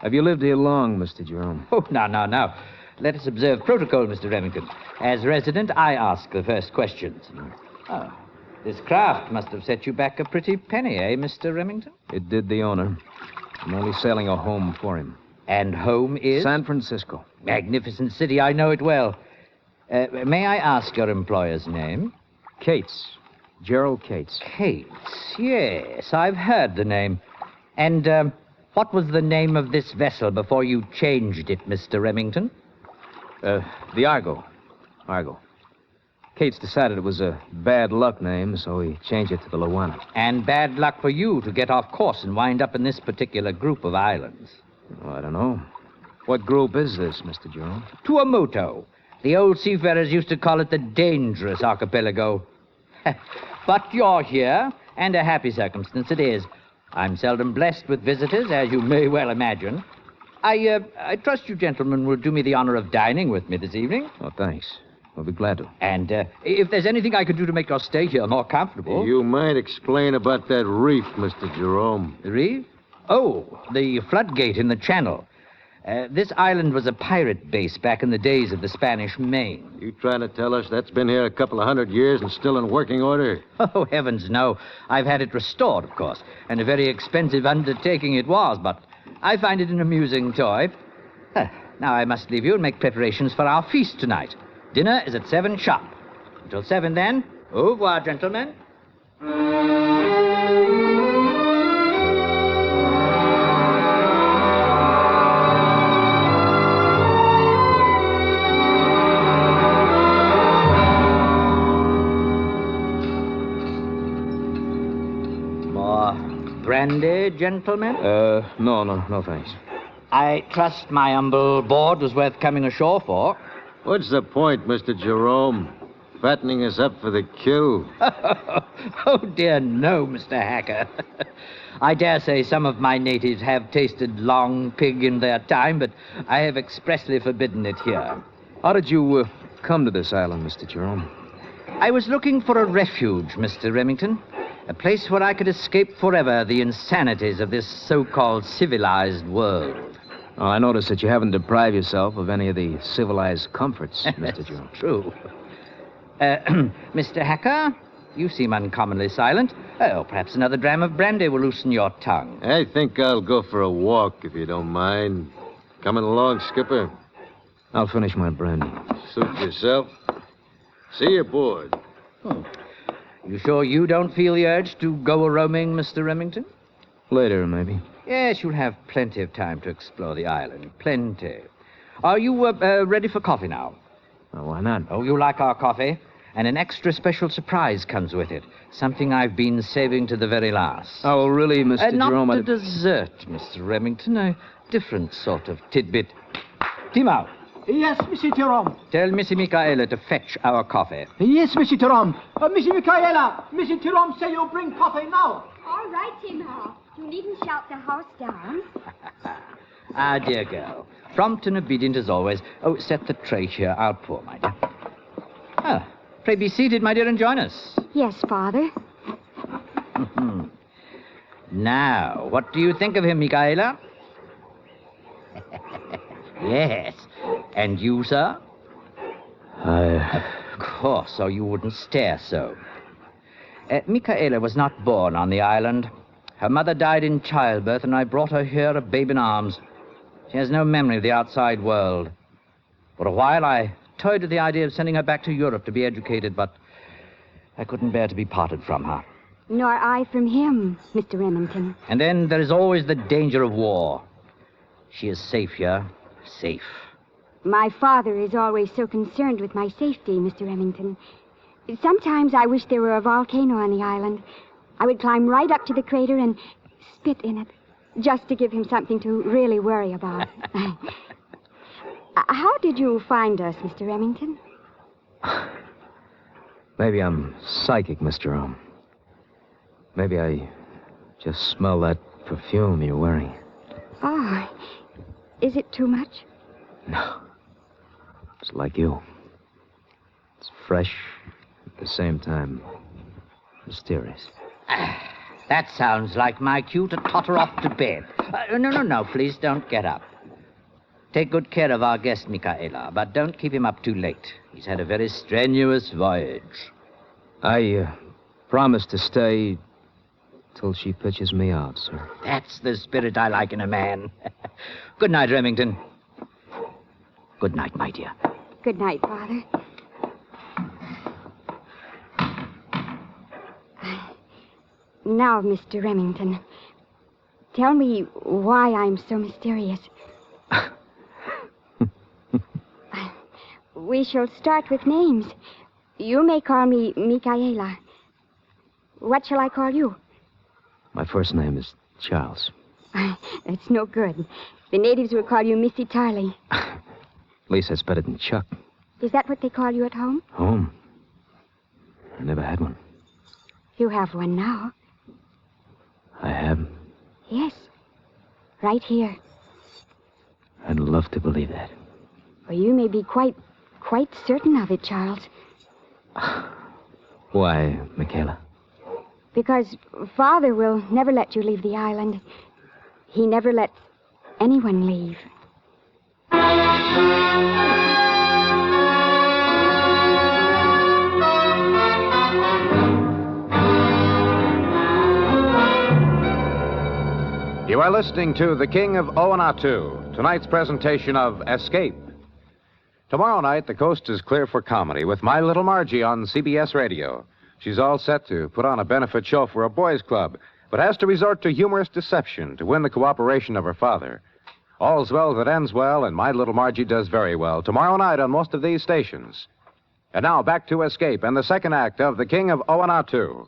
Have you lived here long, Mr. Jerome? Oh, now. Let us observe protocol, Mr. Remington. As resident, I ask the first questions. Oh, this craft must have set you back a pretty penny, eh, Mr. Remington? It did the owner. I'm only sailing a home for him. And home is? San Francisco. Magnificent city, I know it well. May I ask your employer's name? Cates. Gerald Cates. Cates, yes, I've heard the name. And, what was the name of this vessel before you changed it, Mr. Remington? The Argo. Argo. Cates decided it was a bad luck name, so he changed it to the Luana. And bad luck for you to get off course and wind up in this particular group of islands. Oh, I don't know. What group is this, Mr. Jerome? Tuamotu. The old seafarers used to call it the dangerous archipelago. But you're here, and a happy circumstance it is. I'm seldom blessed with visitors, as you may well imagine. I trust you gentlemen will do me the honor of dining with me this evening. Oh, thanks. We'll be glad to. And if there's anything I could do to make your stay here more comfortable... You might explain about that reef, Mr. Jerome. The reef? Oh, the floodgate in the channel. This island was a pirate base back in the days of the Spanish Main. You trying to tell us that's been here a couple of 100 years and still in working order? Oh, heavens, no. I've had it restored, of course, and a very expensive undertaking it was, but I find it an amusing toy. Now I must leave you and make preparations for our feast tonight. Dinner is at 7 sharp. Until 7, then. Au revoir, gentlemen. More brandy, gentlemen? No, thanks. I trust my humble board was worth coming ashore for. What's the point, Mr. Jerome? Fattening us up for the kill? Oh, dear, no, Mr. Hacker. I dare say some of my natives have tasted long pig in their time, but I have expressly forbidden it here. How did you come to this island, Mr. Jerome? I was looking for a refuge, Mr. Remington. A place where I could escape forever the insanities of this so-called civilized world. Oh, I notice that you haven't deprived yourself of any of the civilized comforts, Mr. Jerome. True. Mr. Hacker, you seem uncommonly silent. Oh, perhaps another dram of brandy will loosen your tongue. I think I'll go for a walk, if you don't mind. Coming along, Skipper? I'll finish my brandy. Suit yourself. See you aboard. You sure you don't feel the urge to go a-roaming, Mr. Remington? Later, maybe. Yes, you'll have plenty of time to explore the island. Plenty. Are you ready for coffee now? Why not? Oh, you like our coffee? And an extra special surprise comes with it. Something I've been saving to the very last. Oh, really, Mr. Jerome? Not a dessert, Mr. Remington. A different sort of tidbit. Timo. Yes, Mr. Jerome. Tell Missy Michaela to fetch our coffee. Yes, Mr. Jerome. Missy Michaela, Mr. Jerome say you bring coffee now. All right, Timo. You needn't shout the house down. Ah, dear girl. Prompt and obedient as always. Oh, set the tray here. I'll pour, my dear. Ah, pray be seated, my dear, and join us. Yes, Father. Now, what do you think of him, Michaela? Yes. And you, sir? Of course, so you wouldn't stare so. Michaela was not born on the island. Her mother died in childbirth, and I brought her here a babe in arms. She has no memory of the outside world. For a while, I toyed with the idea of sending her back to Europe to be educated, but I couldn't bear to be parted from her. Nor I from him, Mr. Remington. And then there is always the danger of war. She is safe here. Safe. My father is always so concerned with my safety, Mr. Remington. Sometimes I wish there were a volcano on the island. I would climb right up to the crater and spit in it, just to give him something to really worry about. How did you find us, Mr. Remington? Maybe I'm psychic, Mr. Jerome. Maybe I just smell that perfume you're wearing. Oh, is it too much? No. It's like you. It's fresh, at the same time, mysterious. That sounds like my cue to totter off to bed. No, please don't get up. Take good care of our guest, Michaela, but don't keep him up too late. He's had a very strenuous voyage. I promise to stay till she pitches me out, sir. That's the spirit I like in a man. Good night, Remington. Good night, my dear. Good night, Father. Now, Mr. Remington, tell me why I'm so mysterious. We shall start with names. You may call me Michaela. What shall I call you? My first name is Charles. It's no good. The natives will call you Missy Tarley. At least that's better than Chuck. Is that what they call you at home? Home? I never had one. You have one now. I have? Yes. Right here. I'd love to believe that. Well, you may be quite quite certain of it, Charles. Why, Michaela? Because Father will never let you leave the island. He never lets anyone leave. You are listening to The King of Owanatu, tonight's presentation of Escape. Tomorrow night, the coast is clear for comedy with My Little Margie on CBS Radio. She's all set to put on a benefit show for a boys' club, but has to resort to humorous deception to win the cooperation of her father. All's well that ends well, and My Little Margie does very well tomorrow night on most of these stations. And now back to Escape and the second act of The King of Owanatu.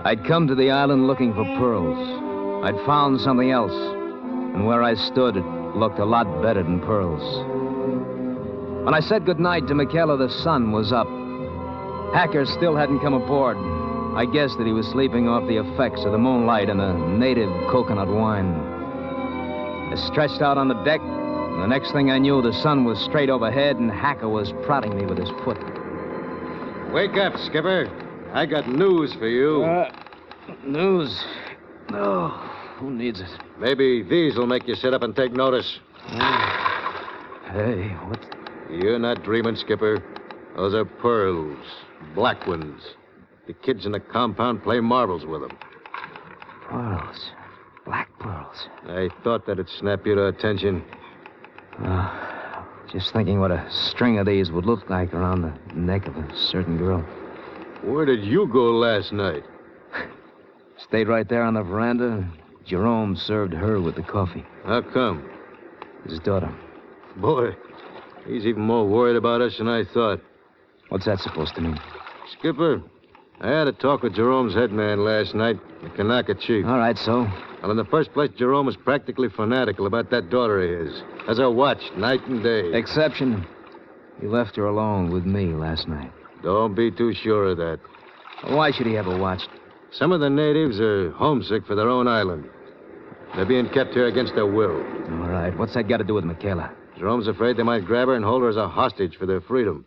I'd come to the island looking for pearls. I'd found something else, and where I stood, it looked a lot better than pearls. When I said goodnight to Michaela, the sun was up. Hacker still hadn't come aboard. I guessed that he was sleeping off the effects of the moonlight and a native coconut wine. I stretched out on the deck, and the next thing I knew, the sun was straight overhead, and Hacker was prodding me with his foot. Wake up, Skipper. I got news for you. News? Oh, who needs it? Maybe these will make you sit up and take notice. Hey, what? You're not dreaming, Skipper. Those are pearls. Black ones. The kids in the compound play marbles with them. Pearls. Black pearls. I thought that'd snap your attention. Just thinking what a string of these would look like around the neck of a certain girl. Where did you go last night? Stayed right there on the veranda. Jerome served her with the coffee. How come? His daughter. Boy, he's even more worried about us than I thought. What's that supposed to mean? Skipper, I had a talk with Jerome's head man last night, the Kanaka chief. All right, so? Well, in the first place, Jerome is practically fanatical about that daughter of his. Has her watched night and day. Exception. He left her alone with me last night. Don't be too sure of that. Why should he have her watched? Some of the natives are homesick for their own island. They're being kept here against their will. All right, what's that got to do with Michaela? Jerome's afraid they might grab her and hold her as a hostage for their freedom.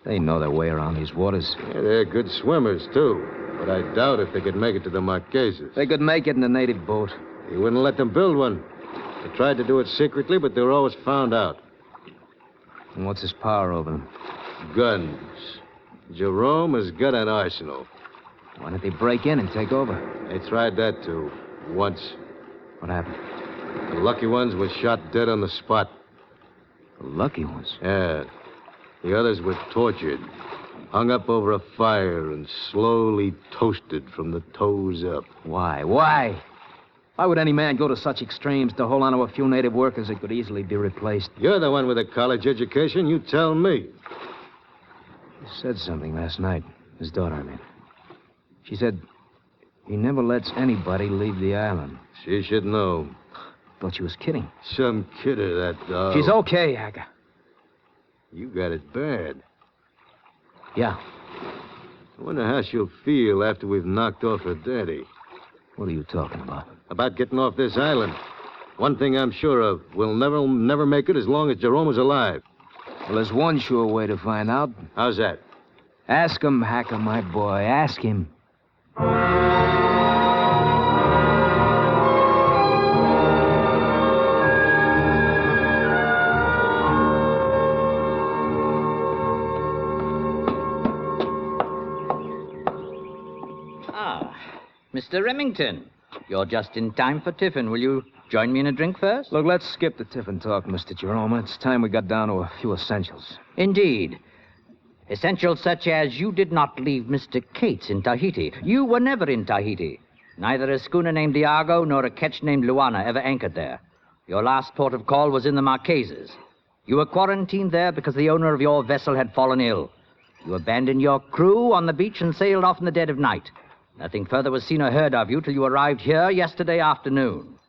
They know their way around these waters. Yeah, they're good swimmers, too. But I doubt if they could make it to the Marquesas. They could make it in a native boat. He wouldn't let them build one. They tried to do it secretly, but they were always found out. And what's his power over them? Guns. Jerome has got an arsenal. Why don't they break in and take over? They tried that, too. Once. What happened? The lucky ones were shot dead on the spot. The lucky ones? Yeah. The others were tortured, hung up over a fire, and slowly toasted from the toes up. Why? Why? Why would any man go to such extremes to hold on to a few native workers that could easily be replaced? You're the one with a college education. You tell me. He said something last night. His daughter, I mean. She said he never lets anybody leave the island. She should know. Thought she was kidding. Some kidder, that dog. She's okay, Hacker. You got it bad. Yeah. I wonder how she'll feel after we've knocked off her daddy. What are you talking about? About getting off this island. One thing I'm sure of. We'll never make it as long as Jerome is alive. Well, there's one sure way to find out. How's that? Ask him, Hacker, my boy. Ask him. Mr. Remington, you're just in time for tiffin. Will you join me in a drink first? Look, let's skip the tiffin talk, Mr. Jerome. It's time we got down to a few essentials. Indeed. Essentials such as you did not leave Mr. Cates in Tahiti. You were never in Tahiti. Neither a schooner named Diago nor a ketch named Luana ever anchored there. Your last port of call was in the Marquesas. You were quarantined there because the owner of your vessel had fallen ill. You abandoned your crew on the beach and sailed off in the dead of night. Nothing further was seen or heard of you till you arrived here yesterday afternoon.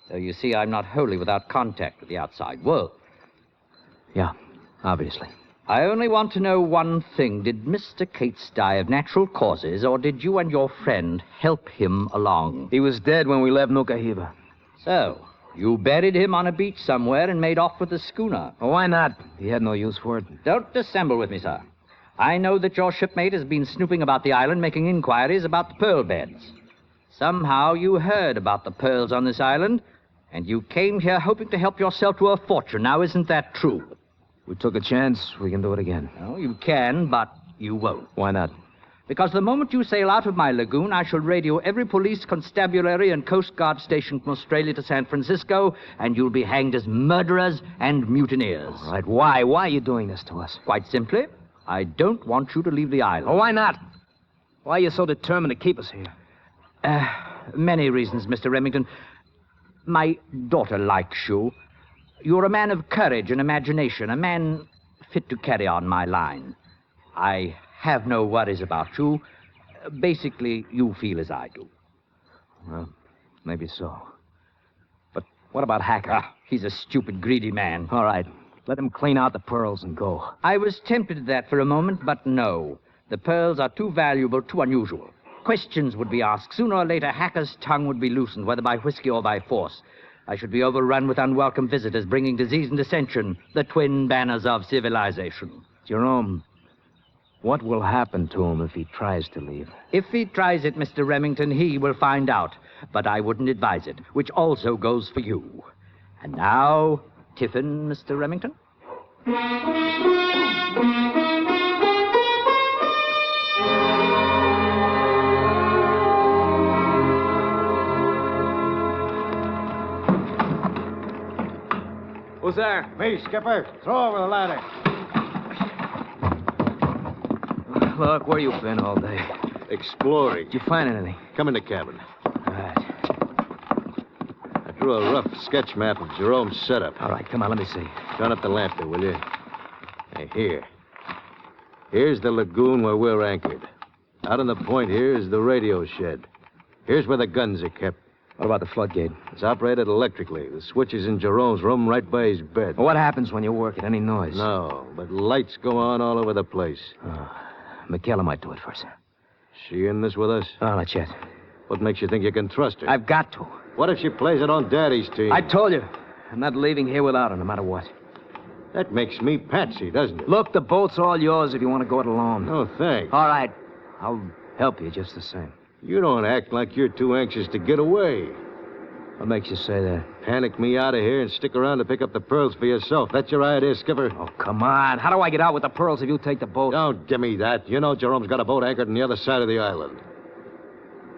So you see, I'm not wholly without contact with the outside world. Yeah, obviously. I only want to know one thing. Did Mr. Cates die of natural causes, or did you and your friend help him along? He was dead when we left Nukahiva. So, you buried him on a beach somewhere and made off with the schooner. Well, why not? He had no use for it. Don't dissemble with me, sir. I know that your shipmate has been snooping about the island, making inquiries about the pearl beds. Somehow you heard about the pearls on this island, and you came here hoping to help yourself to a fortune. Now, isn't that true? We took a chance. We can do it again. No, you can, but you won't. Why not? Because the moment you sail out of my lagoon, I shall radio every police, constabulary, and Coast Guard station from Australia to San Francisco, and you'll be hanged as murderers and mutineers. All right, why? Why are you doing this to us? Quite simply, I don't want you to leave the island. Oh, why not? Why are you so determined to keep us here? Many reasons, Mr. Remington. My daughter likes you. You're a man of courage and imagination, a man fit to carry on my line. I have no worries about you. Basically, you feel as I do. Well, maybe so. But what about Hacker? He's a stupid, greedy man. All right. Let him clean out the pearls and go. I was tempted to that for a moment, but no. The pearls are too valuable, too unusual. Questions would be asked. Sooner or later, Hacker's tongue would be loosened, whether by whiskey or by force. I should be overrun with unwelcome visitors, bringing disease and dissension, the twin banners of civilization. Jerome, what will happen to him if he tries to leave? If he tries it, Mr. Remington, he will find out. But I wouldn't advise it, which also goes for you. And now, tiffin, Mr. Remington? Who's there? Me, Skipper. Throw over the ladder. Look, where you been all day? Exploring. Did you find anything? Come in the cabin. All right. I drew a rough sketch map of Jerome's setup. All right, come on, let me see. Turn up the lamp there, will you? Hey, here. Here's the lagoon where we're anchored. Out on the point here is the radio shed. Here's where the guns are kept. What about the floodgate? It's operated electrically. The switch is in Jerome's room right by his bed. Well, what happens when you work it? Any noise? No, but lights go on all over the place. Michaela might do it first. She in this with us? Oh, not yet. What makes you think you can trust her? I've got to. What if she plays it on Daddy's team? I told you. I'm not leaving here without her, no matter what. That makes me Patsy, doesn't it? Look, the boat's all yours if you want to go it alone. No, thanks. All right. I'll help you just the same. You don't act like you're too anxious to get away. What makes you say that? Panic me out of here and stick around to pick up the pearls for yourself. That's your idea, Skipper? Oh, come on. How do I get out with the pearls if you take the boat? Don't give me that. You know Jerome's got a boat anchored on the other side of the island.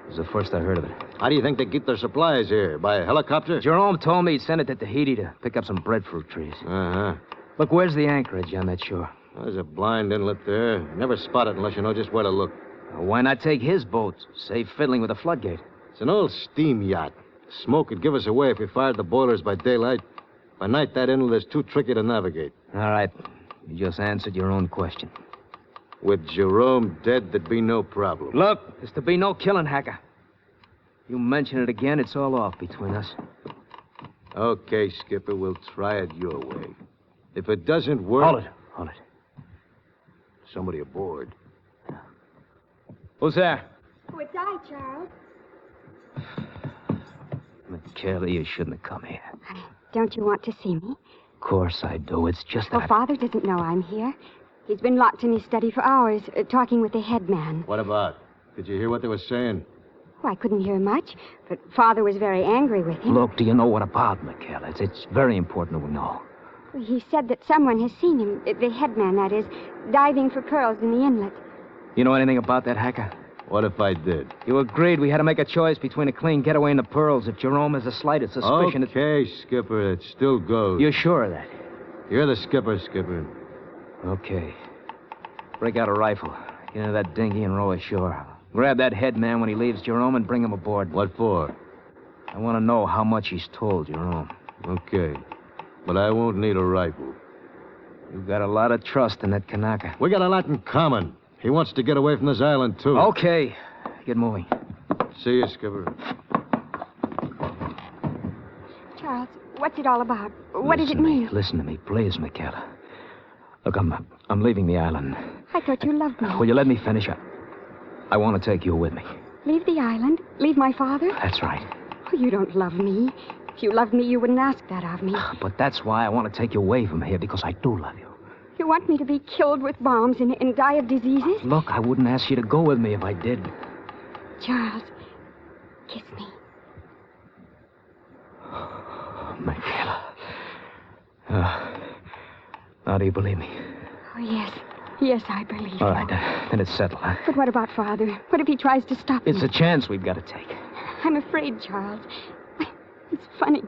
This is the first I heard of it. How do you think they keep their supplies here? By a helicopter? Jerome told me he'd send it to Tahiti to pick up some breadfruit trees. Uh-huh. Look, where's the anchorage on that shore? There's a blind inlet there. Never spot it unless you know just where to look. Why not take his boat? Save fiddling with the floodgate. It's an old steam yacht. Smoke could give us away if we fired the boilers by daylight. By night, that inlet is too tricky to navigate. All right. You just answered your own question. With Jerome dead, there'd be no problem. Look, there's to be no killing, Hacker. You mention it again, it's all off between us. Okay, Skipper, we'll try it your way. If it doesn't work... Hold it. Somebody aboard. Who's there? Oh, it's I, Charles. Michaela, you shouldn't have come here. Don't you want to see me? Of course I do. It's just Oh, that... Father doesn't know I'm here. He's been locked in his study for hours, talking with the head man. What about? Did you hear what they were saying? Oh, I couldn't hear much, but Father was very angry with him. Look, do you know what about, Michaela? It's very important that we know. He said that someone has seen him, the head man, that is, diving for pearls in the inlet. You know anything about that, Hacker? What if I did? You agreed we had to make a choice between a clean getaway and the pearls. If Jerome has the slightest suspicion... Okay, Skipper, it still goes. You're sure of that? You're the skipper, Skipper. Okay. Break out a rifle. Get into that dinghy and row ashore. Grab that head man when he leaves Jerome and bring him aboard. What for? I want to know how much he's told Jerome. Okay. But I won't need a rifle. You've got a lot of trust in that Kanaka. We got a lot in common. He wants to get away from this island, too. Okay. Get moving. See you, Skipper. Charles, what's it all about? What does it mean? Listen to me, please, Michaela. Look, I'm leaving the island. I thought you loved me. Will you let me finish? I want to take you with me. Leave the island? Leave my father? That's right. Oh, you don't love me. If you loved me, you wouldn't ask that of me. But that's why I want to take you away from here, because I do love you. You want me to be killed with bombs and die of diseases? Look, I wouldn't ask you to go with me if I did. Charles, kiss me. Michaela. Now, do you believe me? Oh, yes. Yes, I believe All you. right, then it's settled, huh? But what about Father? What if he tries to stop me? It's a chance we've got to take. I'm afraid, Charles. It's funny.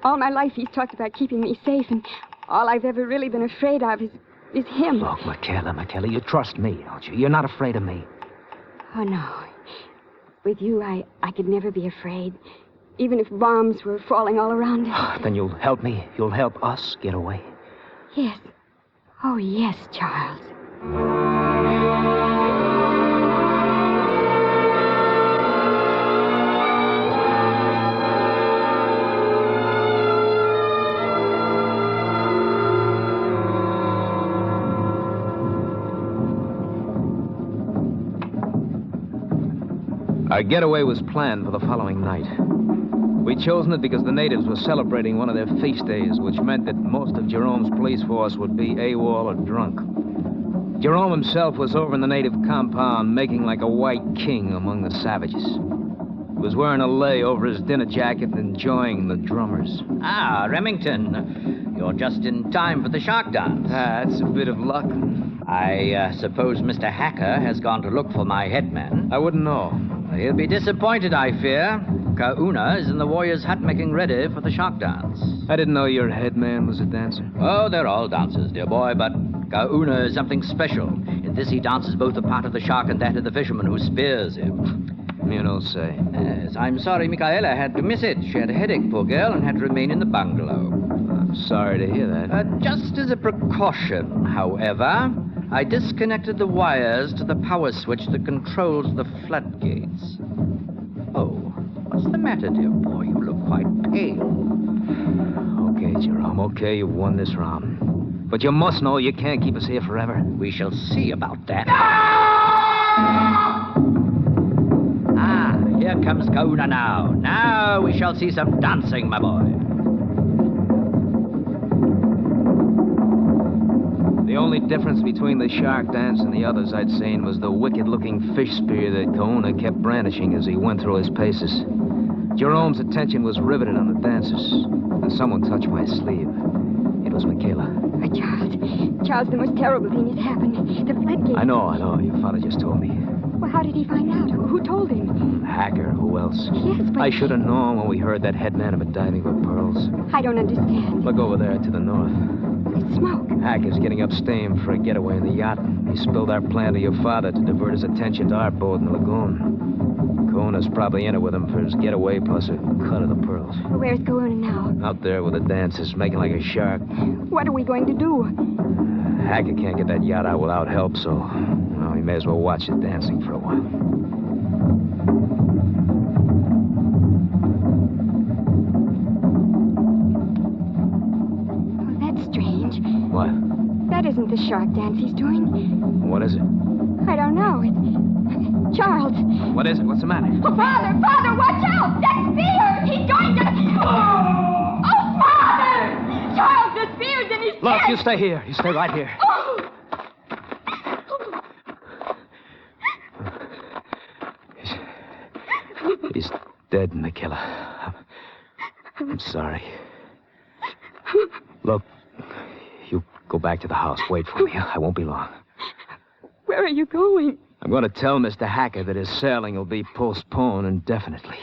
All my life he's talked about keeping me safe, and all I've ever really been afraid of is him. Look, Michaela, you trust me, don't you? You're not afraid of me. Oh, no. With you, I could never be afraid, even if bombs were falling all around us. Then you'll help me. You'll help us get away. Yes. Oh, yes, Charles. Our getaway was planned for the following night. We'd chosen it because the natives were celebrating one of their feast days, which meant that most of Jerome's police force would be AWOL or drunk. Jerome himself was over in the native compound, making like a white king among the savages. He was wearing a lei over his dinner jacket, enjoying the drummers. Ah, Remington, you're just in time for the shark dance. That's a bit of luck. I suppose Mr. Hacker has gone to look for my headman. I wouldn't know. He'll be disappointed, I fear. Kauna is in the warrior's hut making ready for the shark dance. I didn't know your headman was a dancer. Oh, they're all dancers, dear boy, but Kauna is something special. In this, he dances both the part of the shark and that of the fisherman who spears him. You don't say. Yes, I'm sorry Michaela had to miss it. She had a headache, poor girl, and had to remain in the bungalow. I'm sorry to hear that. Just as a precaution, however, I disconnected the wires to the power switch that controls the floodgates. Oh, what's the matter, dear boy? You look quite pale. Okay, Jerome, okay, you've won this round. But you must know you can't keep us here forever. We shall see about that. Here comes Kauna now. Now we shall see some dancing, my boy. The only difference between the shark dance and the others I'd seen was the wicked-looking fish spear that Kauna kept brandishing as he went through his paces. Jerome's attention was riveted on the dancers, and someone touched my sleeve. It was Michaela. Charles, the most terrible thing has happened. The floodgates. I know. Your father just told me. Well, how did he find out? Who told him? Hacker, who else? Yes, but... I should have known when we heard that headman had been diving for pearls. I don't understand. Look over there to the north. It's smoke. Hacker's getting up steam for a getaway in the yacht. He spilled our plan to your father to divert his attention to our boat in the lagoon. Kauna's probably in it with him for his getaway plus a cut of the pearls. Well, where's Kauna now? Out there with the dancers, making like a shark. What are we going to do? Hacker can't get that yacht out without help, so well, we may as well watch the dancing for a while. Oh, that's strange. What? That isn't the shark dance he's doing. What is it? I don't know. It's... Charles! What is it? What's the matter? Oh, Father, watch out! That spear! He's going to... Oh, Father! Charles, the spear's in his Look, chest! you stay here. You stay right here. Oh. He's dead, Michaela. I'm sorry. Look, you go back to the house. Wait for me. I won't be long. Where are you going? I'm going to tell Mr. Hacker that his sailing will be postponed indefinitely.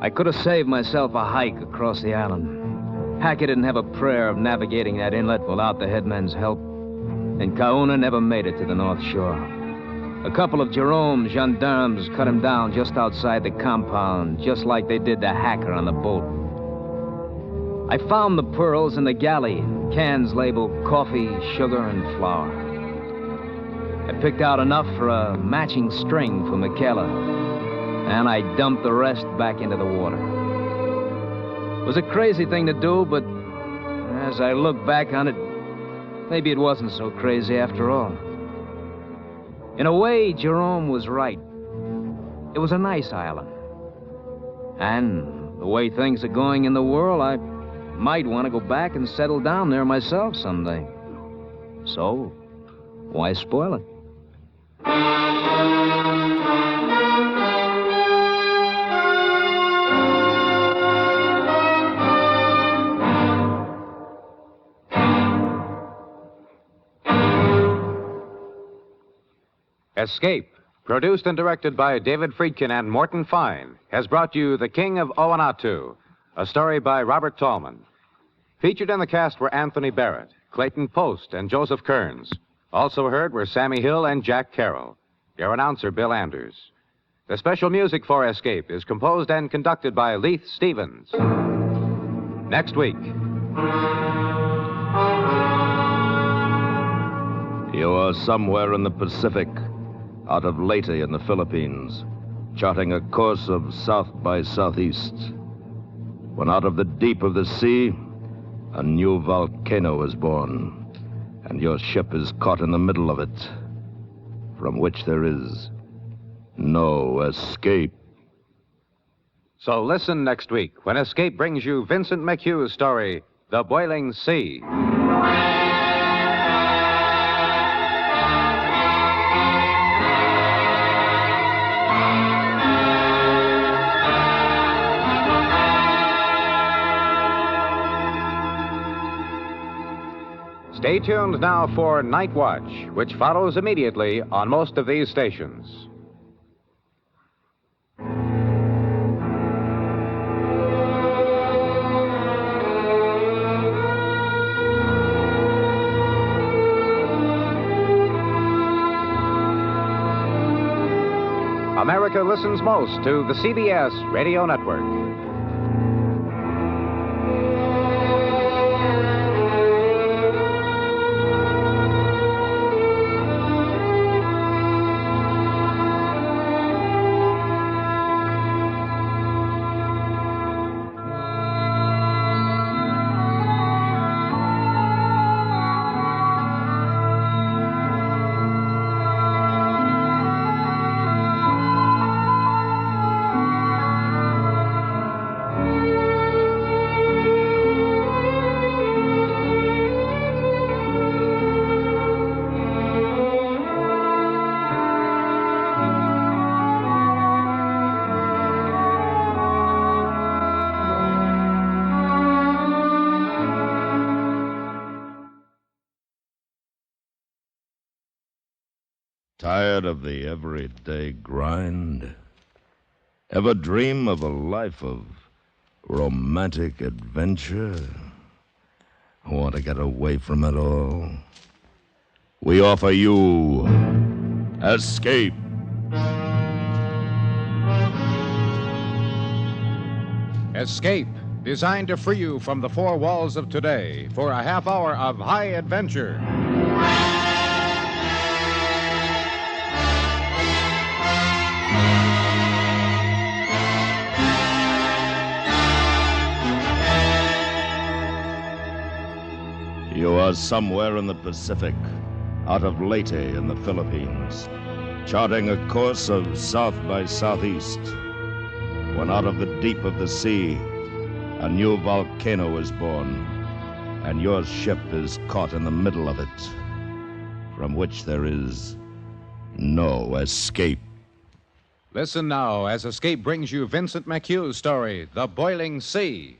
I could have saved myself a hike across the island. Hacker didn't have a prayer of navigating that inlet without the headman's help. And Kauna never made it to the North Shore. A couple of Jerome's gendarmes cut him down just outside the compound, just like they did the Hacker on the boat. I found the pearls in the galley, cans labeled coffee, sugar, and flour. I picked out enough for a matching string for Michaela, and I dumped the rest back into the water. It was a crazy thing to do, but as I look back on it, maybe it wasn't so crazy after all. In a way, Jerome was right. It was a nice island. And the way things are going in the world, I might want to go back and settle down there myself someday. So, why spoil it? Escape, produced and directed by David Friedkin and Morton Fine, has brought you The King of Owanatu, a story by Robert Tallman. Featured in the cast were Anthony Barrett, Clayton Post, and Joseph Kearns. Also heard were Sammy Hill and Jack Carroll. Your announcer, Bill Anders. The special music for Escape is composed and conducted by Leith Stevens. Next week. You are somewhere in the Pacific, out of Leyte in the Philippines, charting a course of south by southeast. When out of the deep of the sea, a new volcano is born, and your ship is caught in the middle of it, from which there is no escape. So listen next week when Escape brings you Vincent McHugh's story, The Boiling Sea. Stay tuned now for Night Watch, which follows immediately on most of these stations. America listens most to the CBS Radio Network. Tired of the everyday grind? Ever dream of a life of romantic adventure? Want to get away from it all? We offer you Escape. Escape, designed to free you from the four walls of today for a half hour of high adventure. You are somewhere in the Pacific, out of Leyte in the Philippines, charting a course of south by southeast, when out of the deep of the sea, a new volcano is born, and your ship is caught in the middle of it, from which there is no escape. Listen now as Escape brings you Vincent McHugh's story, The Boiling Sea.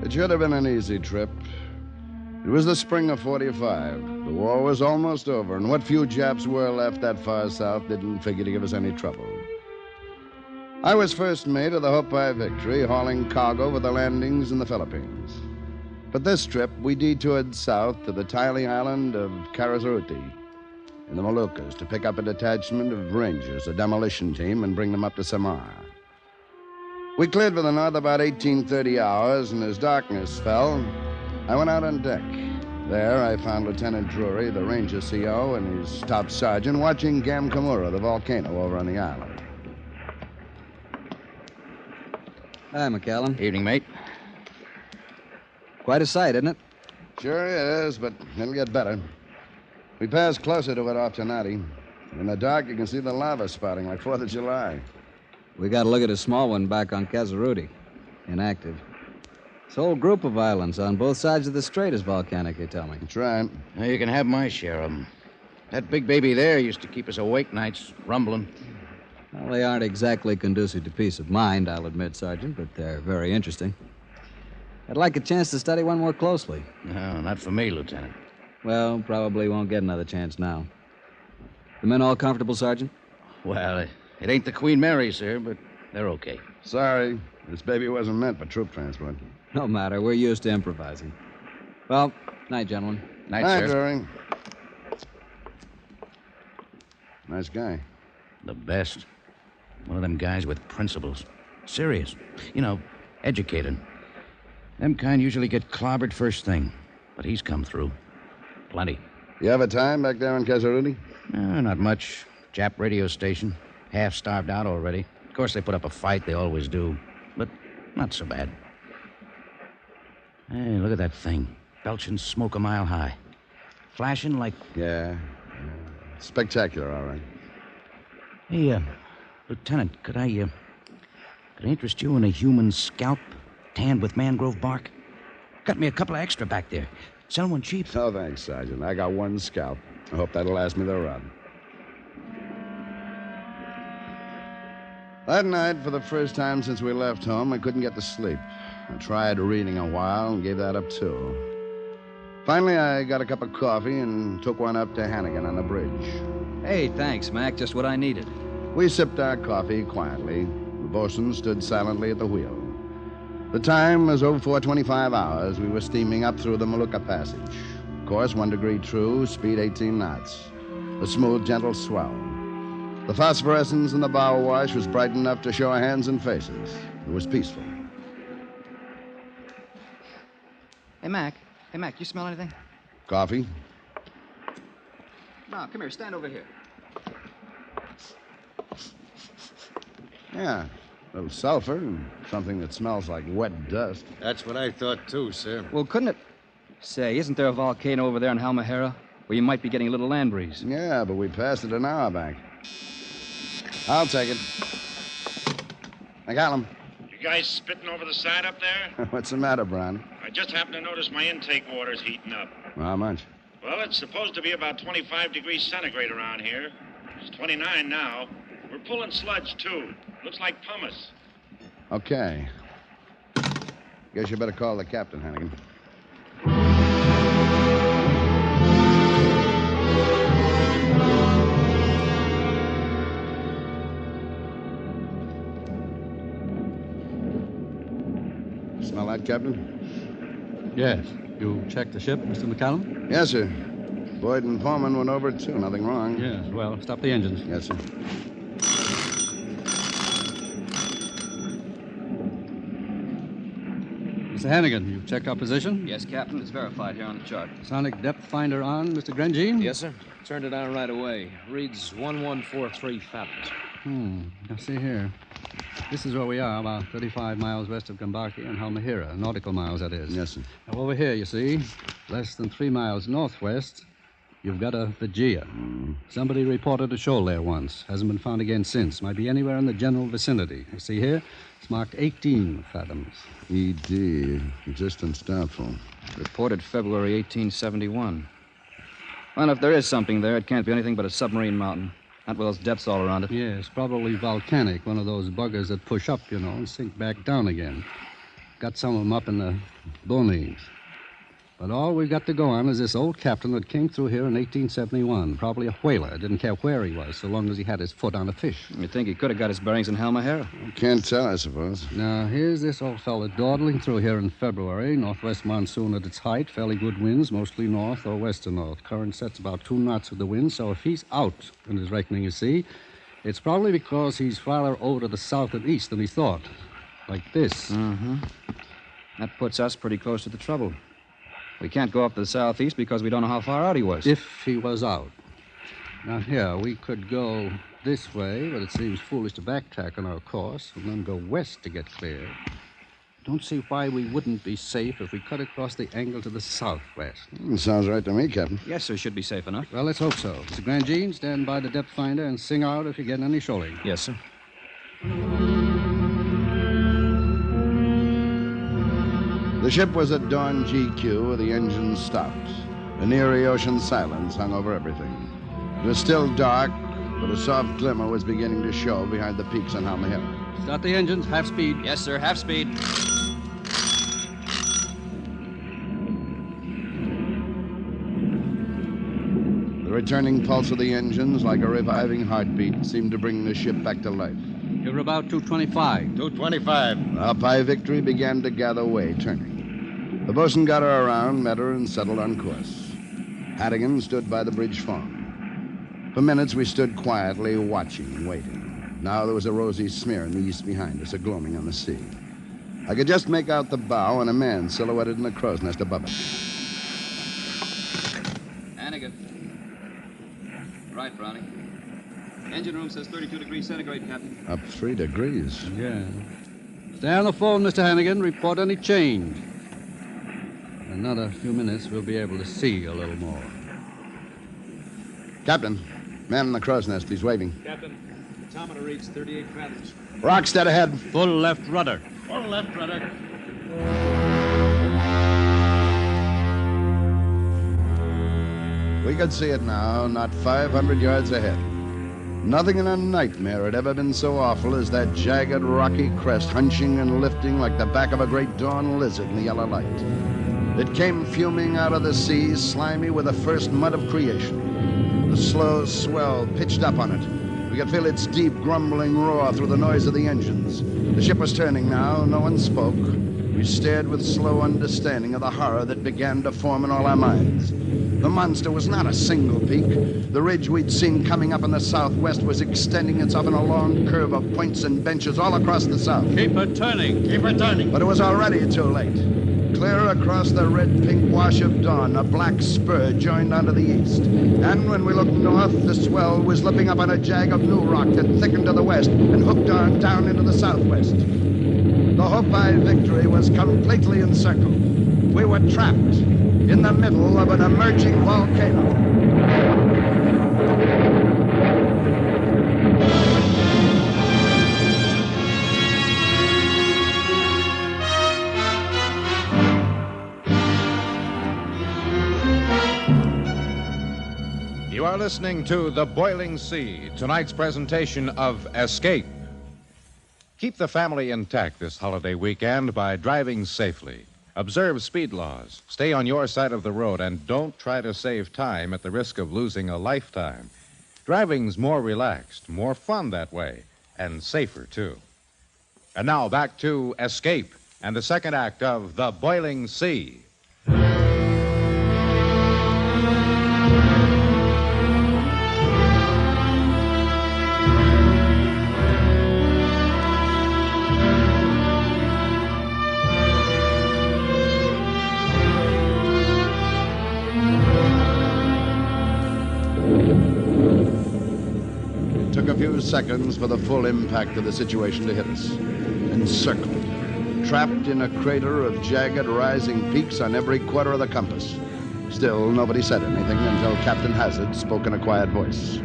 It should have been an easy trip. It was the spring of '45. The war was almost over, and what few Japs were left that far south didn't figure to give us any trouble. I was first mate of the Hopi Victory, hauling cargo for the landings in the Philippines. But this trip, we detoured south to the tiny island of Karazuruti in the Moluccas to pick up a detachment of rangers, a demolition team, and bring them up to Samar. We cleared for the north about 1830 hours, and as darkness fell, I went out on deck. There, I found Lieutenant Drury, the ranger CO, and his top sergeant watching Gamkamura, the volcano, over on the island. Hi, McCallum. Evening, mate. Quite a sight, isn't it? Sure is, but it'll get better. We passed closer to it off Tonati. In the dark, you can see the lava spouting like 4th of July. We got to look at a small one back on Kazaruti. Inactive. This whole group of islands on both sides of the strait is volcanic, they tell me. That's right. Now, you can have my share of them. That big baby there used to keep us awake nights, rumbling. Well, they aren't exactly conducive to peace of mind, I'll admit, Sergeant, but they're very interesting. I'd like a chance to study one more closely. No, not for me, Lieutenant. Well, probably won't get another chance now. The men all comfortable, Sergeant? Well, it ain't the Queen Mary, sir, but they're okay. Sorry. This baby wasn't meant for troop transport. No matter. We're used to improvising. Well, night, gentlemen. Night, sir. Drury. Nice guy. The best. One of them guys with principles. Serious. You know, educated. Them kind usually get clobbered first thing. But he's come through. Plenty. You have a time back there in Kazaruti? No, not much. Jap radio station. Half starved out already. Of course, they put up a fight. They always do. But not so bad. Hey, look at that thing. Belching smoke a mile high. Flashing like... Yeah. Spectacular, all right. Hey, Lieutenant, could I interest you in a human scalp tanned with mangrove bark? Got me a couple of extra back there. Sell one cheap. No, thanks, Sergeant. I got one scalp. I hope that'll last me the run. That night, for the first time since we left home, I couldn't get to sleep. I tried reading a while and gave that up, too. Finally, I got a cup of coffee and took one up to Hannigan on the bridge. Hey, thanks, Mac. Just what I needed. We sipped our coffee quietly. The bosun stood silently at the wheel. The time was 04:25 hours. We were steaming up through the Molucca Passage. Course 1 degree true, speed 18 knots. A smooth, gentle swell. The phosphorescence in the bow wash was bright enough to show our hands and faces. It was peaceful. Hey, Mac, you smell anything? Coffee? No, come here, stand over here. Yeah, a little sulfur and something that smells like wet dust. That's what I thought, too, sir. Well, couldn't it... Say, isn't there a volcano over there in Halmahera where you might be getting a little land breeze? Yeah, but we passed it an hour back. I'll take it. I got him. You guys spitting over the side up there? What's the matter, Brown? I just happened to notice my intake water's heating up. How much? Well, it's supposed to be about 25 degrees centigrade around here. It's 29 now. We're pulling sludge, too. Looks like pumice. Okay. Guess you better call the captain, Hannigan. Smell that, Captain? Yes. You checked the ship, Mr. McCallum? Yes, sir. Boyd and Foreman went over it, too. Nothing wrong. Yes. Well, stop the engines. Yes, sir. Mr. Hannigan, you've checked our position? Yes, Captain. It's verified here on the chart. Sonic depth finder on, Mr. Grenjean? Yes, sir. Turned it on right away. Reads 1143 fathoms. Now, see here. This is where we are, about 35 miles west of Gambaki and Halmahera, nautical miles, that is. Yes, sir. Now, over here, you see, less than 3 miles northwest, you've got a Vigia. Somebody reported a shoal there once. Hasn't been found again since. Might be anywhere in the general vicinity. You see here, it's marked 18 fathoms. ED. Existence doubtful. Reported February 1871. Well, if there is something there, it can't be anything but a submarine mountain. Not with those depths all around it. Yes, probably volcanic. One of those buggers that push up, and sink back down again. Got some of them up in the Bonies. But all we've got to go on is this old captain that came through here in 1871. Probably a whaler. Didn't care where he was, so long as he had his foot on a fish. You think he could have got his bearings in Halmahera? Can't tell, I suppose. Now, here's this old fella dawdling through here in February. Northwest monsoon at its height. Fairly good winds, mostly north or west to north. Current sets about 2 knots with the wind, so if he's out in his reckoning, you see, it's probably because he's farther over to the south and east than he thought. Like this. Mm-hmm. That puts us pretty close to the trouble. We can't go up to the southeast because we don't know how far out he was. If he was out. Now, here, we could go this way, but it seems foolish to backtrack on our course and then go west to get clear. Don't see why we wouldn't be safe if we cut across the angle to the southwest. Sounds right to me, Captain. Yes, sir, should be safe enough. Well, let's hope so. Mr. Grandjean, stand by the depth finder and sing out if you get any shoaling. Yes, sir. The ship was at dawn GQ, the engines stopped. An eerie ocean silence hung over everything. It was still dark, but a soft glimmer was beginning to show behind the peaks on Halmahera. Start the engines, half speed. Yes, sir, half speed. The returning pulse of the engines, like a reviving heartbeat, seemed to bring the ship back to life. You're about 225. 225. Up High Victory began to gather way, turning. The bosun got her around, met her, and settled on course. Hannigan stood by the bridge phone. For minutes, we stood quietly, watching, waiting. Now there was a rosy smear in the east behind us, a gloaming on the sea. I could just make out the bow and a man silhouetted in the crow's nest above it. Hannigan. Right, Brownie. Engine room says 32 degrees centigrade, Captain. Up 3 degrees. Yeah. Stay on the phone, Mr. Hannigan. Report any change. In another few minutes, we'll be able to see a little more. Captain, man in the crow's nest. He's waving. Captain, the thermometer reads 38 fathoms. Rock's dead ahead. Full left rudder. Full left rudder. We could see it now, not 500 yards ahead. Nothing in a nightmare had ever been so awful as that jagged, rocky crest hunching and lifting like the back of a great dawn lizard in the yellow light. It came fuming out of the sea, slimy with the first mud of creation. The slow swell pitched up on it. We could feel its deep, grumbling roar through the noise of the engines. The ship was turning now. No one spoke. We stared with slow understanding of the horror that began to form in all our minds. The monster was not a single peak. The ridge we'd seen coming up in the southwest was extending itself in a long curve of points and benches all across the south. Keep her turning. Keep her turning. But it was already too late. Clear across the red-pink wash of dawn, a black spur joined onto the east. And when we looked north, the swell was lipping up on a jag of new rock that thickened to the west and hooked on down into the southwest. The Hopi Victory was completely encircled. We were trapped in the middle of an emerging volcano. You are listening to The Boiling Sea, tonight's presentation of Escape. Keep the family intact this holiday weekend by driving safely. Observe speed laws, stay on your side of the road, and don't try to save time at the risk of losing a lifetime. Driving's more relaxed, more fun that way, and safer, too. And now back to Escape and the second act of The Boiling Sea. It took a few seconds for the full impact of the situation to hit us. Encircled, trapped in a crater of jagged, rising peaks on every quarter of the compass. Still, nobody said anything until Captain Hazard spoke in a quiet voice.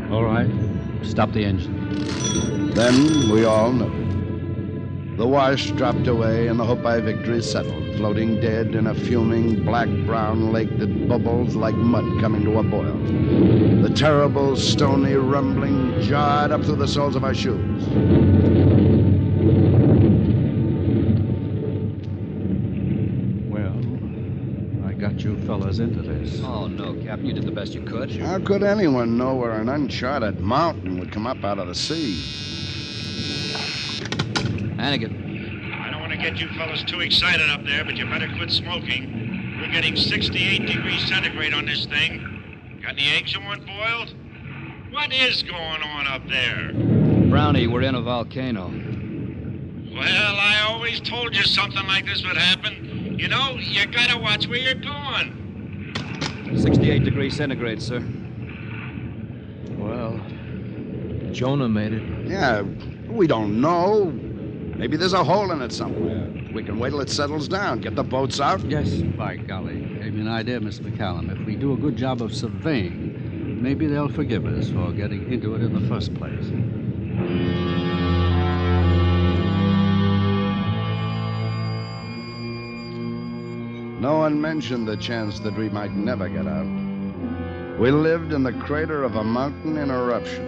All right. Stop the engine. Then we all knew. The wash dropped away and the Hopi Victory settled, floating dead in a fuming black-brown lake that bubbles like mud coming to a boil. The terrible, stony rumbling jarred up through the soles of our shoes. Well, fellas into this. Oh, no, Captain. You did the best you could. How could anyone know where an uncharted mountain would come up out of the sea? Hannigan. I don't want to get you fellas too excited up there, but you better quit smoking. We're getting 68 degrees centigrade on this thing. Got any eggs you want boiled? What is going on up there? Brownie, we're in a volcano. Well, I always told you something like this would happen. You know, you gotta watch where you're going. 68 degrees centigrade, sir. Well, Jonah made it. Yeah, we don't know. Maybe there's a hole in it somewhere. We can wait till it settles down. Get the boats out. Yes, by golly. Gave me an idea, Mr. McCallum. If we do a good job of surveying, maybe they'll forgive us for getting into it in the first place. No one mentioned the chance that we might never get out. We lived in the crater of a mountain in eruption.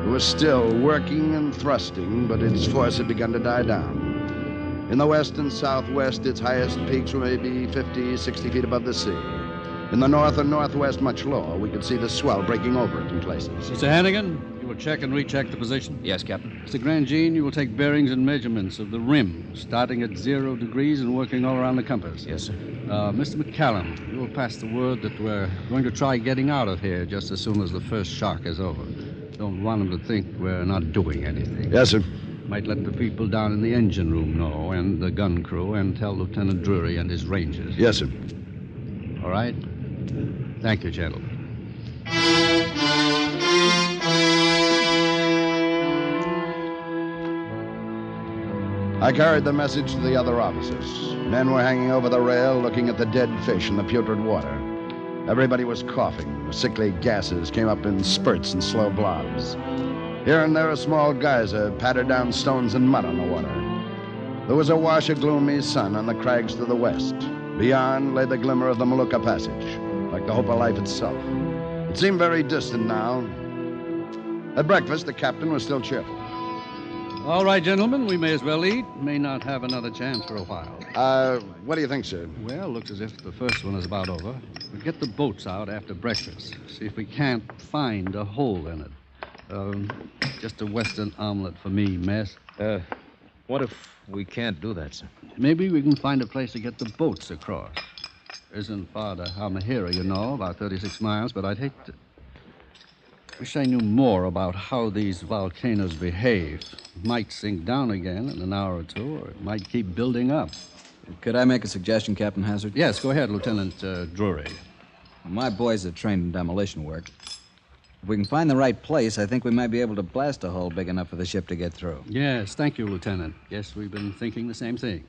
It was still working and thrusting, but its force had begun to die down. In the west and southwest, its highest peaks were maybe 50, 60 feet above the sea. In the north and northwest, much lower, we could see the swell breaking over it in places. Mr. Hannigan, you will check and recheck the position? Yes, Captain. Mr. Grandjean, you will take bearings and measurements of the rim, starting at 0 degrees and working all around the compass. Yes, sir. Mr. McCallum, you will pass the word that we're going to try getting out of here just as soon as the first shock is over. Don't want them to think we're not doing anything. Yes, sir. Might let the people down in the engine room know, and the gun crew, and tell Lieutenant Drury and his rangers. Yes, sir. All right? Thank you, gentlemen. I carried the message to the other officers. Men were hanging over the rail looking at the dead fish in the putrid water. Everybody was coughing. Sickly gases came up in spurts and slow blobs. Here and there, a small geyser pattered down stones and mud on the water. There was a wash of gloomy sun on the crags to the west. Beyond lay the glimmer of the Molucca Passage, like the hope of life itself. It seemed very distant now. At breakfast, the captain was still cheerful. All right, gentlemen, we may as well eat. May not have another chance for a while. What do you think, sir? Well, looks as if the first one is about over. We'll get the boats out after breakfast. See if we can't find a hole in it. Just a Western omelet for me, Mess. What if we can't do that, sir? Maybe we can find a place to get the boats across. Isn't far to Halmahera, you know, about 36 miles, but I'd hate to... Wish I knew more about how these volcanoes behave. It might sink down again in an hour or two, or it might keep building up. Could I make a suggestion, Captain Hazard? Yes, go ahead, Lieutenant Drury. My boys are trained in demolition work. If we can find the right place, I think we might be able to blast a hole big enough for the ship to get through. Yes, thank you, Lieutenant. Yes, we've been thinking the same thing.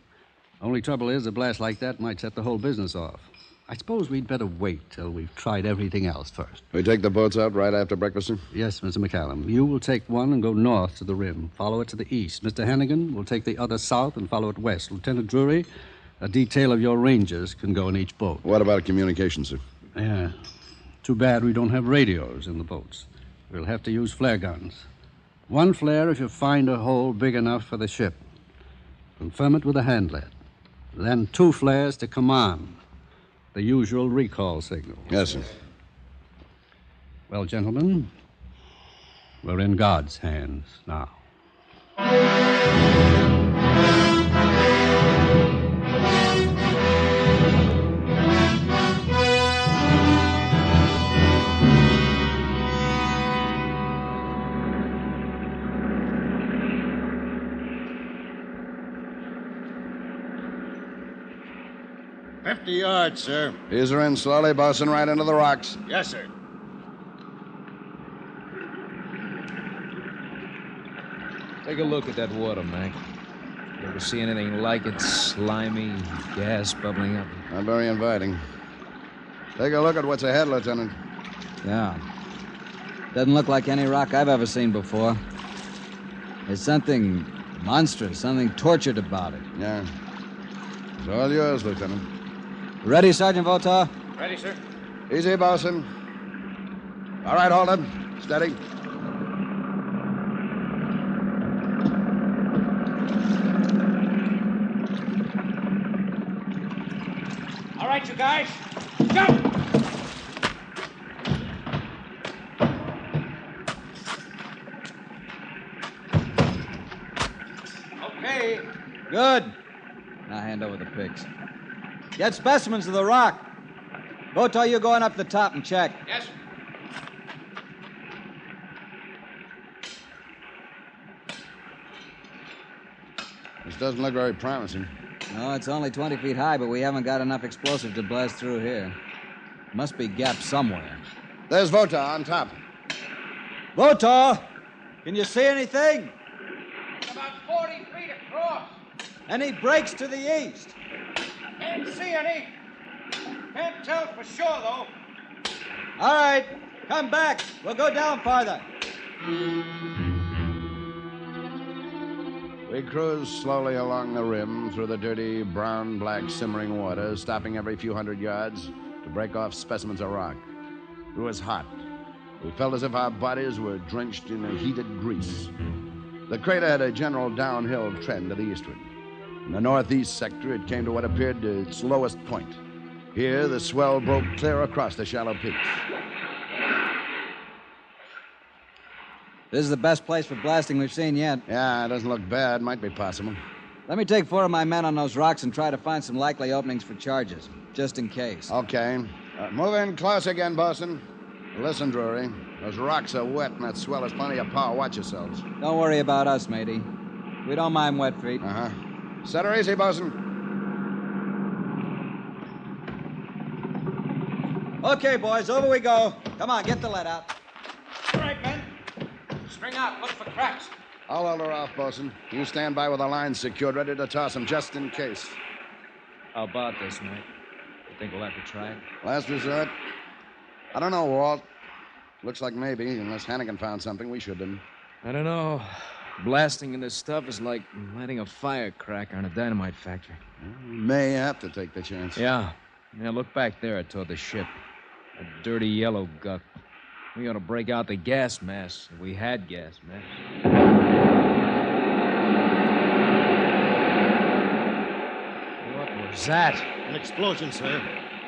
Only trouble is, a blast like that might set the whole business off. I suppose we'd better wait till we've tried everything else first. We take the boats out right after breakfast, sir? Yes, Mr. McCallum. You will take one and go north to the rim. Follow it to the east. Mr. Hannigan will take the other south and follow it west. Lieutenant Drury, a detail of your rangers can go in each boat. What about communication, sir? Yeah. Too bad we don't have radios in the boats. We'll have to use flare guns. One flare if you find a hole big enough for the ship. Confirm it with a hand lead. Then 2 flares to command. The usual recall signal. Yes, sir. Well, gentlemen, we're in God's hands now. "50 yards, sir." Ease her in slowly, bosun, right into the rocks. Yes, sir. Take a look at that water, Mac. You ever see anything like it? Slimy, gas bubbling up. Not very inviting. Take a look at what's ahead, Lieutenant. Yeah. Doesn't look like any rock I've ever seen before. There's something monstrous, something tortured about it. Yeah. It's all yours, Lieutenant. Ready, Sergeant Votar? Ready, sir. Easy, bosun. All right, hold him. Steady. All right, you guys. out! Okay. Good. Now hand over the picks. Get specimens of the rock. Boto, you going up the top and check. Yes. This doesn't look very promising. No, it's only 20 feet high, but we haven't got enough explosive to blast through here. Must be gaps somewhere. There's Vota on top. Voto! Can you see anything? About 40 feet across. Any breaks to the east? Can't see any. Can't tell for sure, though. All right, come back. We'll go down farther. We cruise slowly along the rim through the dirty, brown-black simmering water, stopping every few hundred yards to break off specimens of rock. It was hot. We felt as if our bodies were drenched in a heated grease. The crater had a general downhill trend to the eastward. In the northeast sector, it came to what appeared to its lowest point. Here, the swell broke clear across the shallow peaks. This is the best place for blasting we've seen yet. Yeah, it doesn't look bad. Might be possible. Let me take 4 of my men on those rocks and try to find some likely openings for charges, just in case. Okay. Move in close again, Bosun. Listen, Drury. Those rocks are wet and that swell has plenty of power. Watch yourselves. Don't worry about us, matey. We don't mind wet feet. Uh-huh. Set her easy, Bosun. Okay, boys, over we go. Come on, get the lead out. All right, men. String out. Look for cracks. I'll hold her off, Bosun. You stand by with the lines secured, ready to toss them just in case. How about this, mate? You think we'll have to try it? Last resort? I don't know, Walt. Looks like maybe, unless Hannigan found something, we should have. I don't know. Blasting in this stuff is like lighting a firecracker in a dynamite factory. We may have to take the chance. Yeah. Yeah, look back there toward the ship. A dirty yellow guck. We ought to break out the gas mask if we had gas masks. What was that? An explosion, sir.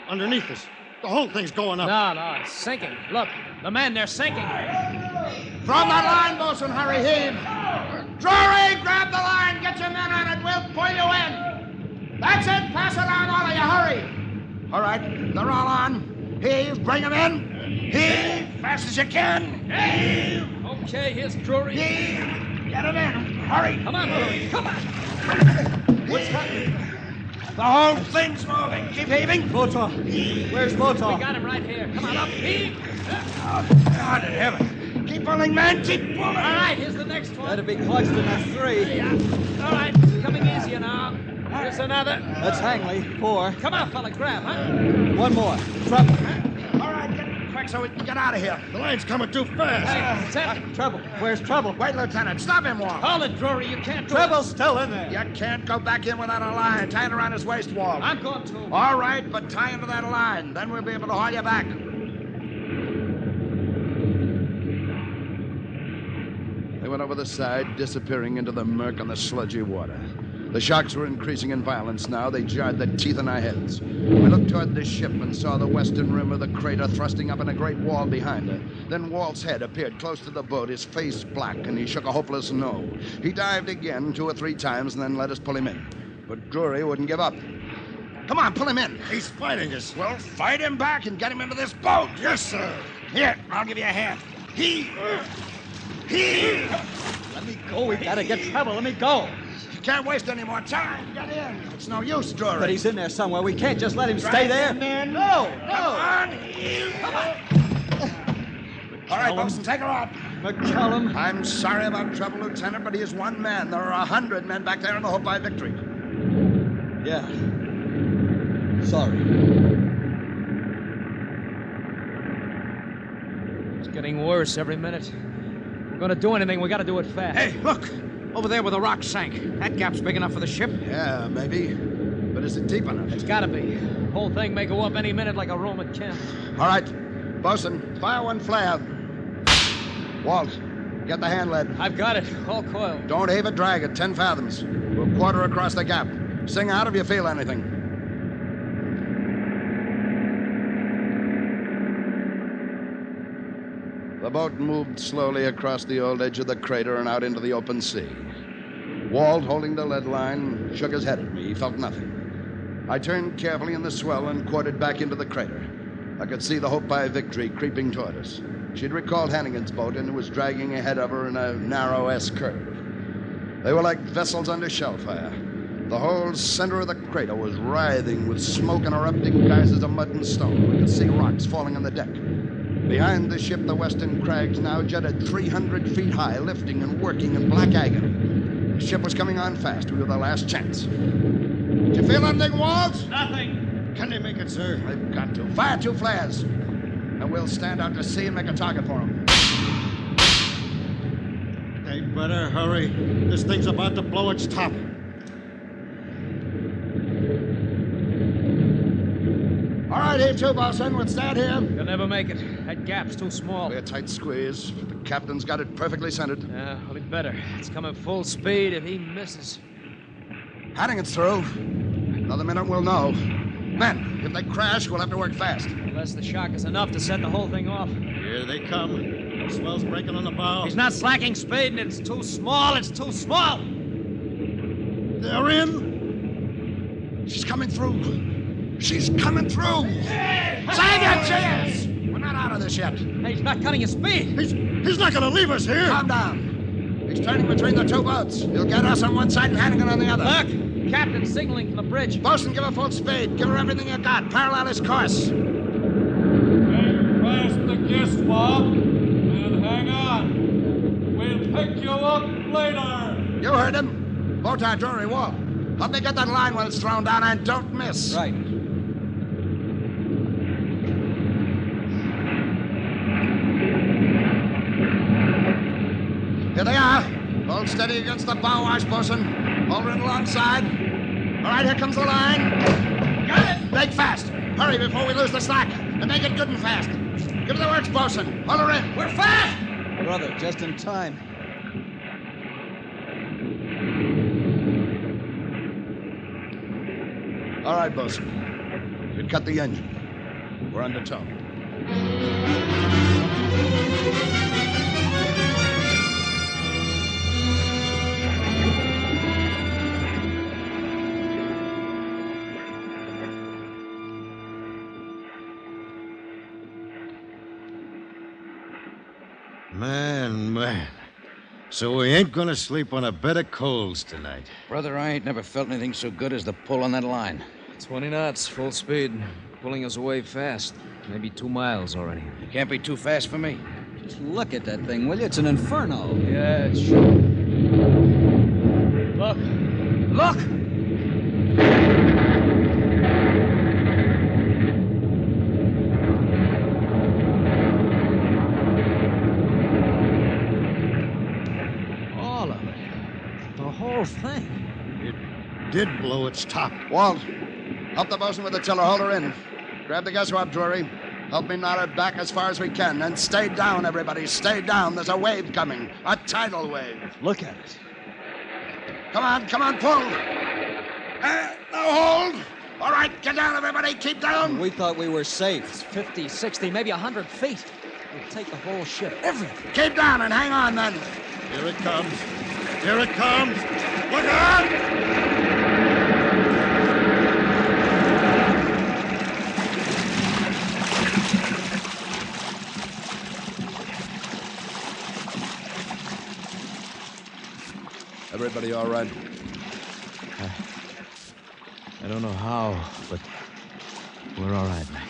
Underneath us. The whole thing's going up. No, it's sinking. Look, the men, they're sinking. From that line, Bosun, hurry, heave. Drury, grab the line. Get your men on it. We'll pull you in. That's it. Pass it on, all of you. Hurry. All right, they're all on. Heave, bring them in. Heave, fast as you can. Heave. Okay, here's Drury. Heave. Get it in. Hurry. Come on, Drury. Come on. What's happening? The whole thing's moving. Keep heaving. Voto. Where's Voto? We got him right here. Come on up. Heave. Oh, God in heaven. Keep pulling, man. Keep pulling. All right, here's the next one. That'd be clutched in a 3. Yeah. All right, coming easier now. Here's another. That's Hangley. 4. Come on, fella, grab, huh? 1 more. Trouble. All right, get quick so we can get out of here. The line's coming too fast. Hey, Sam. Trouble. Where's Trouble? Wait, Lieutenant. Stop him, Walt. Hold it, Drury. You can't do Trouble's still in there. You can't go back in without a line. Tie it around his waist, Walt. I'm going to. All right, but tie into that line. Then we'll be able to haul you back. They went over the side, disappearing into the murk and the sludgy water. The shocks were increasing in violence now. They jarred the teeth in our heads. We looked toward the ship and saw the western rim of the crater thrusting up in a great wall behind her. Then Walt's head appeared close to the boat, his face black, and he shook a hopeless no. He dived again 2 or 3 times and then let us pull him in. But Drury wouldn't give up. Come on, pull him in. He's fighting us. Well, fight him back and get him into this boat. Yes, sir. Here, I'll give you a hand. He. Let me go. We gotta get Trouble. Let me go. You can't waste any more time. Get in. It's no use, Drury. But he's in there somewhere. We can't just let him stay there. Man. No. Come on. All right, Bosun, take her out. McCullum. I'm sorry about trouble, Lieutenant, but he is one man. There are 100 men back there in the hope by victory. Yeah. Sorry. It's getting worse every minute. If we're going to do anything, we got to do it fast. Hey, look. Over there where the rock sank. That gap's big enough for the ship? Yeah, maybe. But is it deep enough? It's got to be. The whole thing may go up any minute like a Roman camp. All right. Bosun, fire 1 flare. Walt, get the hand lead. I've got it. All coiled. Don't heave it, drag it. 10 fathoms. We'll quarter across the gap. Sing out if you feel anything. The boat moved slowly across the old edge of the crater and out into the open sea. Walt, holding the lead line, shook his head at me. He felt nothing. I turned carefully in the swell and quartered back into the crater. I could see the Hopi Victory creeping toward us. She'd recalled Hannigan's boat and was dragging ahead of her in a narrow S-curve. They were like vessels under shell fire. The whole center of the crater was writhing with smoke and erupting geysers of mud and stone. We could see rocks falling on the deck. Behind the ship, the western crags now jutted 300 feet high, lifting and working in black agony. The ship was coming on fast. We were the last chance. Did you feel anything, Walt? Nothing. Can they make it, sir? They've got to. Fire 2 flares. And we'll stand out to sea and make a target for them. They better hurry. This thing's about to blow its top. All right, here too, bosun. We'll stand here. You'll never make it. That gap's too small. We're a tight squeeze. The captain's got it perfectly centered. Yeah, well, he'd better. It's coming full speed. If he misses... Hannigan's through. Another minute, we'll know. Men, if they crash, we'll have to work fast. Unless the shock is enough to set the whole thing off. Here they come. The swell's breaking on the bow. He's not slacking speed, and it's too small. It's too small. They're in. She's coming through. She's coming through. Save your chairs. We're not out of this yet. Hey, he's not cutting his speed. He's not going to leave us here. Calm down. He's turning between the two boats. He'll get us on one side and Hannigan on the other. Look! Captain signaling from the bridge. Bosun, give her full speed. Give her everything you got. Parallel his course. Hang fast the gear swab and hang on. We'll pick you up later. You heard him. Bow-tie, Drury, Walt. Help me get that line when it's thrown down and don't miss. Right. Here they are. Hold steady against the bow wash, Bosun. Hold her in alongside. All right, here comes the line. Got it! Make fast. Hurry before we lose the slack. And make it good and fast. Give her the works, Bosun. Hold her in. We're fast! Brother, just in time. All right, Bosun. You cut the engine. We're under tow. Man. So we ain't gonna sleep on a bed of coals tonight. Brother, I ain't never felt anything so good as the pull on that line. 20 knots, full speed. Pulling us away fast. Maybe 2 miles already. It can't be too fast for me. Just look at that thing, will you? It's an inferno. Yeah, it's sure. Look! Look! Whole thing. It did blow its top. Walt, help the bosun with the tiller. Hold her in. Grab the gas swab, Drury. Help me knot her back as far as we can. And stay down, everybody. Stay down. There's a wave coming. A tidal wave. Look at it. Come on, pull. Now hold. All right, get down, everybody. Keep down. We thought we were safe. It's 50, 60, maybe 100 feet. We'll take the whole ship. Everything. Keep down and hang on, then. Here it comes. Here it comes. Look out! Everybody all right? I don't know how, but we're all right, Mac.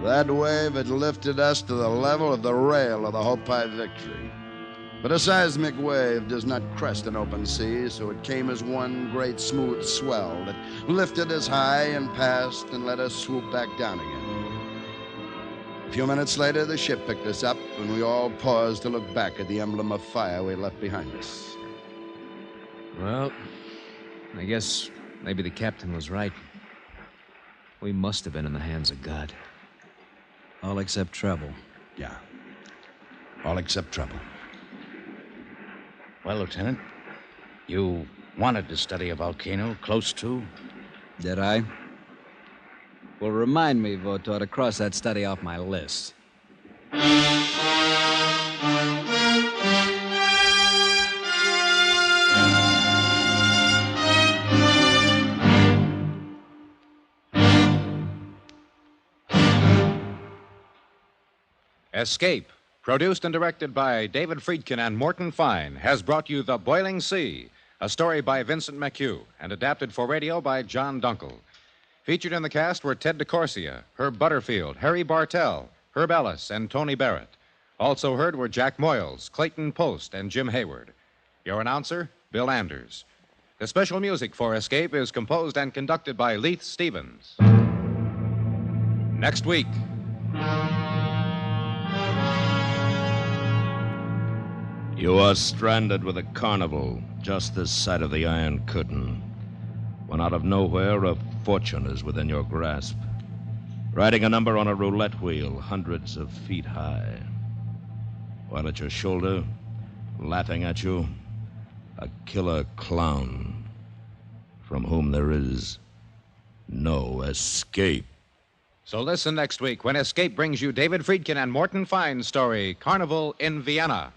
That wave had lifted us to the level of the rail of the Hopi Victory. But a seismic wave does not crest an open sea, so it came as one great smooth swell that lifted us high and passed and let us swoop back down again. A few minutes later, the ship picked us up, and we all paused to look back at the emblem of fire we left behind us. Well, I guess maybe the captain was right. We must have been in the hands of God. All except trouble. Yeah. All except trouble. Well, Lieutenant, you wanted to study a volcano close to? Did I? Well, remind me, Votor, to cross that study off my list. Escape, produced and directed by David Friedkin and Morton Fine, has brought you The Boiling Sea, a story by Vincent McHugh and adapted for radio by John Dunkel. Featured in the cast were Ted DeCorsia, Herb Butterfield, Harry Bartell, Herb Ellis, and Tony Barrett. Also heard were Jack Moyles, Clayton Post, and Jim Hayward. Your announcer, Bill Anders. The special music for Escape is composed and conducted by Leith Stevens. Next week. You are stranded with a Carnival just this side of the Iron Curtain, when out of nowhere a fortune is within your grasp. Riding a number on a roulette wheel hundreds of feet high. While at your shoulder, laughing at you, a killer clown from whom there is no escape. So listen next week when Escape brings you David Friedkin and Morton Fine's story, Carnival in Vienna.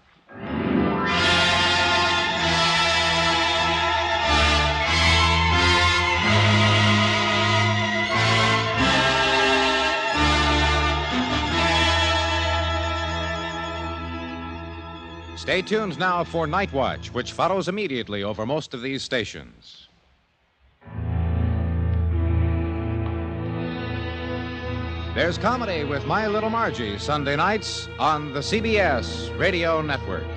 Stay tuned now for Night Watch, which follows immediately over most of these stations. There's comedy with My Little Margie Sunday nights on the CBS Radio Network.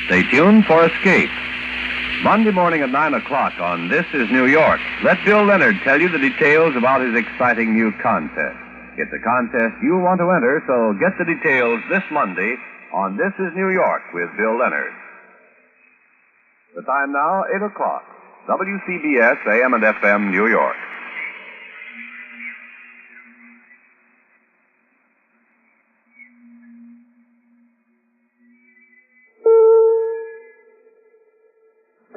Stay tuned for Escape. Monday morning at 9 o'clock on This Is New York. Let Bill Leonard tell you the details about his exciting new contest. It's a contest you'll want to enter, so get the details this Monday on This Is New York with Bill Leonard. The time now, 8 o'clock. WCBS, AM and FM, New York.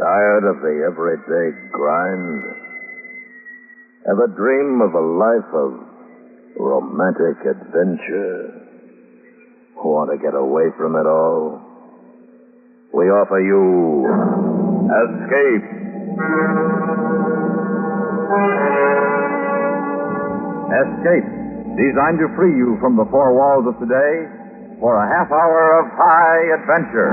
Tired of the everyday grind? Ever dream of a life of romantic adventure? Want to get away from it all? We offer you Escape. Escape, designed to free you from the four walls of today for a half hour of high adventure.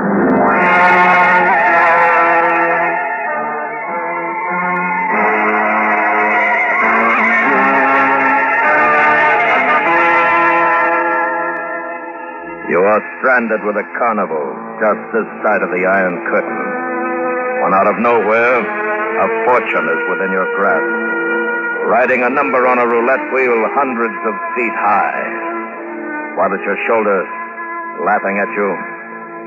You are stranded with a Carnival just this side of the Iron Curtain, when out of nowhere, a fortune is within your grasp. Riding a number on a roulette wheel hundreds of feet high, while at your shoulder, laughing at you,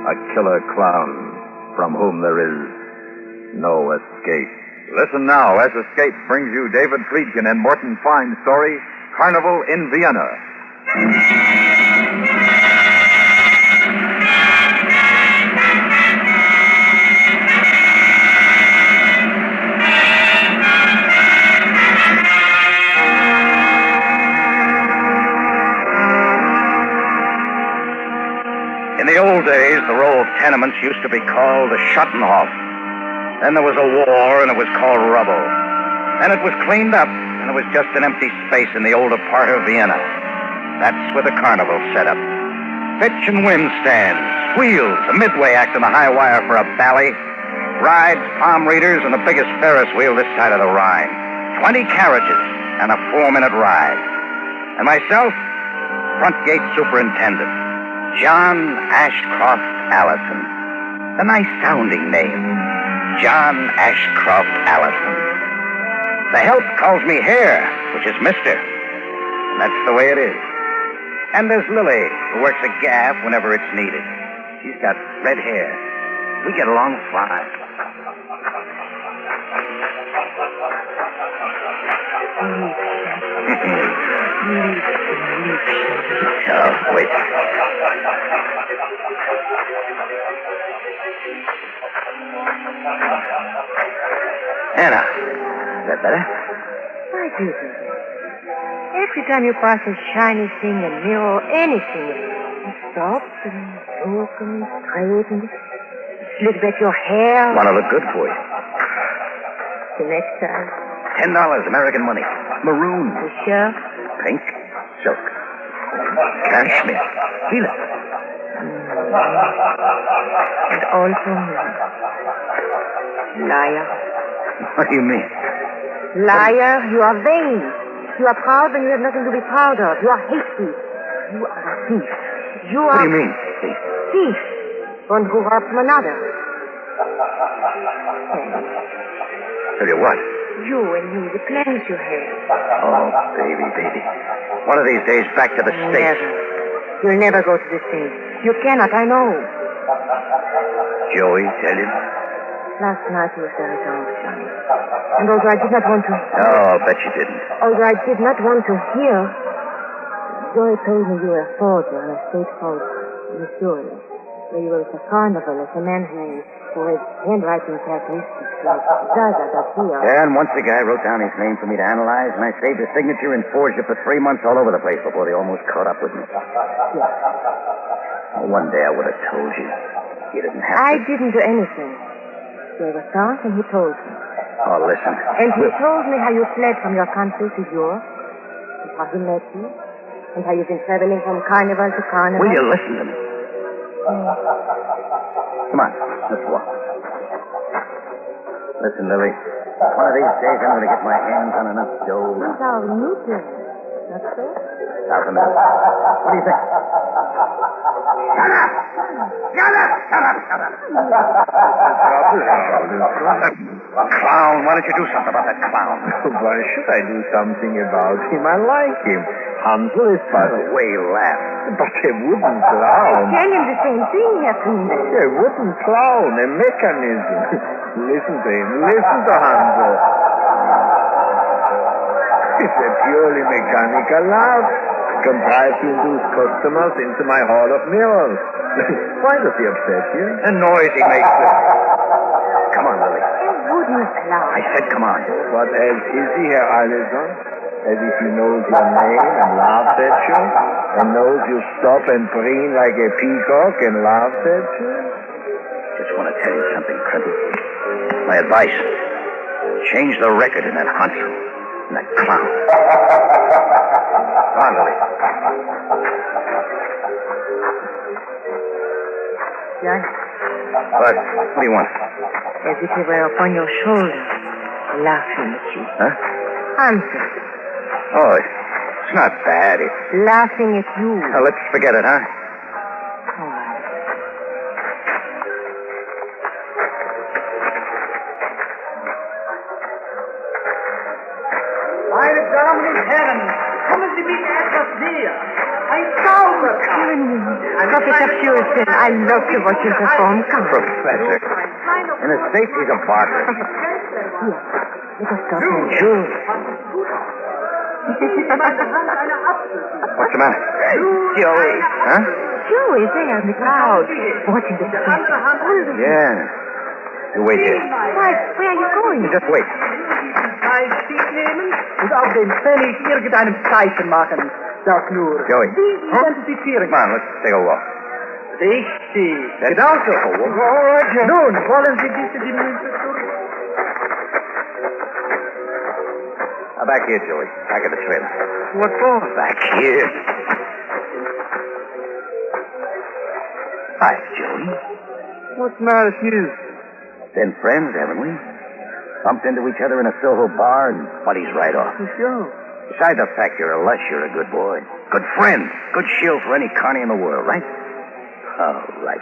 a killer clown from whom there is no escape. Listen now as Escape brings you David Friedkin and Morton Fine's story, Carnival in Vienna. tenements used to be called the Schottenhof. Then there was a war, and it was called rubble. Then it was cleaned up, and it was just an empty space in the older part of Vienna. That's where the Carnival set up. Pitch and wind stands, wheels, a midway act on the high wire for a bally, rides, palm readers, and the biggest Ferris wheel this side of the Rhine. 20 carriages and a 4-minute ride. And myself, front gate superintendent, John Ashcroft Allison. A nice sounding name, John Ashcroft Allison. The help calls me Hare, which is Mister. And that's the way it is. And there's Lily, who works a gaff whenever it's needed. She's got red hair. We get along fine. Oh, wait. Anna, is that better? Why do you? Every time you pass a shiny thing, a mirror, anything, you stop and look and straighten, slick back your hair. Want to look good for you. The next time. $10 American money. Maroon. You sure? Pink. Silk. Cashmere. Feel it. And all for me. Liar. What do you mean? Liar, you are vain. You are proud when you have nothing to be proud of. You are hasty. You are a thief. You are... What do you mean, thief? Thief. One who robs from another. Tell you what. You and me, the plans you have. Oh, baby, baby. One of these days, back to the States. Never. You'll never go to the States. You cannot, I know. Joey, tell you? Last night you were very drunk, Johnny. And although I did not want to... Oh, I'll bet you didn't. Although I did not want to hear, Joey told me you were a soldier on a state called Missouri, where you were at the Carnival as a man who had handwriting characteristics like Zaza does here. Yeah, and once the guy wrote down his name for me to analyze, and I saved his signature and forged it for 3 months all over the place before they almost caught up with me. Yes. Oh, one day I would have told you. You didn't have to. I didn't do anything. There was Sark, and he told me. Oh, listen. And he told me how you fled from your country to yours, and how he met you, and how you've been traveling from carnival to carnival. Will you listen to me? Come on, let's walk. Listen, Lily. One of these days I'm going to get my hands on enough dough. These are new plans, not so? South America. What do you think? Shut up! Shut up! Shut up! Shut up! Clown, why don't you do something about that clown? Why should I do something about him? I like him. Hansel is but the way you laugh. But a wooden clown. Tell him the same thing, Herr Kunde. A wooden clown, a mechanism. Listen to him. Listen to Hansel. It's a purely mechanical laugh, contrived to induce customers into my hall of mirrors. Why does he upset you? The noise he makes. Come on, Lily. A wooden clown. I said come on. What else is he, Herr Allison? As if he knows your name and laughs at you, and knows you stop and preen like a peacock and laughs at you? Just want to tell you something, Cripple. My advice. Change the record in that Hansel. And that clown. Come on, Lily. Johnny. What? What do you want? As if he were upon your shoulder, laughing at you. Huh? Hansel. Oh, it's not bad. It's... Laughing at you. Now, let's forget it, huh? All right. Meine Damen und Herren, kommen Sie mit etwas näher. Ein Zaubertag. Professor Purison, I love to watch you perform. Come. Professor. In the States, he's a barber. Yes. Let us go. Sure. What's the matter? Joey. Huh? Joey there in the crowd, watching the procession. Yeah. You wait here. Why, where are you going? You just wait. Ein Stich nehmen und auf dem Pfennig irgendeinem Zeichen machen. Das nur. Joey. Sie identifizieren. Come on, let's take a walk. Richtig. That's Genau so. All right, Jim. Nun, wollen Sie bitte die Münze zurück? Now, back here, Joey. Back at the trailer. What for? Back here. Hi, Joey. What's the matter with you? Been friends, haven't we? Bumped into each other in a Soho bar and buddies right off. Sure. Besides the fact you're a lush, you're a good boy. Good friend. Good shield for any carny in the world, right? Oh, right.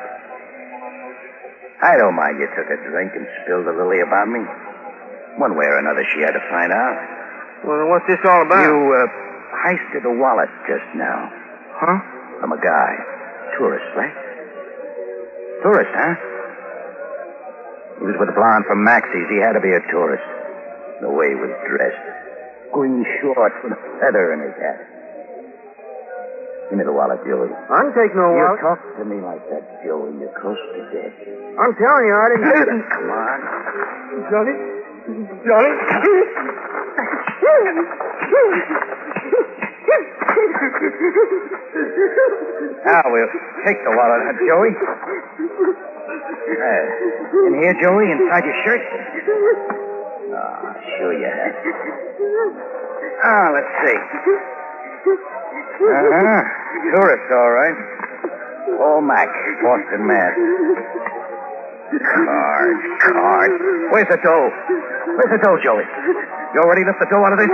I don't mind you took a drink and spilled a lily about me. One way or another, she had to find out. Well, then what's this all about? You, heisted a wallet just now. Huh? From a guy. Tourist, right? Tourist, huh? He was with a blonde from Maxie's. He had to be a tourist. The way he was dressed. Green shorts with a feather in his hat. Give me the wallet, Joey. I didn't take no wallet. You talk to me like that, Joey. You're close to death. I'm telling you, I didn't. Come on. Johnny? Johnny? Now we'll take the wallet, huh, Joey? In here, Joey, inside your shirt? Oh, sure you have. Let's see. Tourist, all right. Paul Mack, Boston, Mass. Card. Where's the dough? Where's the dough, Joey? You already left the dough out of this?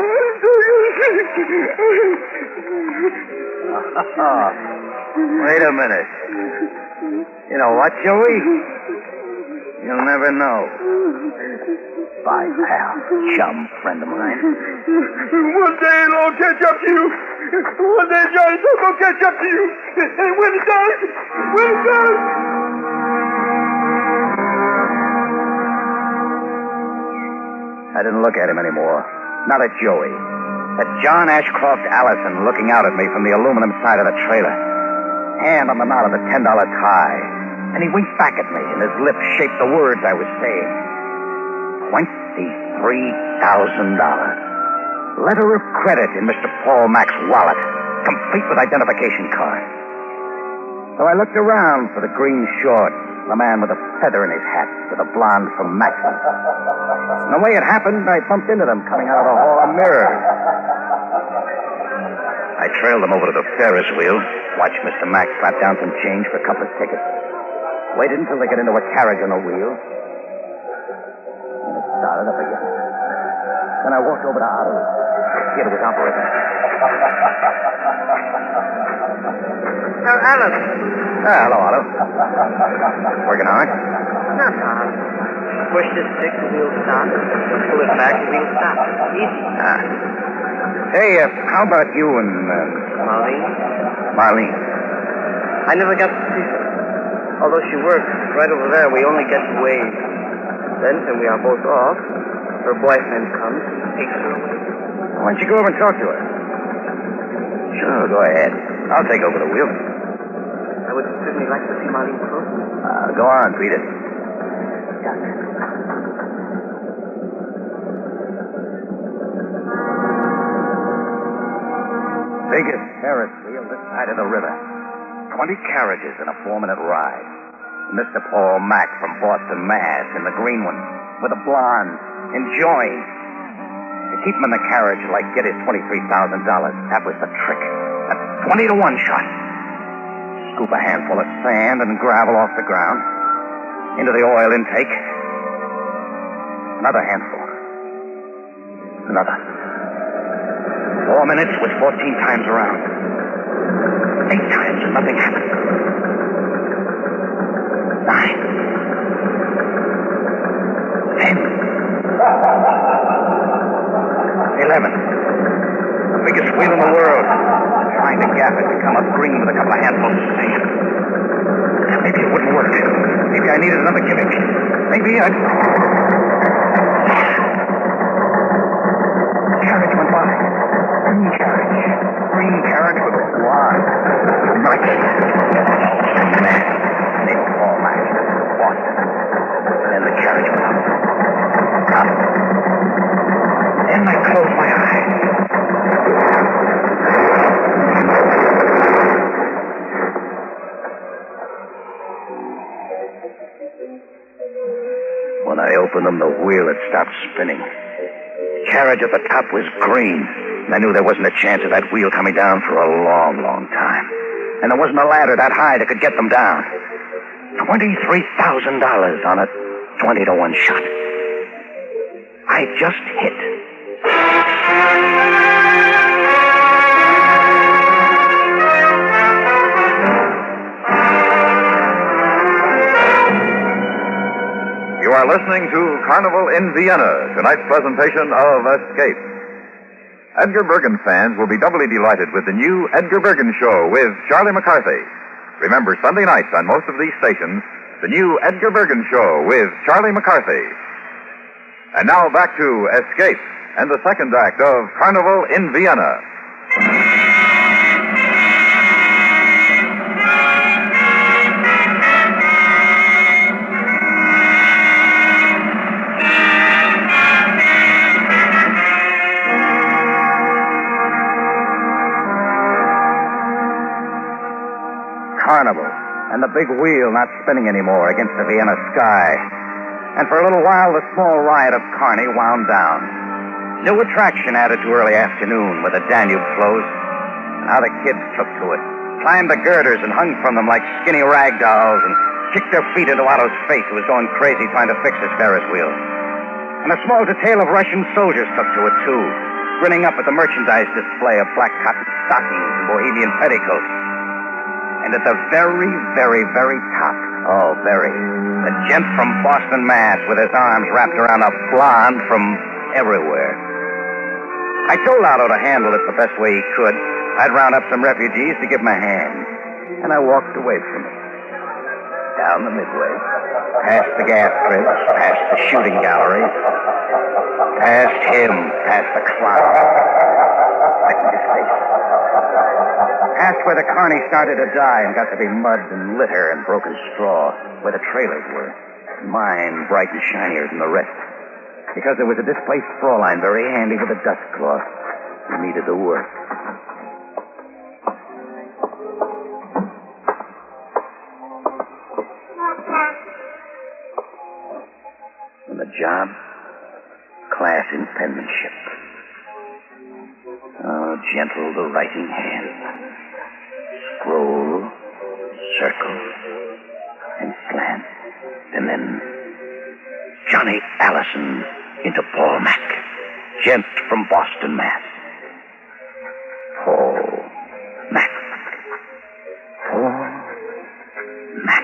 Wait a minute. You know what, Joey? You'll never know. Bye, pal. Chum, friend of mine. One day it'll all catch up to you. One day Johnny Tuck will catch up to you. And when it does. I didn't look at him anymore. Not at Joey. At John Ashcroft Allison looking out at me from the aluminum side of the trailer. Hand on the knot of the $10 tie. And he winked back at me, and his lips shaped the words I was saying. $23,000. Letter of credit in Mr. Paul Mack's wallet, complete with identification card. So I looked around for the green shorts, the man with a feather in his hat, with a blonde from Maxwell. And the way it happened, I bumped into them coming out of the hall of mirrors. I trailed them over to the Ferris wheel, watched Mr. Mack slap down some change for a couple of tickets. Waited until they got into a carriage on a wheel. And it started up again. Then I walked over to Otto. The kid was operating. Now, Alan. Hello, Otto. Working hard? Not hard. Push this stick, the wheel stop. Pull it back, the wheel stop. Easy. Hey, how about you and, Marlene? I never got to see her. Although she works right over there, we only get to wave. Then, when we are both off, her boyfriend comes and takes her away. Why don't you go over and talk to her? Sure, go ahead. I'll take over the wheel. I would certainly like to see Marlene close. Go on, beat it. Biggest Ferris wheel this side of the river. 20 carriages in a 4-minute ride. Mr. Paul Mack from Boston, Mass. in the green one, with a blonde, enjoying. To keep him in the carriage like get his $23,000. That was the trick. A 20-to-1 shot. Scoop a handful of sand and gravel off the ground. Into the oil intake. Another handful. Another. 4 minutes was 14 times around. 8 times and nothing happened. 9. 10. 11. The biggest wheel in the world. Trying to gap it to come up green with a couple of handfuls of sand. Maybe it wouldn't work. Maybe I needed another gimmick. Maybe I'd... Carriage went by. Green carriage. Green carriage with a blonde. Nice. Man. Named Paul Mack. Boston. And then the carriage went up. Up. Then I closed my eyes. stopped spinning. The carriage at the top was green, and I knew there wasn't a chance of that wheel coming down for a long, long time. And there wasn't a ladder that high that could get them down. $23,000 on a 20-to-1 shot. I just hit. You are listening to Carnival in Vienna, tonight's presentation of Escape. Edgar Bergen fans will be doubly delighted with the new Edgar Bergen Show with Charlie McCarthy. Remember, Sunday nights on most of these stations, the new Edgar Bergen Show with Charlie McCarthy. And now back to Escape and the second act of Carnival in Vienna. Carnival, and the big wheel not spinning anymore against the Vienna sky. And for a little while, the small riot of Carney wound down. New attraction added to early afternoon where the Danube flows, and how the kids took to it. Climbed the girders and hung from them like skinny rag dolls and kicked their feet into Otto's face, who was going crazy trying to fix his Ferris wheel. And a small detail of Russian soldiers took to it, too, grinning up at the merchandise display of black cotton stockings and Bohemian petticoats. And at the very, very, very top, oh, very, the gent from Boston, Mass, with his arms wrapped around a blonde from everywhere. I told Otto to handle it the best way he could. I'd round up some refugees to give him a hand. And I walked away from it. Down the midway, past the gas bridge, past the shooting gallery, past him, past the clown. Right in his face. Past where the Carney started to die and got to be mud and litter and broken straw, where the trailers were. Mine bright and shinier than the rest. Because there was a displaced Fraulein very handy with a dust cloth who needed the work. And the job? Class in penmanship. Oh, gentle the writing hand. Scroll, circle, and slant. And then Johnny Allison into Paul Mac, gent from Boston, Mass. Paul Mac. Paul Mac.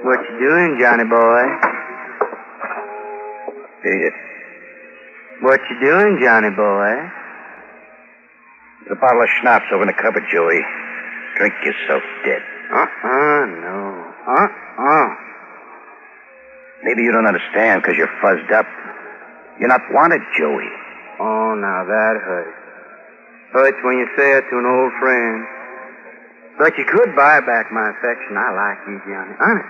What you doing, Johnny boy? Beat it. What you doing, Johnny boy? There's a bottle of schnapps over in the cupboard, Joey. Drink yourself dead. No. Maybe you don't understand because you're fuzzed up. You're not wanted, Joey. Oh, now that hurts. Hurts when you say it to an old friend. But you could buy back my affection. I like you, Johnny. Honest.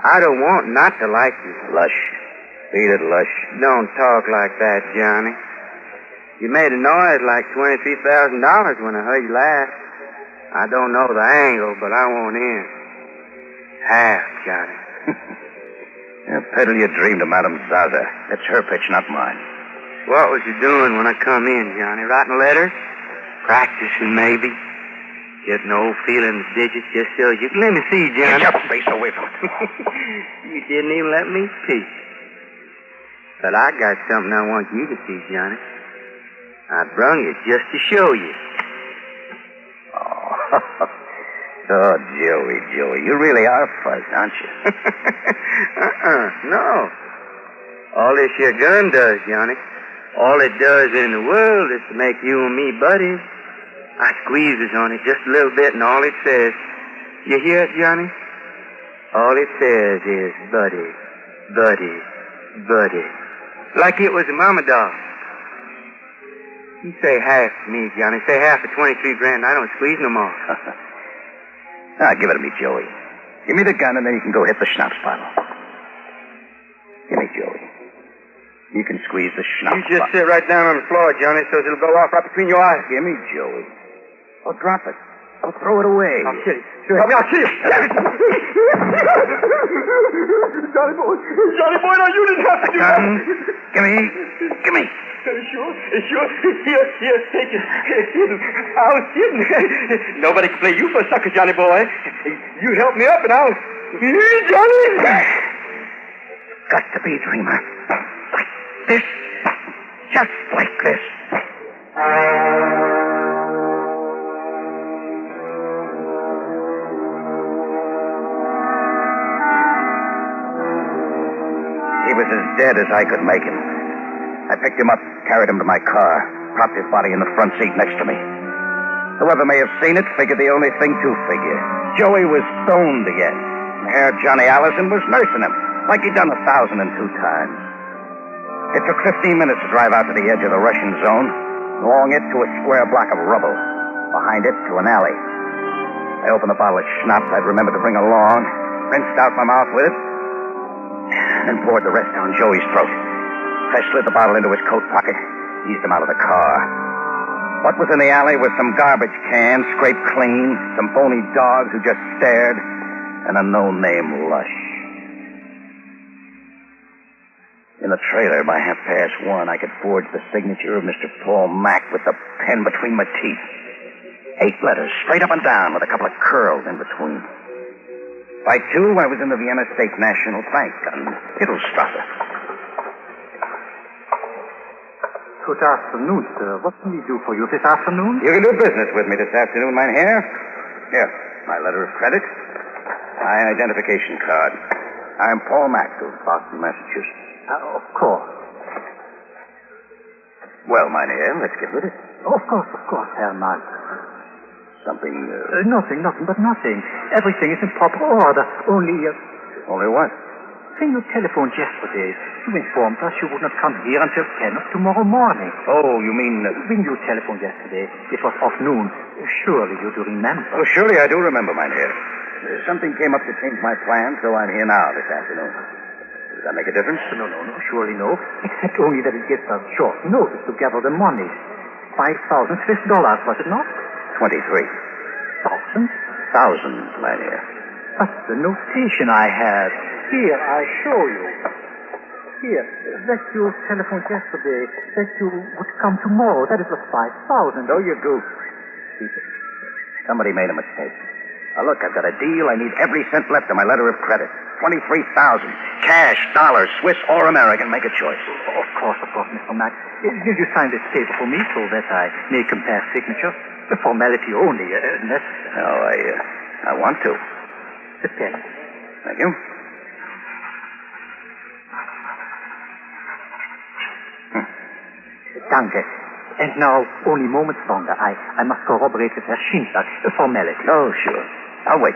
I don't want not to like you. Lush. Beat it, Lush. Don't talk like that, Johnny. You made a noise like $23,000 when I heard you laugh. I don't know the angle, but I want in. Half, Johnny. Peddle your dream to Madame Zaza. That's her pitch, not mine. What was you doing when I come in, Johnny? Writing letters? Practicing, maybe? Getting old feeling the digits just so you can let me see, Johnny. Get your face away from it. You didn't even let me peek. But I got something I want you to see, Johnny. I brung it just to show you. Oh, Joey, you really are fuzzed, aren't you? No. All this here gun does, Johnny, all it does in the world is to make you and me buddies. I squeezes on it just a little bit, and all it says, you hear it, Johnny? All it says is buddy, buddy, buddy. Like it was a mama dog. You say half to me, Johnny. Say half for 23 grand. I don't squeeze no more. Give it to me, Joey. Give me the gun, and then you can go hit the schnapps bottle. Give me, Joey. You can squeeze the schnapp. You just sit right down on the floor, Johnny, so it'll go off right between your eyes. Give me, Joey. Oh, drop it. Oh, throw it away. I'll kill you. Sure, help me, I'll kill you. Johnny boy, no, you didn't have to do that. Give me. Sure. Here, take it. I'll sit. Nobody can play you for a sucker, Johnny boy. You help me up and I'll... Johnny! Got to be, dreamer. Like this. Just like this. He was as dead as I could make him. I picked him up, carried him to my car, propped his body in the front seat next to me. Whoever may have seen it figured the only thing to figure. Joey was stoned again. Herr Johnny Allison was nursing him, like he'd done 1,002 times. It took 15 minutes to drive out to the edge of the Russian zone, along it to a square block of rubble, behind it to an alley. I opened a bottle of schnapps I'd remembered to bring along, rinsed out my mouth with it, and poured the rest down Joey's throat. I slid the bottle into his coat pocket, eased him out of the car. What was in the alley was some garbage cans, scraped clean, some bony dogs who just stared, and a no-name lush. In the trailer, by 1:30, I could forge the signature of Mr. Paul Mack with the pen between my teeth. 8 letters, straight up and down, with a couple of curls in between. By 2, I was in the Vienna State National Bank on Hittelstrasse. Good afternoon, sir. What can we do for you this afternoon? You can do business with me this afternoon, mynheer. Here, my letter of credit, my identification card. I'm Paul Mack of Boston, Massachusetts. Of course. Well, mynheer, let's get with it. Of course, Herr Mack. Something, Nothing but nothing. Everything is in proper order. Only what? When you telephoned yesterday, you informed us you would not come here until 10 of tomorrow morning. Oh, you mean... When you telephoned yesterday, it was off noon. Surely you do remember. Oh, surely I do remember, mynheer. Something came up to change my plan, so I'm here now this afternoon. Does that make a difference? No, surely no. Except only that it gives us short notice to gather the money. 5,000 Swiss dollars, was it not? 23. Thousands, mynheer. But the notation I had. Here, I show you. Here, that you telephoned yesterday, that you would come tomorrow. That is was 5,000. Oh, you goose. Somebody made a mistake. Now, look, I've got a deal. I need every cent left of my letter of credit. 23,000. Cash, dollars, Swiss or American. Make a choice. Of course, Mr. Mack. Will you sign this paper for me so that I may compare signatures? A formality only, unless... No, I want to. The pen. Thank you. Danke. And now, only moments longer. I must corroborate with Herr Schindler. A formality. Oh, sure. I'll wait.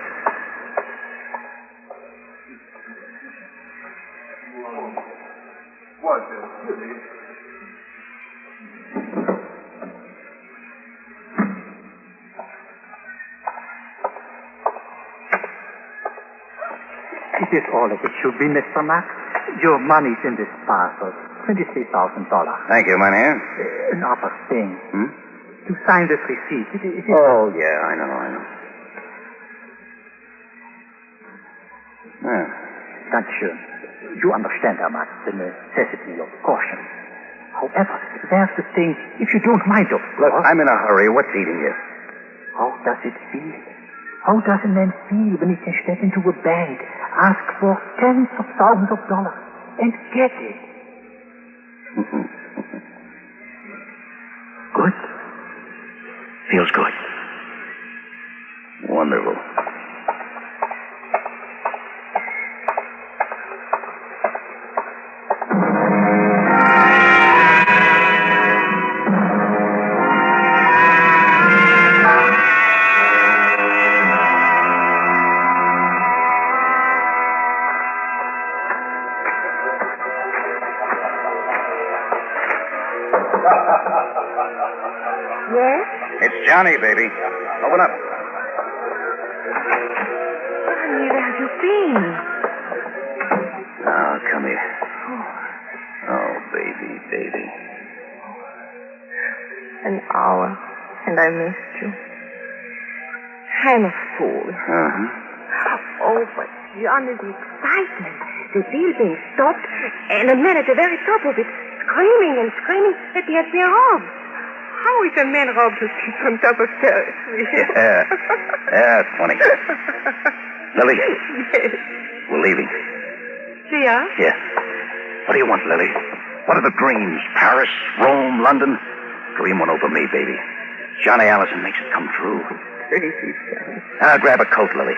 It is all as it should be, Mr. Mack. Your money's in this parcel. $23,000. Thank you, mynheer. Another thing. To sign this receipt. It is... Oh, yeah, I know. Yeah. Dankeschön. You understand, Herr Mack, the necessity of caution. However, there's the thing, if you don't mind, of course... Look, I'm in a hurry. What's eating you? How does it feel? How does a man feel when he can step into a bank, ask for tens of thousands of dollars, and get it? Good. Feels good. Wonderful. Yes? It's Johnny, baby. Open up. Johnny, where have you been? Oh, come here. Oh, baby. baby? An hour, and I missed you. I'm a fool. Oh, but Johnny, the excitement. The wheel being stopped, and a man at the very top of it screaming and screaming that he has been robbed. How is a man robbed who sits on top of Ferris wheel? Yeah, it's funny. Lily. Yes. We're leaving. Yeah? Yeah. What do you want, Lily? What are the dreams? Paris, Rome, London? Dream one over me, baby. Johnny Allison makes it come true. Crazy, Johnny. Now grab a coat, Lily.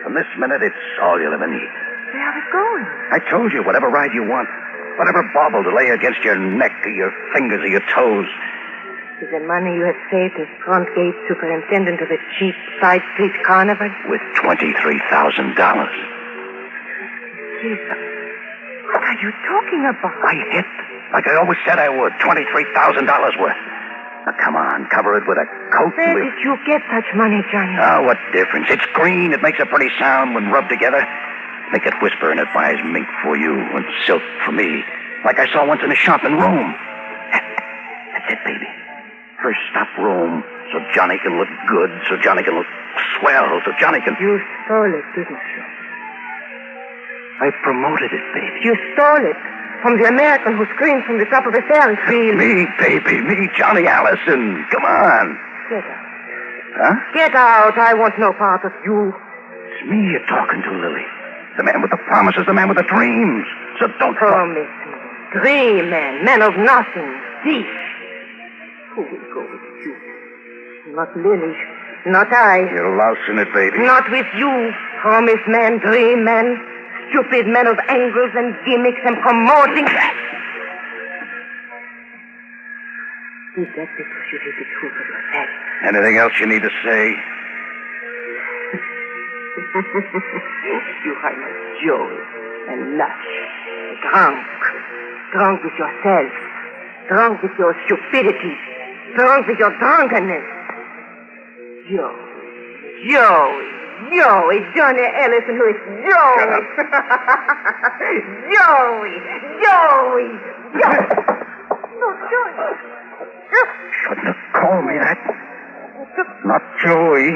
From this minute, it's all you'll ever need. Where are we going? I told you, whatever ride you want. Whatever bauble to lay against your neck or your fingers or your toes. Is the money you have saved as front gate superintendent of the cheap side street carnival? With $23,000. Jesus. What are you talking about? I hit, like I always said I would, $23,000 worth. Now, come on, cover it with a coat. Where did you get such money, Johnny? Oh, what difference? It's green. It makes a pretty sound when rubbed together. Make it whisper and it buys mink for you and silk for me, like I saw once in a shop in Rome. That's it, baby. First stop Rome, so Johnny can look good, so Johnny can look swell, so Johnny can... You stole it, didn't you? I promoted it, baby. You stole it from the American who screamed from the top of the Ferris wheel. Me, baby, me, Johnny Allison. Come on. Get out. Huh? Get out. I want no part of you. It's me you're talking to, Lily. The man with the promises, the man with the dreams. So don't... Promise me. Dream man of nothing. Thief. Who will go with you? Not Lily. Not I. You're lousing it, baby. Not with you. Promise man, dream man. Stupid man of angles and gimmicks and promoting. Is that because you hate the truth of yourself? Anything else you need to say? You are like Joey and Lush. Drunk with yourself. Drunk with your stupidity. Drunk with your drunkenness. Joey, Johnny Ellison, who is Joey. Joey. No, Joey. Shouldn't have called me that. Not Joey.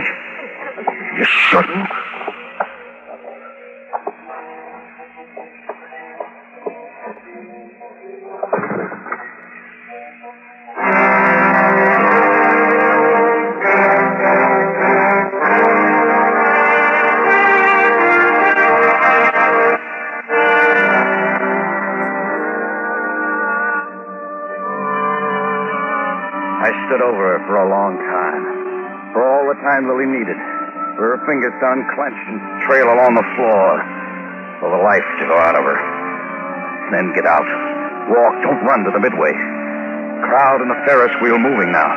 You shouldn't. I stood over her for a long time. For all the time Lily needed. For her fingers to unclench and trail along the floor. For the life to go out of her. And then get out. Walk, don't run to the midway. Crowd in the Ferris wheel moving now.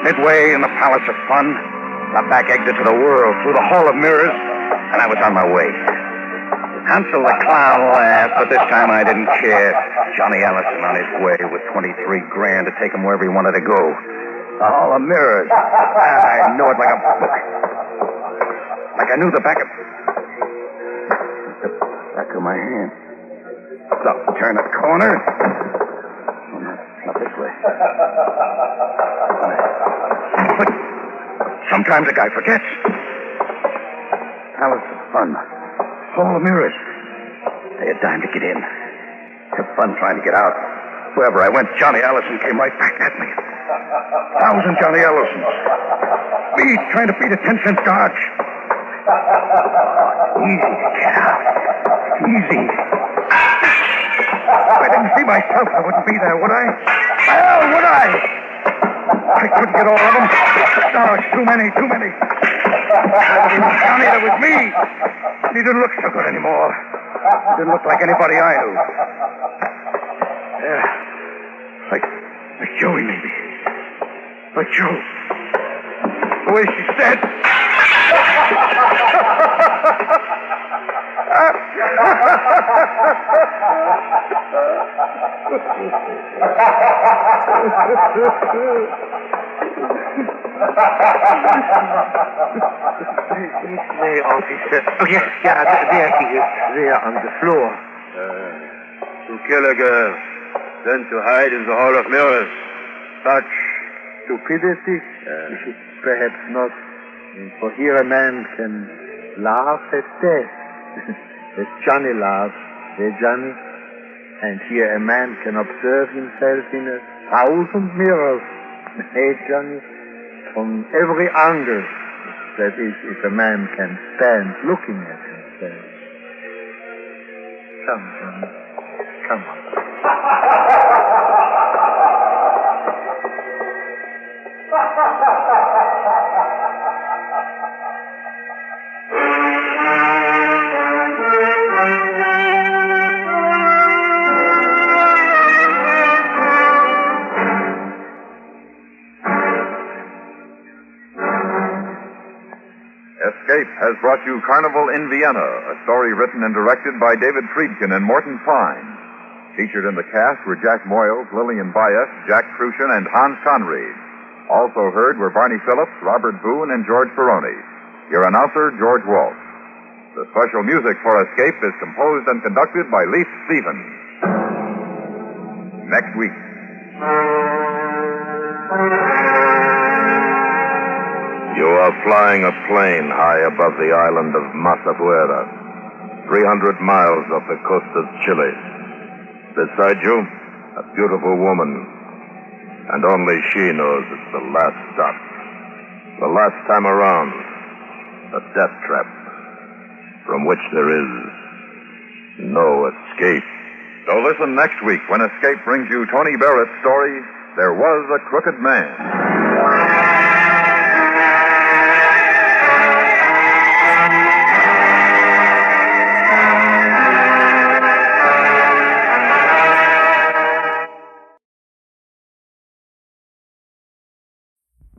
Midway in the Palace of Fun. The back exit to the world through the Hall of Mirrors. And I was on my way. Hansel the Clown laughed, but this time I didn't care. Johnny Allison on his way with $23 grand to take him wherever he wanted to go. The Hall of Mirrors. I know it like a book. Like I knew the back of my hand. So, turn a corner. Oh, not this way. But sometimes a guy forgets. Palace of Fun. Hall of Mirrors. They had time to get in. Had fun trying to get out. Wherever I went, Johnny Allison came right back at me. 1,000 Johnny Allisons. Me trying to beat a 10-cent dodge. Easy to get out. Easy. If I didn't see myself, I wouldn't be there, would I? Well, would I? I couldn't get all of them. No, it's too many. Johnny, that was me. He didn't look so good anymore. He didn't look like anybody I knew. Yeah. Like Joey, maybe. Like Joe. The way she said. May officer. Oh, yes, there he is. There on the floor. To kill a girl. than to hide in the Hall of Mirrors. Such stupidity? Perhaps not. For here a man can laugh at death. As Johnny laughs, Johnny? And here a man can observe himself in 1,000 mirrors. Johnny? From every angle. That is, if a man can stand looking at himself. Come, Johnny. Come on. Escape has brought you Carnival in Vienna, a story written and directed by David Friedkin and Morton Fine. Featured in the cast were Jack Moyles, Lillian Bayes, Jack Crucian, and Hans Conreid. Also heard were Barney Phillips, Robert Boone, and George Peroni. Your announcer, George Walsh. The special music for Escape is composed and conducted by Leif Stevens. Next week. You are flying a plane high above the island of Masafuera, 300 miles off the coast of Chile. Beside you, a beautiful woman, and only she knows it's the last stop. The last time around, a death trap from which there is no escape. So listen next week when Escape brings you Tony Barrett's story, There Was a Crooked Man.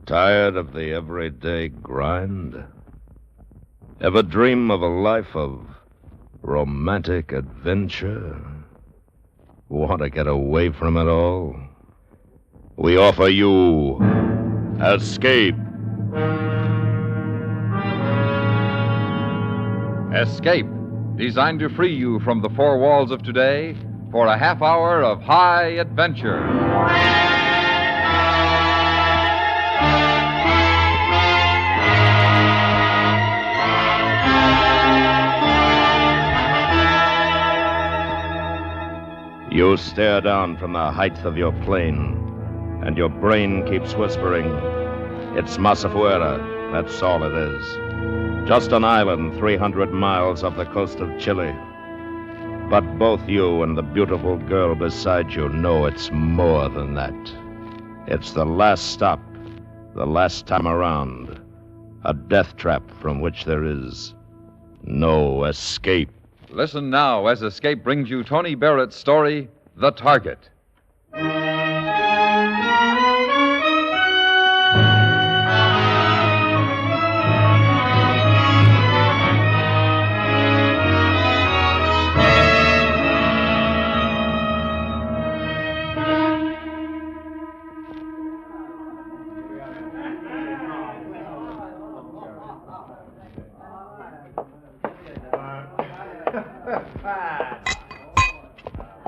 Tired of the everyday grind? Ever dream of a life of romantic adventure? Want to get away from it all? We offer you Escape. Escape, designed to free you from the four walls of today for a half hour of high adventure. You stare down from the height of your plane, and your brain keeps whispering, it's Masafuera, that's all it is. Just an island 300 miles off the coast of Chile. But both you and the beautiful girl beside you know it's more than that. It's the last stop, the last time around. A death trap from which there is no escape. Listen now as Escape brings you Tony Barrett's story, The Target.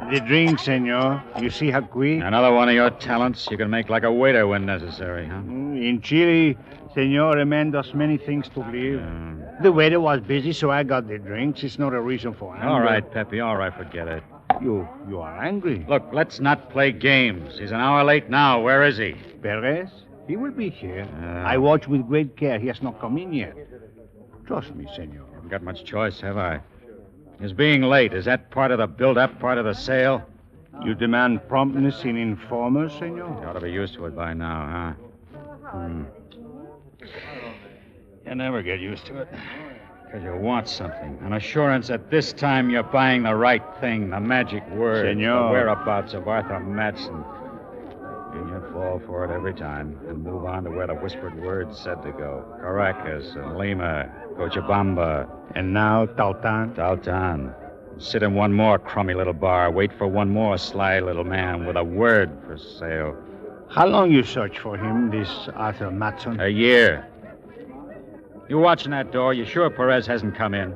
The drink, senor. You see how quick? Another one of your talents. You can make like a waiter when necessary, huh? In Chile, senor, a man does many things to live. The waiter was busy, so I got the drinks. It's not a reason for anger. All right, Pepe, all right, forget it. You are angry. Look, let's not play games. He's an hour late now. Where is he? Perez? He will be here. I watch with great care. He has not come in yet. Trust me, senor. Haven't got much choice, have I? Is being late, is that part of the build-up, part of the sale? You demand promptness in informers, senor? You ought to be used to it by now, huh? You never get used to it. Because you want something. An assurance that this time you're buying the right thing, the magic word. Senor. The whereabouts of Arthur Matson. And you fall for it every time and move on to where the whispered word's said to go. Caracas and Lima, Cochabamba. And now Tautan? Tautan. Sit in one more crummy little bar, wait for one more sly little man with a word for sale. How long you search for him, this Arthur Matson? A year. You watching that door? You sure Perez hasn't come in?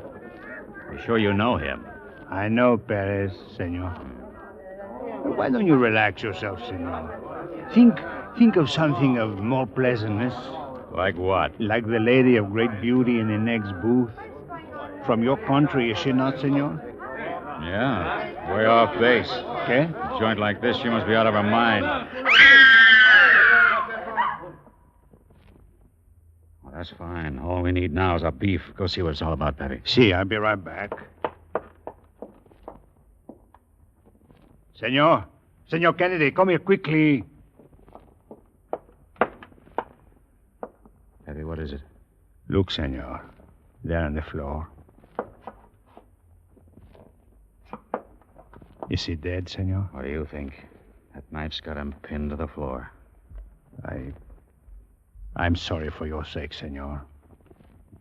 You sure you know him? I know Perez, senor. Why don't you relax yourself, senor? Think of something of more pleasantness. Like what? Like the lady of great beauty in the next booth. From your country, is she not, senor? Yeah, way off base. Okay? A joint like this, she must be out of her mind. Well, that's fine. All we need now is our beef. Go see what it's all about, Pappy. See, I'll be right back. Senor Kennedy, come here quickly. Pappy, what is it? Look, senor. There on the floor. Is he dead, senor? What do you think? That knife's got him pinned to the floor. I'm sorry for your sake, senor.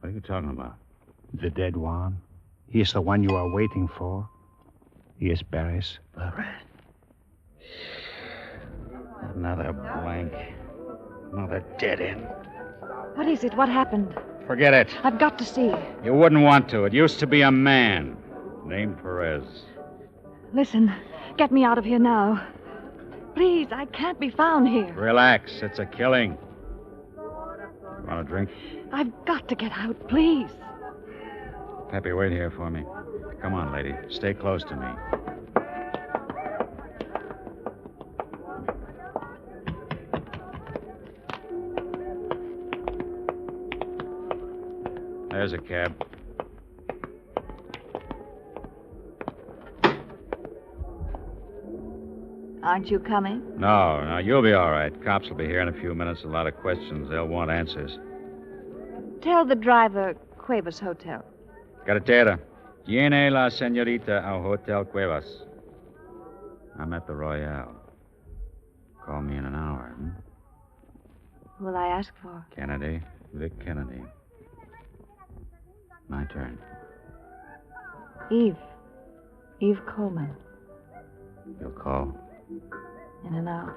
What are you talking about? The dead one. He is the one you are waiting for. He is Paris. Another blank. Another dead end. What is it? What happened? Forget it. I've got to see. You wouldn't want to. It used to be a man named Perez. Listen, get me out of here now. Please, I can't be found here. Relax. It's a killing. Want a drink? I've got to get out, please. Peppy, wait here for me. Come on, lady. Stay close to me. There's a cab. Aren't you coming? No, you'll be all right. Cops will be here in a few minutes. A lot of questions. They'll want answers. Tell the driver Cuevas Hotel. Carretera. Tiene la señorita al Hotel Cuevas. I'm at the Royale. Call me in an hour. Who will I ask for? Kennedy. Vic Kennedy. My turn. Eve. Eve Coleman. You'll call? In an hour.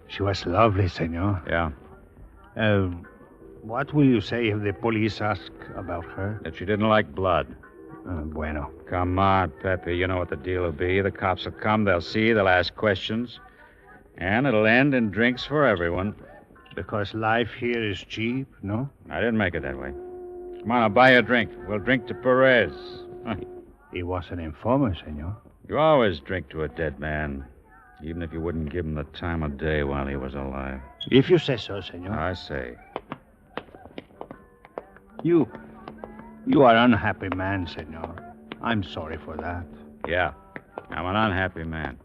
She was lovely, senor. Yeah. What will you say if the police ask about her? That she didn't like blood. Bueno. Come on, Pepe. You know what the deal will be. The cops will come, they'll see, they'll ask questions. And it'll end in drinks for everyone. Because life here is cheap, no? I didn't make it that way. Come on, I'll buy you a drink. We'll drink to Perez. He was an informer, senor. You always drink to a dead man, even if you wouldn't give him the time of day while he was alive. If you say so, senor. I say. You are an unhappy man, senor. I'm sorry for that. Yeah, I'm an unhappy man.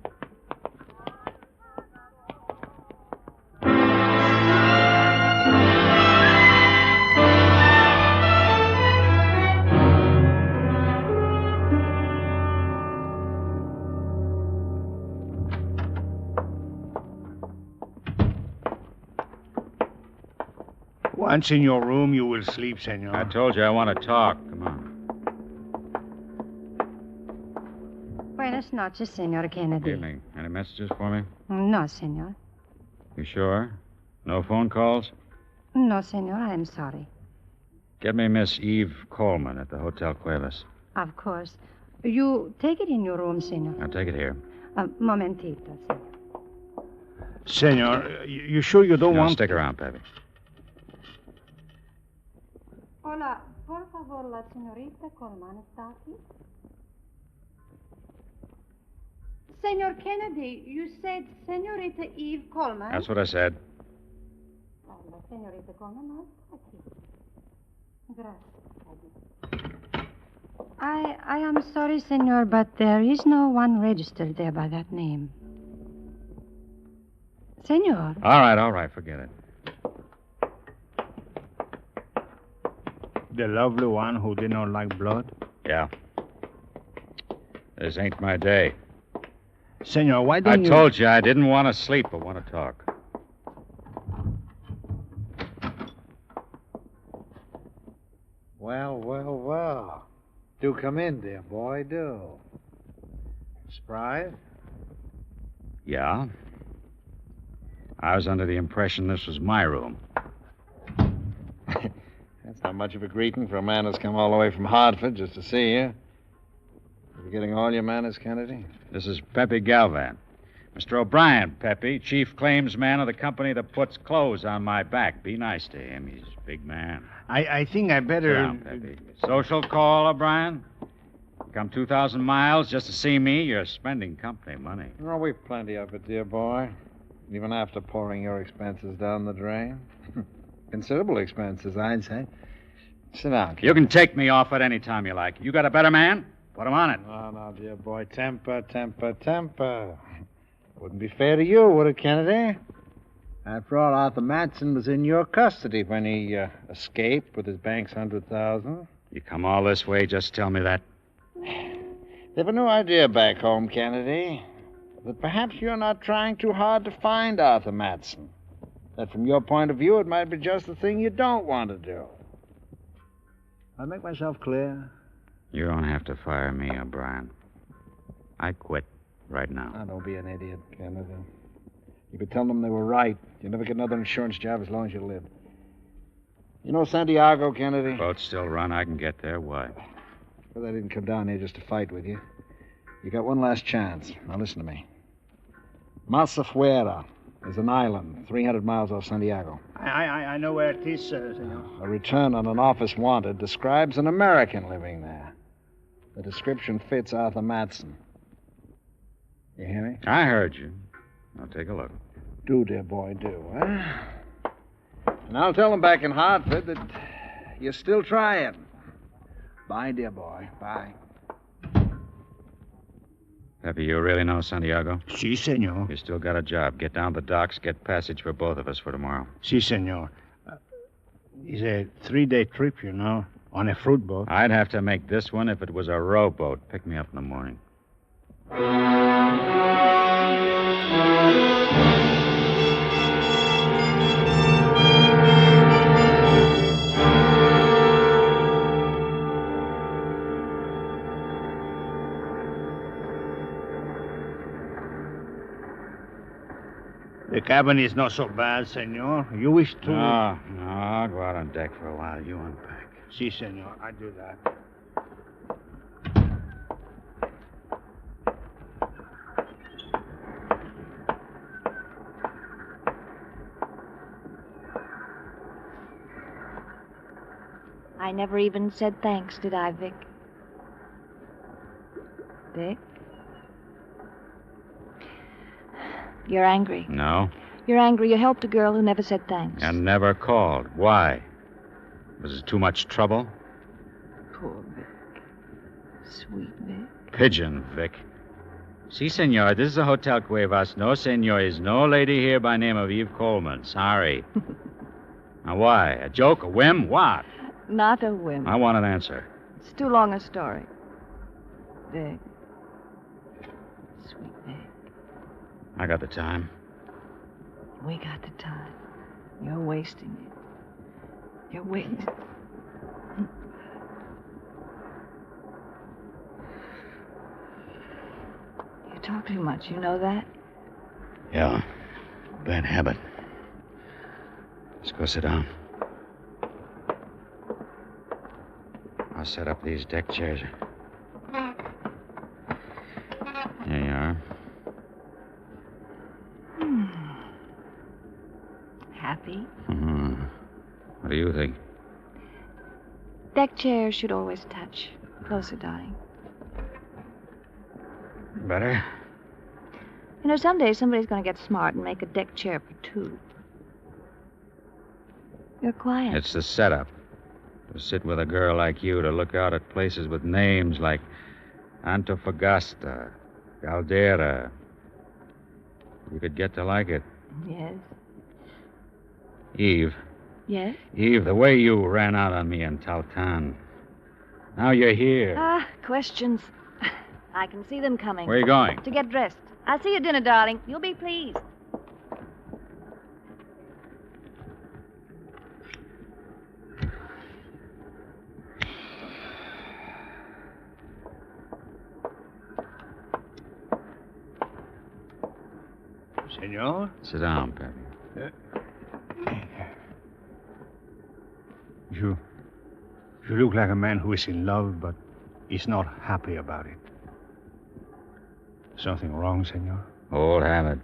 Once in your room, you will sleep, senor. I told you I want to talk. Come on. Buenas noches, Senor Kennedy. Evening. Any messages for me? No, senor. You sure? No phone calls? No, senor, I am sorry. Get me Miss Eve Coleman at the Hotel Cuevas. Of course. You take it in your room, senor. I'll take it here. Momentito, senor. Senor, you sure you don't want... Stick around, Pepe. Hola, por favor, la señorita Coleman está aquí. Senor Kennedy, you said Senorita Eve Coleman. That's what I said. La señorita Coleman no está aquí. Gracias. I am sorry, senor, but there is no one registered there by that name. Senor. All right, forget it. The lovely one who did not like blood? Yeah. This ain't my day. Senor, why don't you... I told you I didn't want to sleep, but want to talk. Well. Do come in, dear boy, do. Surprised? Yeah. I was under the impression this was my room. That's not much of a greeting for a man who's come all the way from Hartford just to see you. You getting all your manners, Kennedy? This is Pepe Galvan. Mr. O'Brien, Pepe, chief claims man of the company that puts clothes on my back. Be nice to him. He's a big man. I think I better... Sit down, Pepe. Social call, O'Brien? Come 2,000 miles just to see me? You're spending company money. Oh, we've plenty of it, dear boy. Even after pouring your expenses down the drain. Considerable expenses, I'd say. Sit down. You can take me off at any time you like. You got a better man? Put him on it. No, dear boy. Temper, temper, temper. Wouldn't be fair to you, would it, Kennedy? After all, Arthur Matson was in your custody when he escaped with his bank's $100,000. You come all this way just to tell me that? They've a new idea back home, Kennedy. That perhaps you're not trying too hard to find Arthur Matson. That from your point of view, it might be just the thing you don't want to do. I make myself clear? You don't have to fire me, O'Brien. I quit right now. Now, don't be an idiot, Kennedy. You could tell them they were right. You'll never get another insurance job as long as you live. You know Santiago, Kennedy? Boat's still run. I can get there. Why? Well, I didn't come down here just to fight with you. You got one last chance. Now, listen to me. Masafuera is an island 300 miles off Santiago. I know where it is, senor. A return on an office wanted describes an American living there. The description fits Arthur Matson. You hear me? I heard you. I'll take a look. Do, dear boy, do, huh? And I'll tell them back in Hartford that you're still trying. Bye, dear boy. Bye. Pepe, you really know Santiago? Si, senor. You still got a job. Get down to the docks, get passage for both of us for tomorrow. Si, senor. It's a 3-day trip, you know, on a fruit boat. I'd have to make this one if it was a rowboat. Pick me up in the morning. The cabin is not so bad, senor. You wish to... No, I'll go out on deck for a while. You unpack. Si, senor. I do that. I never even said thanks, did I, Vic? Vic? You're angry. No. You're angry you helped a girl who never said thanks. And never called. Why? Was it too much trouble? Poor Vic. Sweet Vic. Pigeon, Vic. Si, senor. This is a Hotel Cuevas. No, senor. Is no lady here by name of Eve Coleman. Sorry. Now, why? A joke? A whim? What? Not a whim. I want an answer. It's too long a story. Vic. Sweet Vic. I got the time. We got the time. You're wasting it. You're wasting. You talk too much, you know that? Yeah. Bad habit. Let's go sit down. I'll set up these deck chairs. There you are. Happy? What do you think? Deck chairs should always touch. Closer, darling. Better? You know, someday somebody's going to get smart and make a deck chair for two. You're quiet. It's the setup. To sit with a girl like you, to look out at places with names like Antofagasta, Caldera. You could get to like it. Yes. Eve. Yes? Eve, the way you ran out on me in Tautan. Now you're here. Ah, questions. I can see them coming. Where are you going? To get dressed. I'll see you at dinner, darling. You'll be pleased. Senor? Sit down, Perrin. You look like a man who is in love, but is not happy about it. Something wrong, senor? Old habit.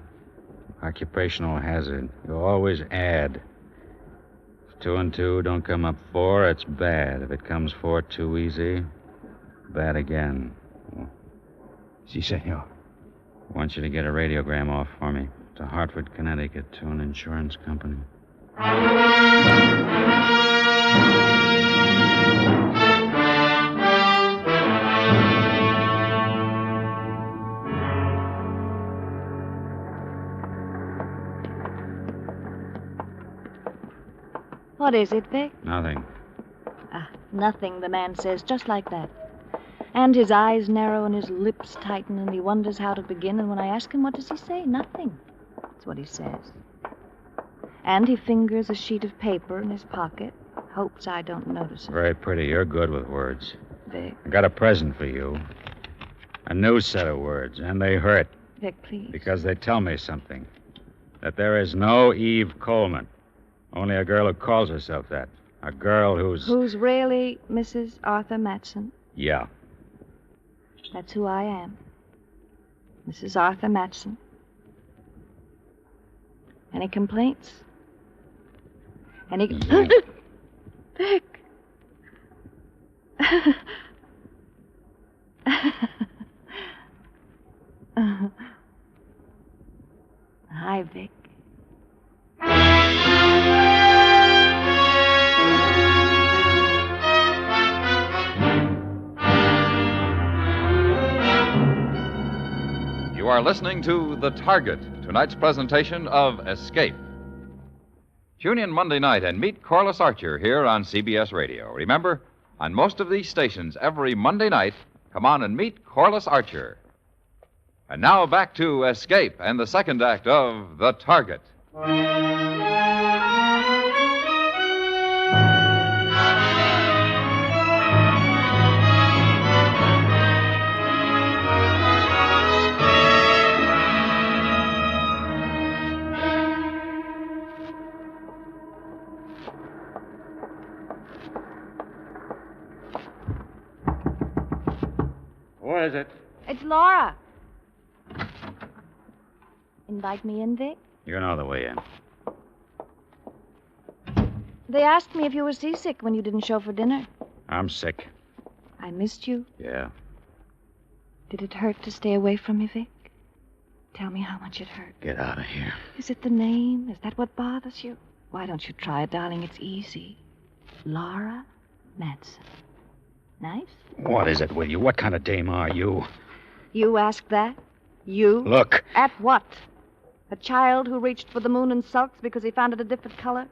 Occupational hazard. You always add. If 2 and 2 don't come up 4, it's bad. If it comes 4 too easy, bad again. Si, senor. I want you to get a radiogram off for me to Hartford, Connecticut, to an insurance company. What is it, Vic? Nothing. Nothing, the man says, just like that. And his eyes narrow and his lips tighten, and he wonders how to begin. And when I ask him, what does he say? Nothing. That's what he says. And he fingers a sheet of paper in his pocket, hopes I don't notice it. Very pretty. You're good with words. Vic. I got a present for you. A new set of words, and they hurt. Vic, please. Because they tell me something. That there is no Eve Coleman. Only a girl who calls herself that. A girl who's... Who's really Mrs. Arthur Matson? Yeah. That's who I am. Mrs. Arthur Matson. Any complaints? Any... Yeah. Vic! Hi, Vic. You are listening to The Target, tonight's presentation of Escape. Tune in Monday night and meet Corliss Archer here on CBS Radio. Remember, on most of these stations every Monday night, come on and meet Corliss Archer. And now back to Escape and the second act of The Target. What is it? It's Laura. Invite me in, Vic? You know the way in. They asked me if you were seasick when you didn't show for dinner. I'm sick. I missed you. Yeah. Did it hurt to stay away from me, Vic? Tell me how much it hurt. Get out of here. Is it the name? Is that what bothers you? Why don't you try it, darling? It's easy. Laura Matson. Nice? What is it with you? What kind of dame are you? You ask that? You? Look. At what? A child who reached for the moon and sulks because he found it a different color?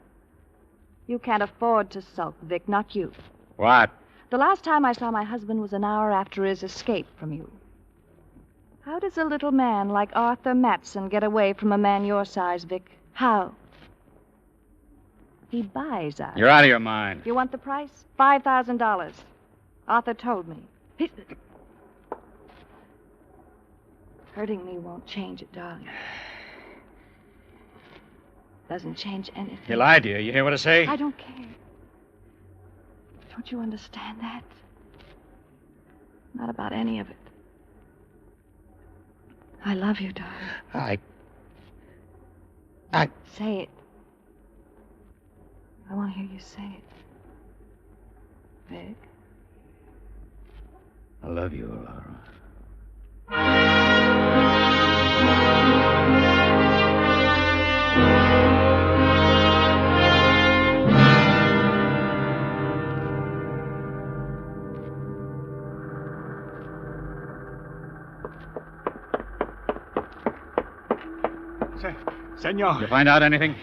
You can't afford to sulk, Vic, not you. What? The last time I saw my husband was an hour after his escape from you. How does a little man like Arthur Matson get away from a man your size, Vic? How? He buys us. You're out of your mind. You want the price? $5,000. Arthur told me. Hurting me won't change it, darling. Doesn't change anything. He lied to you. You hear what I say? I don't care. Don't you understand that? Not about any of it. I love you, darling. I... Say it. I want to hear you say it. Vic? I love you, Laura. Senor. You find out anything?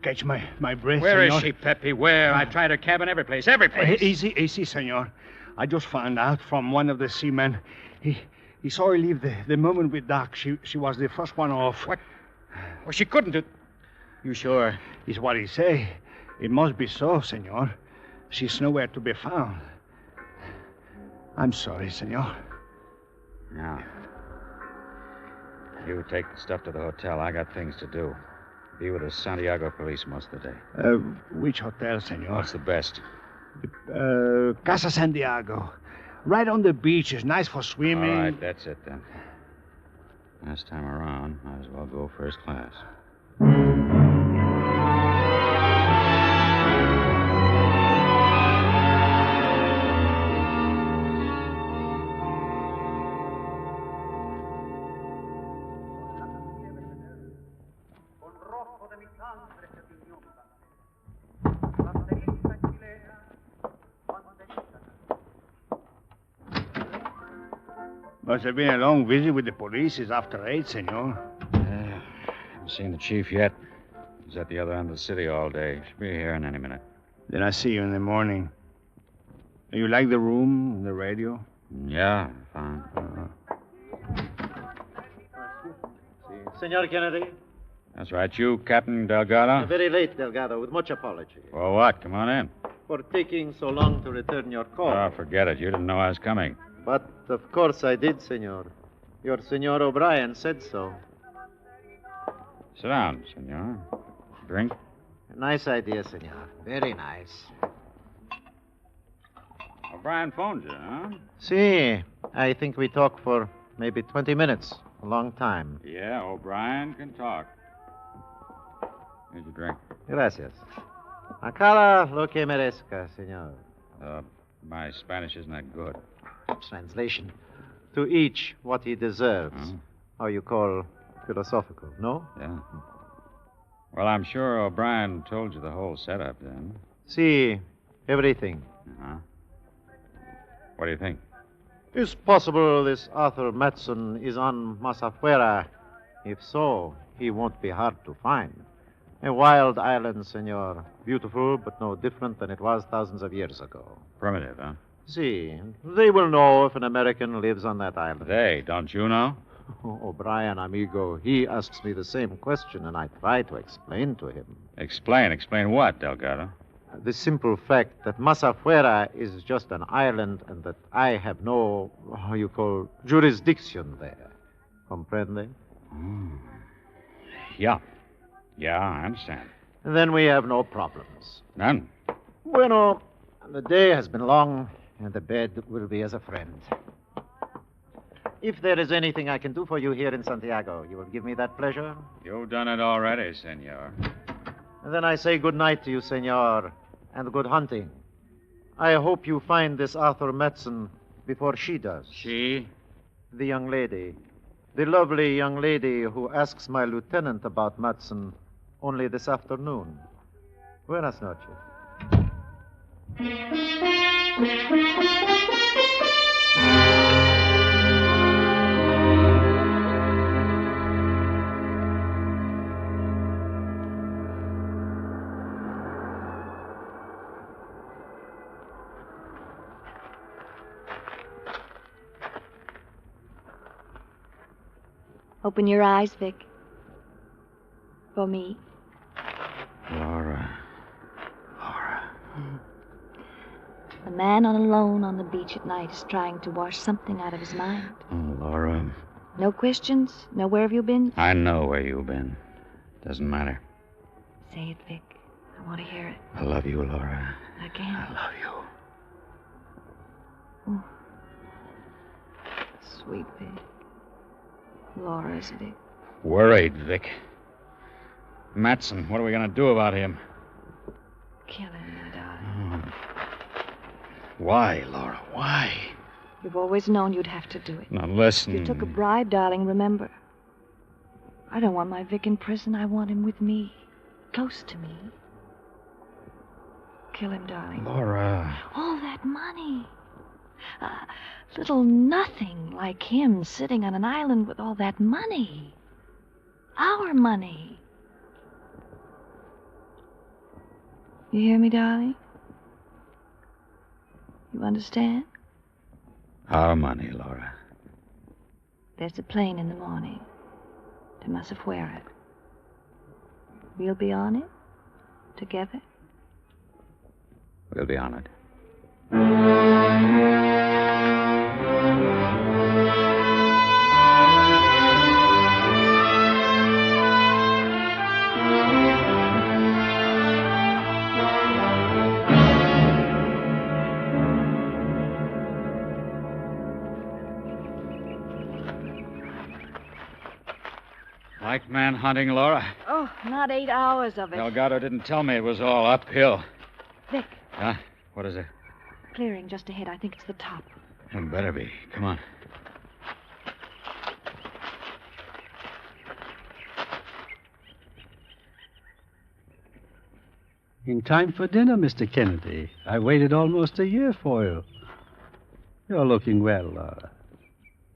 Catch my breath, Where senor. is she, Pepe? Where? I tried her cabin every place. Every place. Easy, senor. I just found out from one of the seamen. He saw her leave the moment with Doc. She was the first one off. What? Well, she couldn't do... You sure? Is what he say. It must be so, senor. She's nowhere to be found. I'm sorry, senor. Now, You take the stuff to the hotel. I got things to do. Be with the Santiago police most of the day. Which hotel, senor? What's the best? Casa Santiago. Right on the beach. It's nice for swimming. All right, that's it then. Last time around, might as well go first class. Must have been a long visit with the police. It's after 8, senor. Haven't seen the chief yet. He's at the other end of the city all day. Should be here in any minute. Then I see you in the morning. You like the room, the radio? Yeah, fine. Senor Kennedy? That's right. You, Captain Delgado? Very late, Delgado, with much apology. For what? Come on in. For taking so long to return your call. Oh, forget it. You didn't know I was coming. But, of course, I did, senor. Your Senor O'Brien said so. Sit down, senor. Drink? A nice idea, senor. Very nice. O'Brien phoned you, huh? See, I think we talked for maybe 20 minutes. A long time. Yeah, O'Brien can talk. Here's your drink. Gracias. Acala lo que merezca, senor. My Spanish isn't that good. Translation. To each what he deserves. Huh? How you call philosophical, no? Yeah. Well, I'm sure O'Brien told you the whole setup then. See, everything. Uh-huh. What do you think? It's possible this Arthur Matson is on Masafuera. If so, he won't be hard to find. A wild island, senor. Beautiful, but no different than it was thousands of years ago. Primitive, huh? See, they will know if an American lives on that island. They, don't you know? O'Brien, amigo, he asks me the same question, and I try to explain to him. Explain what, Delgado? The simple fact that Masafuera is just an island and that I have no, how you call, jurisdiction there. Comprende? Yeah. Yeah, I understand. And then we have no problems. None. Bueno, the day has been long, and the bed will be as a friend. If there is anything I can do for you here in Santiago, you will give me that pleasure? You've done it already, senor. And then I say good night to you, senor, and good hunting. I hope you find this Arthur Matson before she does. She? The young lady. The lovely young lady who asks my lieutenant about Matson only this afternoon. Buenas noches. Open your eyes, Vic. For me. Laura. A man on alone on the beach at night is trying to wash something out of his mind. Oh, Laura. No questions? No where have you been? I know where you've been. Doesn't matter. Say it, Vic. I want to hear it. I love you, Laura. Again. I love you. Oh. Sweet Vic. Laura, isn't it? Worried, Vic. Matson, what are we going to do about him? Kill him, my darling. Why, Laura? Why? You've always known you'd have to do it. Now, listen. You took a bribe, darling, remember. I don't want my Vic in prison. I want him with me. Close to me. Kill him, darling. Laura. All that money. Little nothing like him sitting on an island with all that money. Our money. You hear me, darling? You understand? Our money, Laura. There's a plane in the morning to Masafuera. We'll be on it together. We'll be on it. Like manhunting, Laura? Oh, not 8 hours of it. Delgado didn't tell me it was all uphill. Vic, Huh? What is it? clearing just ahead. I think it's the top. It better be. Come on. In time for dinner, Mr. Kennedy. I waited almost a year for you. You're looking well, Laura.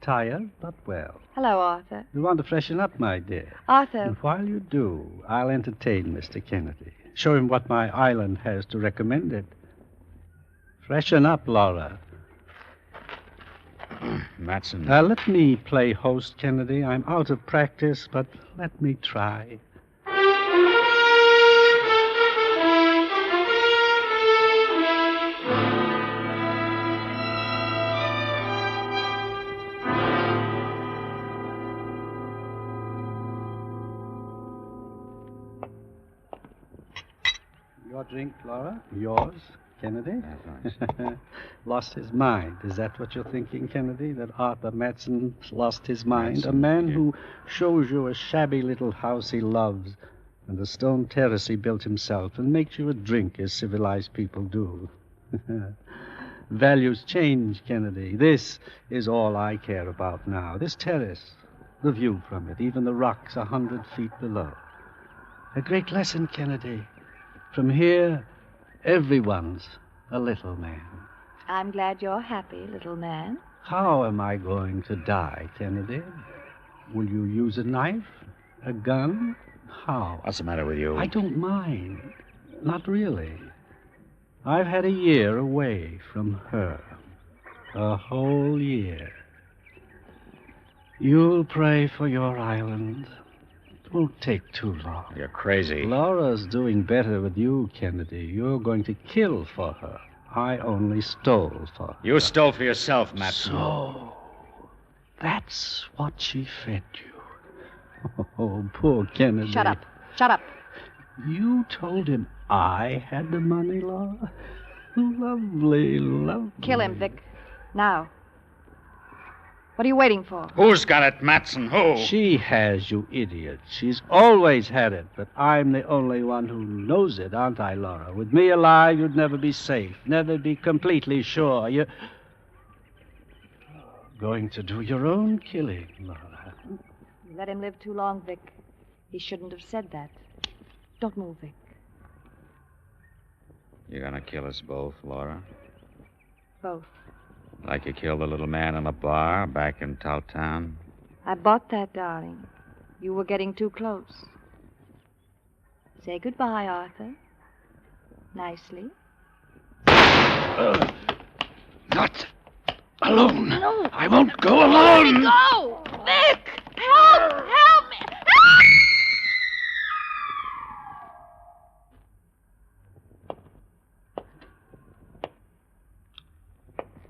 Tired, but well. Hello, Arthur. You want to freshen up, my dear. Arthur. And while you do, I'll entertain Mr. Kennedy. Show him what my island has to recommend it. Freshen up, Laura. Matson. Let me play host, Kennedy. I'm out of practice, but let me try. Your drink, Laura? Yours, Kennedy? Lost his mind. Is that what you're thinking, Kennedy? That Arthur Matson lost his mind? Matson, A man yeah. who shows you a shabby little house he loves and a stone terrace he built himself and makes you a drink as civilized people do. Values change, Kennedy. This is all I care about now. This terrace, the view from it, even the rocks 100 feet below. A great lesson, Kennedy. From here, everyone's a little man. I'm glad you're happy, little man. How am I going to die, Kennedy? Will you use a knife? A gun? How? What's the matter with you? I don't mind. Not really. I've had a year away from her. A whole year. You'll pray for your island. It won't take too long. You're crazy. Laura's doing better with you, Kennedy. You're going to kill for her. I only stole for her. You stole for yourself, Matson. So, that's what she fed you. Oh, poor Kennedy. Shut up. Shut up. You told him I had the money, Laura? Lovely, lovely. Kill him, Vic. Now. What are you waiting for? Who's got it, Matson? Who? She has, you idiot. She's always had it, but I'm the only one who knows it, aren't I, Laura? With me alive, you'd never be safe, never be completely sure. You're going to do your own killing, Laura. You let him live too long, Vic. He shouldn't have said that. Don't move, Vic. You're gonna kill us both, Laura? Both. Like you killed the little man in the bar back in Towtown? I bought that, darling. You were getting too close. Say goodbye, Arthur. Nicely. Not alone. No. I won't go alone. Let me go! Vic! Help! Help me! Help!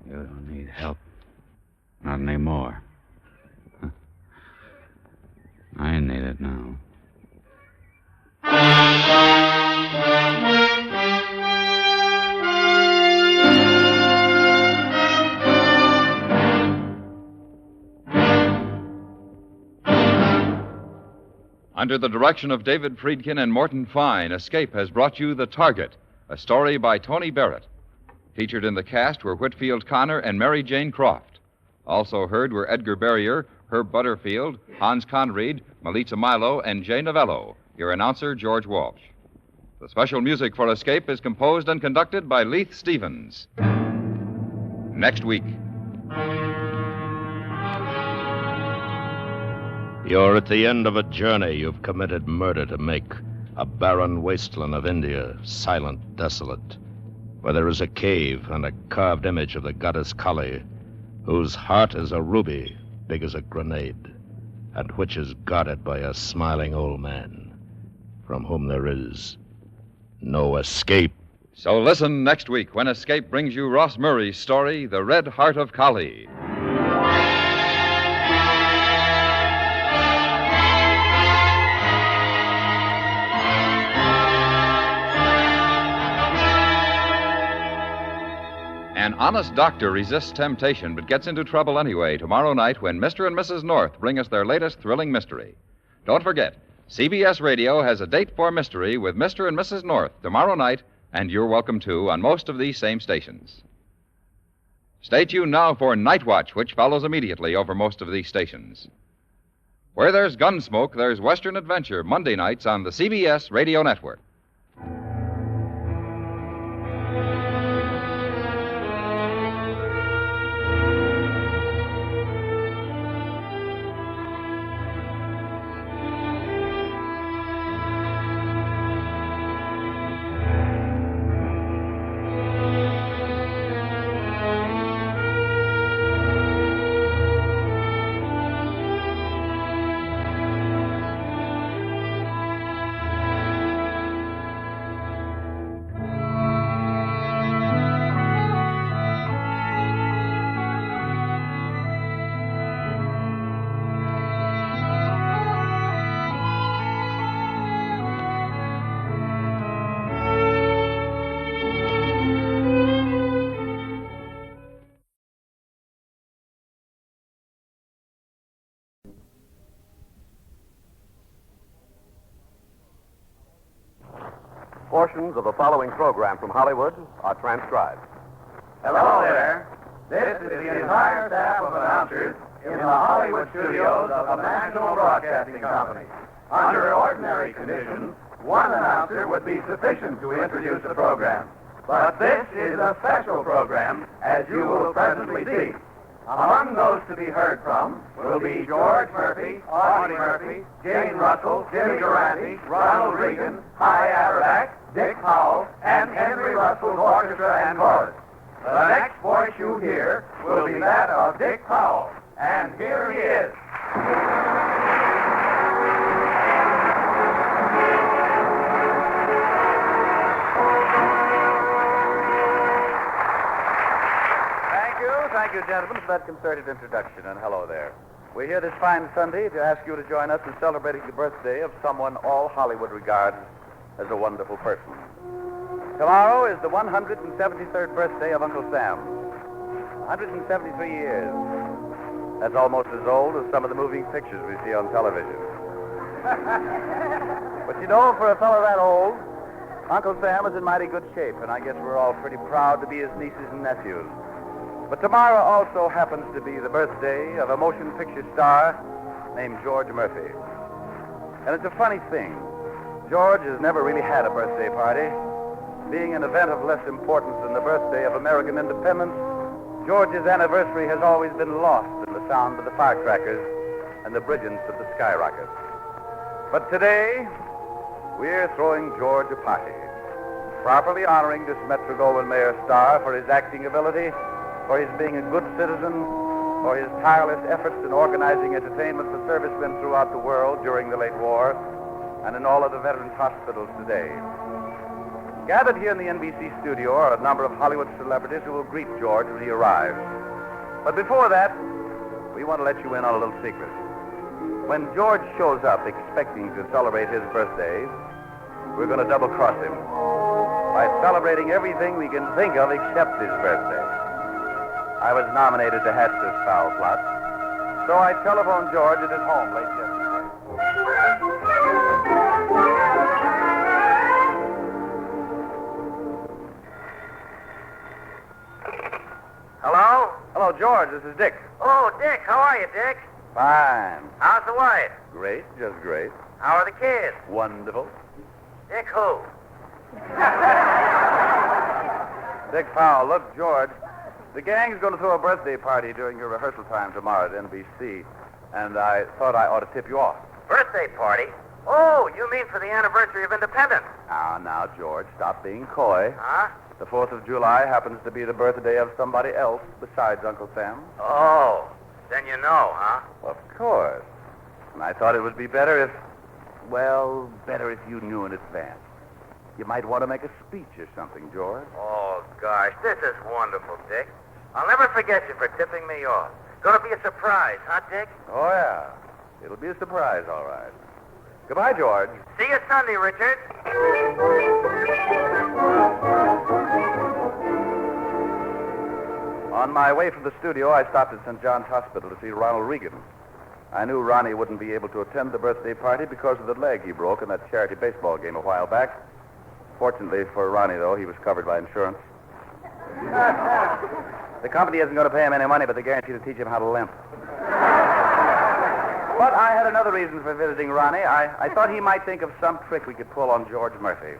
You don't need help. Not anymore. Huh. I need it now. Under the direction of David Friedkin and Morton Fine, Escape has brought you The Target, a story by Tony Barrett. Featured in the cast were Whitfield Connor and Mary Jane Croft. Also heard were Edgar Barrier, Herb Butterfield, Hans Conreid, Melita Milo, and Jay Novello. Your announcer, George Walsh. The special music for Escape is composed and conducted by Leith Stevens. Next week. You're at the end of a journey. You've committed murder to make a barren wasteland of India, silent, desolate, where there is a cave and a carved image of the goddess Kali, whose heart is a ruby big as a grenade, and which is guarded by a smiling old man, from whom there is no escape. So listen next week when Escape brings you Ross Murray's story, The Red Heart of Kali. An honest doctor resists temptation but gets into trouble anyway tomorrow night when Mr. and Mrs. North bring us their latest thrilling mystery. Don't forget, CBS Radio has a date for mystery with Mr. and Mrs. North tomorrow night, and you're welcome too on most of these same stations. Stay tuned now for Night Watch, which follows immediately over most of these stations. Where there's Gunsmoke, there's Western Adventure, Monday nights on the CBS Radio Network. Portions of the following program from Hollywood are transcribed. Hello there. This is the entire staff of announcers in the Hollywood studios of the National Broadcasting Company. Under ordinary conditions, one announcer would be sufficient to introduce the program. But this is a special program, as you will presently see. Among those to be heard from will be George Murphy, Audie Murphy, Jane Russell, Jimmy Durante, Ronald Reagan, Hy Averback, Dick Powell, and Henry Russell's orchestra and chorus. The next voice you hear will be that of Dick Powell. And here he is. Thank you, gentlemen, for that concerted introduction, and hello there. We're here this fine Sunday to ask you to join us in celebrating the birthday of someone all Hollywood regards as a wonderful person. Tomorrow is the 173rd birthday of Uncle Sam. 173 years. That's almost as old as some of the moving pictures we see on television. But you know, for a fellow that old, Uncle Sam is in mighty good shape, and I guess we're all pretty proud to be his nieces and nephews. But tomorrow also happens to be the birthday of a motion picture star named George Murphy. And it's a funny thing. George has never really had a birthday party. Being an event of less importance than the birthday of American independence, George's anniversary has always been lost in the sound of the firecrackers and the brilliance of the skyrockets. But today, we're throwing George a party, properly honoring this Metro-Goldwyn-Mayer star for his acting ability, for his being a good citizen, for his tireless efforts in organizing entertainment for servicemen throughout the world during the late war, and in all of the veterans' hospitals today. Gathered here in the NBC studio are a number of Hollywood celebrities who will greet George when he arrives. But before that, we want to let you in on a little secret. When George shows up expecting to celebrate his birthday, we're going to double-cross him by celebrating everything we can think of except his birthday. I was nominated to hatch this foul plot, so I telephoned George at his home late yesterday. Hello? Hello, George. This is Dick. Oh, Dick. How are you, Dick? Fine. How's the wife? Great. Just great. How are the kids? Wonderful. Dick who? Dick Powell. Look, George, the gang's going to throw a birthday party during your rehearsal time tomorrow at NBC, and I thought I ought to tip you off. Birthday party? Oh, you mean for the anniversary of independence? Now, George, stop being coy. Huh? The 4th of July happens to be the birthday of somebody else besides Uncle Sam. Oh, then you know, huh? Of course. And I thought it would be better if you knew in advance. You might want to make a speech or something, George. Oh, gosh, this is wonderful, Dick. I'll never forget you for tipping me off. Gonna be a surprise, huh, Dick? Oh, yeah. It'll be a surprise, all right. Goodbye, George. See you Sunday, Richard. On my way from the studio, I stopped at St. John's Hospital to see Ronald Reagan. I knew Ronnie wouldn't be able to attend the birthday party because of the leg he broke in that charity baseball game a while back. Fortunately for Ronnie, though, he was covered by insurance. The company isn't going to pay him any money, but they guarantee to teach him how to limp. But I had another reason for visiting Ronnie. I thought he might think of some trick we could pull on George Murphy.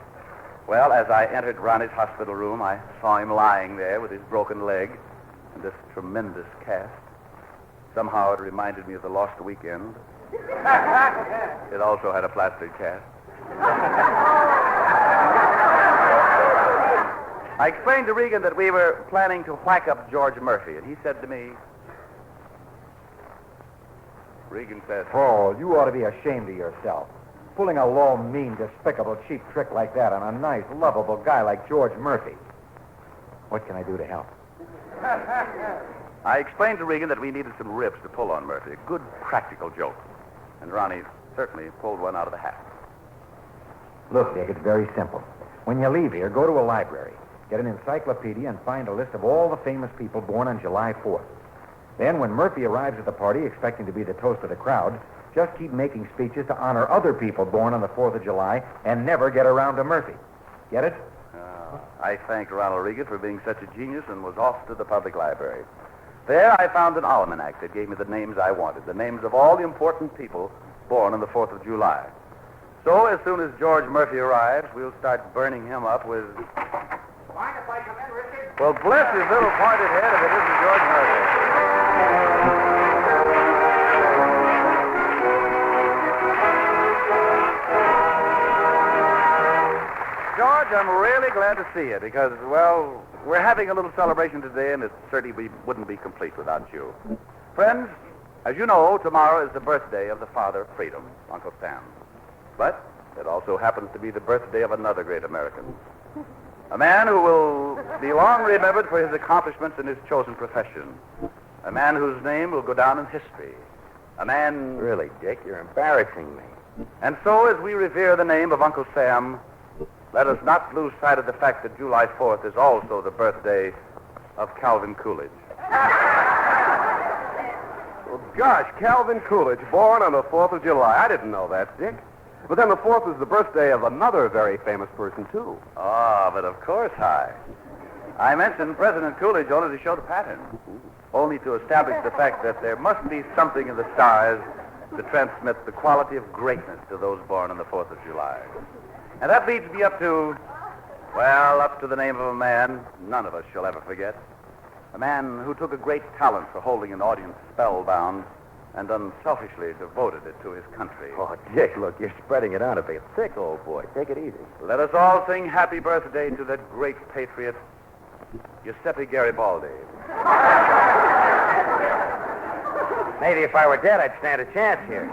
Well, as I entered Ronnie's hospital room, I saw him lying there with his broken leg and this tremendous cast. Somehow it reminded me of the Lost Weekend. It also had a plastered cast. I explained to Regan that we were planning to whack up George Murphy, and he said to me, Regan said, Paul, you ought to be ashamed of yourself. Pulling a low, mean, despicable, cheap trick like that on a nice, lovable guy like George Murphy. What can I do to help? I explained to Regan that we needed some ribs to pull on Murphy. A good, practical joke. And Ronnie certainly pulled one out of the hat. Look, Dick, it's very simple. When you leave here, go to a library, get an encyclopedia, and find a list of all the famous people born on July 4th. Then, when Murphy arrives at the party, expecting to be the toast of the crowd, just keep making speeches to honor other people born on the 4th of July and never get around to Murphy. Get it? I thanked Ronald Regan for being such a genius and was off to the public library. There I found an almanac that gave me the names I wanted, the names of all the important people born on the 4th of July. So as soon as George Murphy arrives, we'll start burning him up with... Mind if I come in, Richard? Well, bless his little pointed head if it isn't George Murphy. George, I'm really glad to see you because, well, we're having a little celebration today, and it certainly wouldn't be complete without you. Friends, as you know, tomorrow is the birthday of the father of freedom, Uncle Sam. But it also happens to be the birthday of another great American. A man who will be long remembered for his accomplishments in his chosen profession. A man whose name will go down in history. A man... Really, Dick, you're embarrassing me. And so, as we revere the name of Uncle Sam, let us not lose sight of the fact that July 4th is also the birthday of Calvin Coolidge. Well, gosh, Calvin Coolidge, born on the 4th of July. I didn't know that, Dick. But then the 4th is the birthday of another very famous person, too. Ah, but of course, I mentioned President Coolidge only to show the pattern. Only to establish the fact that there must be something in the stars to transmit the quality of greatness to those born on the 4th of July. And that leads me up to the name of a man none of us shall ever forget. A man who took a great talent for holding an audience spellbound and unselfishly devoted it to his country. Oh, Dick, look, you're spreading it out a bit thick, old boy. Take it easy. Let us all sing happy birthday to that great patriot, Giuseppe Garibaldi. Maybe if I were dead, I'd stand a chance here.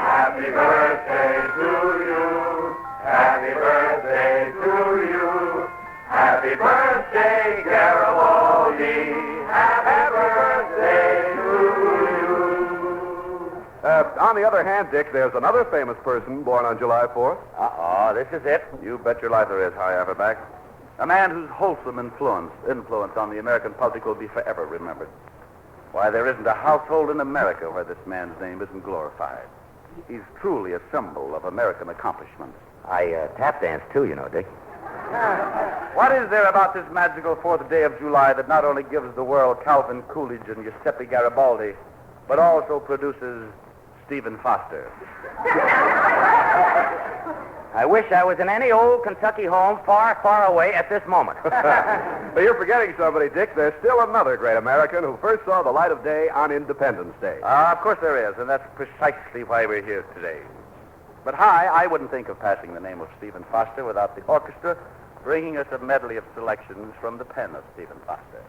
Happy birthday to you. Happy birthday to you. Happy birthday, Garibaldi. Happy birthday to you. On the other hand, Dick, there's another famous person born on July 4th. This is it. You bet your life there is, High Everback. A man whose wholesome influence on the American public will be forever remembered. Why, there isn't a household in America where this man's name isn't glorified. He's truly a symbol of American accomplishments. I tap dance, too, you know, Dick. What is there about this magical 4th day of July that not only gives the world Calvin Coolidge and Giuseppe Garibaldi, but also produces Stephen Foster? I wish I was in any old Kentucky home far, far away at this moment. But you're forgetting somebody, Dick. There's still another great American who first saw the light of day on Independence Day. Of course there is, and that's precisely why we're here today. But I wouldn't think of passing the name of Stephen Foster without the orchestra bringing us a medley of selections from the pen of Stephen Foster.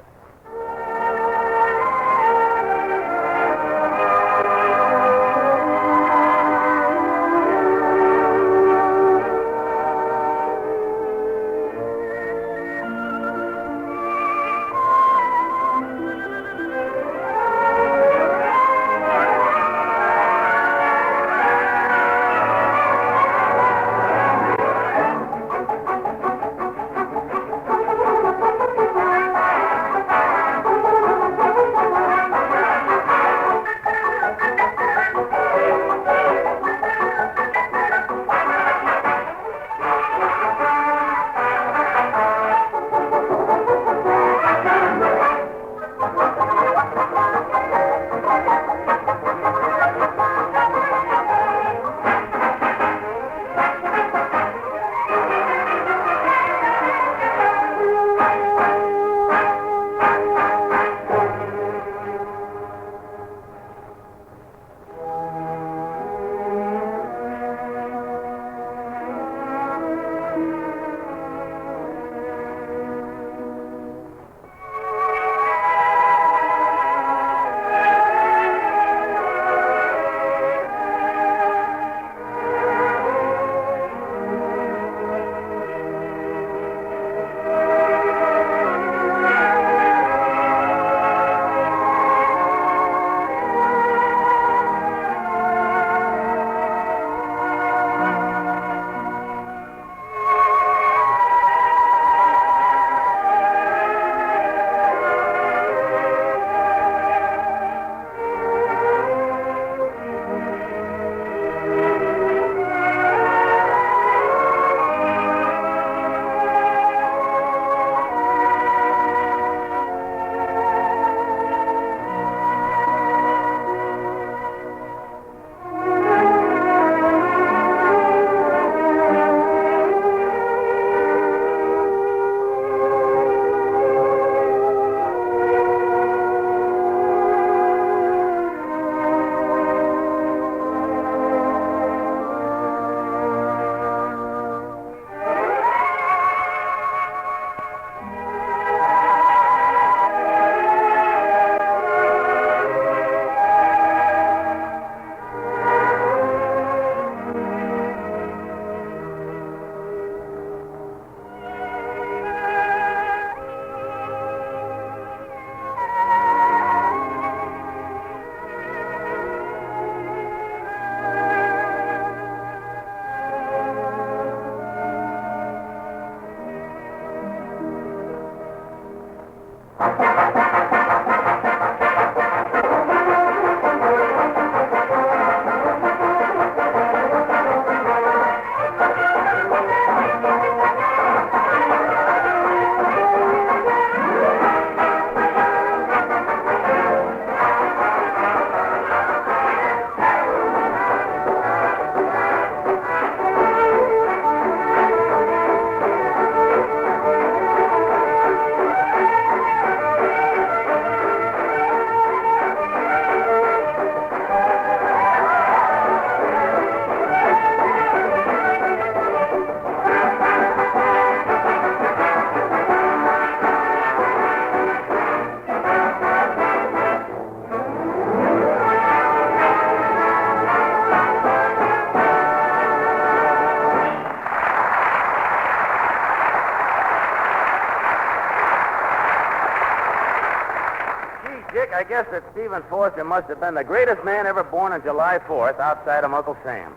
I guess that Stephen Forster must have been the greatest man ever born on July 4th outside of Uncle Sam.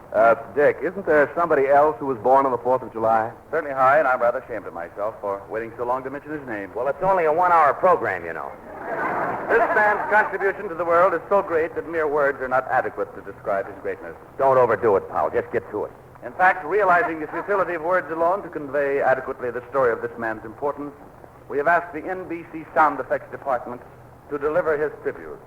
Dick, isn't there somebody else who was born on the 4th of July? Certainly, Harry, and I'm rather ashamed of myself for waiting so long to mention his name. Well, it's only a 1-hour program, you know. This man's contribution to the world is so great that mere words are not adequate to describe his greatness. Don't overdo it, Powell. Just get to it. In fact, realizing the futility of words alone to convey adequately the story of this man's importance, we have asked the NBC Sound Effects Department to deliver his tribute.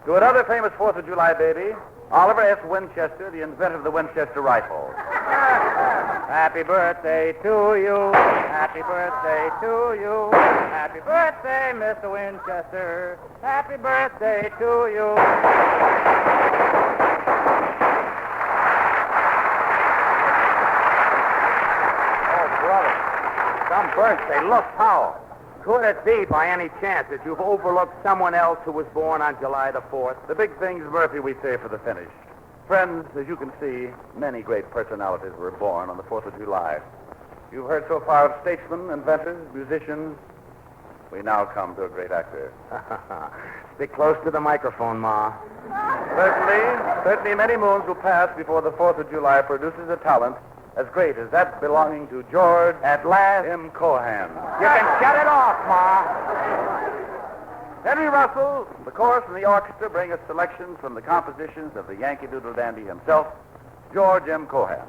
To another famous 4th of July baby, Oliver S. Winchester, the inventor of the Winchester rifle. Happy birthday to you. Happy birthday to you. Happy birthday, Mr. Winchester. Happy birthday to you. Oh, brother. Some birthday. Look, Powell. Could it be by any chance that you've overlooked someone else who was born on July the 4th? The big things, Murphy, we say for the finish. Friends, as you can see, many great personalities were born on the 4th of July. You've heard so far of statesmen, inventors, musicians. We now come to a great actor. Stick close to the microphone, Ma. Certainly many moons will pass before the 4th of July produces a talent as great as that belonging to George At last. M. Cohan. You can shut it off, Ma. Henry Russell, the chorus and the orchestra bring us selections from the compositions of the Yankee Doodle Dandy himself, George M. Cohan.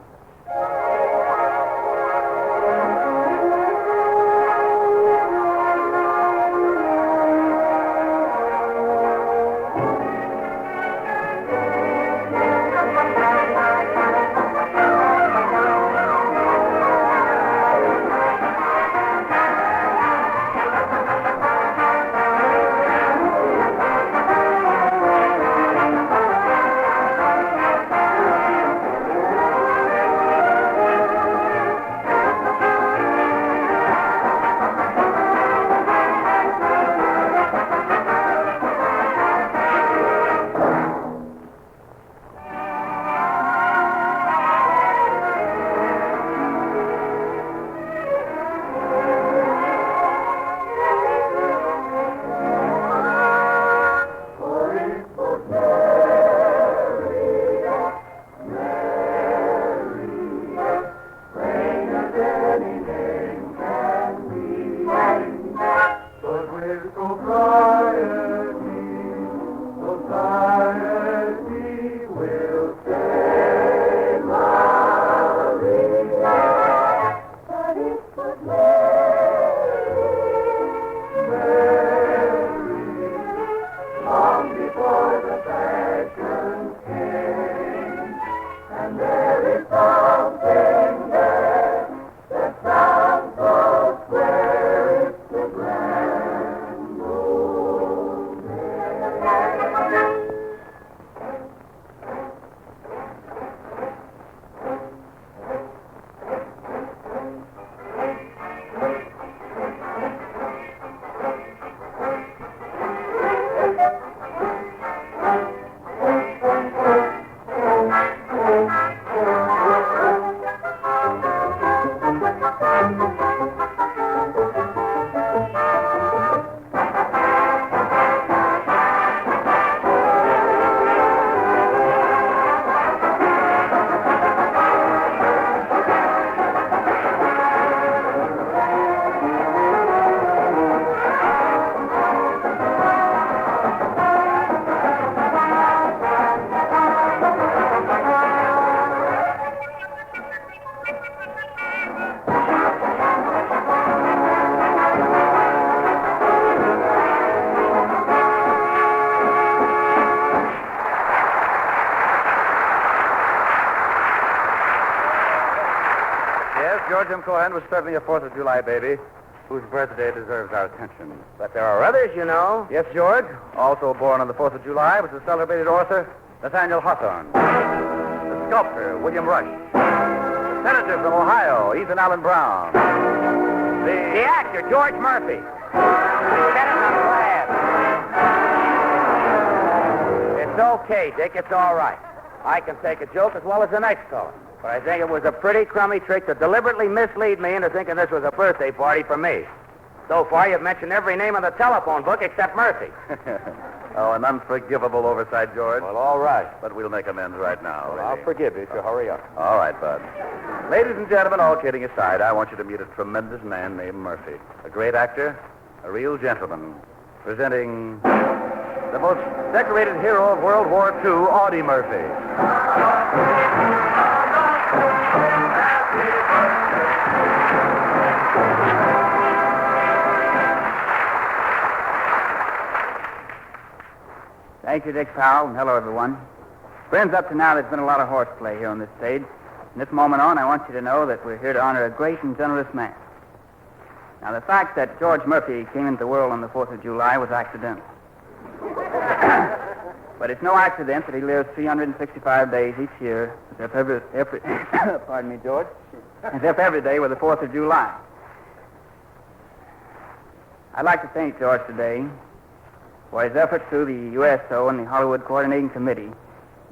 Jim Cohen was certainly a 4th of July baby whose birthday deserves our attention. But there are others, you know. Yes, George. Also born on the 4th of July was the celebrated author Nathaniel Hawthorne. The sculptor William Rush. The senator from Ohio, Ethan Allen Brown. The actor, George Murphy. Lieutenant, I'm glad. It's okay, Dick. It's all right. I can take a joke as well as the next fellow. But I think it was a pretty crummy trick to deliberately mislead me into thinking this was a birthday party for me. So far, you've mentioned every name on the telephone book except Murphy. Oh, an unforgivable oversight, George. Well, all right. But we'll make amends right now. Well, I'll forgive you if you hurry up. All right, Bud. Ladies and gentlemen, all kidding aside, I want you to meet a tremendous man named Murphy. A great actor, a real gentleman. Presenting the most decorated hero of World War II, Audie Murphy. Thank you, Dick Powell, and hello, everyone. Friends, up to now, there's been a lot of horseplay here on this stage. From this moment on, I want you to know that we're here to honor a great and generous man. Now, the fact that George Murphy came into the world on the 4th of July was accidental. But it's no accident that he lives 365 days each year, as if every pardon me, George, as if every day were the 4th of July. I'd like to thank George today for his efforts through the USO and the Hollywood Coordinating Committee,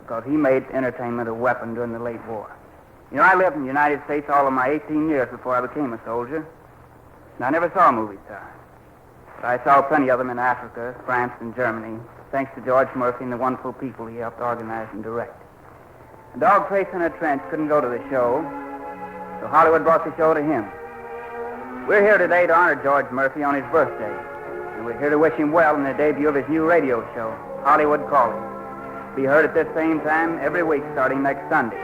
because he made entertainment a weapon during the late war. You know, I lived in the United States all of my 18 years before I became a soldier, and I never saw a movie star. But I saw plenty of them in Africa, France, and Germany, thanks to George Murphy and the wonderful people he helped organize and direct. A dog trace in a trench couldn't go to the show, so Hollywood brought the show to him. We're here today to honor George Murphy on his birthday. And we're here to wish him well in the debut of his new radio show, Hollywood Calling. Be heard at this same time every week starting next Sunday.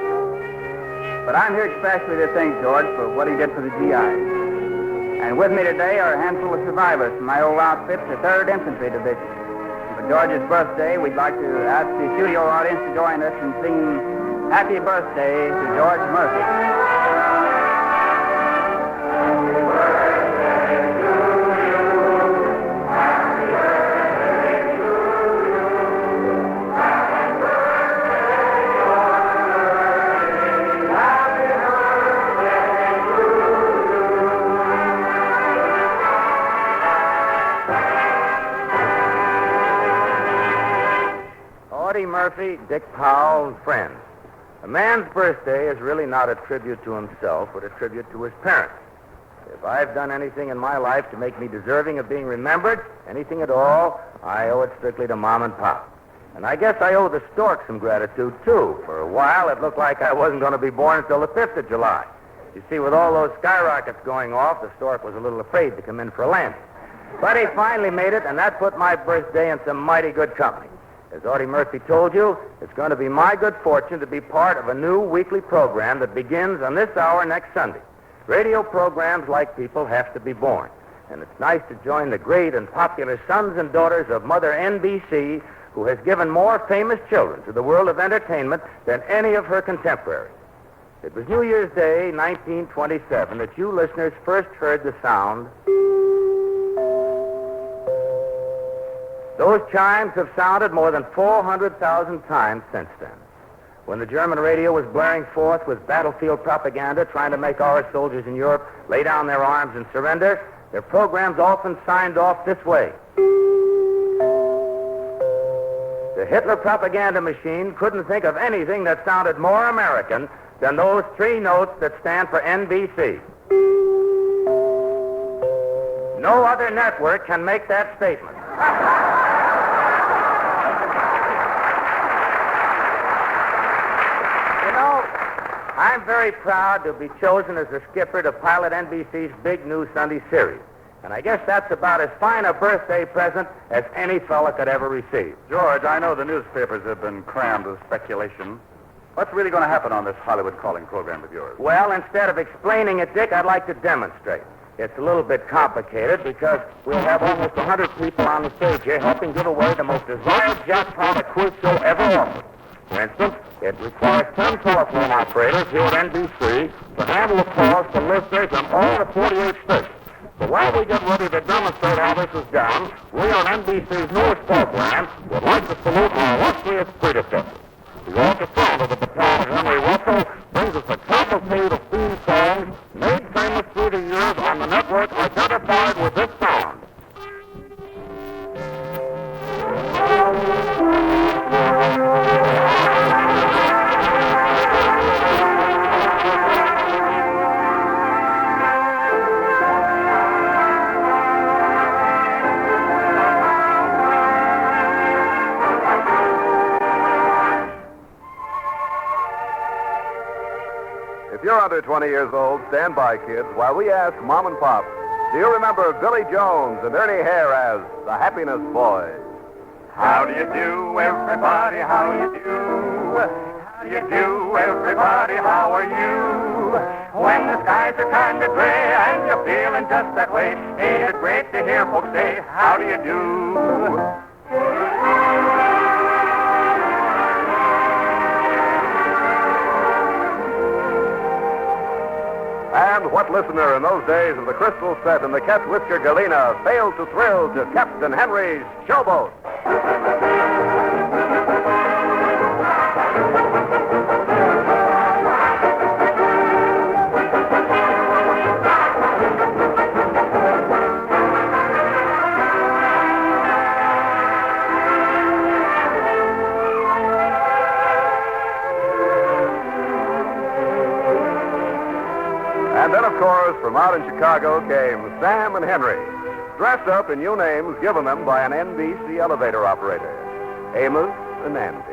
But I'm here especially to thank George for what he did for the GIs. And with me today are a handful of survivors from my old outfit, the 3rd Infantry Division. And for George's birthday, we'd like to ask the studio audience to join us in singing Happy Birthday to George Murphy. Audie Murphy, Dick Powell, and friends. A man's birthday is really not a tribute to himself, but a tribute to his parents. If I've done anything in my life to make me deserving of being remembered, anything at all, I owe it strictly to Mom and Pop. And I guess I owe the stork some gratitude, too. For a while, it looked like I wasn't going to be born until the 5th of July. You see, with all those skyrockets going off, the stork was a little afraid to come in for a landing. But he finally made it, and that put my birthday in some mighty good company. As Audie Murphy told you, it's going to be my good fortune to be part of a new weekly program that begins on this hour next Sunday. Radio programs, like people, have to be born. And it's nice to join the great and popular sons and daughters of Mother NBC, who has given more famous children to the world of entertainment than any of her contemporaries. It was New Year's Day, 1927, that you listeners first heard the sound. Those chimes have sounded more than 400,000 times since then. When the German radio was blaring forth with battlefield propaganda trying to make our soldiers in Europe lay down their arms and surrender, their programs often signed off this way. The Hitler propaganda machine couldn't think of anything that sounded more American than those 3 notes that stand for NBC. No other network can make that statement. I'm very proud to be chosen as the skipper to pilot NBC's big new Sunday series. And I guess that's about as fine a birthday present as any fella could ever receive. George, I know the newspapers have been crammed with speculation. What's really going to happen on this Hollywood Calling program of yours? Well, instead of explaining it, Dick, I'd like to demonstrate. It's a little bit complicated because we'll have almost 100 people on the stage here helping give away the most desired jackpot a quiz show ever offered. For instance, it requires 10 telephone operators here at NBC to handle the calls to listeners in all the 48 states. So while we get ready to demonstrate how this is done, we on NBC's newest program would like to salute our illustrious predecessors. The orchestra of the baton of Henry Russell brings us a cavalcade of theme songs made famous through the years on the network identified with this sound. If you're under 20 years old, stand by, kids, while we ask Mom and Pop, do you remember Billy Jones and Ernie Hare as the Happiness Boys? How do you do, everybody? How do you do? How do you do, everybody? How are you? When the skies are kind of gray and you're feeling just that way, ain't it great to hear folks say, how do you do? And what listener in those days of the Crystal Set and the Cat Whisker Galena failed to thrill to Captain Henry's Showboat? And then, of course, from out in Chicago came Sam and Henry, dressed up in new names given them by an NBC elevator operator, Amos and Nancy.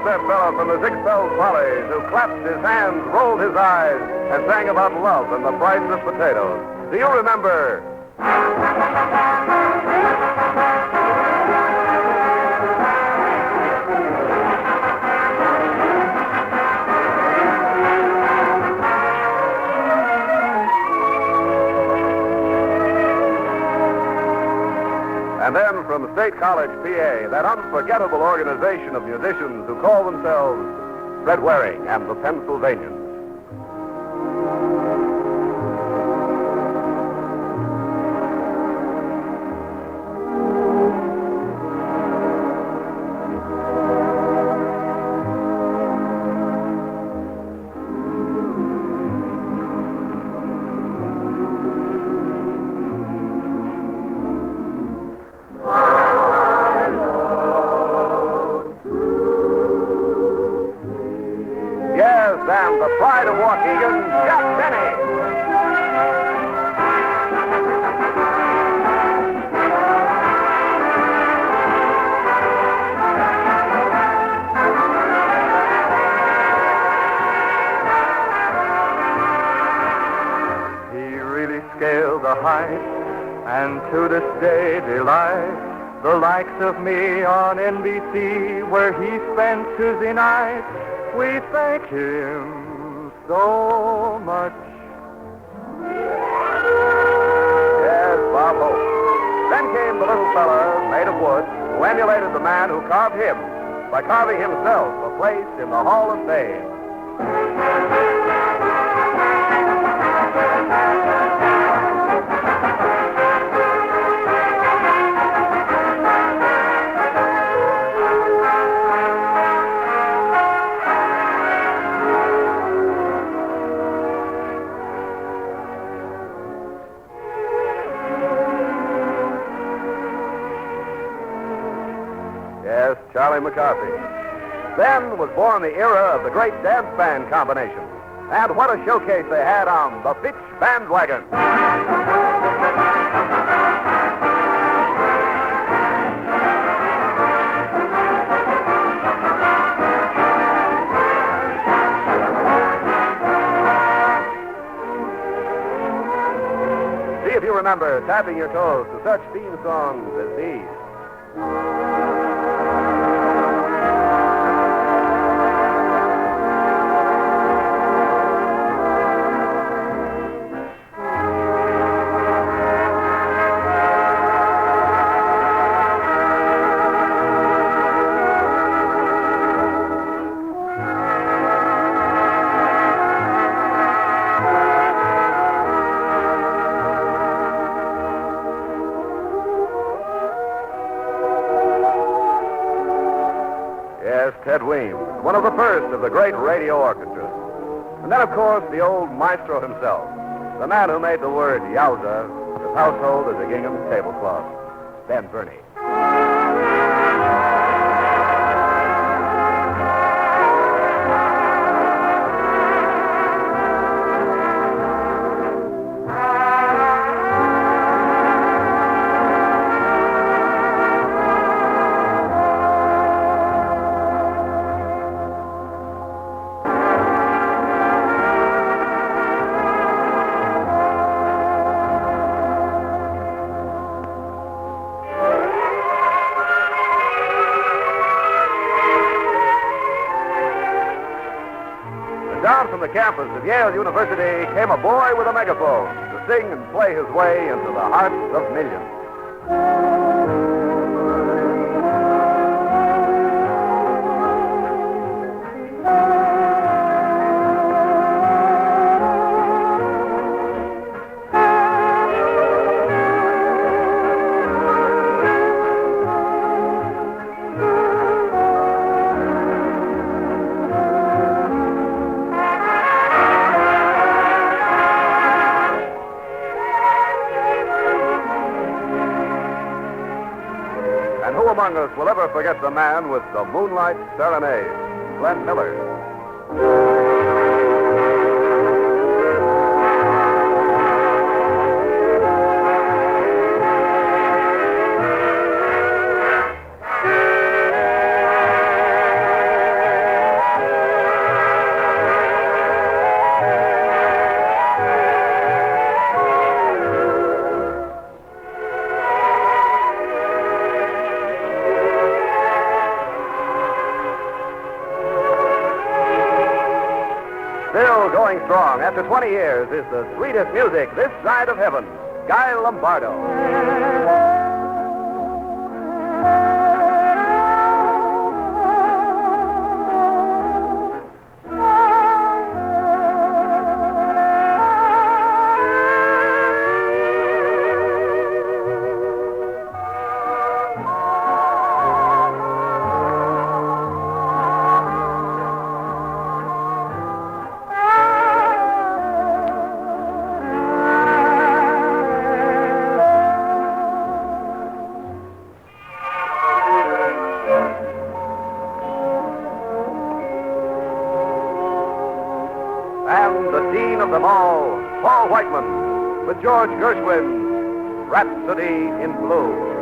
That fellow from the Ziegfeld Follies who clapped his hands, rolled his eyes, and sang about love and the price of potatoes. Do you remember? And then from State College, PA, that unforgettable organization of musicians who call themselves Fred Waring and the Pennsylvanians. And the pride of Waukegan, Jack Benny. He really scaled the height, and to this day delights the likes of me on NBC, where he spent Tuesday night. We thank him so much. Yes, Bob Hope. Then came the little fella made of wood who emulated the man who carved him by carving himself a place in the Hall of Fame. Yes, Charlie McCarthy. Then was born the era of the great dance band combination. And what a showcase they had on the Fitch Bandwagon. remember tapping your toes to such theme songs as these. Ted Weems, one of the first of the great radio orchestras. And then, of course, the old maestro himself, the man who made the word yowza as household as a gingham tablecloth, Ben Burney. Down from the campus of Yale University came a boy with a megaphone to sing and play his way into the hearts of millions. And who among us will ever forget the man with the Moonlight Serenade, Glenn Miller? Still going strong after 20 years is the sweetest music this side of heaven, Guy Lombardo. And the dean of them all, Paul Whiteman, with George Gershwin's Rhapsody in Blue.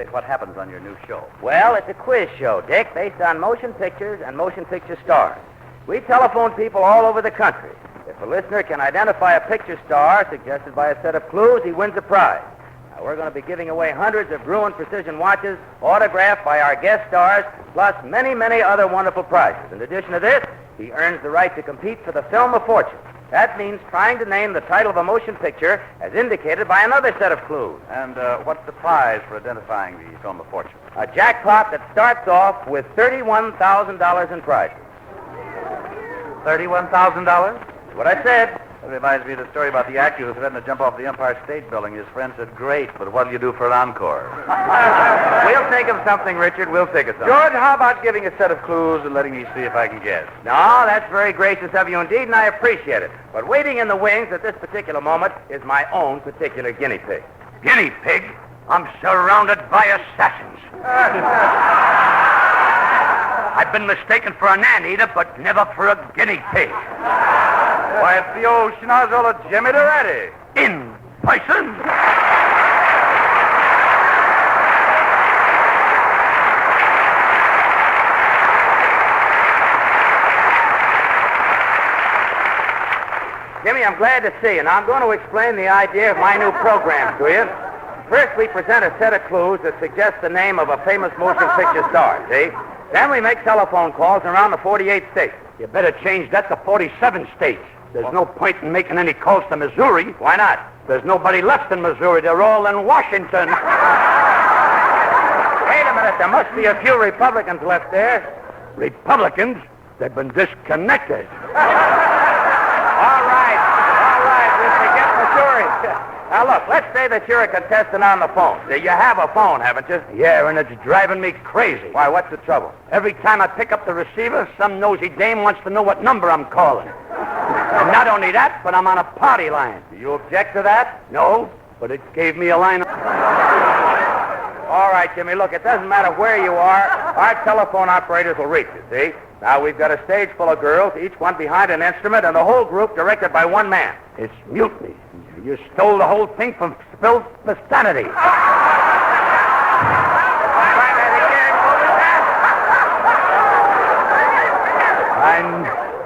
what happens on your new show. Well, it's a quiz show, Dick, based on motion pictures and motion picture stars. We telephone people all over the country. If a listener can identify a picture star suggested by a set of clues, he wins a prize. Now, we're going to be giving away hundreds of Gruen precision watches autographed by our guest stars, plus many, many other wonderful prizes. In addition to this, he earns the right to compete for the Film of Fortune. That means trying to name the title of a motion picture as indicated by another set of clues. And what's the prize for identifying the Film of Fortune? A jackpot that starts off with $31,000 in prizes. $31,000? That's what I said. That reminds me of the story about the actor who threatened to jump off the Empire State Building. His friend said, great, but what'll you do for an encore? We'll think of something, Richard. We'll think of something. George, how about giving a set of clues and letting me see if I can guess? No, that's very gracious of you indeed, and I appreciate it. But waiting in the wings at this particular moment is my own particular guinea pig. Guinea pig? I'm surrounded by assassins. I've been mistaken for an anteater, but never for a guinea pig. Why, it's the old schnozzle Jimmy Durante. In person? Jimmy, I'm glad to see you. Now, I'm going to explain the idea of my new program to you. First, we present a set of clues that suggest the name of a famous motion picture star, see? Then we make telephone calls around the 48 states. You better change that to 47 states. There's no point in making any calls to Missouri. Why not? There's nobody left in Missouri. They're all in Washington. Wait a minute. There must be a few Republicans left there. Republicans? They've been disconnected. All right. We'll forget Missouri. Now, look, let's say that you're a contestant on the phone. See, you have a phone, haven't you? Yeah, and it's driving me crazy. Why, what's the trouble? Every time I pick up the receiver, some nosy dame wants to know what number I'm calling. And not only that, but I'm on a party line. Do you object to that? No, but it gave me a line of... All right, Jimmy, look, it doesn't matter where you are. Our telephone operators will reach you, see? Now, we've got a stage full of girls, each one behind an instrument, and the whole group directed by one man. It's mutiny. You stole the whole thing from spilled profanity.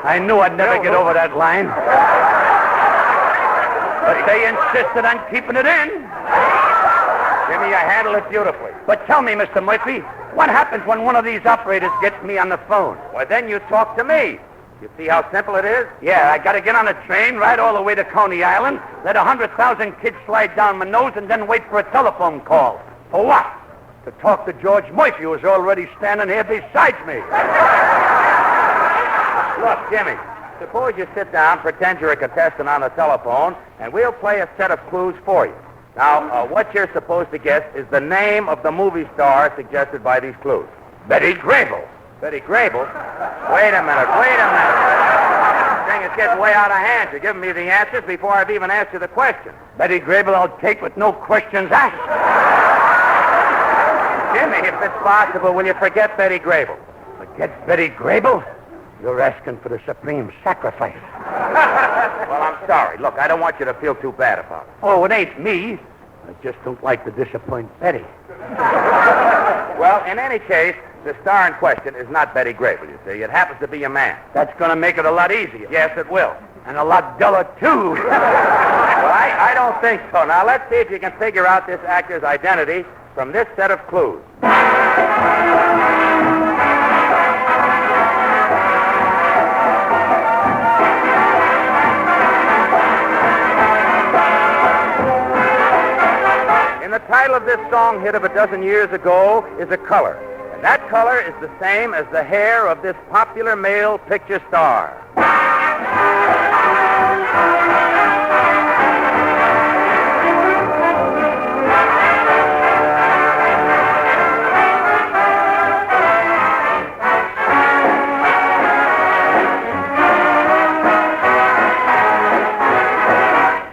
I knew I'd never get over that line. But they insisted on keeping it in. Jimmy, you handle it beautifully. But tell me, Mr. Murphy, what happens when one of these operators gets me on the phone? Well, then you talk to me. You see how simple it is? Yeah, I gotta get on a train, ride all the way to Coney Island, let 100,000 kids slide down my nose, and then wait for a telephone call. For what? To talk to George Murphy, who's already standing here beside me. Look, Jimmy, suppose you sit down, pretend you're a contestant on the telephone, and we'll play a set of clues for you. Now, what you're supposed to guess is the name of the movie star suggested by these clues. Betty Grable. Betty Grable? Wait a minute. This thing is getting way out of hand. You're giving me the answers before I've even asked you the question. Betty Grable I'll take with no questions asked. Jimmy, if it's possible, will you forget Betty Grable? Forget Betty Grable? You're asking for the supreme sacrifice. Well, I'm sorry. Look, I don't want you to feel too bad about it. Oh, it ain't me. I just don't like to disappoint Betty. Well, in any case, the star in question is not Betty Grable, you see. It happens to be a man. That's going to make it a lot easier. Yes, it will. And a lot duller, too. Well, I don't think so. Now, let's see if you can figure out this actor's identity from this set of clues. The title of this song hit of a dozen years ago is a color. And that color is the same as the hair of this popular male picture star.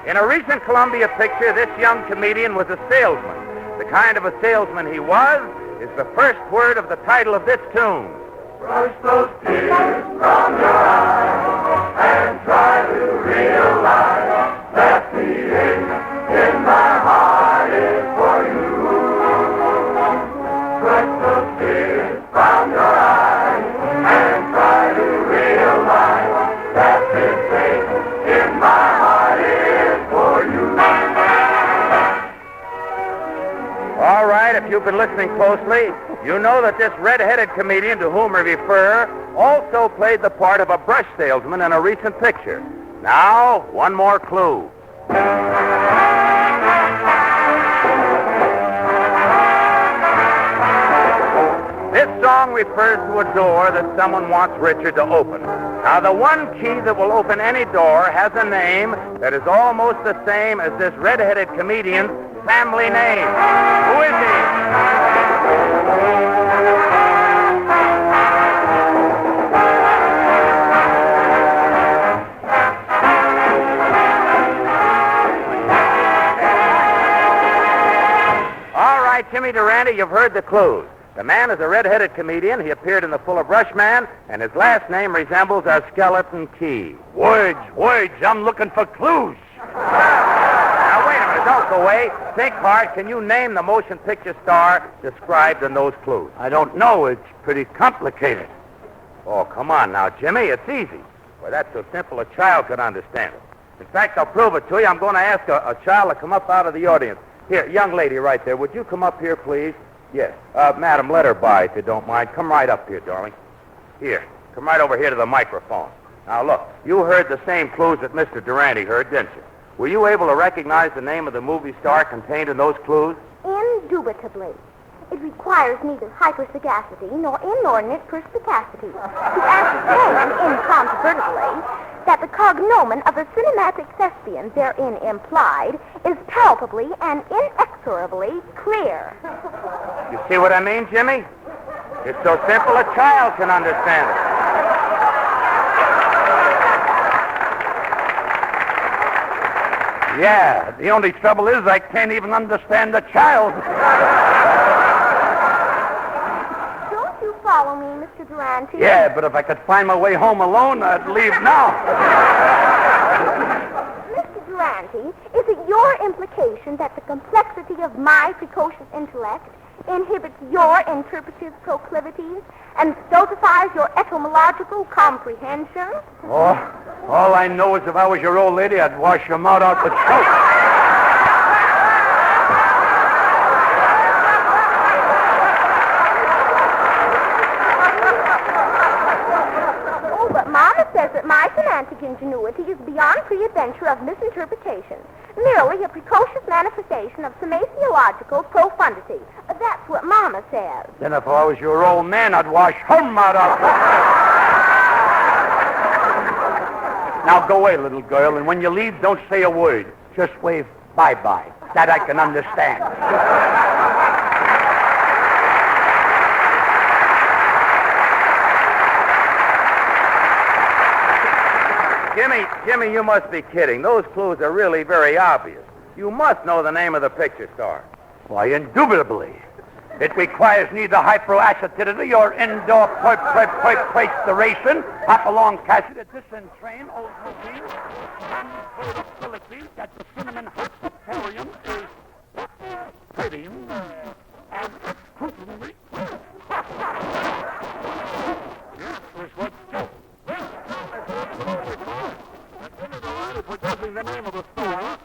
In a recent Columbia picture, this young comedian was a salesman. The kind of a salesman he was is the first word of the title of this tune. Brush those tears from your eyes and try to realize that the ache in my heart is for you. you've been listening closely, you know that this red-headed comedian to whom we refer also played the part of a brush salesman in a recent picture. Now, one more clue. This song refers to a door that someone wants Richard to open. Now, the one key that will open any door has a name that is almost the same as this red-headed comedian's family name. Who is he? All right, Jimmy Durante, you've heard the clues. The man is a red-headed comedian. He appeared in The Fuller Brush Man, and his last name resembles a skeleton key. Words, I'm looking for clues. Now, wait a minute. Don't go away. Think hard. Can you name the motion picture star described in those clues? I don't know. It's pretty complicated. Oh, come on now, Jimmy. It's easy. Well, that's so simple a child could understand it. In fact, I'll prove it to you. I'm going to ask a child to come up out of the audience. Here, young lady right there. Would you come up here, please? Yes. Madam, let her by, if you don't mind. Come right up here, darling. Here. Come right over here to the microphone. Now, look, you heard the same clues that Mr. Durante heard, didn't you? Were you able to recognize the name of the movie star contained in those clues? Indubitably. It requires neither hypersagacity nor inordinate perspicacity to ascertain incontrovertibly that the cognomen of the cinematic thespian therein implied is palpably and inexorably clear. You see what I mean, Jimmy? It's so simple a child can understand it. Yeah, the only trouble is I can't even understand the child. Don't you follow me, Mr. Durante? Yeah, but if I could find my way home alone, I'd leave now. Mr. Durante, is it your implication that the complexity of my precocious intellect inhibits your interpretive proclivities and stultifies your etymological comprehension? Oh, all I know is if I was your old lady, I'd wash your mouth out with soap. Oh, but Mama says that my semantic ingenuity is beyond pre-adventure of misinterpretation, merely a precocious manifestation of semasiological profundity. That's what Mama says. Then if I was your old man, I'd wash her mouth out. Now go away, little girl, and when you leave, don't say a word. Just wave bye-bye. That I can understand. Jimmy, you must be kidding. Those clues are really very obvious. You must know the name of the picture star. Why, indubitably. It requires neither hyperacidity or indoor perspiration, hop-along cassette, disentrain, old machine, and probability that the cinnamon hypotherium is pretty and exclusively. Yes, this was just. For guessing the name of the store,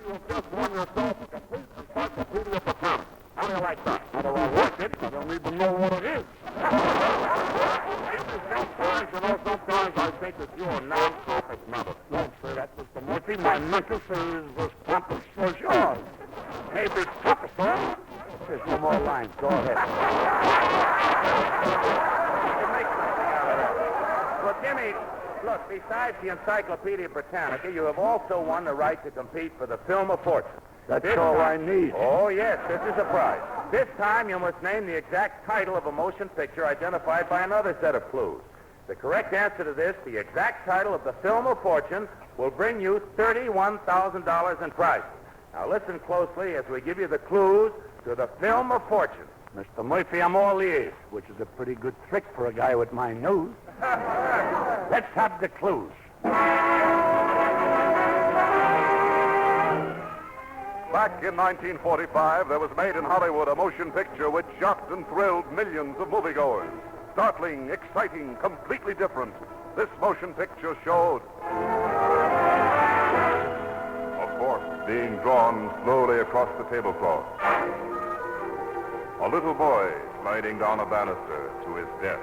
you've just won yourself a complete encyclopedia for comics. How do you like that? How do I work it? I don't even know what it is. Sometimes I think that you are non-profit member. Don't say that, Mr. Murphy. My mental is as pompous as yours. Maybe it's pompous, huh? There's no more lines. Go ahead. Well, Jimmy, look, besides the Encyclopedia Britannica, you have also won the right to compete for the Film of Fortune. That's all I need. Oh, yes, this is a prize. This time you must name the exact title of a motion picture identified by another set of clues. The correct answer to this, the exact title of the Film of Fortune, will bring you $31,000 in prizes. Now listen closely as we give you the clues to the Film of Fortune. Mr. Murphy, I'm all ears, which is a pretty good trick for a guy with my nose. Let's have the clues. Back in 1945, there was made in Hollywood a motion picture which shocked and thrilled millions of moviegoers. Startling, exciting, completely different. This motion picture showed a fork being drawn slowly across the tablecloth. A little boy sliding down a banister to his death.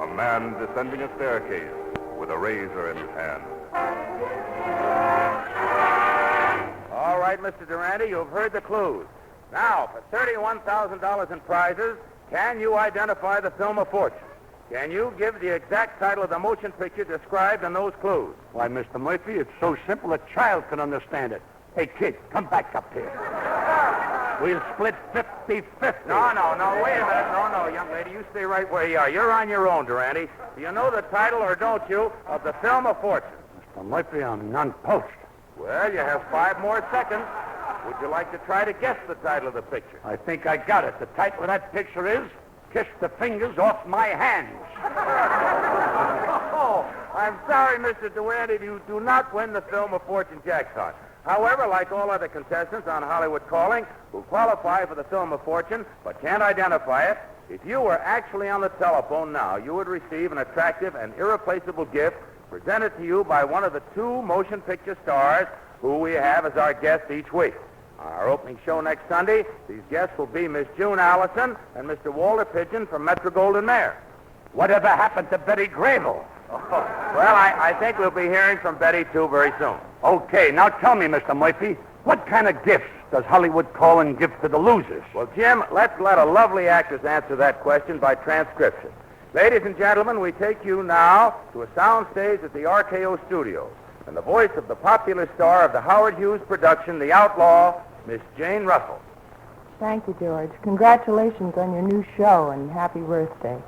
A man descending a staircase with a razor in his hand. All right, Mr. Durante, you've heard the clues. Now, for $31,000 in prizes, can you identify the film of fortune? Can you give the exact title of the motion picture described in those clues? Why, Mr. Murphy, it's so simple a child can understand it. Hey, kid, come back up here. We'll split 50-50. No, wait a minute. No, young lady, you stay right where you are. You're on your own, Durante. Do you know the title, or don't you, of the film of fortune? Mr. Murphy, I'm non-poached. Well, you have 5 more seconds. Would you like to try to guess the title of the picture? I think I got it. The title of that picture is Kiss the Fingers Off My Hands. Oh, I'm sorry, Mr. Durante, you do not win the film of fortune jackpot. However, like all other contestants on Hollywood Calling who qualify for the film of fortune but can't identify it, if you were actually on the telephone now, you would receive an attractive and irreplaceable gift presented to you by one of the 2 motion picture stars who we have as our guests each week. On our opening show next Sunday, these guests will be Miss June Allison and Mr. Walter Pigeon from Metro-Goldwyn-Mayer. Whatever happened to Betty Grable? Well, I think we'll be hearing from Betty, too, very soon. Okay, now tell me, Mr. Murphy, what kind of gifts does Hollywood Calling give to the losers? Well, Jim, let's let a lovely actress answer that question by transcription. Ladies and gentlemen, we take you now to a soundstage at the RKO Studios, and the voice of the popular star of the Howard Hughes production, The Outlaw, Miss Jane Russell. Thank you, George. Congratulations on your new show, and happy birthday.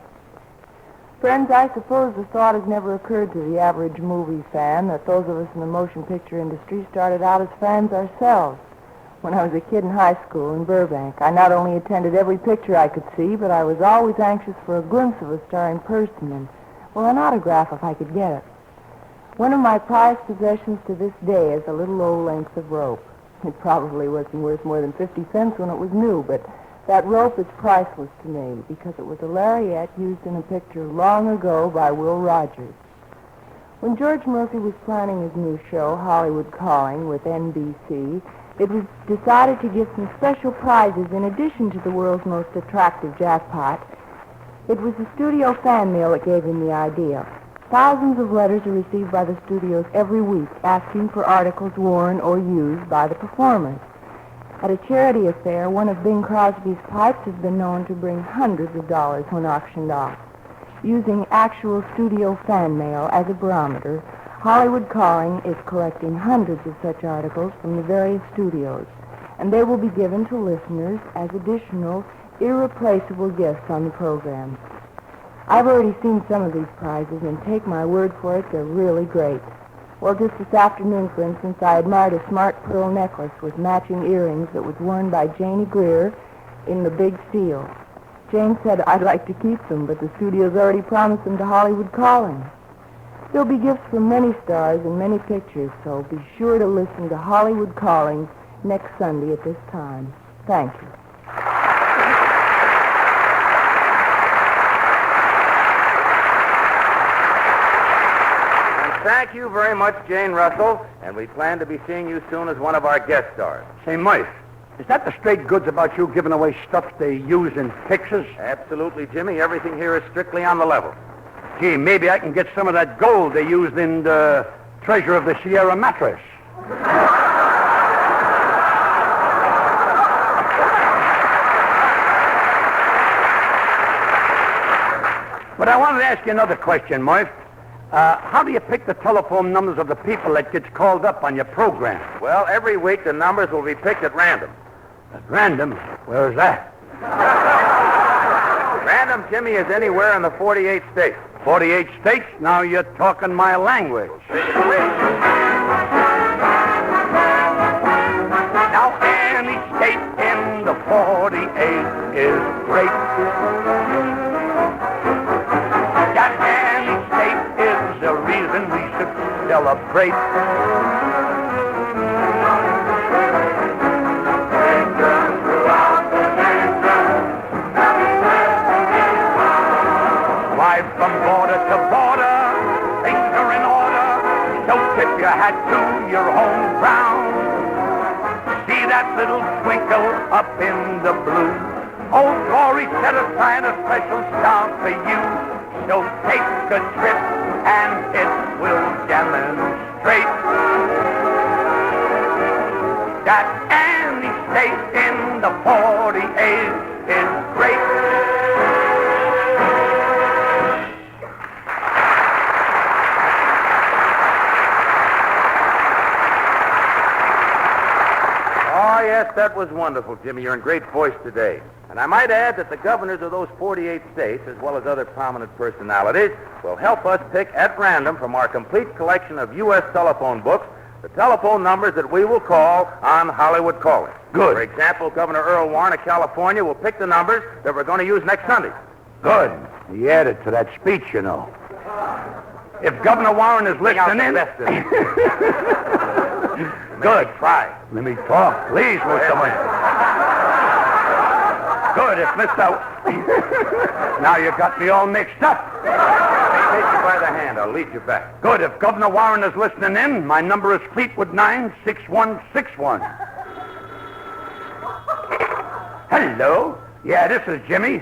Friends, I suppose the thought has never occurred to the average movie fan that those of us in the motion picture industry started out as fans ourselves. When I was a kid in high school in Burbank, I not only attended every picture I could see, but I was always anxious for a glimpse of a star in person and, well, an autograph if I could get it. One of my prized possessions to this day is a little old length of rope. It probably wasn't worth more than 50 cents when it was new, but that rope is priceless to me because it was a lariat used in a picture long ago by Will Rogers. When George Murphy was planning his new show, Hollywood Calling, with NBC, it was decided to give some special prizes in addition to the world's most attractive jackpot. It was the studio fan mail that gave him the idea. Thousands of letters are received by the studios every week asking for articles worn or used by the performers. At a charity affair, one of Bing Crosby's pipes has been known to bring hundreds of dollars when auctioned off. Using actual studio fan mail as a barometer, Hollywood Calling is collecting hundreds of such articles from the various studios, and they will be given to listeners as additional, irreplaceable gifts on the program. I've already seen some of these prizes, and take my word for it, they're really great. Well, just this afternoon, for instance, I admired a smart pearl necklace with matching earrings that was worn by Janie Greer in The Big Seal. Jane said I'd like to keep them, but the studio's already promised them to Hollywood Calling. There'll be gifts from many stars and many pictures, so be sure to listen to Hollywood Calling next Sunday at this time. Thank you. Thank you very much, Jane Russell, and we plan to be seeing you soon as one of our guest stars. Say, Murph, is that the straight goods about you giving away stuff they use in pictures? Absolutely, Jimmy. Everything here is strictly on the level. Gee, maybe I can get some of that gold they used in the Treasure of the Sierra mattress. But I wanted to ask you another question, Murph. How do you pick the telephone numbers of the people that gets called up on your program? Well, every week the numbers will be picked at random. At random? Where's that? Random, Jimmy, is anywhere in the 48 states. 48 states? Now you're talking my language. Now any state in the 48 is great. The reason we should celebrate. Live from border to border, things are in order. So tip your hat to your home ground. See that little twinkle up in the blue. Old Glory set aside a special star for you. So take a trip and it will demonstrate that any state in the 48 is great. Oh, yes, that was wonderful, Jimmy. You're in great voice today. And I might add that the governors of those 48 states, as well as other prominent personalities, will help us pick at random from our complete collection of U.S. telephone books the telephone numbers that we will call on Hollywood Calling. Good. For example, Governor Earl Warren of California will pick the numbers that we're going to use next Sunday. Good. He added to that speech, you know. If Governor Warren is listening in... Good. Try. Let me talk, please, with someone. Good. If Mr. Now you got me all mixed up. Take you by the hand. I'll lead you back. Good. If Governor Warren is listening in, my number is Fleetwood 96161. Hello. Yeah, this is Jimmy.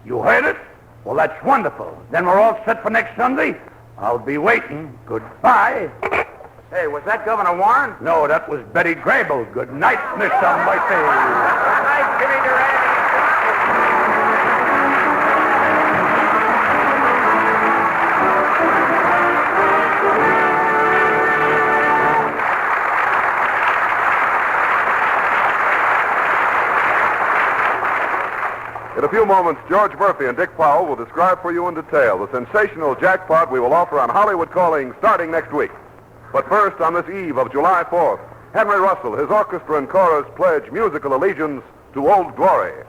You heard it? Well, that's wonderful. Then we're all set for next Sunday. I'll be waiting. Goodbye. Hey, was that Governor Warren? No, that was Betty Grable. Good night, Mr. Murphy. Good night, Jimmy Durant. In a few moments, George Murphy and Dick Powell will describe for you in detail the sensational jackpot we will offer on Hollywood Calling starting next week. But first, on this eve of July 4th, Henry Russell, his orchestra and chorus pledge musical allegiance to Old Glory.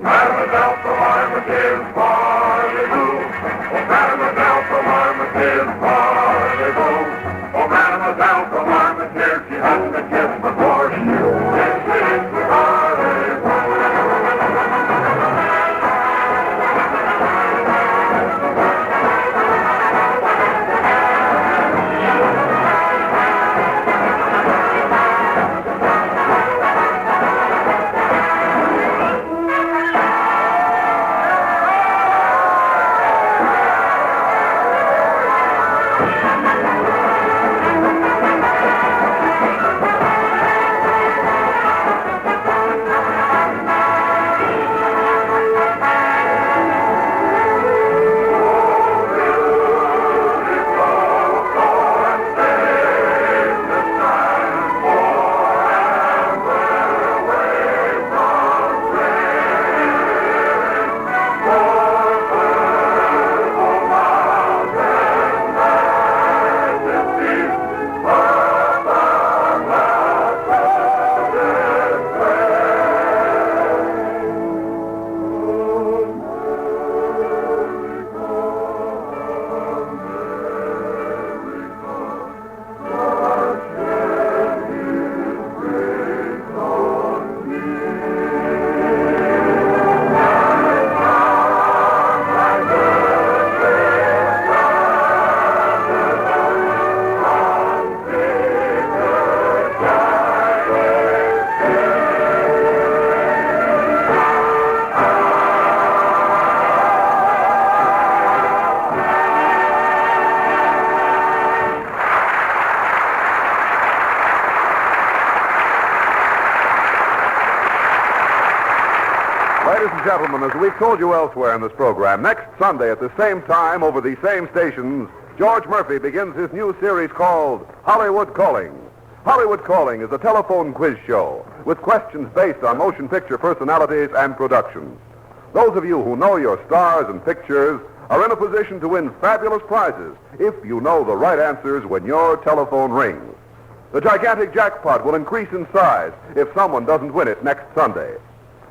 Carnival from Armageddon, party-hoo. Oh, Carnival from Armageddon. his parlez-vous. Oh, Mademoiselle, so warm and here, she has to kiss before she knew. Yes, it is the parlez-vous. Ladies and gentlemen, as we've told you elsewhere in this program, next Sunday at the same time over these same stations, George Murphy begins his new series called Hollywood Calling. Hollywood Calling is a telephone quiz show with questions based on motion picture personalities and productions. Those of you who know your stars and pictures are in a position to win fabulous prizes if you know the right answers when your telephone rings. The gigantic jackpot will increase in size if someone doesn't win it next Sunday.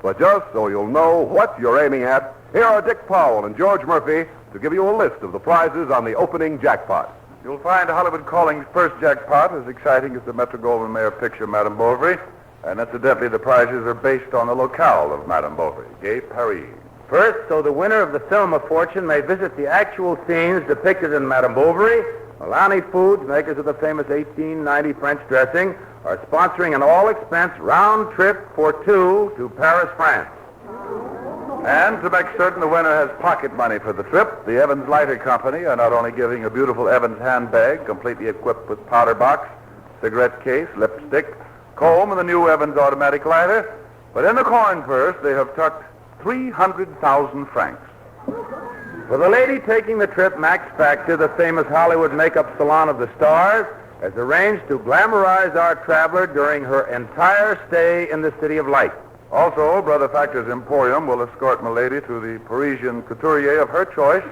But just so you'll know what you're aiming at, here are Dick Powell and George Murphy to give you a list of the prizes on the opening jackpot. You'll find Hollywood Calling's first jackpot as exciting as the Metro-Goldwyn-Mayer picture, Madame Bovary. And incidentally, the prizes are based on the locale of Madame Bovary, Gay Paris. First, so the winner of the film of fortune may visit the actual scenes depicted in Madame Bovary, Milani Foods, makers of the famous 1890 French dressing, are sponsoring an all-expense round trip for two to Paris, France. And to make certain the winner has pocket money for the trip, the Evans Lighter Company are not only giving a beautiful Evans handbag, completely equipped with powder box, cigarette case, lipstick, comb, and the new Evans automatic lighter, but in the coin purse they have tucked 300,000 francs. For the lady taking the trip, Max Factor, the famous Hollywood makeup salon of the stars, has arranged to glamorize our traveler during her entire stay in the City of Light. Also, Brother Factor's Emporium will escort Milady to the Parisian couturier of her choice,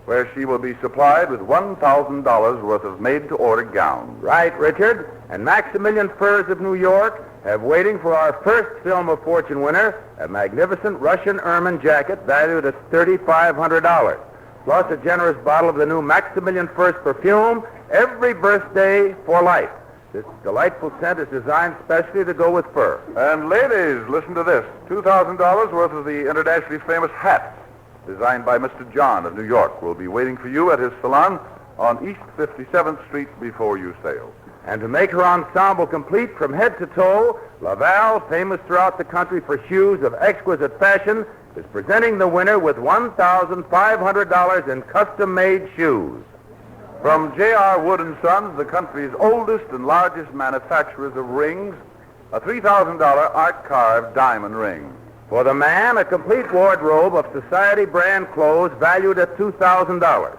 where she will be supplied with $1,000 worth of made-to-order gowns. Right, Richard. And Maximilian Furs of New York have waiting for our first film of fortune winner a magnificent Russian ermine jacket valued at $3,500, plus a generous bottle of the new Maximilian Furs perfume every birthday for life. This delightful scent is designed specially to go with fur. And ladies, listen to this. $2,000 worth of the internationally famous hats designed by Mr. John of New York will be waiting for you at his salon on East 57th Street before you sail. And to make her ensemble complete from head to toe, Laval, famous throughout the country for shoes of exquisite fashion, is presenting the winner with $1,500 in custom-made shoes. From J.R. Wood & Sons, the country's oldest and largest manufacturers of rings, a $3,000 art-carved diamond ring. For the man, a complete wardrobe of society brand clothes valued at $2,000.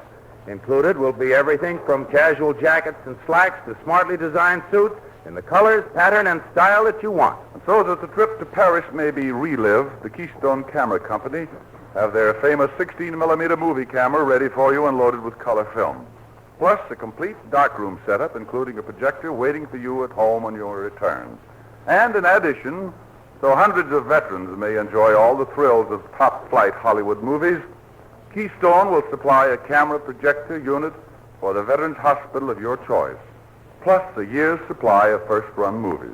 Included will be everything from casual jackets and slacks to smartly designed suits in the colors, pattern, and style that you want. And so that the trip to Paris may be relived, the Keystone Camera Company have their famous 16mm movie camera ready for you and loaded with color film. Plus a complete darkroom setup, including a projector waiting for you at home on your return. And in addition, so hundreds of veterans may enjoy all the thrills of top-flight Hollywood movies, Keystone will supply a camera projector unit for the Veterans Hospital of your choice, plus a year's supply of first-run movies.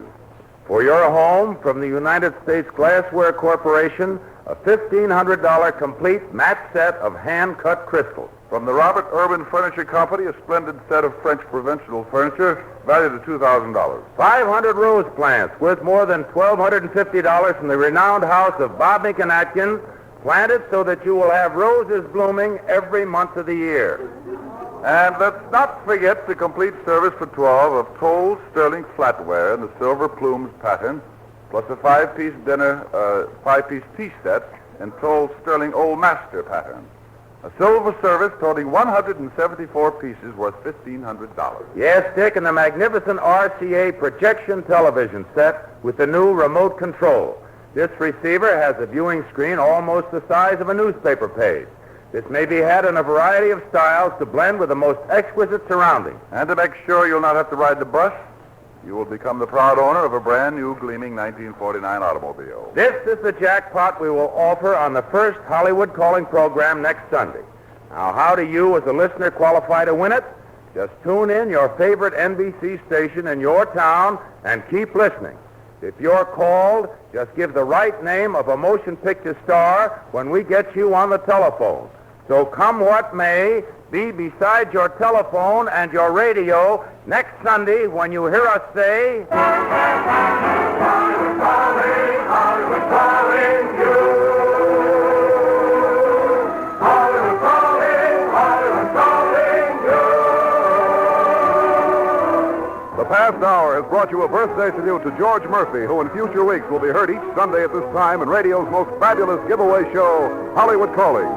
For your home, from the United States Glassware Corporation, a $1,500 complete matte set of hand-cut crystal. From the Robert Urban Furniture Company, a splendid set of French provincial furniture valued at $2,000. 500 rose plants worth more than $1,250 from the renowned house of Bob Mink and Atkins, planted so that you will have roses blooming every month of the year. And let's not forget the complete service for 12 of Toll Sterling flatware in the silver plumes pattern, plus a five-piece tea set in Toll Sterling Old Master pattern. A silver service totaling 174 pieces worth $1,500. Yes, Dick, and the magnificent RCA projection television set with the new remote control. This receiver has a viewing screen almost the size of a newspaper page. This may be had in a variety of styles to blend with the most exquisite surroundings. And to make sure you'll not have to ride the bus, you will become the proud owner of a brand new gleaming 1949 automobile. This is the jackpot we will offer on the first Hollywood Calling program next Sunday. Now, how do you, as a listener, qualify to win it? Just tune in your favorite NBC station in your town and keep listening. If you're called, just give the right name of a motion picture star when we get you on the telephone. So come what may, be beside your telephone and your radio next Sunday when you hear us say, Hollywood calling, Hollywood calling you. Hollywood calling, Hollywood calling you. The past hour has brought you a birthday tribute to George Murphy, who in future weeks will be heard each Sunday at this time in radio's most fabulous giveaway show, Hollywood Calling.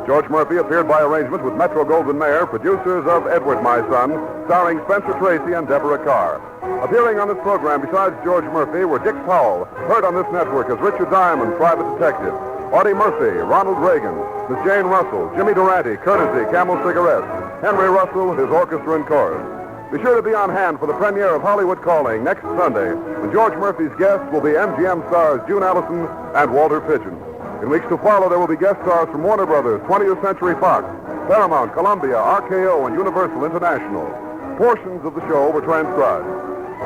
George Murphy appeared by arrangement with Metro-Goldwyn-Mayer, producers of Edward, My Son, starring Spencer Tracy and Deborah Carr. Appearing on this program besides George Murphy were Dick Powell, heard on this network as Richard Diamond, Private Detective, Audie Murphy, Ronald Reagan, Miss Jane Russell, Jimmy Durante, Courtesy, Camel Cigarettes, Henry Russell, his orchestra and chorus. Be sure to be on hand for the premiere of Hollywood Calling next Sunday, when George Murphy's guests will be MGM stars June Allison and Walter Pidgeon. In weeks to follow, there will be guest stars from Warner Brothers, 20th Century Fox, Paramount, Columbia, RKO, and Universal International. Portions of the show were transcribed.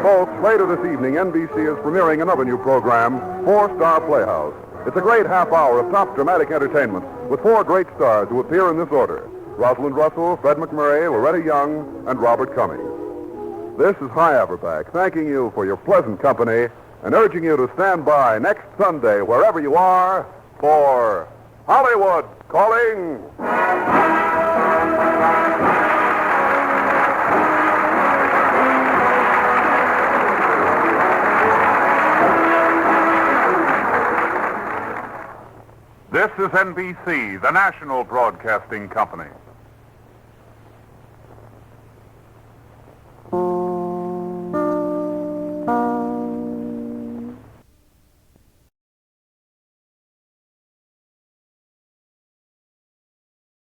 Folks, later this evening, NBC is premiering another new program, 4-Star Playhouse. It's a great half hour of top dramatic entertainment with 4 great stars who appear in this order: Rosalind Russell, Fred McMurray, Loretta Young, and Robert Cummings. This is Hy Averback, thanking you for your pleasant company and urging you to stand by next Sunday, wherever you are, for Hollywood Calling. This is NBC, the national broadcasting company.